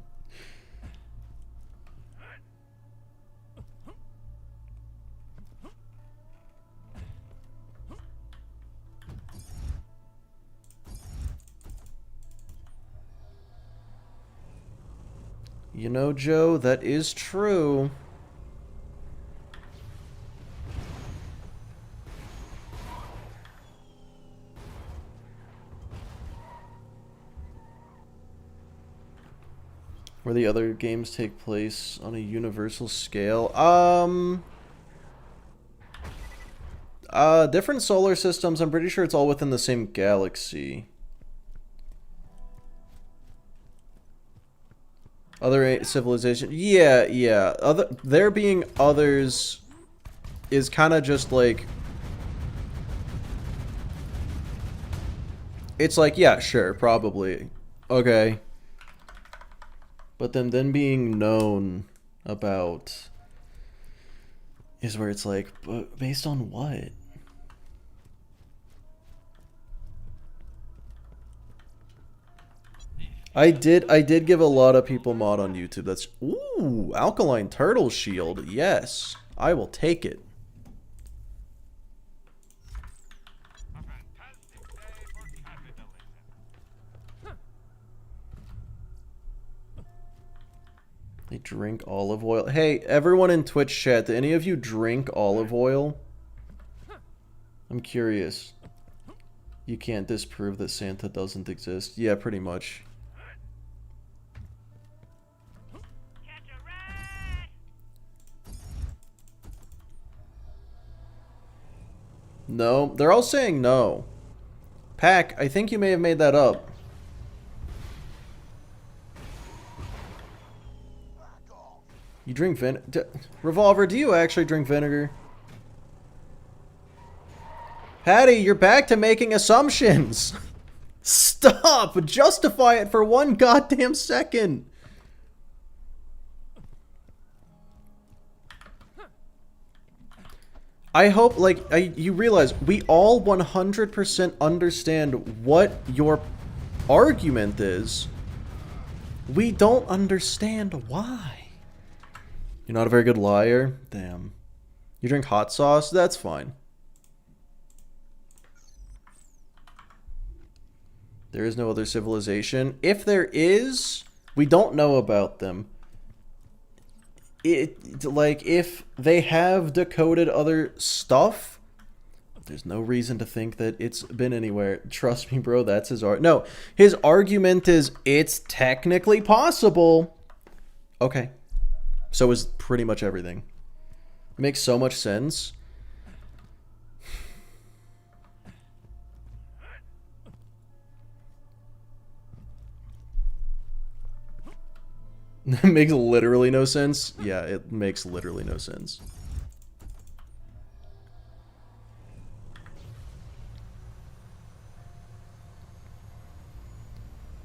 You know, Joe, that is true. Where the other games take place on a universal scale. Different solar systems. I'm pretty sure it's all within the same galaxy. Other civilization. Yeah. There being others is kind of just like... It's like, yeah, sure, probably. Okay. But then being known about is where it's like, but based on what? I did give a lot of people mod on YouTube. That's ooh, alkaline turtle shield. Yes, I will take it. They drink olive oil. Hey, everyone in Twitch chat, do any of you drink olive oil? I'm curious. You can't disprove that Santa doesn't exist. Yeah, pretty much. No, they're all saying no. Pack, I think you may have made that up. You drink Revolver, do you actually drink vinegar? Patty, you're back to making assumptions. Stop! Justify it for one goddamn second. I hope, like, you realize we all 100% understand what your argument is. We don't understand why. You're not a very good liar? Damn. You drink hot sauce? That's fine. There is no other civilization. If there is, we don't know about them. Like, if they have decoded other stuff, there's no reason to think that it's been anywhere. Trust me, bro, that's his No, his argument is, it's technically possible. Okay. So is pretty much everything. It makes so much sense. It makes literally no sense. Yeah, it makes literally no sense.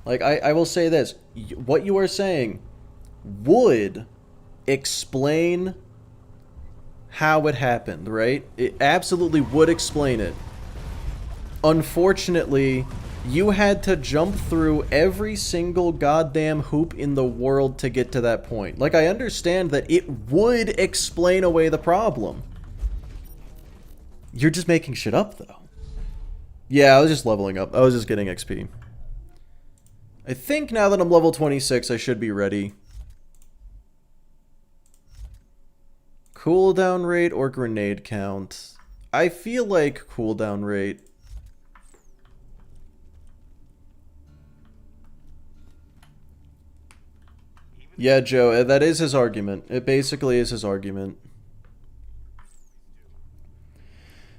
Like, I will say this. What you are saying would explain how it happened, right? It absolutely would explain it. Unfortunately, you had to jump through every single goddamn hoop in the world to get to that point. Like, I understand that it would explain away the problem. You're just making shit up, though. Yeah, I was just leveling up. I was just getting XP. I think now that I'm level 26, I should be ready. Cooldown rate or grenade count? I feel like cooldown rate. Yeah, Joe, that is his argument. It basically is his argument.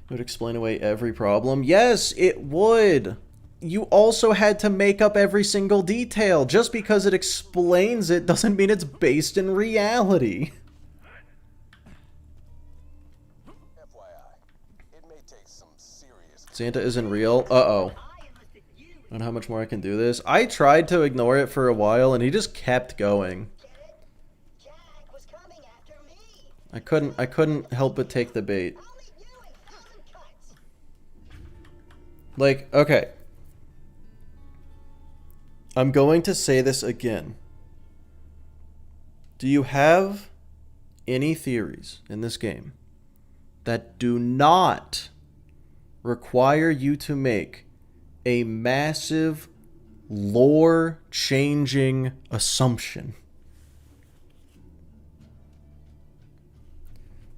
It would explain away every problem. Yes, it would. You also had to make up every single detail. Just because it explains it doesn't mean it's based in reality. FYI, it may take some serious. Santa isn't real. Uh-oh. I don't know how much more I can do this. I tried to ignore it for a while and he just kept going. I couldn't help but take the bait. Like, okay. I'm going to say this again. Do you have any theories in this game that do not require you to make a massive lore-changing assumption?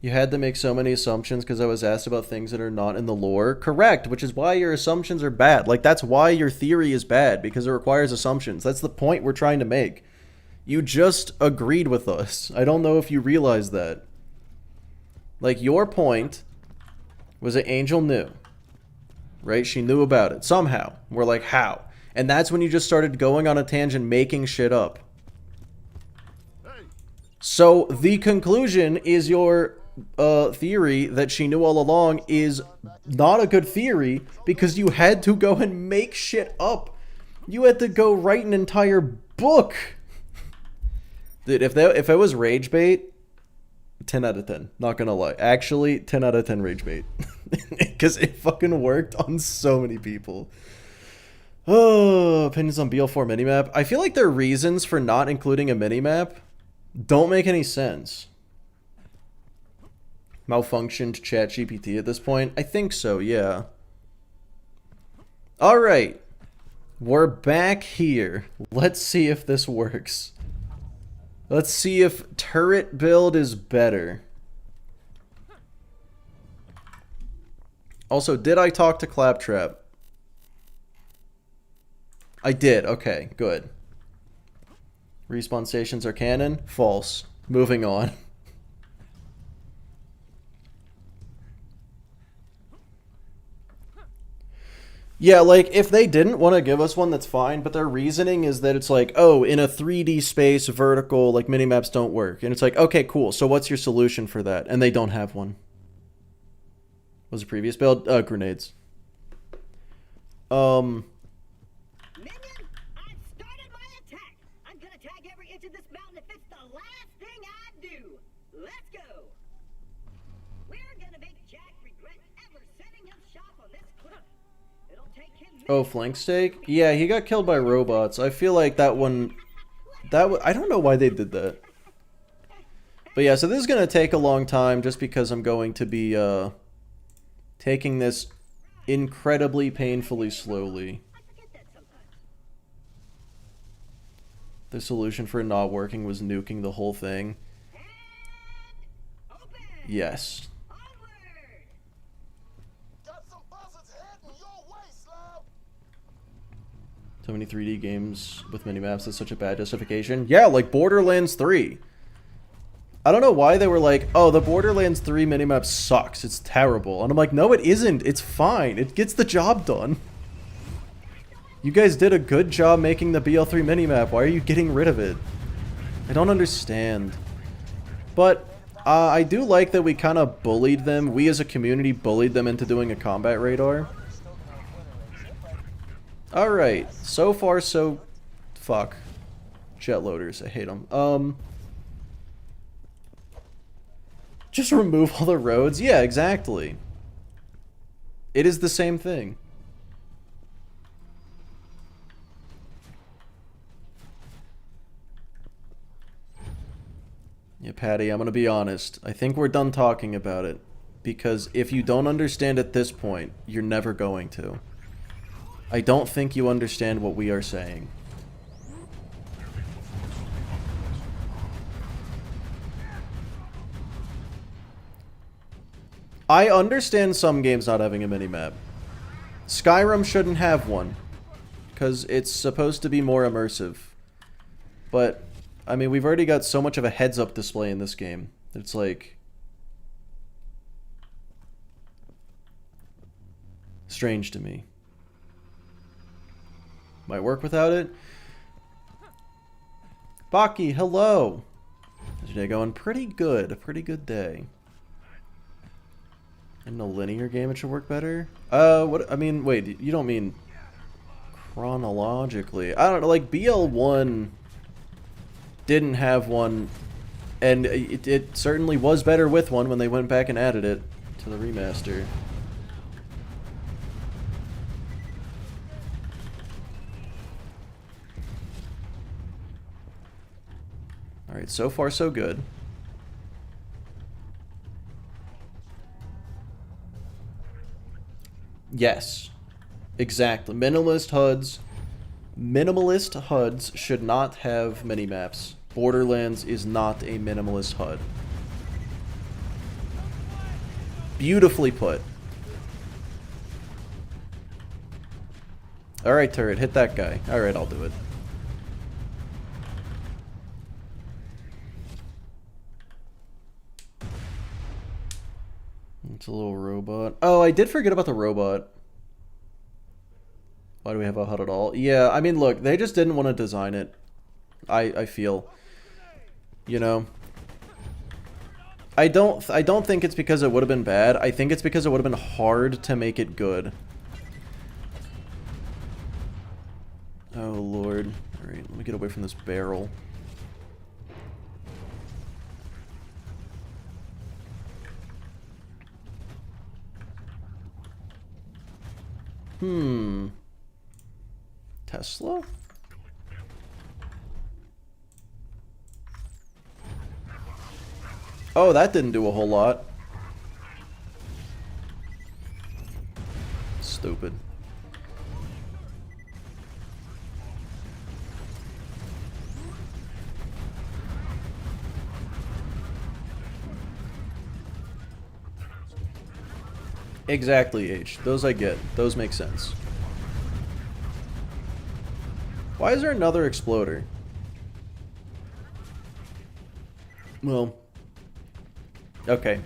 You had to make so many assumptions because I was asked about things that are not in the lore. Correct, which is why your assumptions are bad. Like, that's why your theory is bad, because it requires assumptions. That's the point we're trying to make. You just agreed with us. I don't know if you realize that. Like, your point was that Angel knew. Right? She knew about it. Somehow. We're like, how? And that's when you just started going on a tangent, making shit up. So, the conclusion is your theory that she knew all along is not a good theory because you had to go and make shit up. You had to go write an entire book. Dude, if it was rage bait, 10 out of 10. Not gonna lie. Actually, 10 out of 10 rage bait. Because it fucking worked on so many people. Oh, opinions on BL4 minimap. I feel like their reasons for not including a minimap don't make any sense. Malfunctioned ChatGPT at this point? I think so, yeah. Alright. We're back here. Let's see if this works. Let's see if turret build is better. Also, did I talk to Claptrap? I did. Okay, good. Respawn stations are canon? False. Moving on. Yeah, like, if they didn't want to give us one, that's fine, but their reasoning is that it's like, oh, in a 3D space, vertical, like, minimaps don't work. And it's like, okay, cool, so what's your solution for that? And they don't have one. What was the previous build? Grenades. Minion, I've started my attack. I'm gonna tag every inch of this mountain if it's the last thing I do. Let's go. We're gonna make Jack regret ever setting up shop on this cliff. It'll take him. Oh, flank stake? Yeah, he got killed by robots. I feel like that one... I don't know why they did that. But yeah, so this is going to take a long time just because I'm going to be taking this incredibly painfully slowly. The solution for it not working was nuking the whole thing. Yes. So many 3D games with minimaps, that's such a bad justification. Yeah, like Borderlands 3. I don't know why they were like, oh, the Borderlands 3 minimap sucks. It's terrible. And I'm like, no, it isn't. It's fine. It gets the job done. You guys did a good job making the BL3 minimap. Why are you getting rid of it? I don't understand. But I do like that we kind of bullied them. We as a community bullied them into doing a combat radar. Alright, so far so... Fuck. Jet loaders, I hate them. Just remove all the roads? Yeah, exactly. It is the same thing. Yeah, Patty, I'm gonna be honest. I think we're done talking about it. because if you don't understand at this point, you're never going to. I don't think you understand what we are saying. I understand some games not having a minimap. Skyrim shouldn't have one, because it's supposed to be more immersive. But, I mean, we've already got so much of a heads-up display in this game. It's like... strange to me. Might work without it. Baki, hello! How's your day going? Pretty good. A pretty good day. In a linear game it should work better? What? I mean, wait, you don't mean chronologically. I don't know, like, BL1 didn't have one, and it certainly was better with one when they went back and added it to the remaster. Alright, so far so good. Yes. Exactly. Minimalist HUDs should not have minimaps. Borderlands is not a minimalist HUD. Beautifully put. Alright, turret, hit that guy. Alright, I'll do it. It's a little robot. Oh, I did forget about the robot. Why do we have a HUD at all? Yeah, I mean, look, they just didn't want to design it. I feel. You know. I don't think it's because it would have been bad. I think it's because it would have been hard to make it good. Oh, Lord. Alright, let me get away from this barrel. Tesla? Oh, that didn't do a whole lot. Stupid. Exactly, H. Those I get. Those make sense. Why is there another exploder? Well, okay.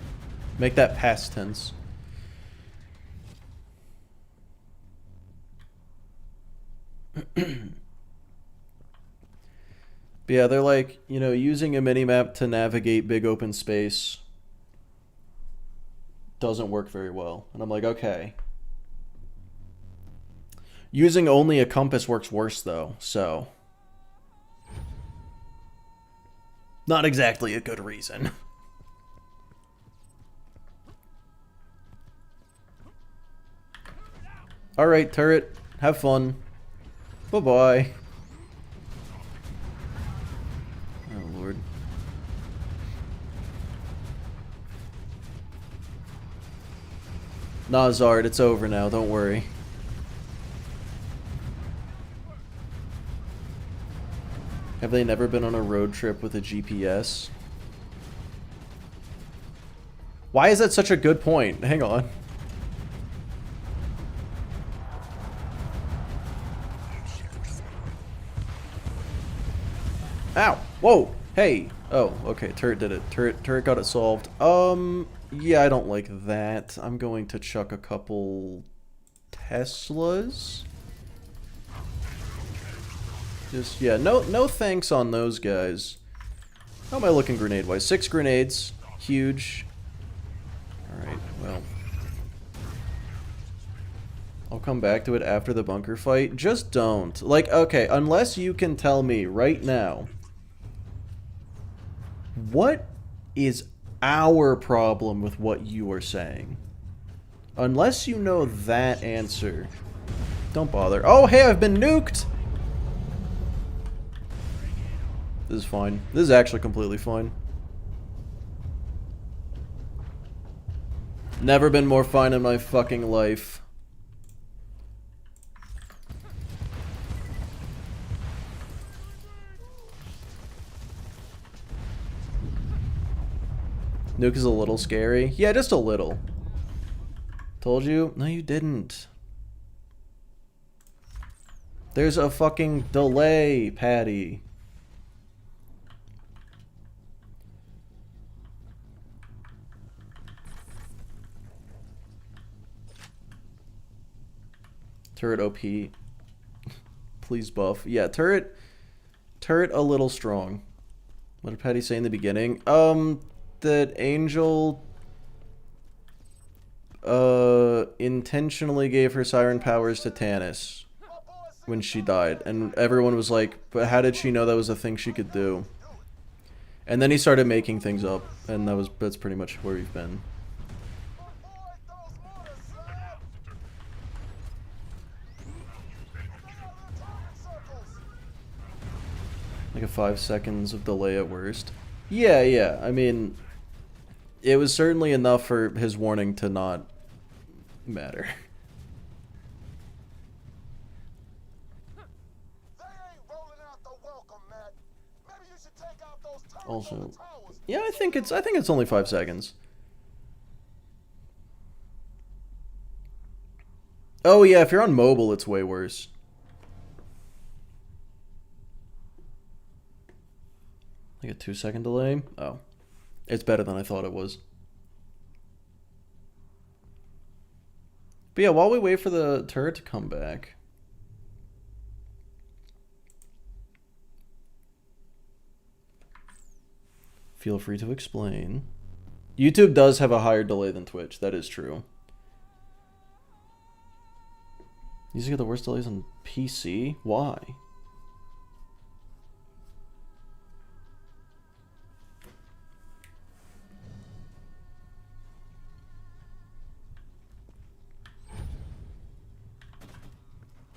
Make that past tense. But yeah, they're like, you know, using a minimap to navigate big open space doesn't work very well. And I'm like, okay. Using only a compass works worse, though, so... not exactly a good reason. Alright, turret. Have fun. Bye-bye. Oh, Lord. Nah, Zard, it's over now. Don't worry. Have they never been on a road trip with a GPS? Why is that such a good point? Hang on. Ow! Whoa! Hey! Oh, okay, turret did it. Turret got it solved. Yeah, I don't like that. I'm going to chuck a couple Teslas. Just, yeah, no thanks on those guys. How am I looking grenade-wise? 6 grenades. Huge. Alright, well. I'll come back to it after the bunker fight. Just don't. Like, okay, unless you can tell me right now, what is our problem with what you are saying? Unless you know that answer, don't bother. Oh, hey, I've been nuked! This is fine. This is actually completely fine. Never been more fun in my fucking life. Nuke is a little scary. Yeah, just a little. Told you? No, you didn't. There's a fucking delay, Patty. Turret OP. Please buff. Yeah, turret a little strong. What did Patty say in the beginning? That Angel intentionally gave her siren powers to Tannis when she died, and everyone was like, but how did she know that was a thing she could do? And then he started making things up, and that's pretty much where we've been. Like a 5 seconds of delay at worst. Yeah, I mean, it was certainly enough for his warning to not matter. Also, yeah, I think it's only 5 seconds. Oh yeah, if you're on mobile, it's way worse. Like a 2-second delay? Oh. It's better than I thought it was. But yeah, while we wait for the turret to come back. Feel free to explain. YouTube does have a higher delay than Twitch. That is true. These are the worst delays on PC? Why?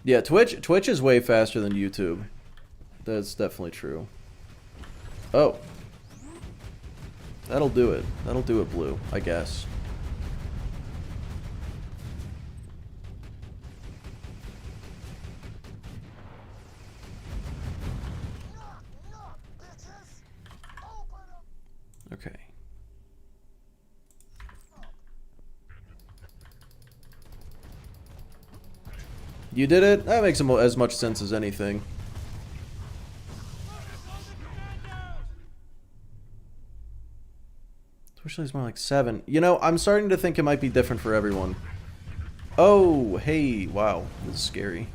Yeah, Twitch is way faster than YouTube. That's definitely true. Oh. That'll do it. That'll do it, Blue, I guess. Okay. You did it? That makes as much sense as anything. Especially it's more like 7. You know, I'm starting to think it might be different for everyone. Oh, hey, wow. This is scary.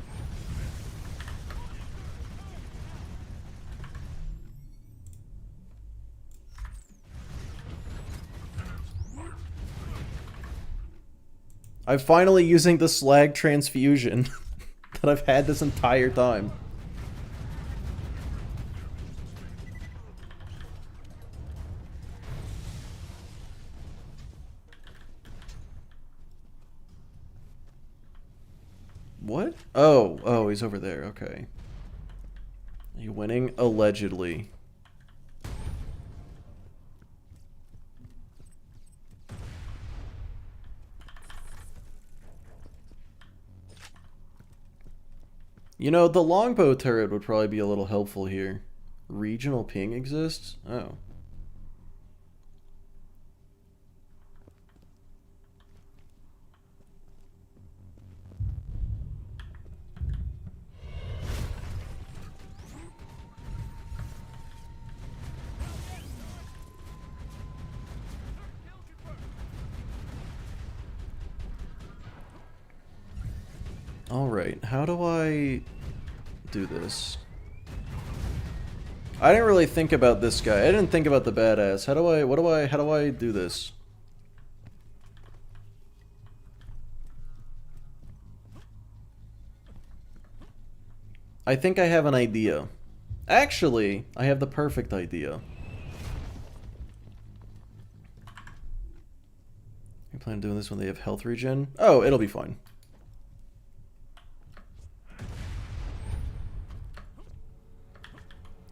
I'm finally using the slag transfusion that I've had this entire time. What? Oh, he's over there. Okay. Are you winning? Allegedly. You know, the longbow turret would probably be a little helpful here. Regional ping exists? Oh. Alright, how do I do this? I didn't really think about this guy. I didn't think about the badass. How do I do this? I think I have an idea. Actually, I have the perfect idea. You plan on doing this when they have health regen? Oh, it'll be fine.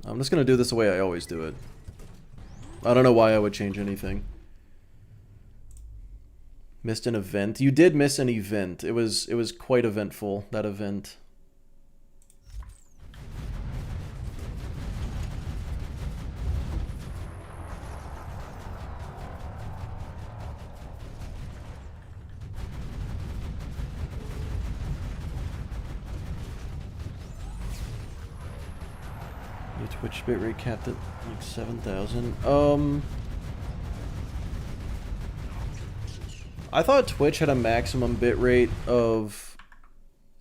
I'm just gonna do this the way I always do it. I don't know why I would change anything. Missed an event. You did miss an event. It was quite eventful, that event. Your Twitch bitrate capped at like 7,000. I thought Twitch had a maximum bitrate of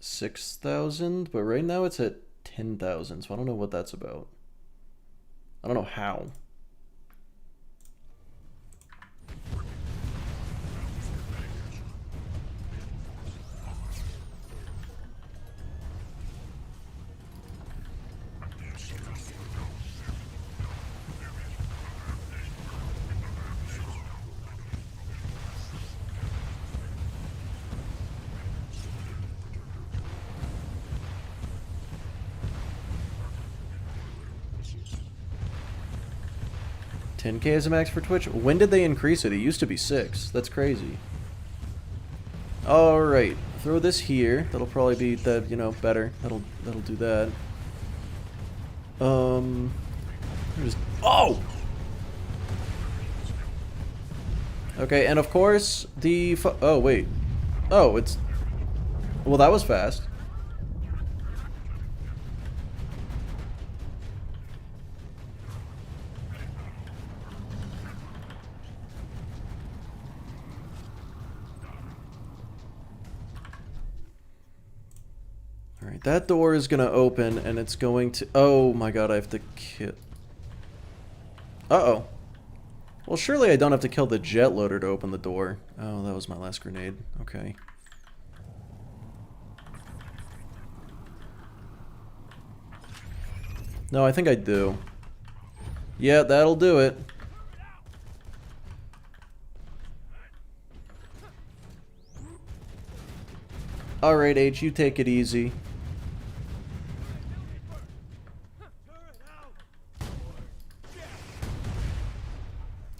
6,000, but right now it's at 10,000, so I don't know what that's about. I don't know how. 10K is a max for Twitch? When did they increase it? It used to be 6. That's crazy. Alright. Throw this here. That'll probably be that, you know, better. That'll do that. Just, oh! Okay, and of course, the oh, wait. Oh, it's... Well, that was fast. Alright, that door is gonna open, and it's going to... Oh my god, I have to kill... Uh-oh. Well, surely I don't have to kill the jet loader to open the door. Oh, that was my last grenade. Okay. No, I think I do. Yeah, that'll do it. Alright, H, you take it easy.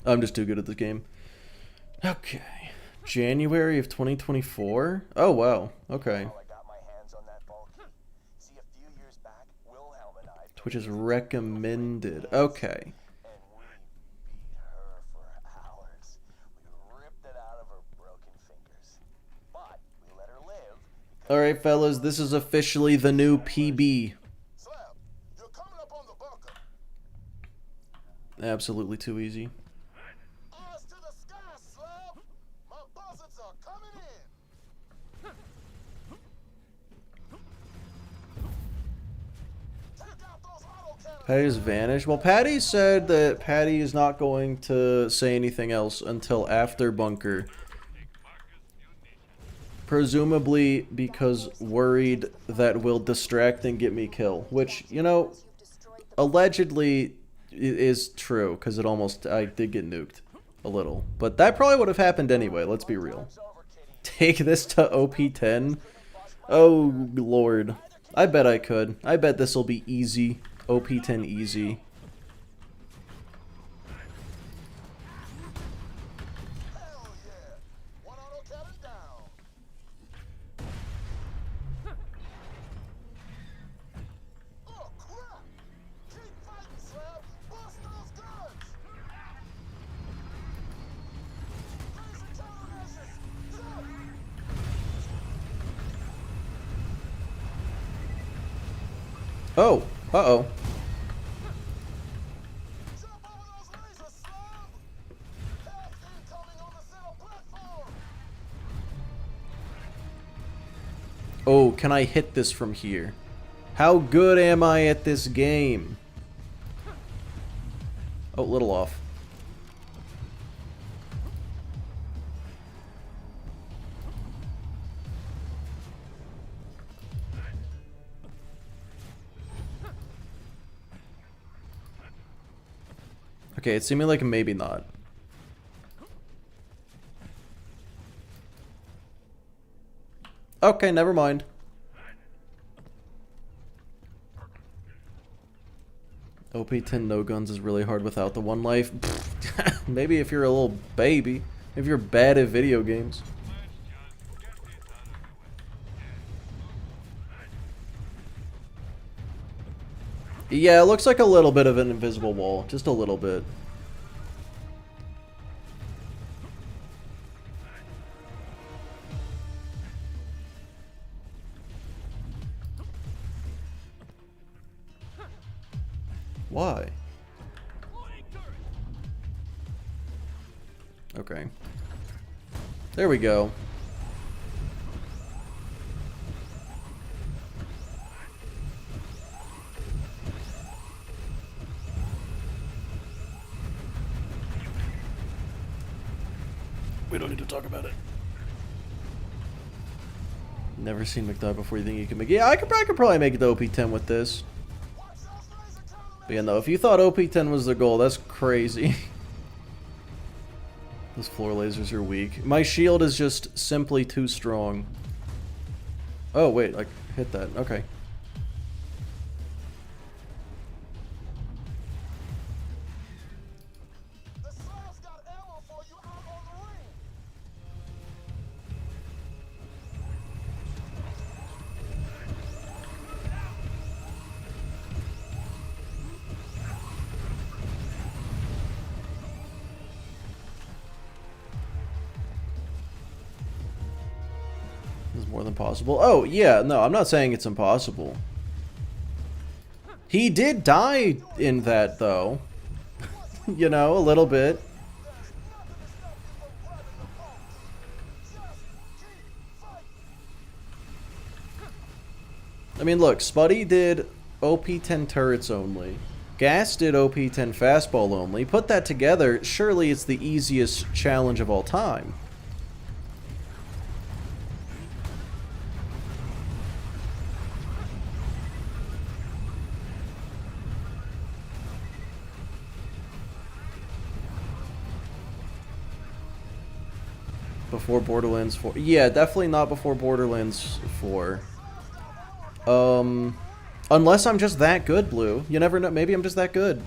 I'm just too good at this game. Okay. January of 2024? Oh, wow. Okay. Twitch is recommended. Okay. Alright, fellas, this is officially the new PB. Absolutely too easy. Patty just vanished. Well, Patty said that Patty is not going to say anything else until after bunker. Presumably because worried that will distract and get me kill. Which, you know, allegedly is true. Because it almost... I did get nuked. A little. But that probably would have happened anyway. Let's be real. Take this to OP10? Oh, Lord. I bet I could. I bet this will be easy. OP10 easy. Oh, uh-oh. Oh, can I hit this from here? How good am I at this game? Oh, little off. Okay, it's seeming like maybe not. Okay, never mind. OP10 no guns is really hard without the one life. Maybe if you're a little baby. If you're bad at video games. Yeah, it looks like a little bit of an invisible wall. Just a little bit. Why? Okay. There we go. We don't need to talk about it. Never seen McDuck before. You think you can make? Yeah, I could probably make the OP10 with this. But yeah, no. If you thought OP10 was the goal, that's crazy. Those floor lasers are weak. My shield is just simply too strong. Oh wait, I hit that. Okay. More than possible. Oh, yeah, no, I'm not saying it's impossible. He did die in that, though. You know, a little bit. I mean, look, Spuddy did OP10 turrets only. Gas did OP10 fastball only. Put that together, surely it's the easiest challenge of all time. Before Borderlands 4. Yeah, definitely not before Borderlands 4. Unless I'm just that good, Blue. You never know. Maybe I'm just that good.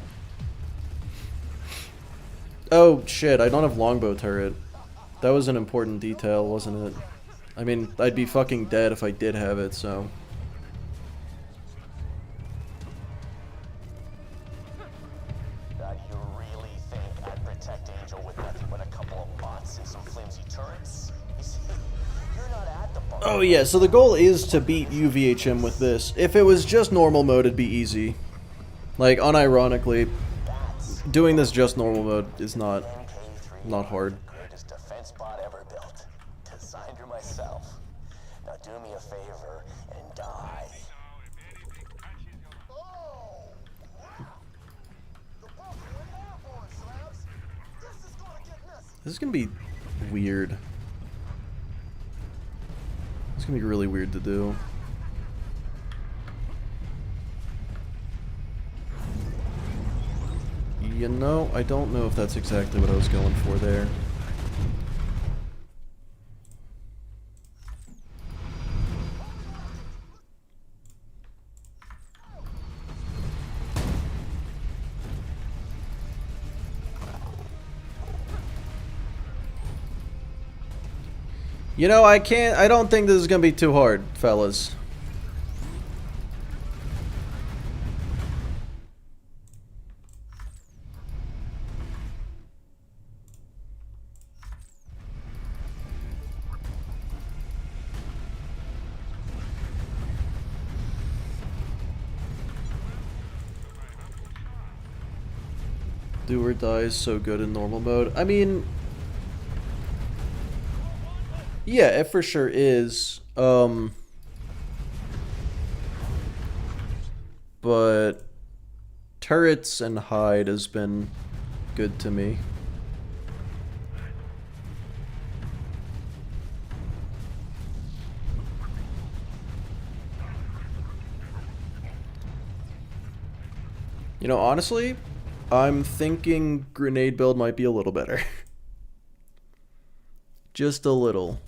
Oh, shit. I don't have longbow turret. That was an important detail, wasn't it? I mean, I'd be fucking dead if I did have it, so... Oh yeah, so the goal is to beat UVHM with this. If it was just normal mode, it'd be easy. Like, unironically, doing this just normal mode is not hard. Greatest defense bot ever built. Designed her myself. Now do me a favor and die. This is gonna be weird. It's gonna be really weird to do. You know, I don't know if that's exactly what I was going for there. You know, I don't think this is gonna be too hard, fellas. Do or die is so good in normal mode. I mean... yeah, it for sure is. But turrets and hide has been good to me. You know, honestly, I'm thinking grenade build might be a little better. Just a little.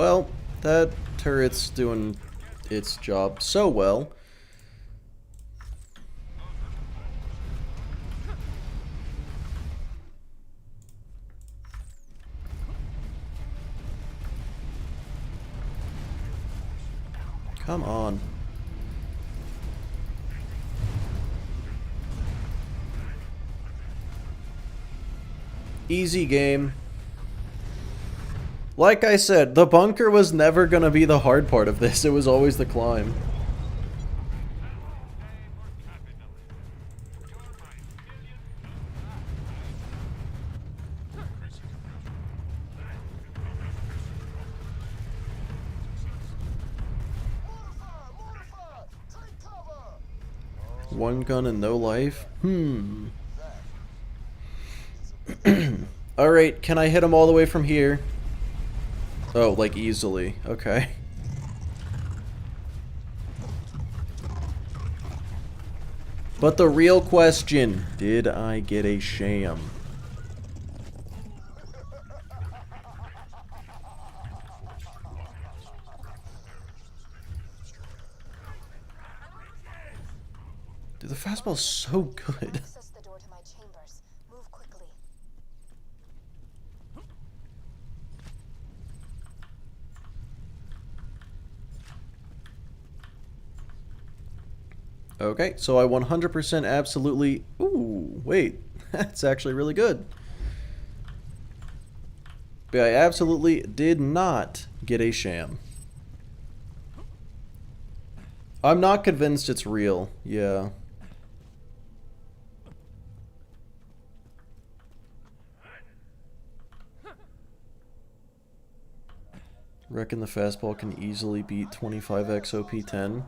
Well, that turret's doing its job so well. Come on. Easy game. Like I said, the bunker was never gonna be the hard part of this. It was always the climb. One gun and no life? Alright, can I hit him all the way from here? Oh, like easily. Okay. But the real question, did I get a sham? Dude, the fastball's so good. Access the door to my chambers. Move quickly. Okay, so I 100% absolutely... Ooh, wait. That's actually really good. But I absolutely did not get a sham. I'm not convinced it's real. Yeah. Reckon the fastball can easily beat 25x OP10.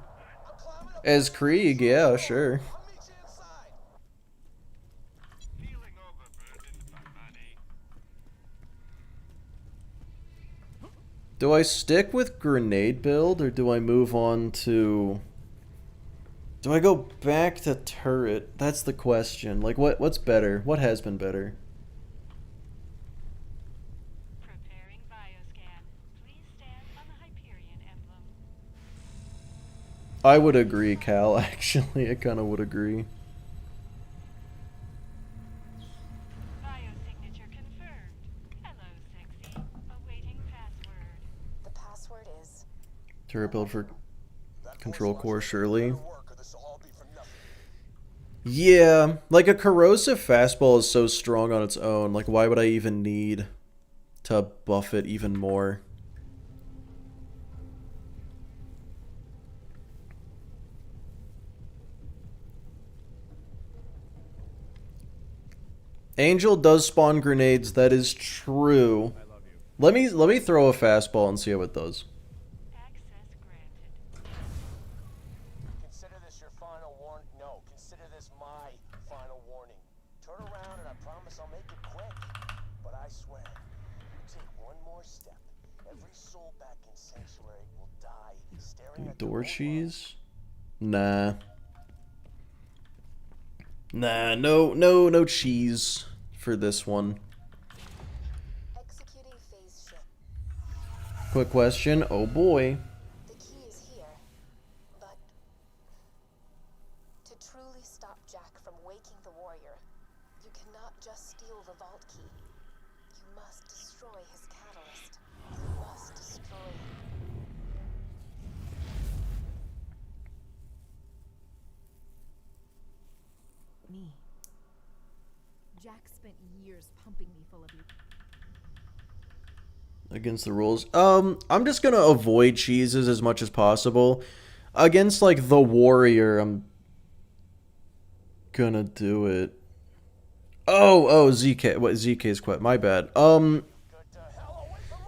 As Krieg, yeah, sure. Do I stick with grenade build or do I move on to... Do I go back to turret? That's the question. Like, what's better? What has been better? Preparing bioscan. Please stand on the Hyperion emblem. I would agree, Cal. Actually, I kind of would agree. Biosignature confirmed. Hello, sexy. Awaiting password. The password is... Turret build for control core, surely. Yeah, like a corrosive fastball is so strong on its own. Like, why would I even need to buff it even more? Angel does spawn grenades, that is true. Let me throw a fastball and see how it does. Access granted. Consider this your final warning. No, consider this my final warning. Turn around and I promise I'll make it quick. But I swear, you take one more step, every soul back in Sanctuary will die staring at Door cheese? Nah. Nah, no cheese for this one. Executing phase shift. Quick question. Oh boy. The key is here. But... to truly stop Jack from waking the warrior, you cannot just steal the vault key. You must destroy his catalyst. You must destroy him. Me. Jack spent years pumping me full of you. Against the rules. I'm just gonna avoid cheeses as much as possible. Against, like, the warrior, I'm gonna do it. Oh, ZK. What, ZK's quit. My bad.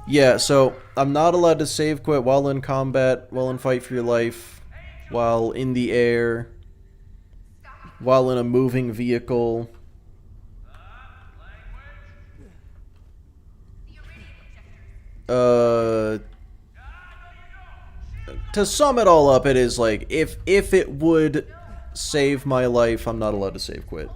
Yeah, so I'm not allowed to save quit while in combat, while in fight for your life, while in the air, while in a moving vehicle. To sum it all up, it is like, if it would save my life, I'm not allowed to save quit.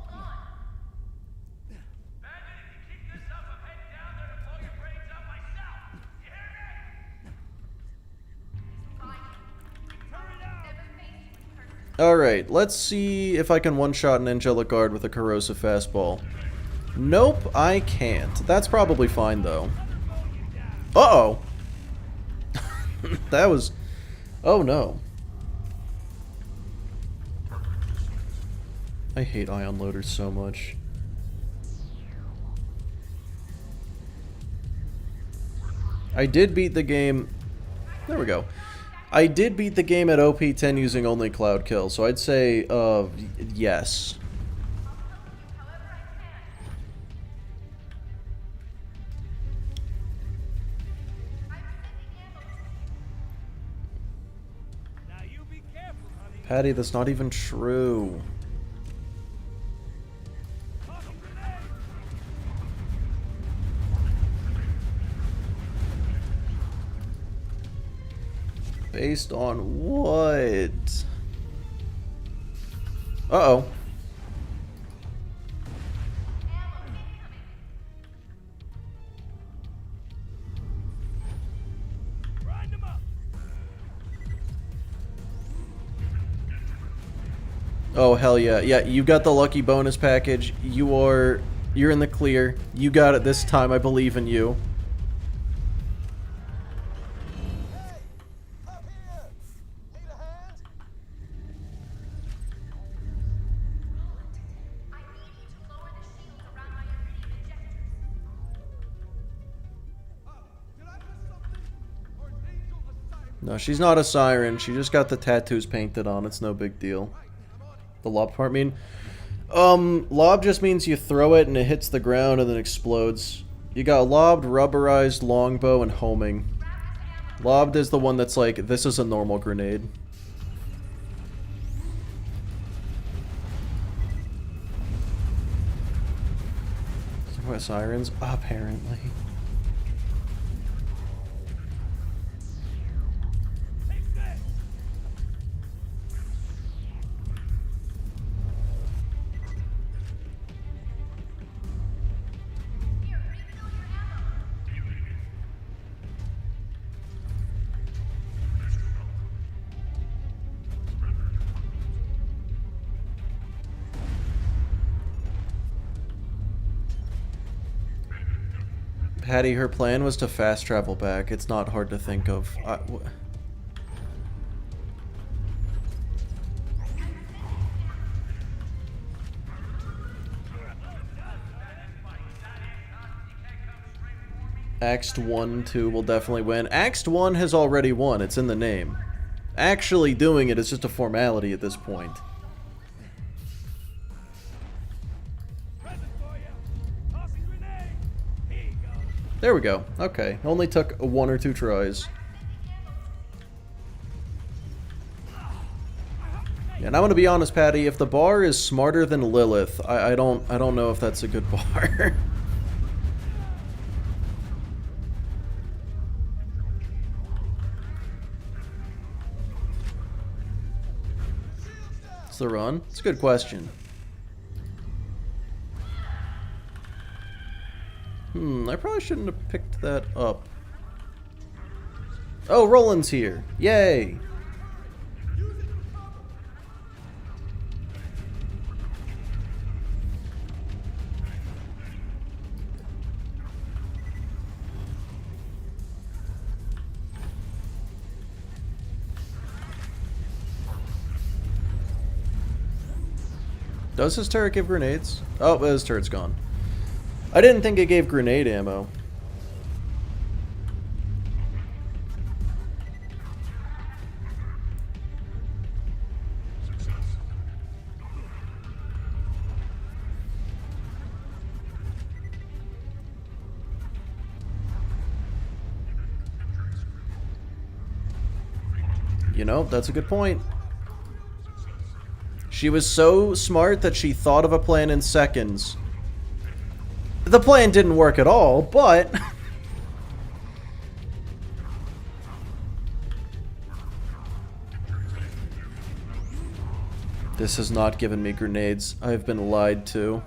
Alright, let's see if I can one-shot an Angelic Guard with a corrosive fastball. Nope, I can't. That's probably fine, though. Uh-oh! That was... Oh, no. I hate ion loaders so much. I did beat the game... There we go. I did beat the game at OP10 using only Cloud Kill, so I'd say, yes. Now you be careful, honey. Patty, that's not even true. Based on what? Uh-oh. Grind 'em up. Oh, hell yeah. Yeah, you got the lucky bonus package. You're in the clear. You got it this time. I believe in you. Up here! Need a hand? Did I miss something? Or is Angel a siren? No, she's not a siren. She just got the tattoos painted on. It's no big deal. The lob part mean? Lob just means you throw it and it hits the ground and then explodes. You got lobbed, rubberized, longbow, and homing. Lobbed is the one that's like, this is a normal grenade. What, sirens? Apparently. Take this. Patty, her plan was to fast travel back. It's not hard to think of. Axt 1, 2 will definitely win. Axt 1 has already won. It's in the name. Actually doing it is just a formality at this point. Present for you. Tossing grenade. Here you go. There we go. Okay. Only took 1 or 2 tries. Yeah, and I'm gonna be honest, Patty, if the bar is smarter than Lilith, I don't know if that's a good bar. It's the run? It's a good question. I probably shouldn't have picked that up. Oh, Roland's here. Yay! Does his turret give grenades? Oh, his turret's gone. I didn't think it gave grenade ammo. You know, that's a good point. She was so smart that she thought of a plan in seconds. The plan didn't work at all, but... This has not given me grenades. I have been lied to.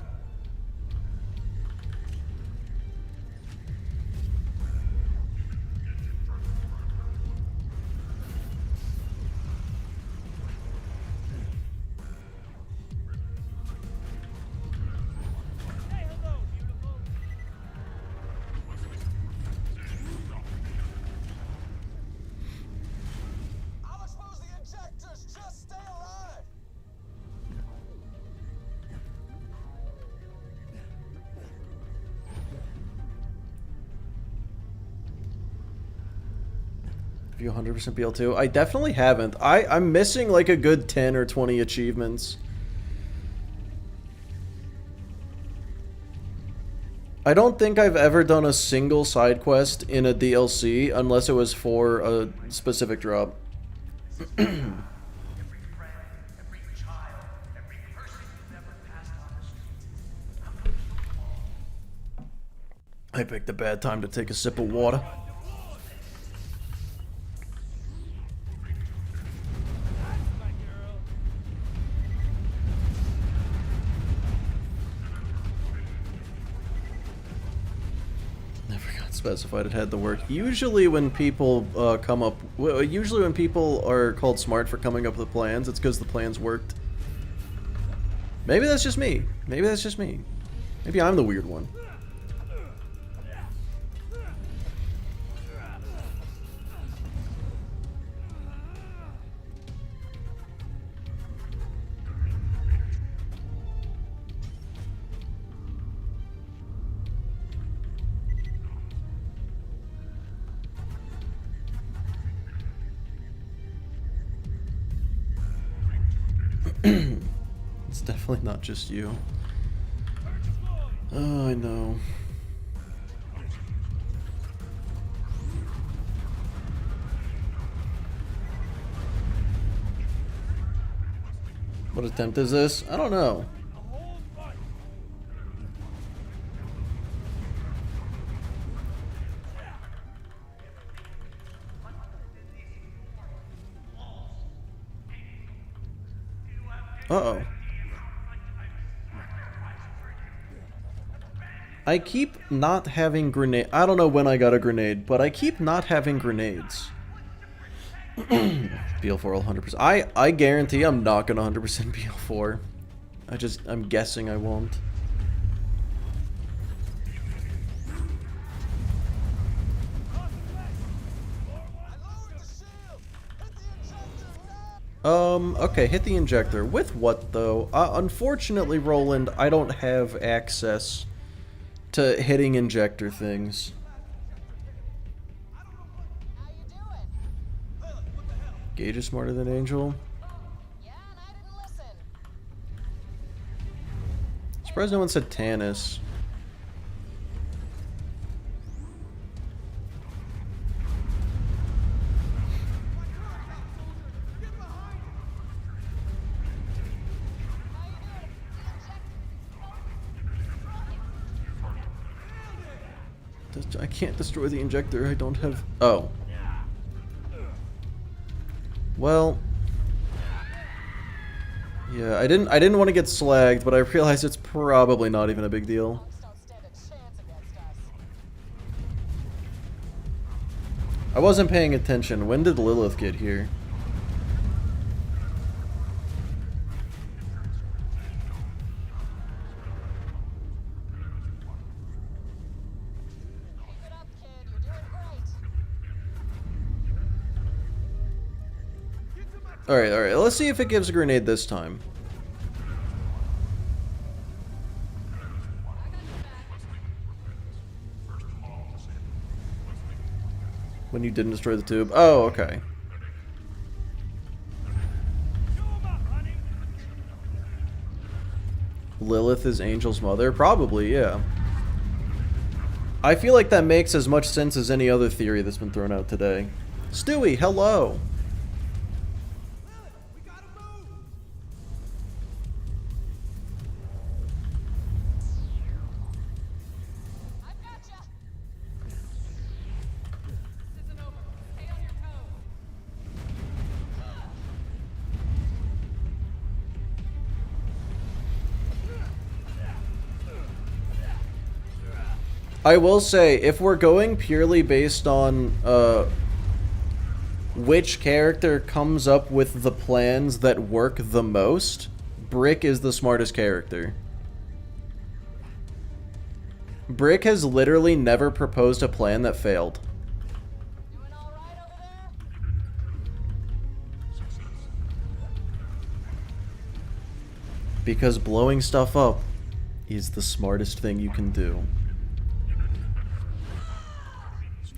you 100% BL2? I definitely haven't. I'm missing like a good 10 or 20 achievements. I don't think I've ever done a single side quest in a DLC unless it was for a specific drop. I picked a bad time to take a sip of water. Never got specified it had to work. Usually when people usually when people are called smart for coming up with plans, it's because the plans worked. Maybe that's just me. Maybe that's just me. Maybe I'm the weird one. It's definitely not just you. Oh, I know. What attempt is this? I don't know. Uh-oh. I keep not having grenade. I don't know when I got a grenade, but I keep not having grenades. BL4 100%. I guarantee I'm not gonna 100% BL4. I'm guessing I won't. Okay, hit the injector. With what, though? Unfortunately, Roland, I don't have access to hitting injector things. Gage is smarter than Angel. Surprised no one said Tannis. I can't destroy the injector. I don't have... Oh. Well... Yeah, I didn't want to get slagged, but I realized it's probably not even a big deal. I wasn't paying attention. When did Lilith get here? Alright, let's see if it gives a grenade this time. When you didn't destroy the tube. Oh, okay. Lilith is Angel's mother? Probably, yeah. I feel like that makes as much sense as any other theory that's been thrown out today. Stewie, hello! I will say, if we're going purely based on which character comes up with the plans that work the most, Brick is the smartest character. Brick has literally never proposed a plan that failed. Because blowing stuff up is the smartest thing you can do.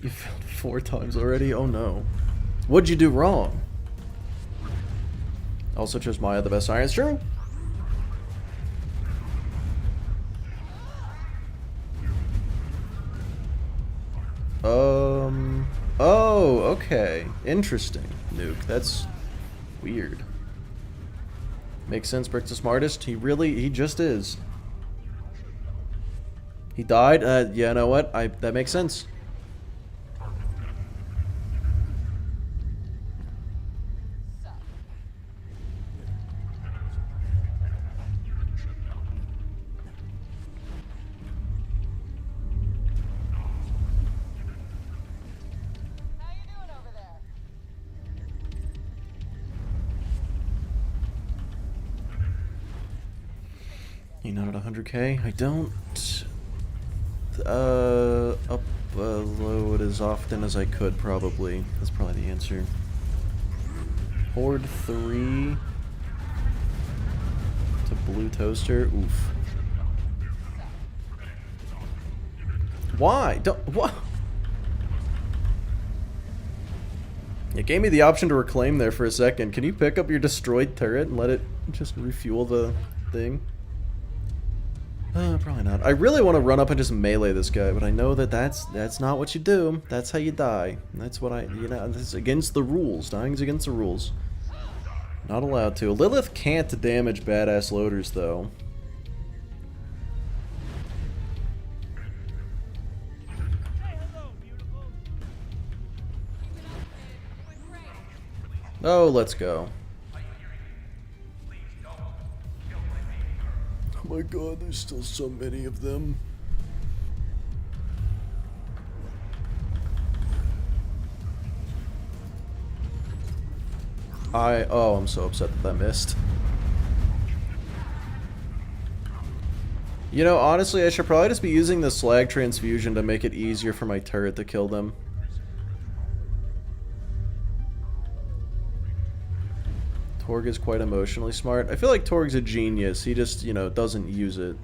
You failed 4 times already? Oh no. What'd you do wrong? Also chose Maya the best science. True. Oh, okay. Interesting, Nuke. That's weird. Makes sense. Brick's the smartest. He just is. He died? Yeah, you know what? That makes sense. How you doing over there? You not at 100k? I don't upload as often as I could, probably. That's probably the answer. Horde 3 to Blue Toaster. Oof. Why? What? It gave me the option to reclaim there for a second. Can you pick up your destroyed turret and let it just refuel the thing? Probably not. I really want to run up and just melee this guy, but I know that that's not what you do. That's how you die. That's what this is against the rules. Dying's against the rules. Not allowed to. Lilith can't damage badass loaders, though. Oh, let's go. Oh my god, there's still so many of them. Oh, I'm so upset that missed. You know, honestly, I should probably just be using the slag transfusion to make it easier for my turret to kill them. Torg is quite emotionally smart. I feel like Torg's a genius. He just, you know, doesn't use it.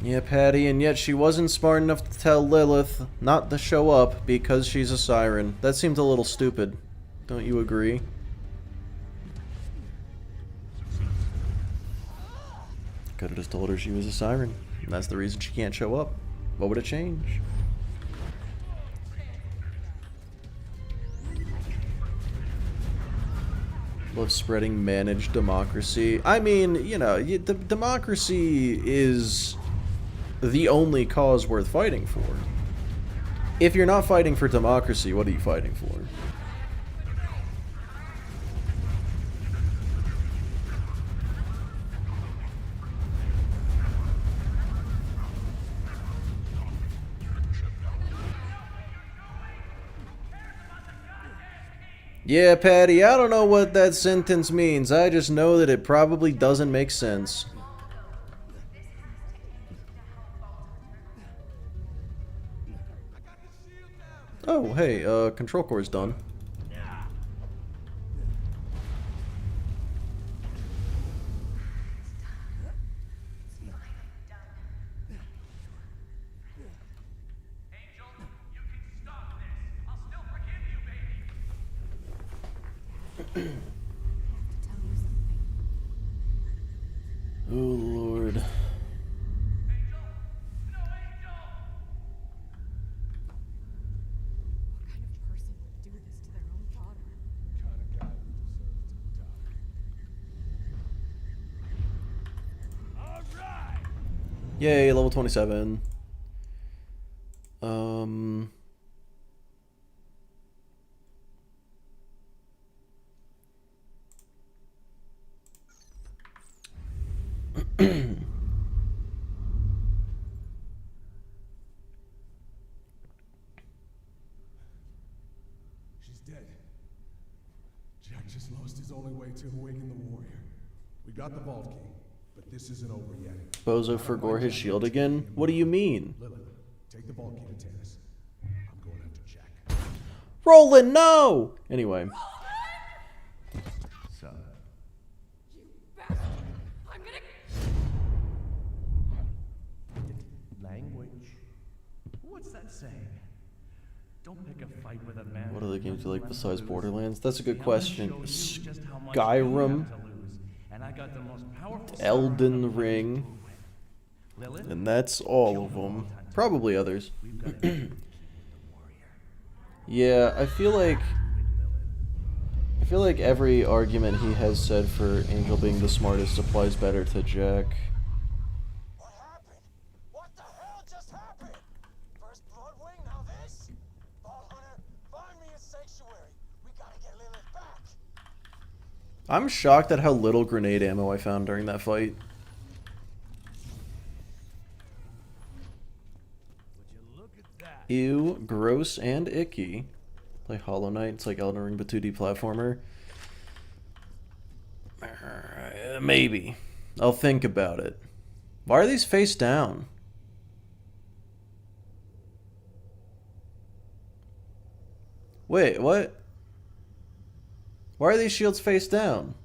Yeah, Patty, and yet she wasn't smart enough to tell Lilith not to show up because she's a siren. That seems a little stupid. Don't you agree? Could have just told her she was a siren. And that's the reason she can't show up. What would it change? Love spreading managed democracy. I mean, you know, the democracy is the only cause worth fighting for. If you're not fighting for democracy, what are you fighting for? Yeah, Patty, I don't know what that sentence means. I just know that it probably doesn't make sense. Oh, hey, control core is done. Oh, Lord. What kind of person would do this to their own daughter? The kind of guy who deserves to die. Yay, level 27. She's dead. Jack just lost his only way to awaken the warrior. We got the vault key, but this isn't over yet. Bozo forgore his shield again? What do you mean? Lilith, take the vault key to Tannis. I'm going after Jack. Roland, no! Anyway. Son. Language. What's that saying? Don't pick a fight with a man. What other games do you like besides Borderlands? That's a good question. Skyrim, Elden Ring, and that's all of them. Probably others. Yeah, I feel like every argument he has said for Angel being the smartest applies better to Jack. What happened? What the hell just happened? First Bloodwing, now this? Vault Hunter, find me a sanctuary. We gotta get Lilith back. I'm shocked at how little grenade ammo I found during that fight. Ew, gross and icky. Play Hollow Knight, it's like Elden Ring but 2D platformer. Maybe. I'll think about it. Why are these face down? Wait, what? Why are these shields face down?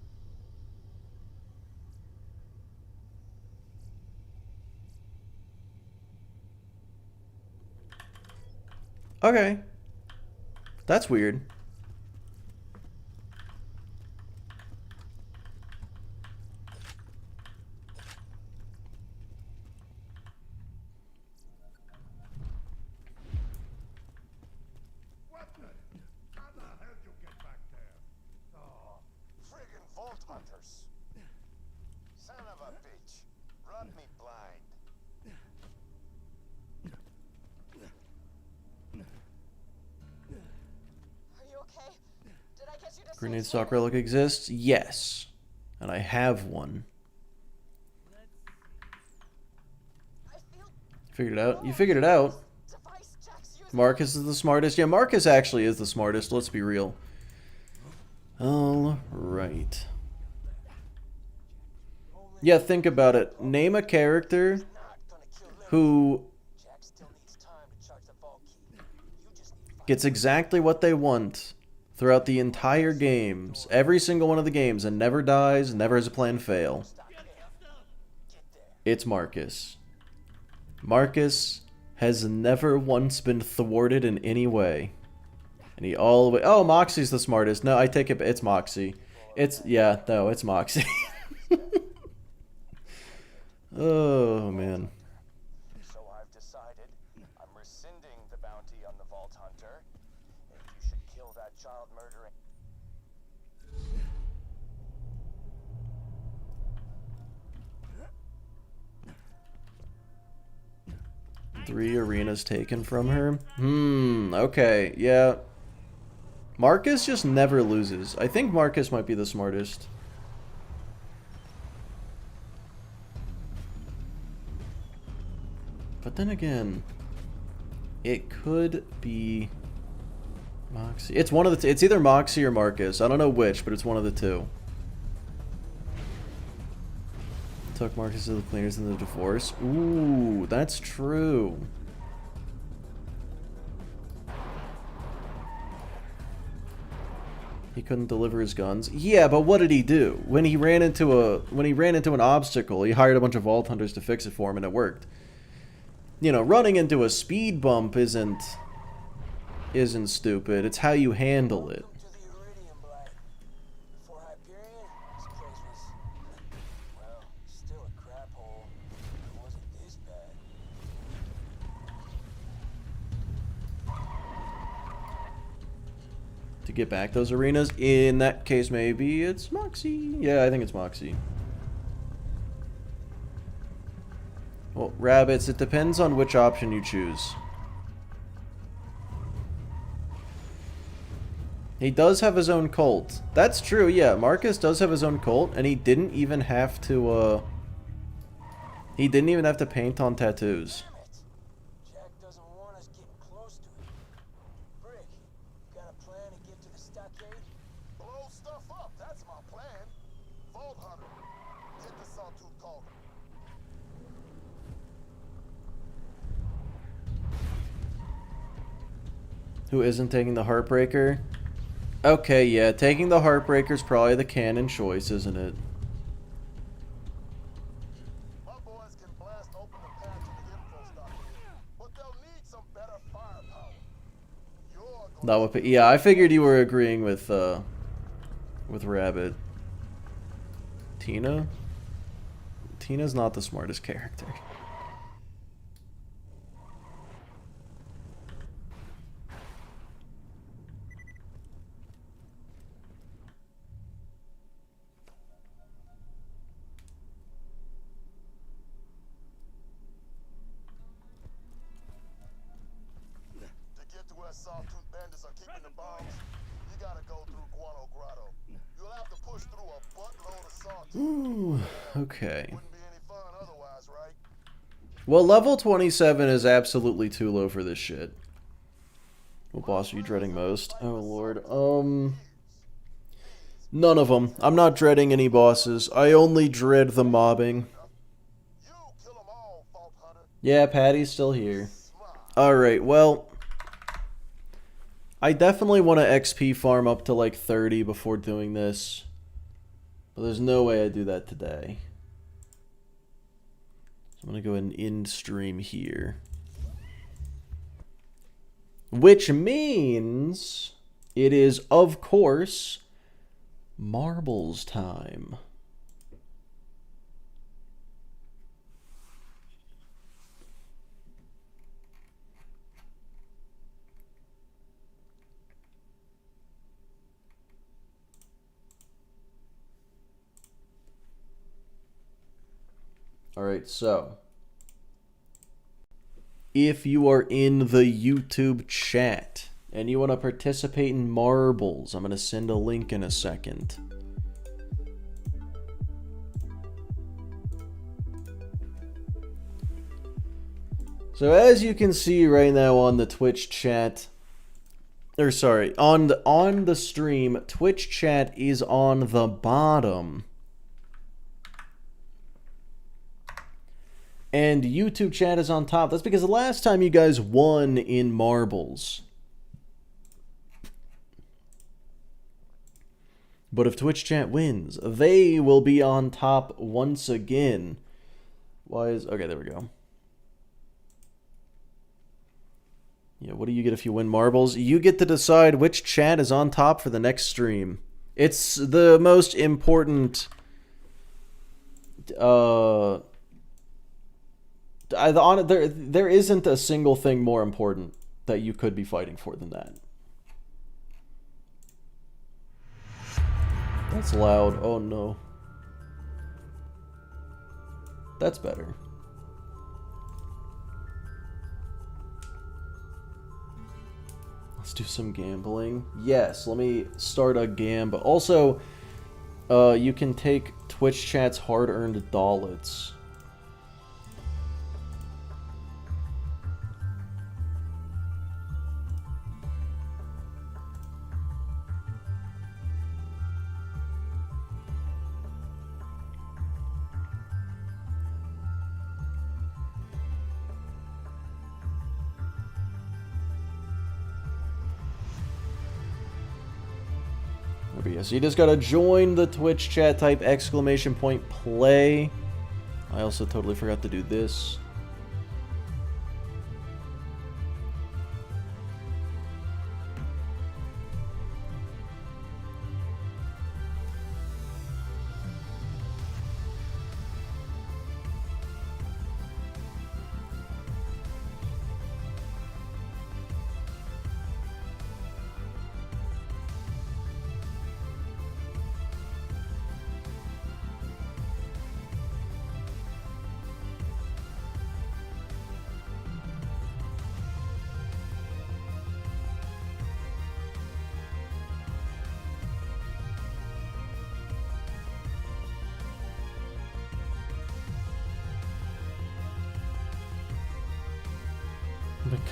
Okay. That's weird. What the? How the hell did you get back there? Oh, Friggin' Vault Hunters. Son of a bitch. Run me blind. Are you okay? Did I get you to Grenade safety? stock relic exists? Yes. And I have one. I feel Figured it out. You figured it out. device Jack's using. Marcus is the smartest. Yeah, Marcus actually is the smartest. Let's be real. All right. Yeah, think about it. Name a character who Jack still needs time to charge the vault key. You just need gets exactly what they want throughout the entire games, every single one of the games, and never dies, never has a plan fail. It's Marcus. Marcus has never once been thwarted in any way. And he all the way... Oh, Moxie's the smartest. No, I take it... It's Moxie. It's... Yeah, no, it's Moxie. Oh, man. So I've decided I'm rescinding the bounty on the Vault Hunter, and you should kill that child murdering. 3 arenas taken from her. Okay, yeah. Marcus just never loses. I think Marcus might be the smartest. But then again, it could be Moxie. It's one of the it's either Moxie or Marcus. I don't know which, but it's one of the two. Took Marcus to the cleaners in the divorce. Ooh, that's true. He couldn't deliver his guns. Yeah, but what did he do? When he ran into an obstacle, he hired a bunch of Vault Hunters to fix it for him, and it worked. You know, running into a speed bump isn't stupid. It's how you handle it. To the Iridium Blight. Before Hyperion, this place was, well, still a crap hole. It wasn't this bad. To get back those arenas, in that case, maybe it's Moxie. Yeah, I think it's Moxie. Well, rabbits, it depends on which option you choose. He does have his own cult. That's true, yeah. Marcus does have his own cult, and he didn't even have to, He didn't even have to paint on tattoos. Damn it. Jack doesn't want us getting close to it. Brick, you got a plan to get to the stockade? Blow stuff up, that's my plan. Vault Hunter, hit the sawtooth cauldron. Who isn't taking the Heartbreaker? Okay, yeah, taking the Heartbreaker's probably the canon choice, isn't it? My boys can blast open the path to the info stockade, but they'll need some better firepower. That would be, yeah, I figured you were agreeing with Rabbit. Tina? Tina's not the smartest character. Sawtooth bandits are keeping the bombs, you gotta go through Guano Grotto. You'll have to push through a buttload of sawtooth. Ooh, okay. Wouldn't be any fun otherwise, right? Well, level 27 is absolutely too low for this shit. What boss are you dreading most? Oh, Lord. None of them. I'm not dreading any bosses. I only dread the mobbing. Yeah, Patty's still here. Alright, well... I definitely want to XP farm up to like 30 before doing this. But there's no way I do that today. So I'm going to go and end stream here. Which means it is, of course, marbles time. Alright, so if you are in the YouTube chat and you want to participate in marbles, I'm going to send a link in a second. So as you can see right now on the Twitch chat, or sorry, on the stream, Twitch chat is on the bottom. And YouTube chat is on top. That's because the last time you guys won in marbles. But if Twitch chat wins, they will be on top once again. Why is... Okay, there we go. Yeah, what do you get if you win marbles? You get to decide which chat is on top for the next stream. It's the most important... there isn't a single thing more important that you could be fighting for than that. That's loud. Oh no. That's better. Let's do some gambling. Yes, let me start a gamble. Also, you can take Twitch chat's hard-earned dollars. So you just gotta join the Twitch chat, type !play. I also totally forgot to do this.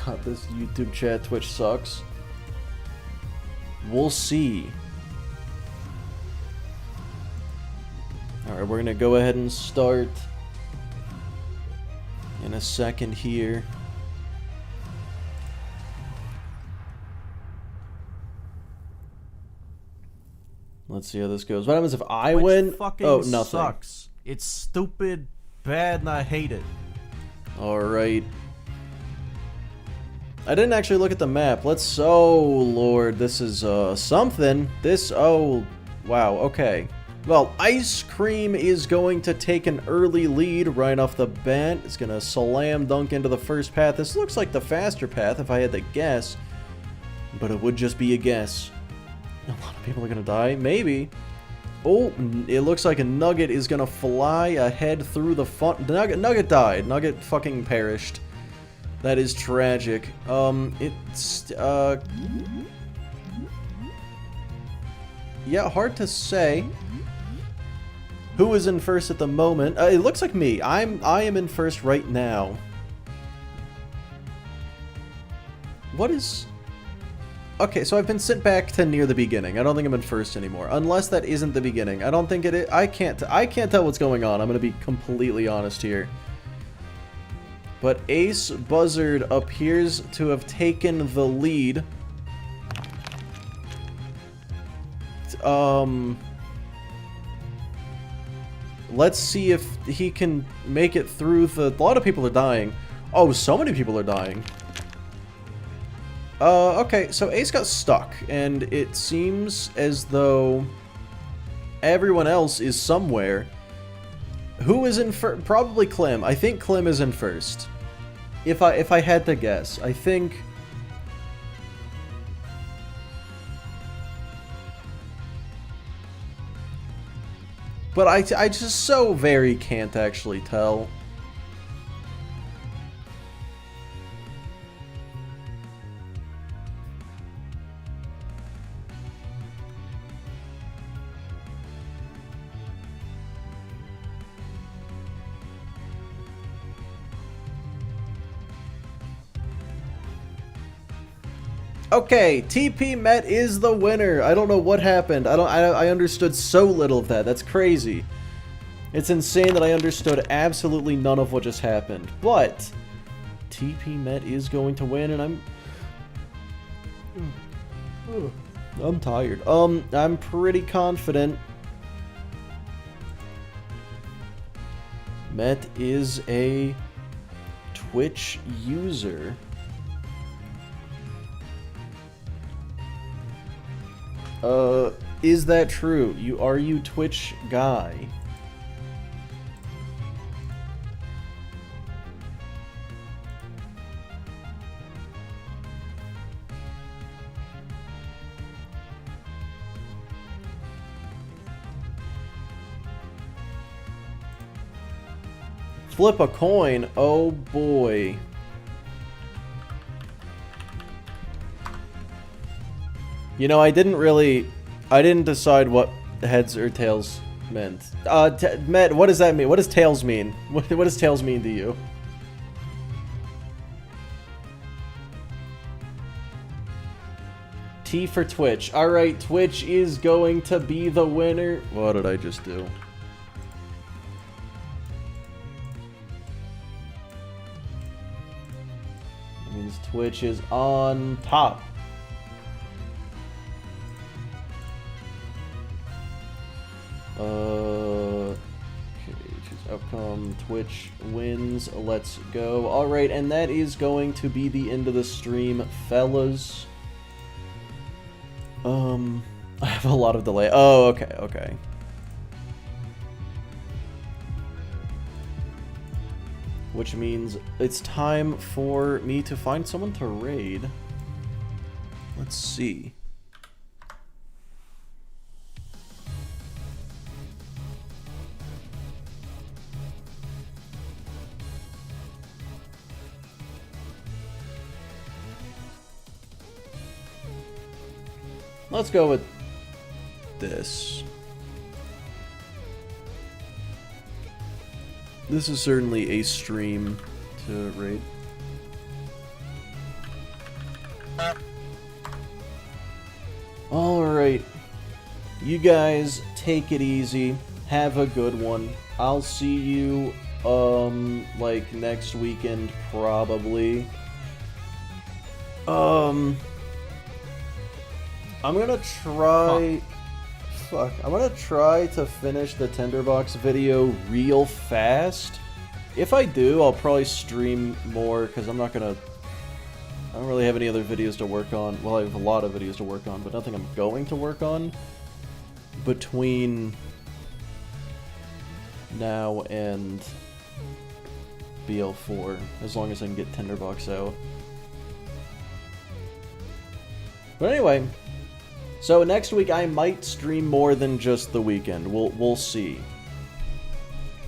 God, this YouTube chat Twitch sucks. We'll see. Alright, we're gonna go ahead and start in a second here. Let's see how this goes. What happens if I win? Fucking Oh, nothing. sucks. It's stupid, bad, and I hate it. Alright. I didn't actually look at the map. Let's... Oh, Lord. This is, something. This... Oh, wow. Okay. Well, Ice Cream is going to take an early lead right off the bat. It's going to slam dunk into the first path. This looks like the faster path if I had to guess. But it would just be a guess. A lot of people are going to die. Maybe. Oh, it looks like a Nugget is going to fly ahead through the fun... Nugget died. Nugget fucking perished. That is tragic. Yeah, hard to say. Who is in first at the moment? It looks like me. I am in first right now. What is... Okay, so I've been sent back to near the beginning. I don't think I'm in first anymore. Unless that isn't the beginning. I don't think it is. I can't tell what's going on. I'm going to be completely honest here. But Ace Buzzard appears to have taken the lead. Let's see if he can make it through the... A lot of people are dying. Oh, so many people are dying. Okay, so Ace got stuck, and it seems as though everyone else is somewhere. Who is in first? Probably Clem. I think Clem is in first. If I had to guess, I think... But I just so very can't actually tell. Okay, TP Met is the winner. I don't know what happened. I understood so little of that. That's crazy. It's insane that I understood absolutely none of what just happened. But TP Met is going to win, and I'm tired. I'm pretty confident Met is a Twitch user. Is that true? Are you Twitch guy? Flip a coin? Oh boy. You know, I didn't decide what heads or tails meant. Matt, what does that mean? What does tails mean? What does tails mean to you? T for Twitch. Alright, Twitch is going to be the winner. What did I just do? That means Twitch is on top. Okay, choose outcome. Twitch wins. Let's go. Alright, and that is going to be the end of the stream, fellas. I have a lot of delay. Oh, okay. Which means it's time for me to find someone to raid. Let's see. Let's go with this. This is certainly a stream to rate. Alright. You guys take it easy. Have a good one. I'll see you, like, next weekend, probably. I'm gonna try... Fuck. I'm gonna try to finish the Tinderbox video real fast. If I do, I'll probably stream more, because I'm not gonna... I don't really have any other videos to work on. Well, I have a lot of videos to work on, but nothing I'm going to work on between now and BL4, as long as I can get Tinderbox out. But anyway, so next week I might stream more than just the weekend. We'll see.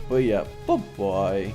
But yeah, bye-bye.